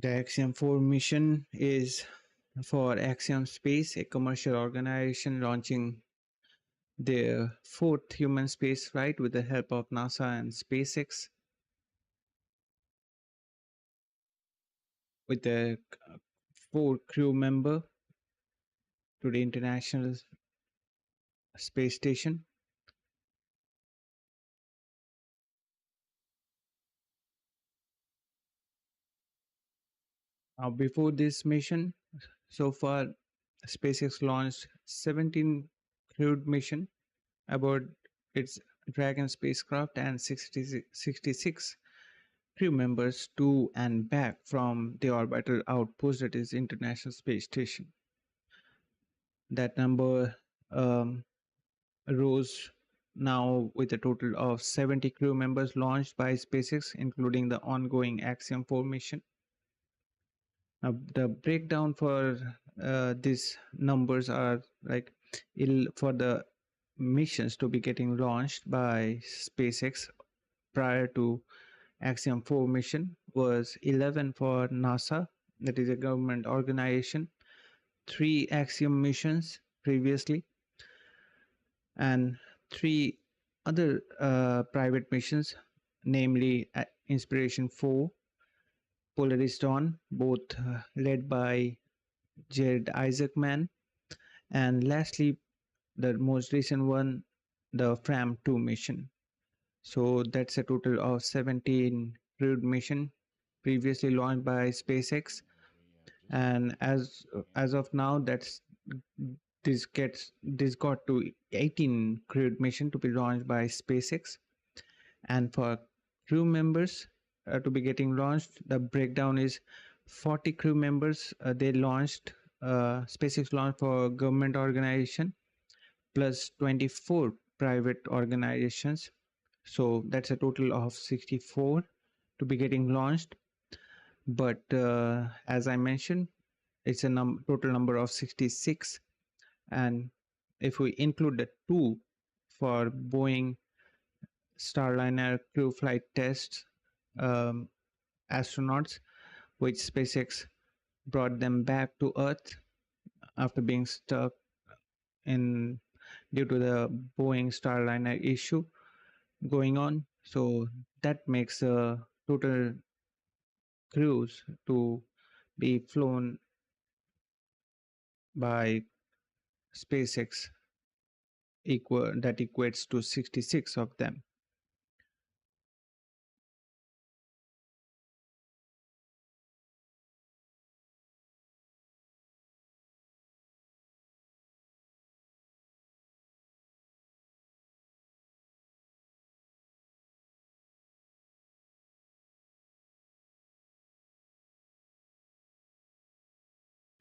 The Axiom-4 mission is for Axiom Space, a commercial organization launching their 4th human space flight with the help of NASA and SpaceX, with the 4 crew member to the International Space Station. Now, before this mission, so far, SpaceX launched 17 crewed mission aboard its Dragon spacecraft and 66 crew members to and back from the orbital outpost, that is International Space Station. That number rose now with a total of 70 crew members launched by SpaceX, including the ongoing Axiom-4 mission. Now, the breakdown for these numbers are like for the missions to be getting launched by SpaceX prior to Axiom-4 mission was 11 for NASA, that is a government organization, 3 Axiom missions previously, and 3 other private missions, namely Inspiration 4, Polaris Dawn, both led by Jared Isaacman, and lastly, the most recent one, the FRAM-2 mission. So that's a total of 17 crewed mission previously launched by SpaceX, and as of now, this got to 18 crewed mission to be launched by SpaceX. And for crew members to be getting launched, the breakdown is 40 crew members they launched, SpaceX launched for government organization, plus 24 private organizations. So that's a total of 64 to be getting launched. But as I mentioned, it's a total number of 66. And if we include the 2 for Boeing Starliner crew flight tests, astronauts, which SpaceX brought them back to Earth after being stuck in due to the Boeing Starliner issue going on. So that makes the total crews to be flown by SpaceX that equates to 66 of them.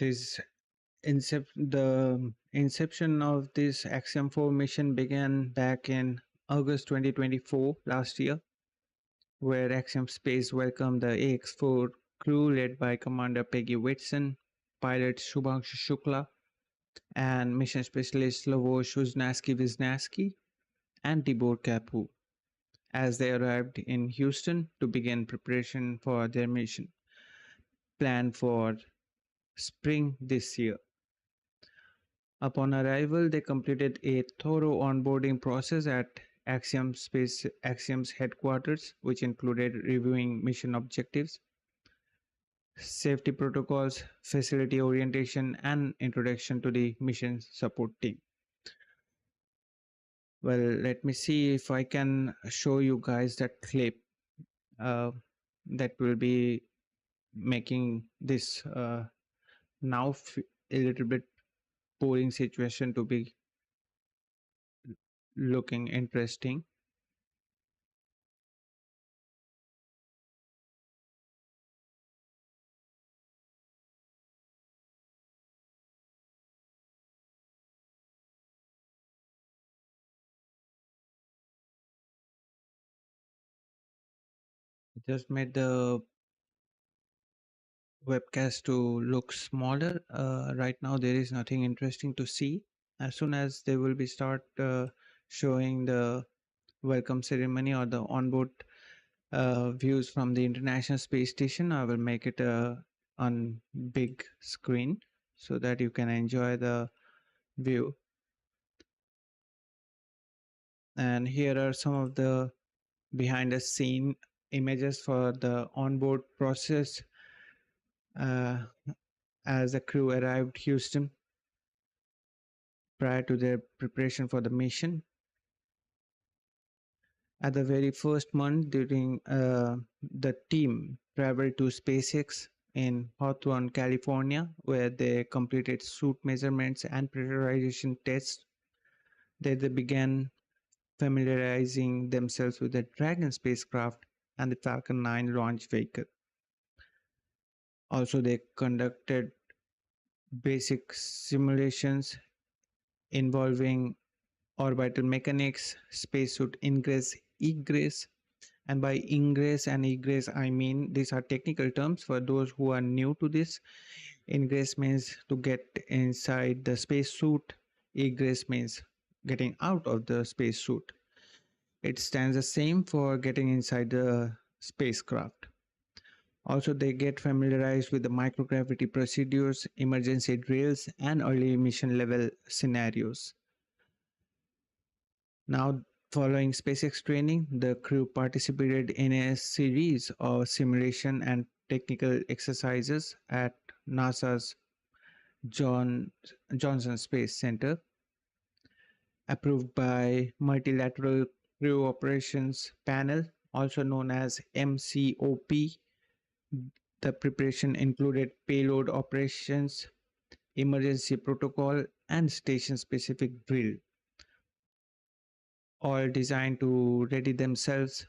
The inception of this Axiom-4 mission began back in August 2024, last year, where Axiom Space welcomed the Ax-4 crew led by Commander Peggy Whitson, pilot Shubhanshu Shukla, and mission specialist Sławosz Uznański-Wiśniewski, and Tibor Kapu, as they arrived in Houston to begin preparation for their mission, planned for spring this year. Upon arrival, they completed a thorough onboarding process at Axiom's headquarters, which included reviewing mission objectives, safety protocols, facility orientation, and introduction to the mission support team. Well, let me see if I can show you guys that clip that will be making this now a little bit boring situation to be looking interesting. Just made the webcast to look smaller. Right now there is nothing interesting to see. As soon as they will be start showing the welcome ceremony or the onboard views from the International Space Station, I will make it on big screen so that you can enjoy the view. And here are some of the behind the scene images for the onboard process as the crew arrived Houston prior to their preparation for the mission. At the very first month, during the team traveled to SpaceX in Hawthorne, California, where they completed suit measurements and pressurization tests. They began familiarizing themselves with the Dragon spacecraft and the Falcon 9 launch vehicle. Also, they conducted basic simulations involving orbital mechanics, spacesuit ingress, egress. And by ingress and egress, I mean these are technical terms for those who are new to this. Ingress means to get inside the spacesuit. Egress means getting out of the spacesuit. It stands the same for getting inside the spacecraft. Also, they get familiarized with the microgravity procedures, emergency drills, and early mission level scenarios. Now, following SpaceX training, the crew participated in a series of simulation and technical exercises at NASA's Johnson Space Center, approved by Multilateral Crew Operations Panel, also known as MCOP. The preparation included payload operations, emergency protocol, and station-specific drill, all designed to ready themselves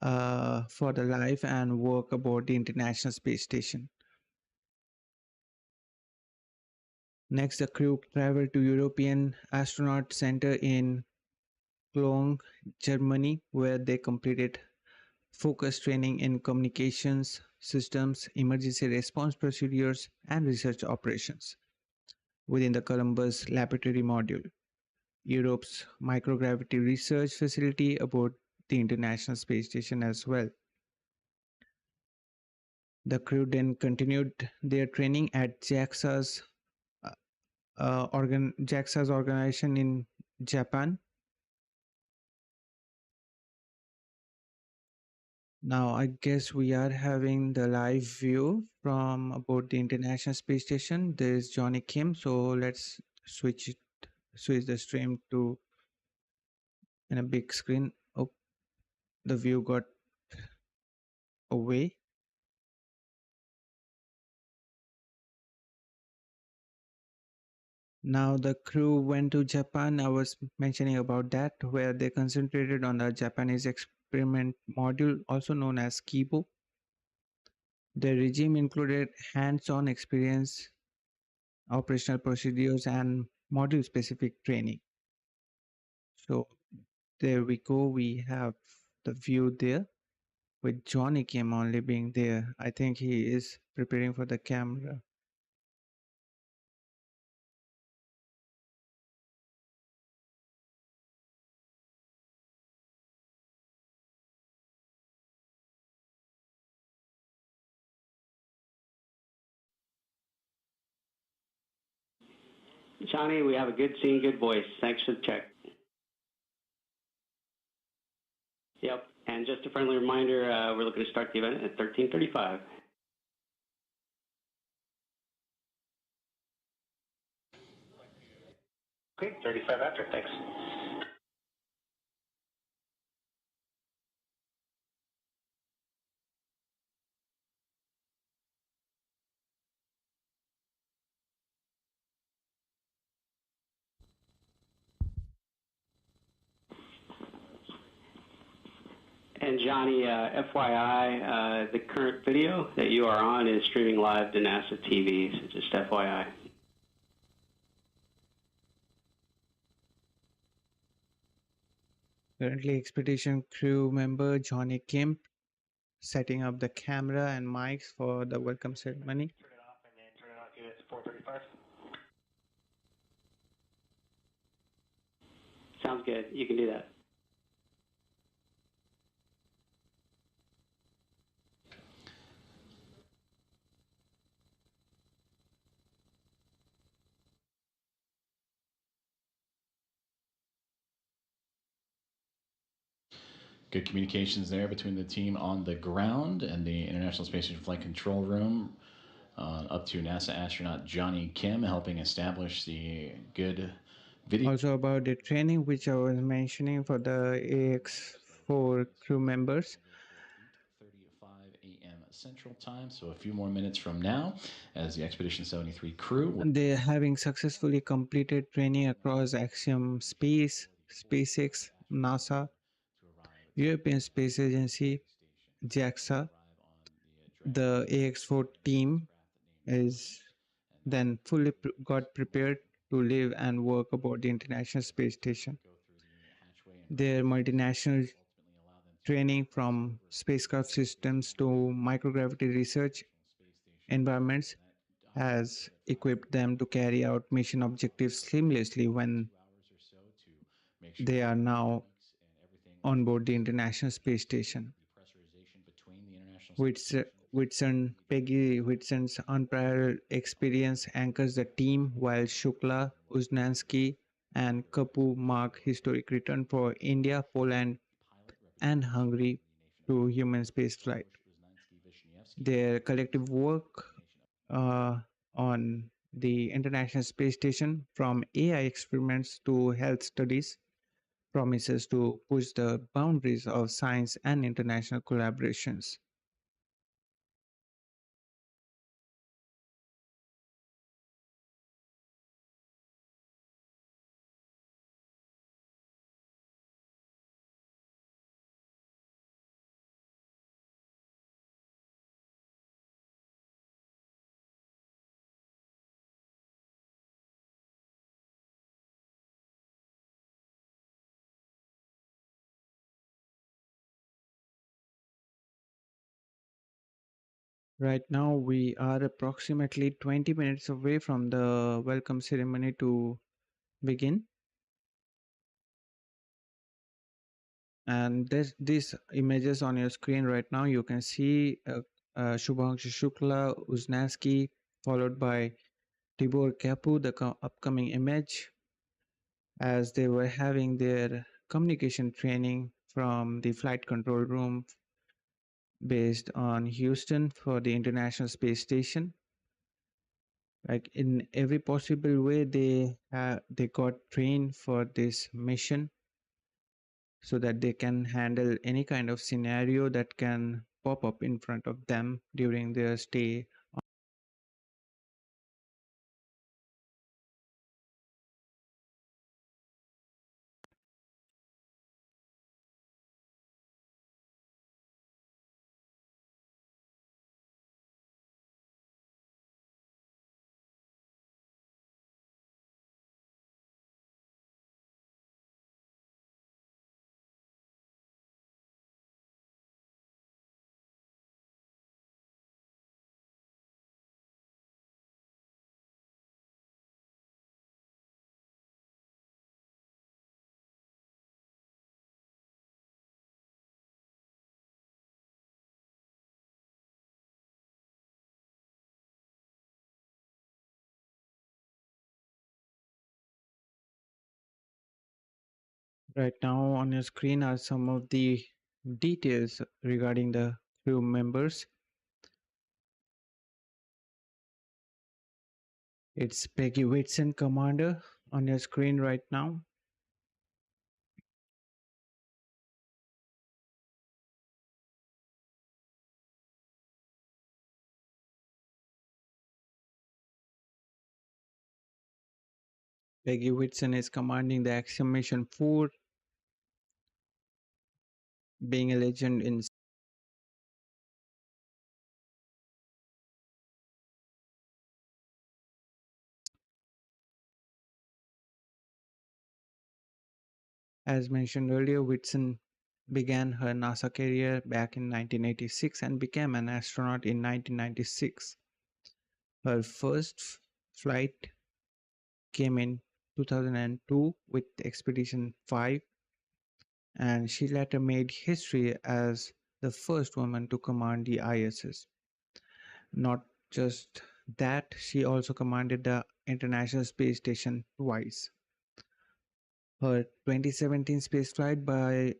for the life and work aboard the International Space Station. Next, the crew traveled to European Astronaut Center in Cologne, Germany, where they completed focused training in communications systems, emergency response procedures, and research operations within the Columbus Laboratory Module, Europe's microgravity research facility aboard the International Space Station as well. The crew then continued their training at JAXA's organization in Japan. Now, I guess we are having the live view from aboard the International Space Station. There is Johnny Kim, so let's switch the stream to in a big screen. Oh, the view got away. Now the crew went to Japan. I was mentioning about that, where they concentrated on the Japanese experiment module, also known as Kibo. The regime included hands-on experience, operational procedures, and module-specific training. So there we go. We have the view there with Johnny Kim only being there. I think he is preparing for the camera. Johnny, we have a good scene, good voice. Thanks for the check. Yep, and just a friendly reminder, we're looking to start the event at 13:35. Okay, 35 after, thanks. And Johnny, FYI, the current video that you are on is streaming live to NASA TV, so just FYI. Currently, expedition crew member Johnny Kim setting up the camera and mics for the welcome ceremony. Turn it off and then turn it on again at 4:35. Sounds good. You can do that. Good communications there between the team on the ground and the International Space Station Flight Control Room, up to NASA astronaut Johnny Kim, helping establish the good video. Also about the training which I was mentioning for the Ax-4 crew members. 30:05 a.m. Central Time, so a few more minutes from now, as the Expedition 73 crew. They're having successfully completed training across Axiom Space, SpaceX, NASA, European Space Agency, JAXA. The Ax-4 team is then fully got prepared to live and work aboard the International Space Station. Their multinational training from spacecraft systems to microgravity research environments has equipped them to carry out mission objectives seamlessly when they are now on board the International Space Station. Peggy Whitson's unparalleled experience anchors the team, while Shukla, Uznański, and Kapu mark historic return for India, Poland, and Hungary to human spaceflight. Their collective work on the International Space Station, from AI experiments to health studies, promises to push the boundaries of science and international collaborations. Right now, we are approximately 20 minutes away from the welcome ceremony to begin. And these images on your screen right now, you can see Shubhanshu Shukla, Uznański, followed by Tibor Kapu, the upcoming image, as they were having their communication training from the flight control room based on Houston for the International Space Station. Like in every possible way, they got trained for this mission so that they can handle any kind of scenario that can pop up in front of them during their stay. Right now on your screen are some of the details regarding the crew members. It's Peggy Whitson, commander, on your screen right now. Peggy Whitson is commanding the Axiom-4 Mission, being a legend in As mentioned earlier, Whitson began her NASA career back in 1986 and became an astronaut in 1996. Her first flight came in 2002 with Expedition 5, and she later made history as the first woman to command the ISS. Not just that, she also commanded the International Space Station twice. Her 2017 spaceflight by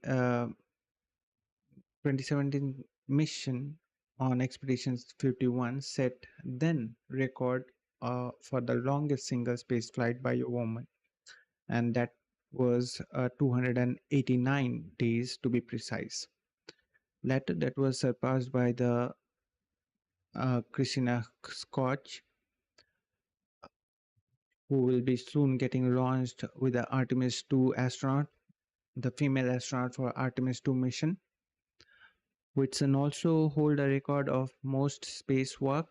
2017 mission on Expedition 51 set then record for the longest single space flight by a woman, and that was 289 days to be precise. Later, that was surpassed by the Christina Scotch, who will be soon getting launched with the Artemis 2 astronaut, the female astronaut for Artemis 2 mission. Whitson also hold a record of most spacewalk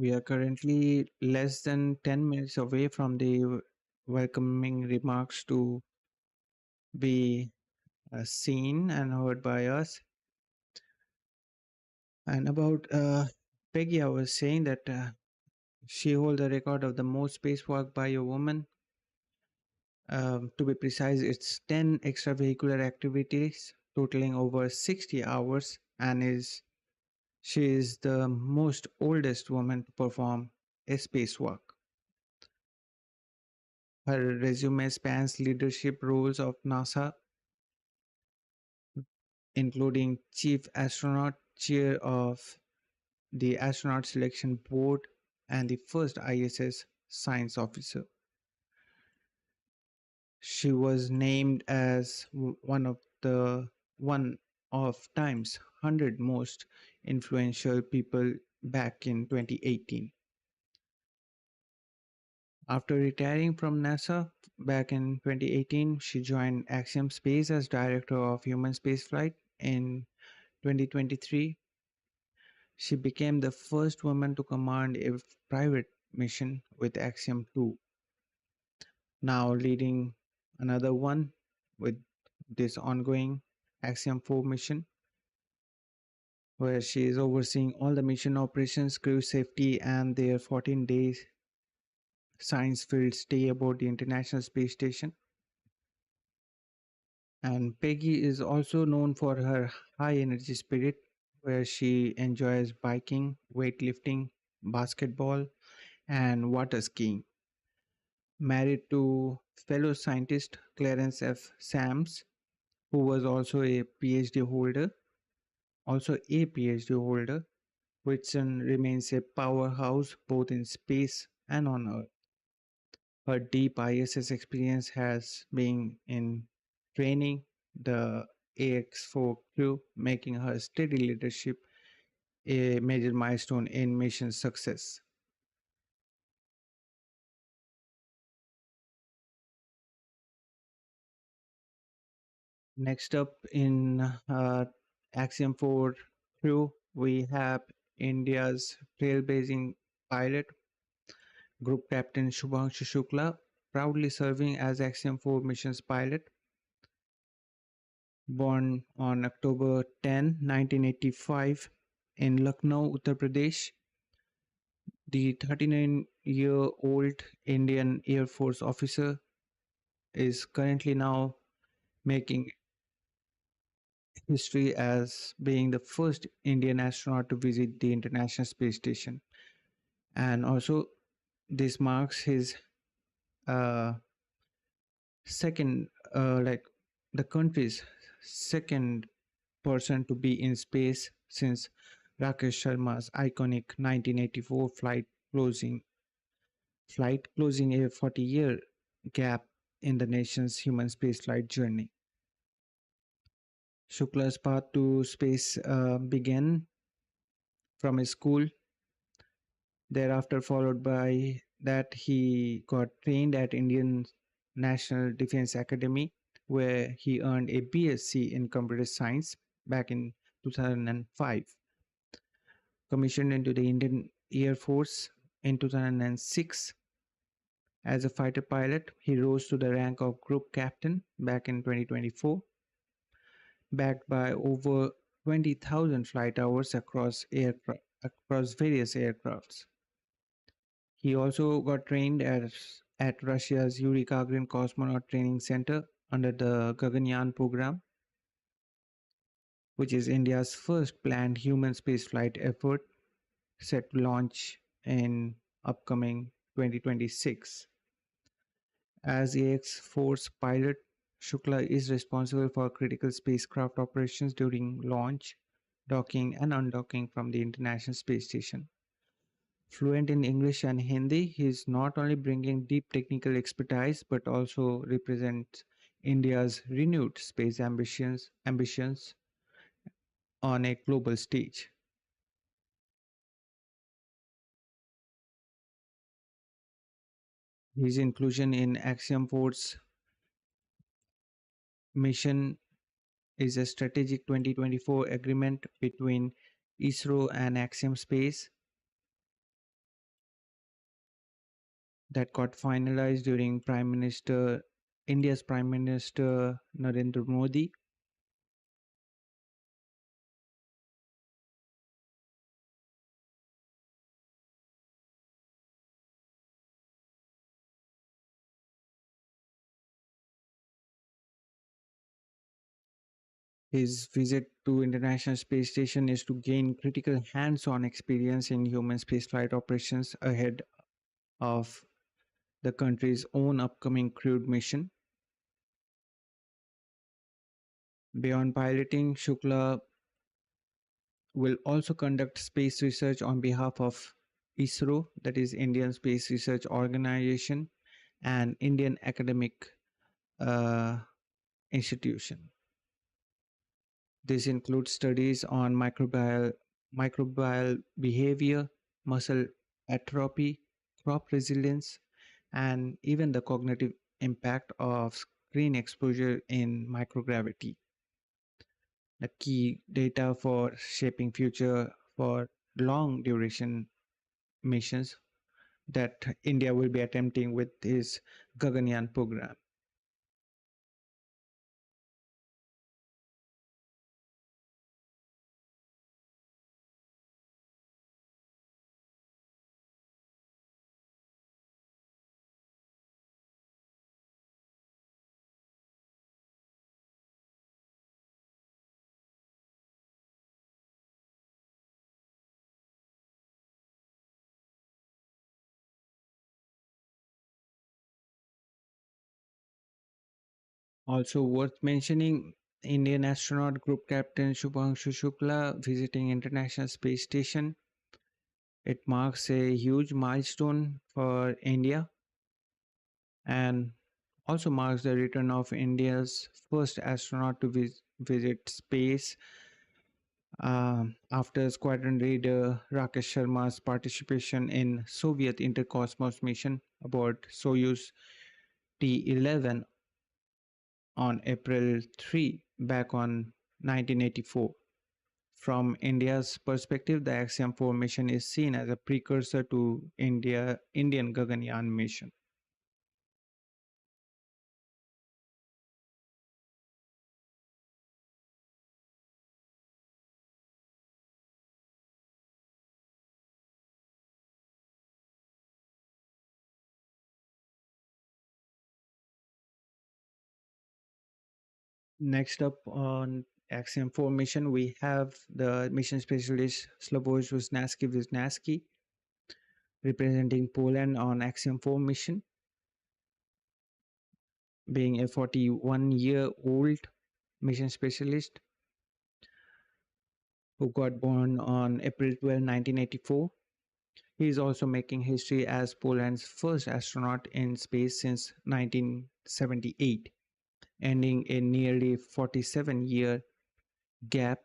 We are currently less than 10 minutes away from the welcoming remarks to be seen and heard by us. And about Peggy, I was saying that she holds the record of the most spacewalk by a woman. To be precise, it's 10 extravehicular activities totaling over 60 hours, and she is the most oldest woman to perform a spacewalk. Her resume spans leadership roles of NASA, including chief astronaut, chair of the astronaut selection board, and the first ISS science officer. She was named as one of Time's 100 most influential people back in 2018. After retiring from NASA back in 2018, she joined Axiom Space as Director of Human Spaceflight. In 2023, she became the first woman to command a private mission with Axiom-2, now leading another one with this ongoing Axiom-4 mission, where she is overseeing all the mission operations, crew safety, and their 14-day science-filled stay aboard the International Space Station. And Peggy is also known for her high-energy spirit, where she enjoys biking, weightlifting, basketball, and water skiing. Married to fellow scientist Clarence F. Sams, who was also a PhD holder. Whitson remains a powerhouse both in space and on Earth. Her deep ISS experience has been in training the Ax-4 crew, making her steady leadership a major milestone in mission success. Next up in Axiom-4 crew, we have India's trailblazing pilot, Group Captain Shubhanshu Shukla, proudly serving as Axiom-4 mission's pilot. Born on October 10, 1985 in Lucknow, Uttar Pradesh, the 39-year-old Indian Air Force officer is currently now making history as being the first Indian astronaut to visit the International Space Station. And also, this marks his the country's second person to be in space since Rakesh Sharma's iconic 1984 flight closing a 40-year gap in the nation's human spaceflight journey. Shukla's path to space began from his school. Thereafter, followed by that, he got trained at Indian National Defense Academy, where he earned a BSc in computer science back in 2005. Commissioned into the Indian Air Force in 2006 as a fighter pilot, he rose to the rank of Group Captain back in 2024, backed by over 20,000 flight hours across various aircrafts. He also got trained at Russia's Yuri Gagarin Cosmonaut Training Center under the Gaganyaan program, which is India's first planned human spaceflight effort, set to launch in upcoming 2026. As Ax-4's pilot, Shukla is responsible for critical spacecraft operations during launch, docking, and undocking from the International Space Station. Fluent in English and Hindi, he is not only bringing deep technical expertise but also represents India's renewed space ambitions on a global stage. His inclusion in Axiom-4's mission is a strategic 2024 agreement between ISRO and Axiom Space. that got finalized during India's Prime Minister Narendra Modi. His visit to International Space Station is to gain critical hands-on experience in human spaceflight operations ahead of the country's own upcoming crewed mission. Beyond piloting, Shukla will also conduct space research on behalf of ISRO, that is Indian Space Research Organization, and Indian Academic Institution. This includes studies on microbial behavior, muscle atrophy, crop resilience, and even the cognitive impact of screen exposure in microgravity. The key data for shaping future for long duration missions that India will be attempting with its Gaganyaan program. Also worth mentioning, Indian astronaut group captain Shubhanshu Shukla visiting International Space Station. It marks a huge milestone for India and also marks the return of India's first astronaut to visit space after squadron leader Rakesh Sharma's participation in Soviet Intercosmos mission aboard Soyuz T-11 on April 3 back on 1984. From India's perspective, the Axiom-4 mission is seen as a precursor to Indian Gaganyaan mission. Next up on Axiom-4 mission, we have the mission specialist Sławosz Uznański-Wiśniewski representing Poland on Axiom-4 mission, being a 41-year-old mission specialist who got born on April 12, 1984. He is also making history as Poland's first astronaut in space since 1978, ending a nearly 47-year gap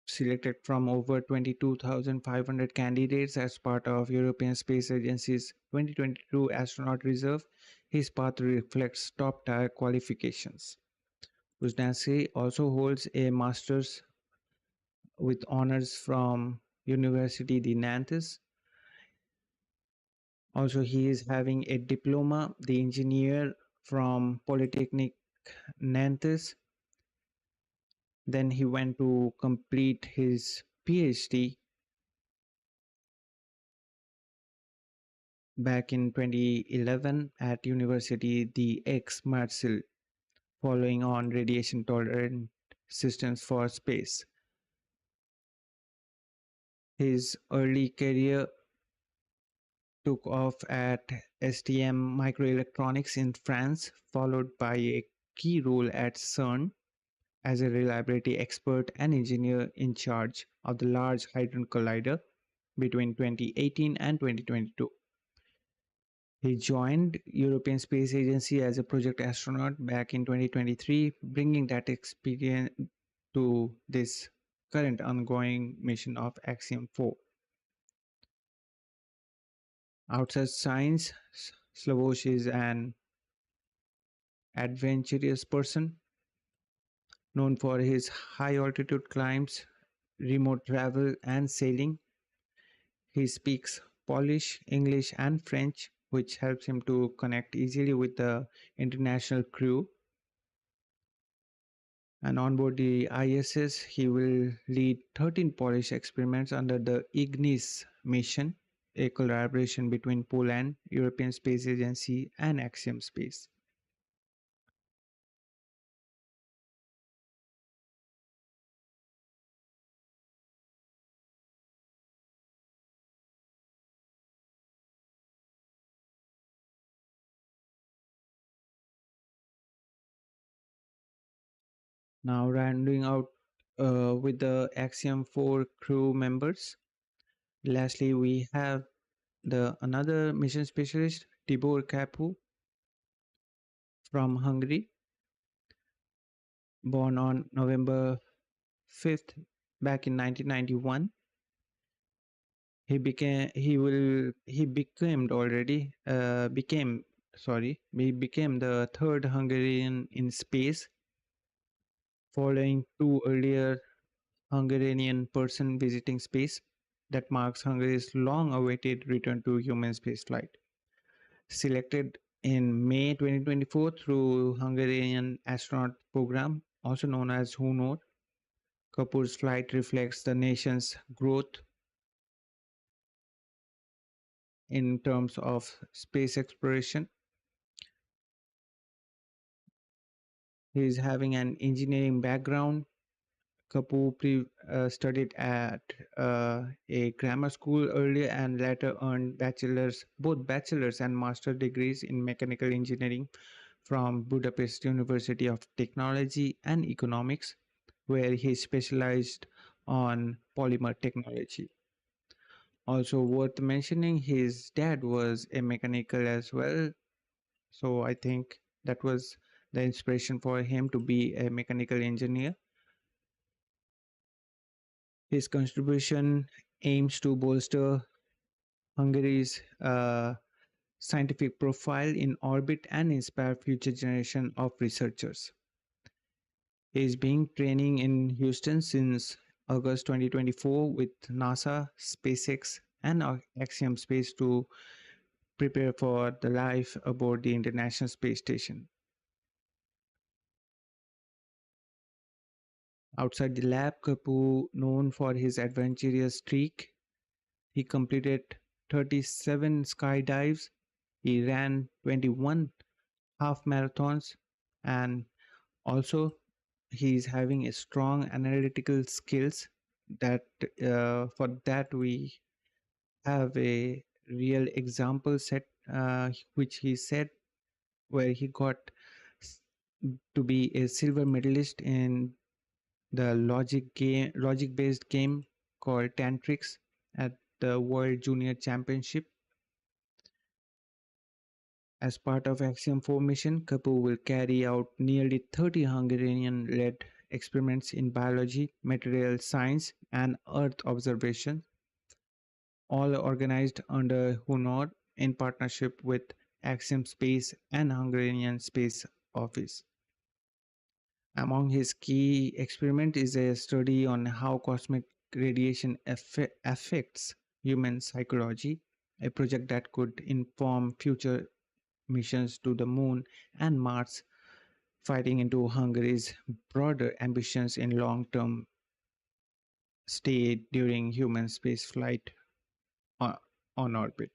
selected from over 22,500 candidates as part of European Space Agency's 2022 astronaut reserve. His path reflects top-tier qualifications. Uznański also holds a master's with honors from University de Nantes. Also, he is having a diploma, the engineer from Polytechnic Nantes. Then he went to complete his PhD back in 2011 at University de Aix-Marseille, following on radiation tolerant systems for space. His early career took off at STM Microelectronics in France, followed by a key role at CERN as a reliability expert and engineer in charge of the Large Hadron Collider between 2018 and 2022. He joined European Space Agency as a project astronaut back in 2023, bringing that experience to this current ongoing mission of Axiom-4. Outside science, Sławosz is an adventurous person known for his high altitude climbs, remote travel, and sailing. He speaks Polish, English, and French, which helps him to connect easily with the international crew. And on board the ISS, he will lead 13 Polish experiments under the Ingress mission, a collaboration between Poland, European Space Agency, and Axiom Space. Now rounding out with the Axiom-4 crew members. Lastly, we have another mission specialist, Tibor Kapu from Hungary, born on November 5th back in 1991. He became the third Hungarian in space, following two earlier Hungarian person visiting space. That marks Hungary's long-awaited return to human spaceflight. Selected in May 2024 through Hungarian astronaut program, also known as HUNOR, Kapur's flight reflects the nation's growth in terms of space exploration. He is having an engineering background. Kapu studied at a grammar school earlier and later earned both bachelor's and master's degrees in mechanical engineering from Budapest University of Technology and Economics, where he specialized on polymer technology. Also worth mentioning, his dad was a mechanical as well, so I think that was the inspiration for him to be a mechanical engineer. His contribution aims to bolster Hungary's scientific profile in orbit and inspire future generation of researchers. He is being training in Houston since August 2024 with NASA, SpaceX, and Axiom Space to prepare for the life aboard the International Space Station. Outside the lab, Kapu, known for his adventurous streak, he completed 37 skydives, he ran 21 half marathons, and also he is having a strong analytical skills that for that we have a real example set which he said, where he got to be a silver medalist in the logic based game called Tantrix at the World Junior Championship. As part of Axiom-4 mission, Kapu will carry out nearly 30 Hungarian-led experiments in biology, material science, and Earth observation, all organized under HUNOR in partnership with Axiom Space and Hungarian Space Office. Among his key experiment is a study on how cosmic radiation affects human psychology, a project that could inform future missions to the Moon and Mars, fighting into Hungary's broader ambitions in long-term stay during human spaceflight on orbit.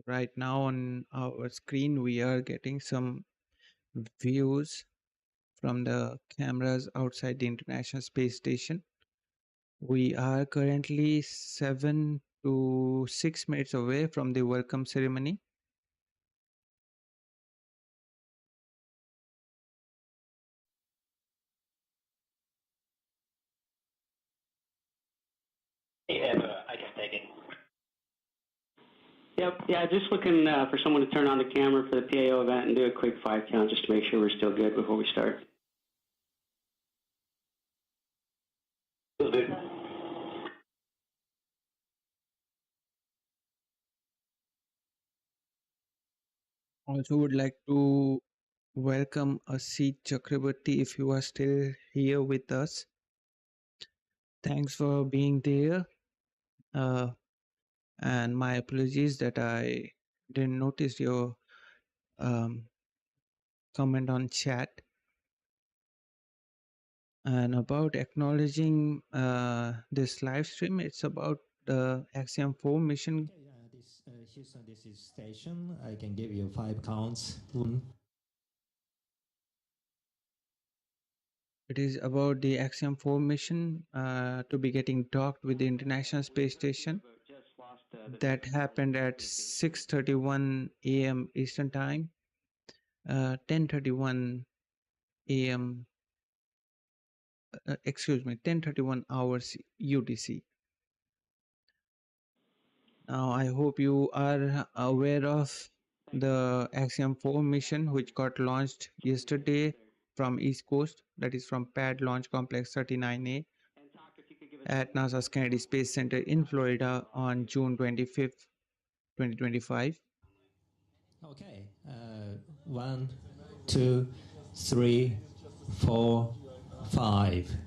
Right now on our screen, we are getting some views from the cameras outside the International Space Station. We are currently 7 to 6 minutes away from the welcome ceremony. I can take it. Yep, yeah, just looking for someone to turn on the camera for the PAO event and do a quick 5 count just to make sure we're still good before we start. Also would like to welcome Asit Chakraborty if you are still here with us. Thanks for being there. And my apologies that I didn't notice your comment on chat. And about acknowledging this live stream, it's about the Axiom-4 mission. Houston, this is station. I can give you 5 counts. 1. It is about the Axiom-4 mission to be getting docked with the International Space Station. That happened at 6:31 a.m. Eastern Time, 10:31 a.m. 10:31 hours UTC. Now, I hope you are aware of the Axiom-4 mission, which got launched yesterday from East Coast, that is from Pad Launch Complex 39A at NASA's Kennedy Space Center in Florida on June 25th, 2025. Okay. 1, 2, 3, 4, 5.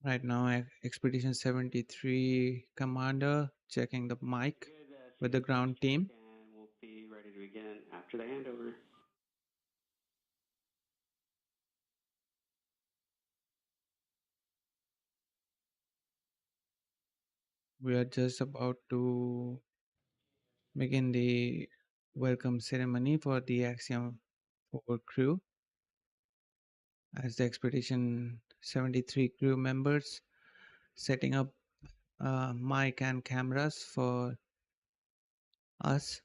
Right now, Expedition 73 Commander checking the mic with the ground team. And we'll be ready to begin after the handover. We are just about to begin the welcome ceremony for the Axiom-4 crew as the Expedition 73 crew members setting up mic and cameras for us.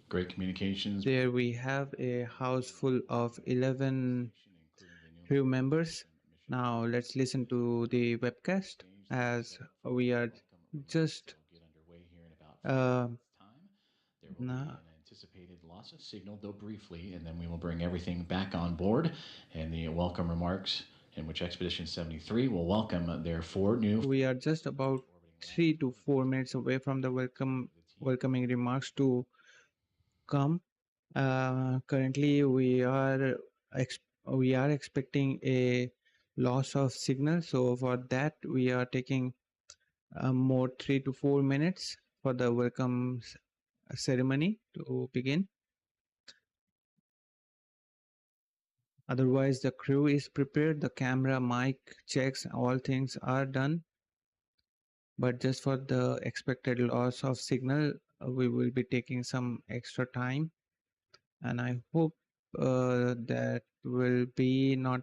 Great communications. There we have a house full of 11 crew members. Now let's listen to the webcast as we are just anticipated loss of signal, though briefly, and then we will bring everything back on board and the welcome remarks in which Expedition 73 will welcome their 4 new. We are just about 3 to 4 minutes away from the welcoming remarks to come. Currently, we are expecting a loss of signal, so for that we are taking more 3 to 4 minutes for the welcome ceremony to begin. Otherwise, the crew is prepared, the camera, mic checks, all things are done. But just for the expected loss of signal, we will be taking some extra time. And I hope that will be not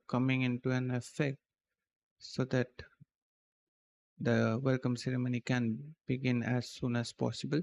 coming into an effect so that the welcome ceremony can begin as soon as possible.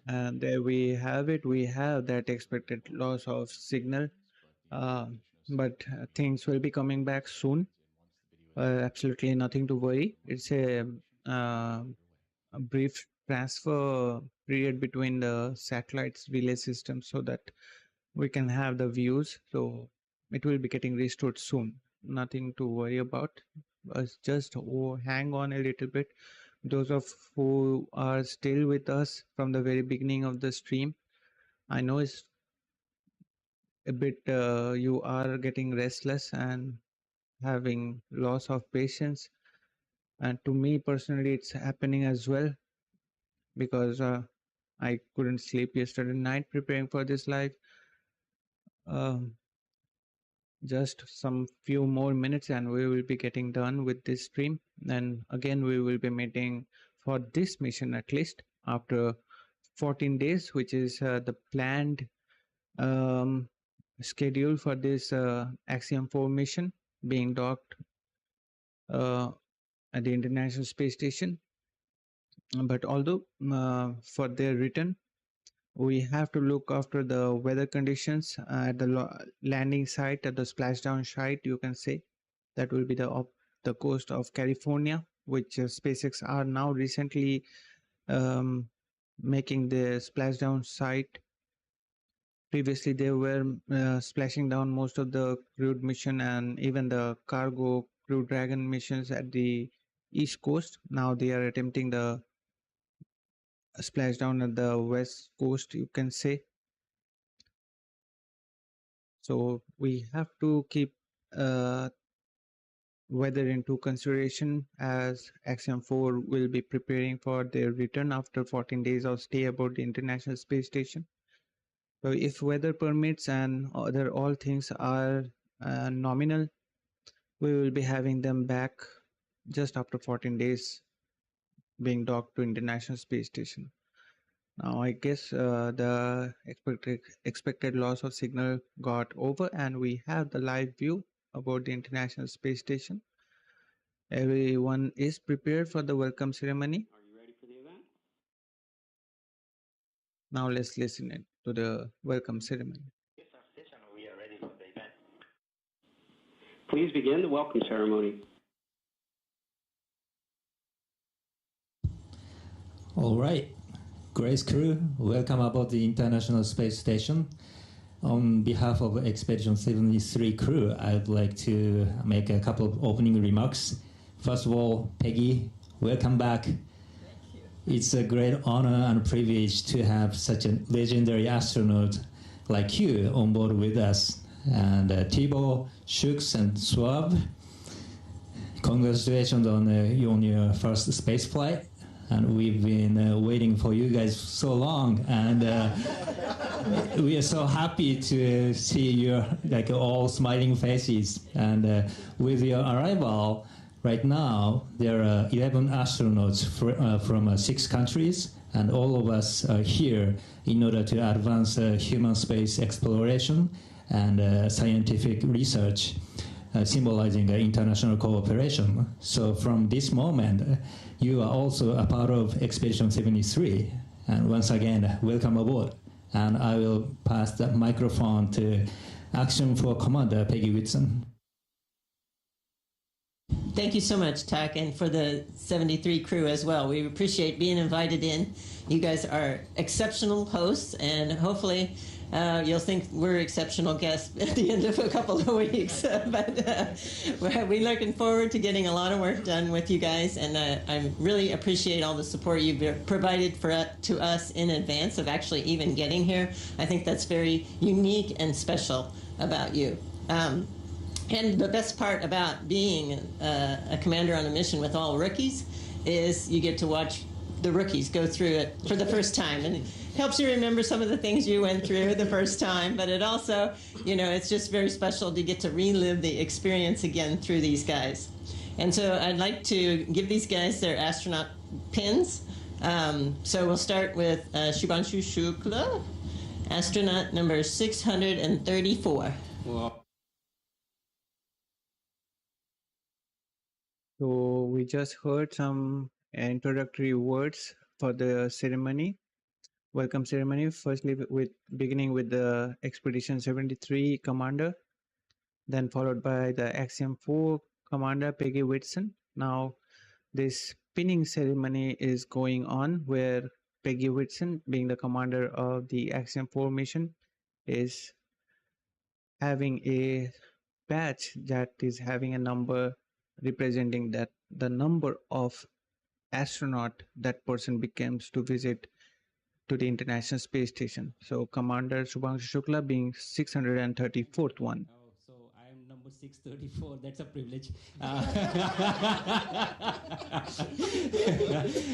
And there we have it. We have that expected loss of signal, but things will be coming back soon. Absolutely nothing to worry. It's a brief transfer period between the satellites relay systems so that we can have the views. So it will be getting restored soon. Nothing to worry about. Just hang on a little bit. Those of who are still with us from the very beginning of the stream, I know it's a bit you are getting restless and having loss of patience, and to me personally it's happening as well because I couldn't sleep yesterday night preparing for this live. Just some few more minutes and we will be getting done with this stream, and again we will be meeting for this mission at least after 14 days, which is the planned schedule for this Axiom-4 mission being docked at the International Space Station. But although for their return, we have to look after the weather conditions at the landing site, at the splashdown site, you can say. That will be the coast of California, which SpaceX are now recently making the splashdown site. Previously, they were splashing down most of the crewed mission and even the cargo Crew Dragon missions at the East Coast. Now they are attempting the splashdown at the West Coast, you can say. So we have to keep weather into consideration as Axiom-4 will be preparing for their return after 14 days of stay aboard the International Space Station. So if weather permits and all things are nominal, we will be having them back just after 14 days being docked to International Space Station. Now I guess the expected loss of signal got over and we have the live view about the International Space Station. Everyone is prepared for the welcome ceremony. Are you ready for the event? Now let's listen to the welcome ceremony. Yes, our station, we are ready for the event. Please begin the welcome ceremony. All right, Grace crew, welcome aboard the International Space Station. On behalf of Expedition 73 crew, I'd like to make a couple of opening remarks. First of all, Peggy, welcome back. It's a great honor and privilege to have such a legendary astronaut like you on board with us. And Tibor, Shuks, and Sławosz, congratulations on your first space flight. And we've been waiting for you guys so long, and we are so happy to see your all smiling faces. And with your arrival, right now there are 11 astronauts from 6 countries, and all of us are here in order to advance human space exploration and scientific research, symbolizing international cooperation. So from this moment, you are also a part of Expedition 73. And once again, welcome aboard. And I will pass the microphone to Axiom-4 Commander Peggy Whitson. Thank you so much, Tak, and for the 73 crew as well. We appreciate being invited in. You guys are exceptional hosts, and hopefully you'll think we're exceptional guests at the end of a couple of weeks. But we're looking forward to getting a lot of work done with you guys, and I really appreciate all the support you've provided to us in advance of actually even getting here. I think that's very unique and special about you. And the best part about being a commander on a mission with all rookies is you get to watch the rookies go through it for the first time. And it helps you remember some of the things you went through the first time. But it also, it's just very special to get to relive the experience again through these guys. And so I'd like to give these guys their astronaut pins. So we'll start with Shubhanshu Shukla, astronaut number 634. Wow. So we just heard some introductory words for the ceremony, welcome ceremony. Firstly, beginning with the Expedition 73 commander, then followed by the Axiom-4 commander Peggy Whitson. Now, this pinning ceremony is going on where Peggy Whitson, being the commander of the Axiom-4 mission, is having a badge that is having a number representing that the number of astronaut that person becomes to visit to the International Space Station. So Commander Shubhanshu Shukla being 634th one. Oh, so I am number 634. That's a privilege.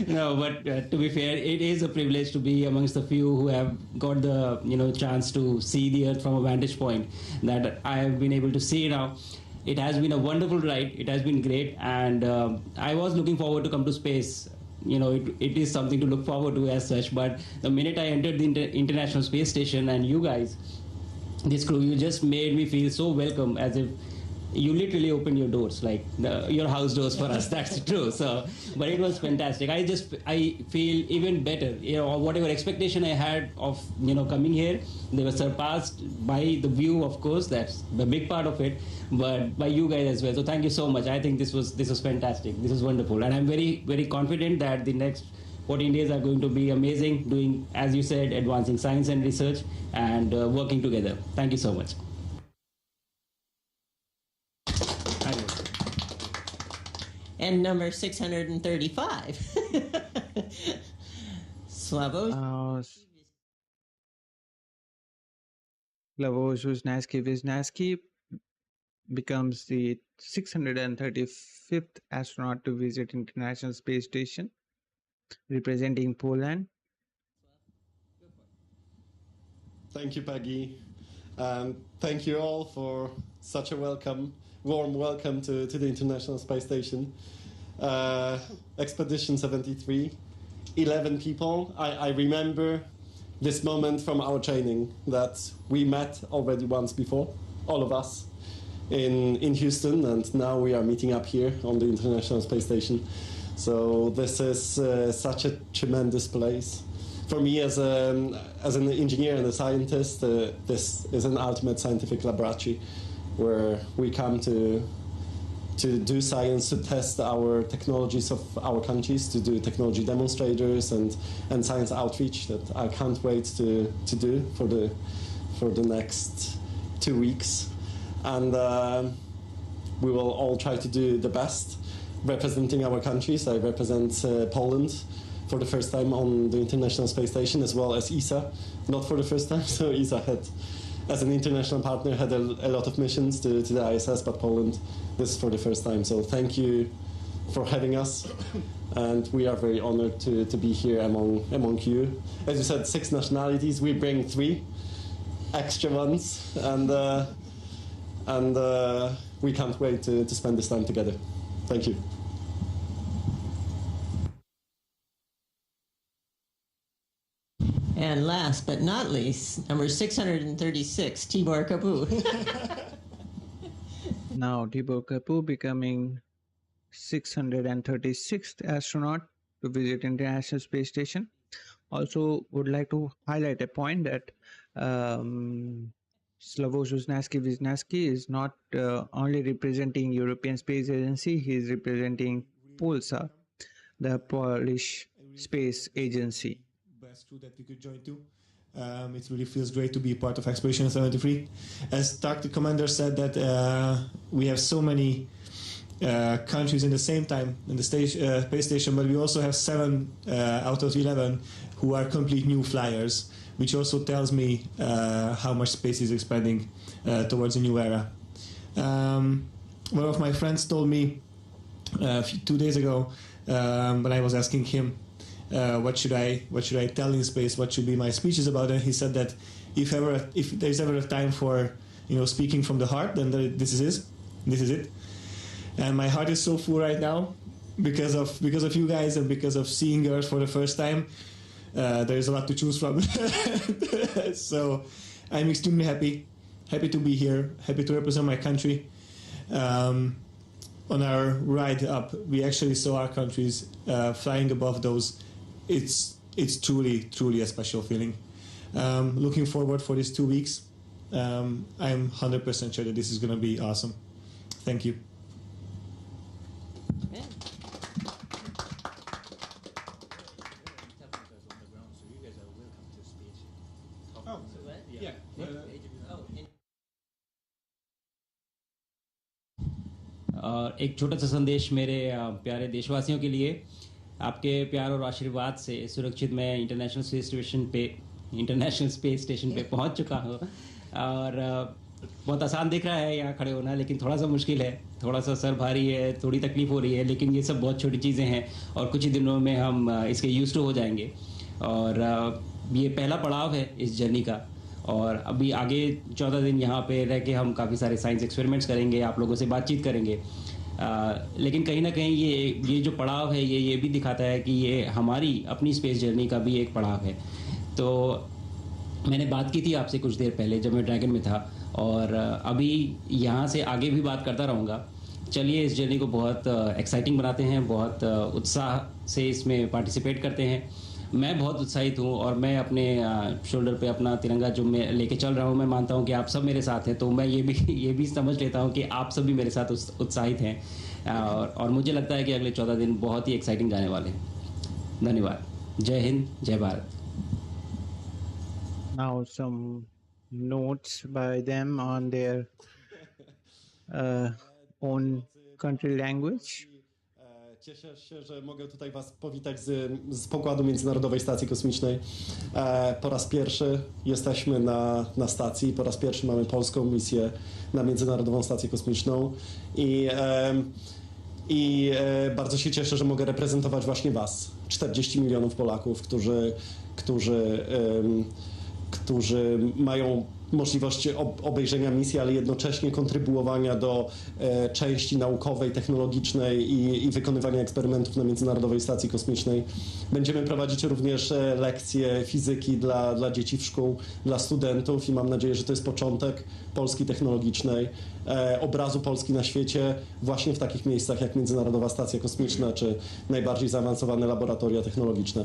No, but to be fair, it is a privilege to be amongst the few who have got the chance to see the Earth from a vantage point that I have been able to see now. It has been a wonderful ride. It has been great, and I was looking forward to come to space. It is something to look forward to as such. But the minute I entered the International Space Station and you guys, this crew, you just made me feel so welcome, as if you literally opened your doors, like your house doors for us. That's true. So, but it was fantastic. I feel even better. Whatever expectation I had of coming here, they were surpassed by the view. Of course, that's the big part of it, but by you guys as well. So thank you so much. I think this was fantastic. This was wonderful, and I'm very, very confident that the next 14 days are going to be amazing. Doing, as you said, advancing science and research and working together. Thank you so much. And number 635. Sławosz. Sławosz Uznański-Wiśniewski becomes the 635th astronaut to visit International Space Station, representing Poland. Thank you, Peggy. Thank you all for such a warm welcome to the International Space Station. Expedition 73, 11 people. I remember this moment from our training that we met already once before, all of us, in Houston, and now we are meeting up here on the International Space Station. So this is such a tremendous place. For me, as an engineer and a scientist, this is an ultimate scientific laboratory where we come to do science, to test our technologies of our countries, to do technology demonstrators and science outreach that I can't wait to do for the next 2 weeks. And we will all try to do the best, representing our countries. I represent Poland for the first time on the International Space Station, as well as ESA, not for the first time. So ESA had, as an international partner, had a lot of missions to the ISS, but Poland, this is for the first time. So thank you for having us, and we are very honored to be here among you. As you said, 6 nationalities. We bring 3 extra ones, and we can't wait to spend this time together. Thank you. And last but not least, number 636, Tibor Kapu. Now Tibor Kapu becoming 636th astronaut to visit International Space Station. Also would like to highlight a point that Sławosz Uznański-Wiśniewski is not only representing European Space Agency, he is representing Polsa, the Polish space agency. Best crew that we could join to. It really feels great to be part of Expedition 73. As Tactic Commander said, that we have so many countries in the same time in the space station, but we also have 7 out of 11 who are complete new flyers, which also tells me how much space is expanding towards a new era. One of my friends told me 2 days ago when I was asking him what should I tell in space, what should be my speeches about it, he said that if there's ever a time for speaking from the heart, then this is it. And my heart is so full right now because of you guys and because of seeing Earth for the first time. There's a lot to choose from. So I'm extremely happy to be here, happy to represent my country. On our ride up, we actually saw our countries flying above those. It's truly a special feeling. Looking forward for these 2 weeks. I'm 100% sure that this is going to be awesome. Thank you. और एक छोटा सा संदेश मेरे प्यारे देशवासियों के लिए, आपके प्यार और आशीर्वाद से सुरक्षित मैं इंटरनेशनल स्पेस स्टेशन पे पहुंच चुका हूं। और बहुत आसान दिख रहा है यहाँ खड़े होना, लेकिन थोड़ा सा मुश्किल है, थोड़ा सा सर भारी है, थोड़ी तकलीफ हो रही है, लेकिन ये सब बहुत छोटी चीज़ें हैं और कुछ ही दिनों में हम इसके यूज्ड टू हो जाएंगे। और ये पहला पड़ाव है इस जर्नी का, और अभी आगे 14 दिन यहाँ पे रह के हम काफ़ी सारे साइंस एक्सपेरिमेंट्स करेंगे, आप लोगों से बातचीत करेंगे। लेकिन कहीं ना कहीं ये जो पड़ाव है ये भी दिखाता है कि ये हमारी अपनी स्पेस जर्नी का भी एक पड़ाव है। तो मैंने बात की थी आपसे कुछ देर पहले जब मैं ड्रैगन में था, और अभी यहाँ से आगे भी बात करता रहूँगा। चलिए इस जर्नी को बहुत एक्साइटिंग बनाते हैं, बहुत उत्साह से इसमें पार्टिसिपेट करते हैं। मैं बहुत उत्साहित हूँ और मैं अपने शोल्डर पे अपना तिरंगा जो मैं लेके चल रहा हूँ, मैं मानता हूँ कि आप सब मेरे साथ हैं, तो मैं ये भी समझ लेता हूँ कि आप सब भी मेरे साथ उत्साहित हैं और मुझे लगता है कि अगले 14 दिन बहुत ही एक्साइटिंग जाने वाले हैं। धन्यवाद। जय हिंद, जय Bharat. Now some notes by them on their own country language. Cieszę się, że mogę tutaj Was powitać z pokładu Międzynarodowej Stacji Kosmicznej. Po raz pierwszy jesteśmy na stacji, po raz pierwszy mamy polską misję na Międzynarodową Stację Kosmiczną i bardzo się cieszę, że mogę reprezentować właśnie Was, 40 milionów Polaków, którzy mają możliwość obejrzenia misji, ale jednocześnie kontrybuowania do części naukowej, technologicznej i wykonywania eksperymentów na Międzynarodowej Stacji Kosmicznej. Będziemy prowadzić również lekcje fizyki dla dzieci w szkół, dla studentów i mam nadzieję, że to jest początek Polski technologicznej, obrazu Polski na świecie właśnie w takich miejscach jak Międzynarodowa Stacja Kosmiczna czy najbardziej zaawansowane laboratoria technologiczne.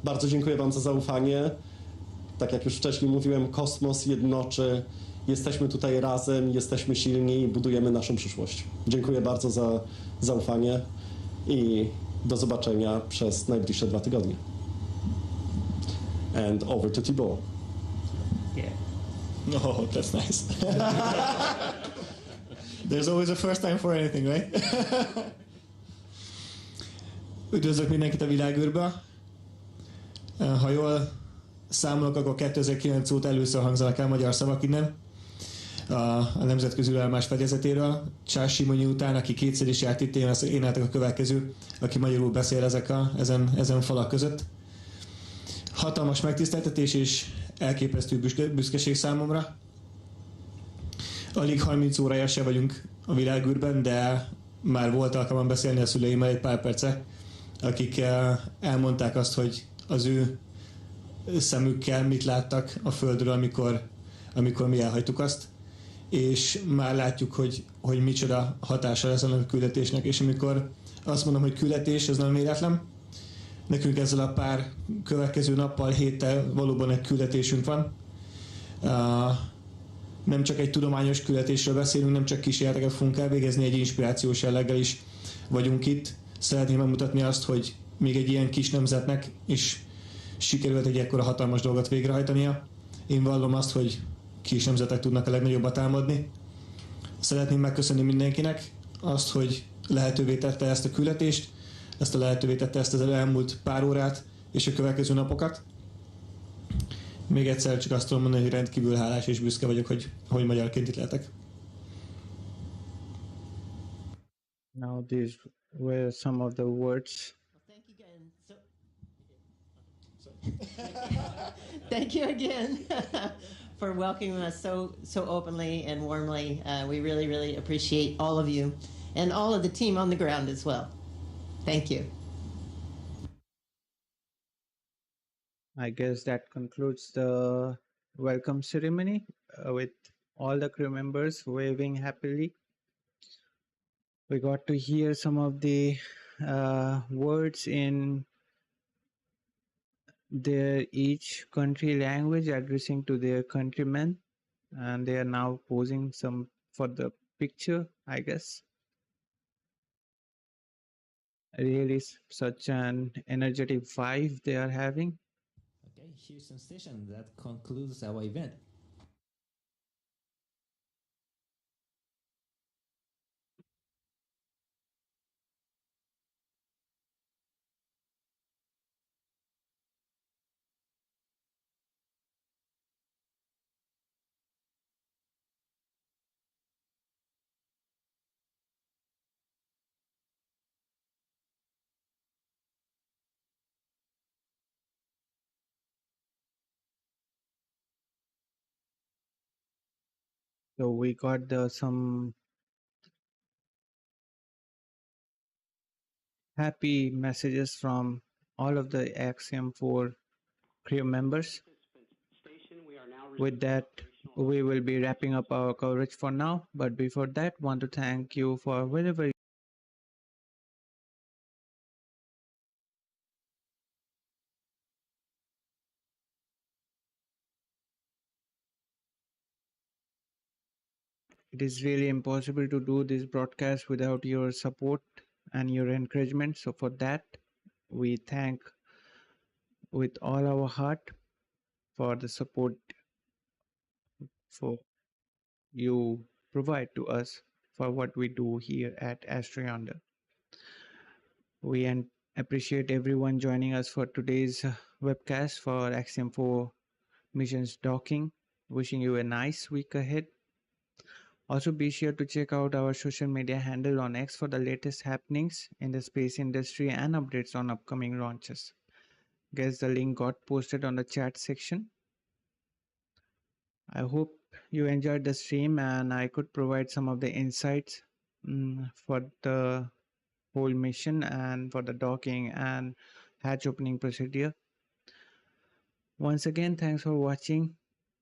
Bardzo dziękuję Wam za zaufanie. Tak jak już wcześniej mówiłem, kosmos jednoczy, jesteśmy tutaj razem, jesteśmy silni i budujemy naszą przyszłość. Dziękuję bardzo za zaufanie i do zobaczenia przez najbliższe 2 tygodnie. And over to Tibor. Yeah. Oh, that's nice. There's always a first time for anything, right? Üdvözlök mindenkit a világűrbe. Ha jól számolok, akkor 2009 óta először hangzanak el magyar szavak innen a nemzetközi űrállomás fedezetéről. Csás Simonyi után, aki kétszer is járt itt, én álltak a következő, aki magyarul beszél ezen falak között. Hatalmas megtiszteltetés és elképesztő büszkeség számomra. Alig 30 órája se vagyunk a világűrben, de már volt alkalmam beszélni a szüleimmel egy pár perce, akik elmondták azt, hogy az ő szemükkel mit láttak a Földről, amikor mi elhagytuk azt, és már látjuk, hogy micsoda hatása lesz ennek a küldetésnek, és amikor azt mondom, hogy küldetés, ez nem véletlen, nekünk ezzel a pár következő nappal, héttel valóban egy küldetésünk van. Nem csak egy tudományos küldetésről beszélünk, nem csak kísérleteket fogunk elvégezni, egy inspirációs jelleggel is vagyunk itt. Szeretném megmutatni azt, hogy még egy ilyen kis nemzetnek is sikerült egy ekkora hatalmas dolgot végrehajtania. Én vallom azt, hogy kis nemzetek tudnak a legnagyobbat álmodni. Szeretném megköszönni mindenkinek azt, hogy lehetővé tette ezt a küldetést, lehetővé tette ezt az elmúlt pár órát és a következő napokat. Még egyszer csak azt tudom mondani, hogy rendkívül hálás és büszke vagyok, hogy magyarként itt lehetek. Now these were some of the words. Thank you again. Thank you again for welcoming us so openly and warmly. We really, really appreciate all of you and all of the team on the ground as well. Thank you. I guess that concludes the welcome ceremony with all the crew members waving happily. We got to hear some of the words in their each country language addressing to their countrymen, and they are now posing some for the picture, I guess. Really such an energetic vibe they are having. Okay, Houston Station, that concludes our event. So we got some happy messages from all of the Axiom-4 crew members. With that, we will be wrapping up our coverage for now. But before that, want to thank you for wherever it is really impossible to do this broadcast without your support and your encouragement. So for that, we thank with all our heart for the support for you provide to us for what we do here at AstroYonder. We appreciate everyone joining us for today's webcast for Axiom-4 Mission's docking. Wishing you a nice week ahead. Also, be sure to check out our social media handle on X for the latest happenings in the space industry and updates on upcoming launches. Guess the link got posted on the chat section. I hope you enjoyed the stream and I could provide some of the insights for the whole mission and for the docking and hatch opening procedure. Once again, thanks for watching.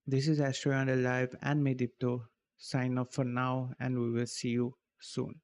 This is AstroYonder Live and Medipto. Sign off for now and we will see you soon.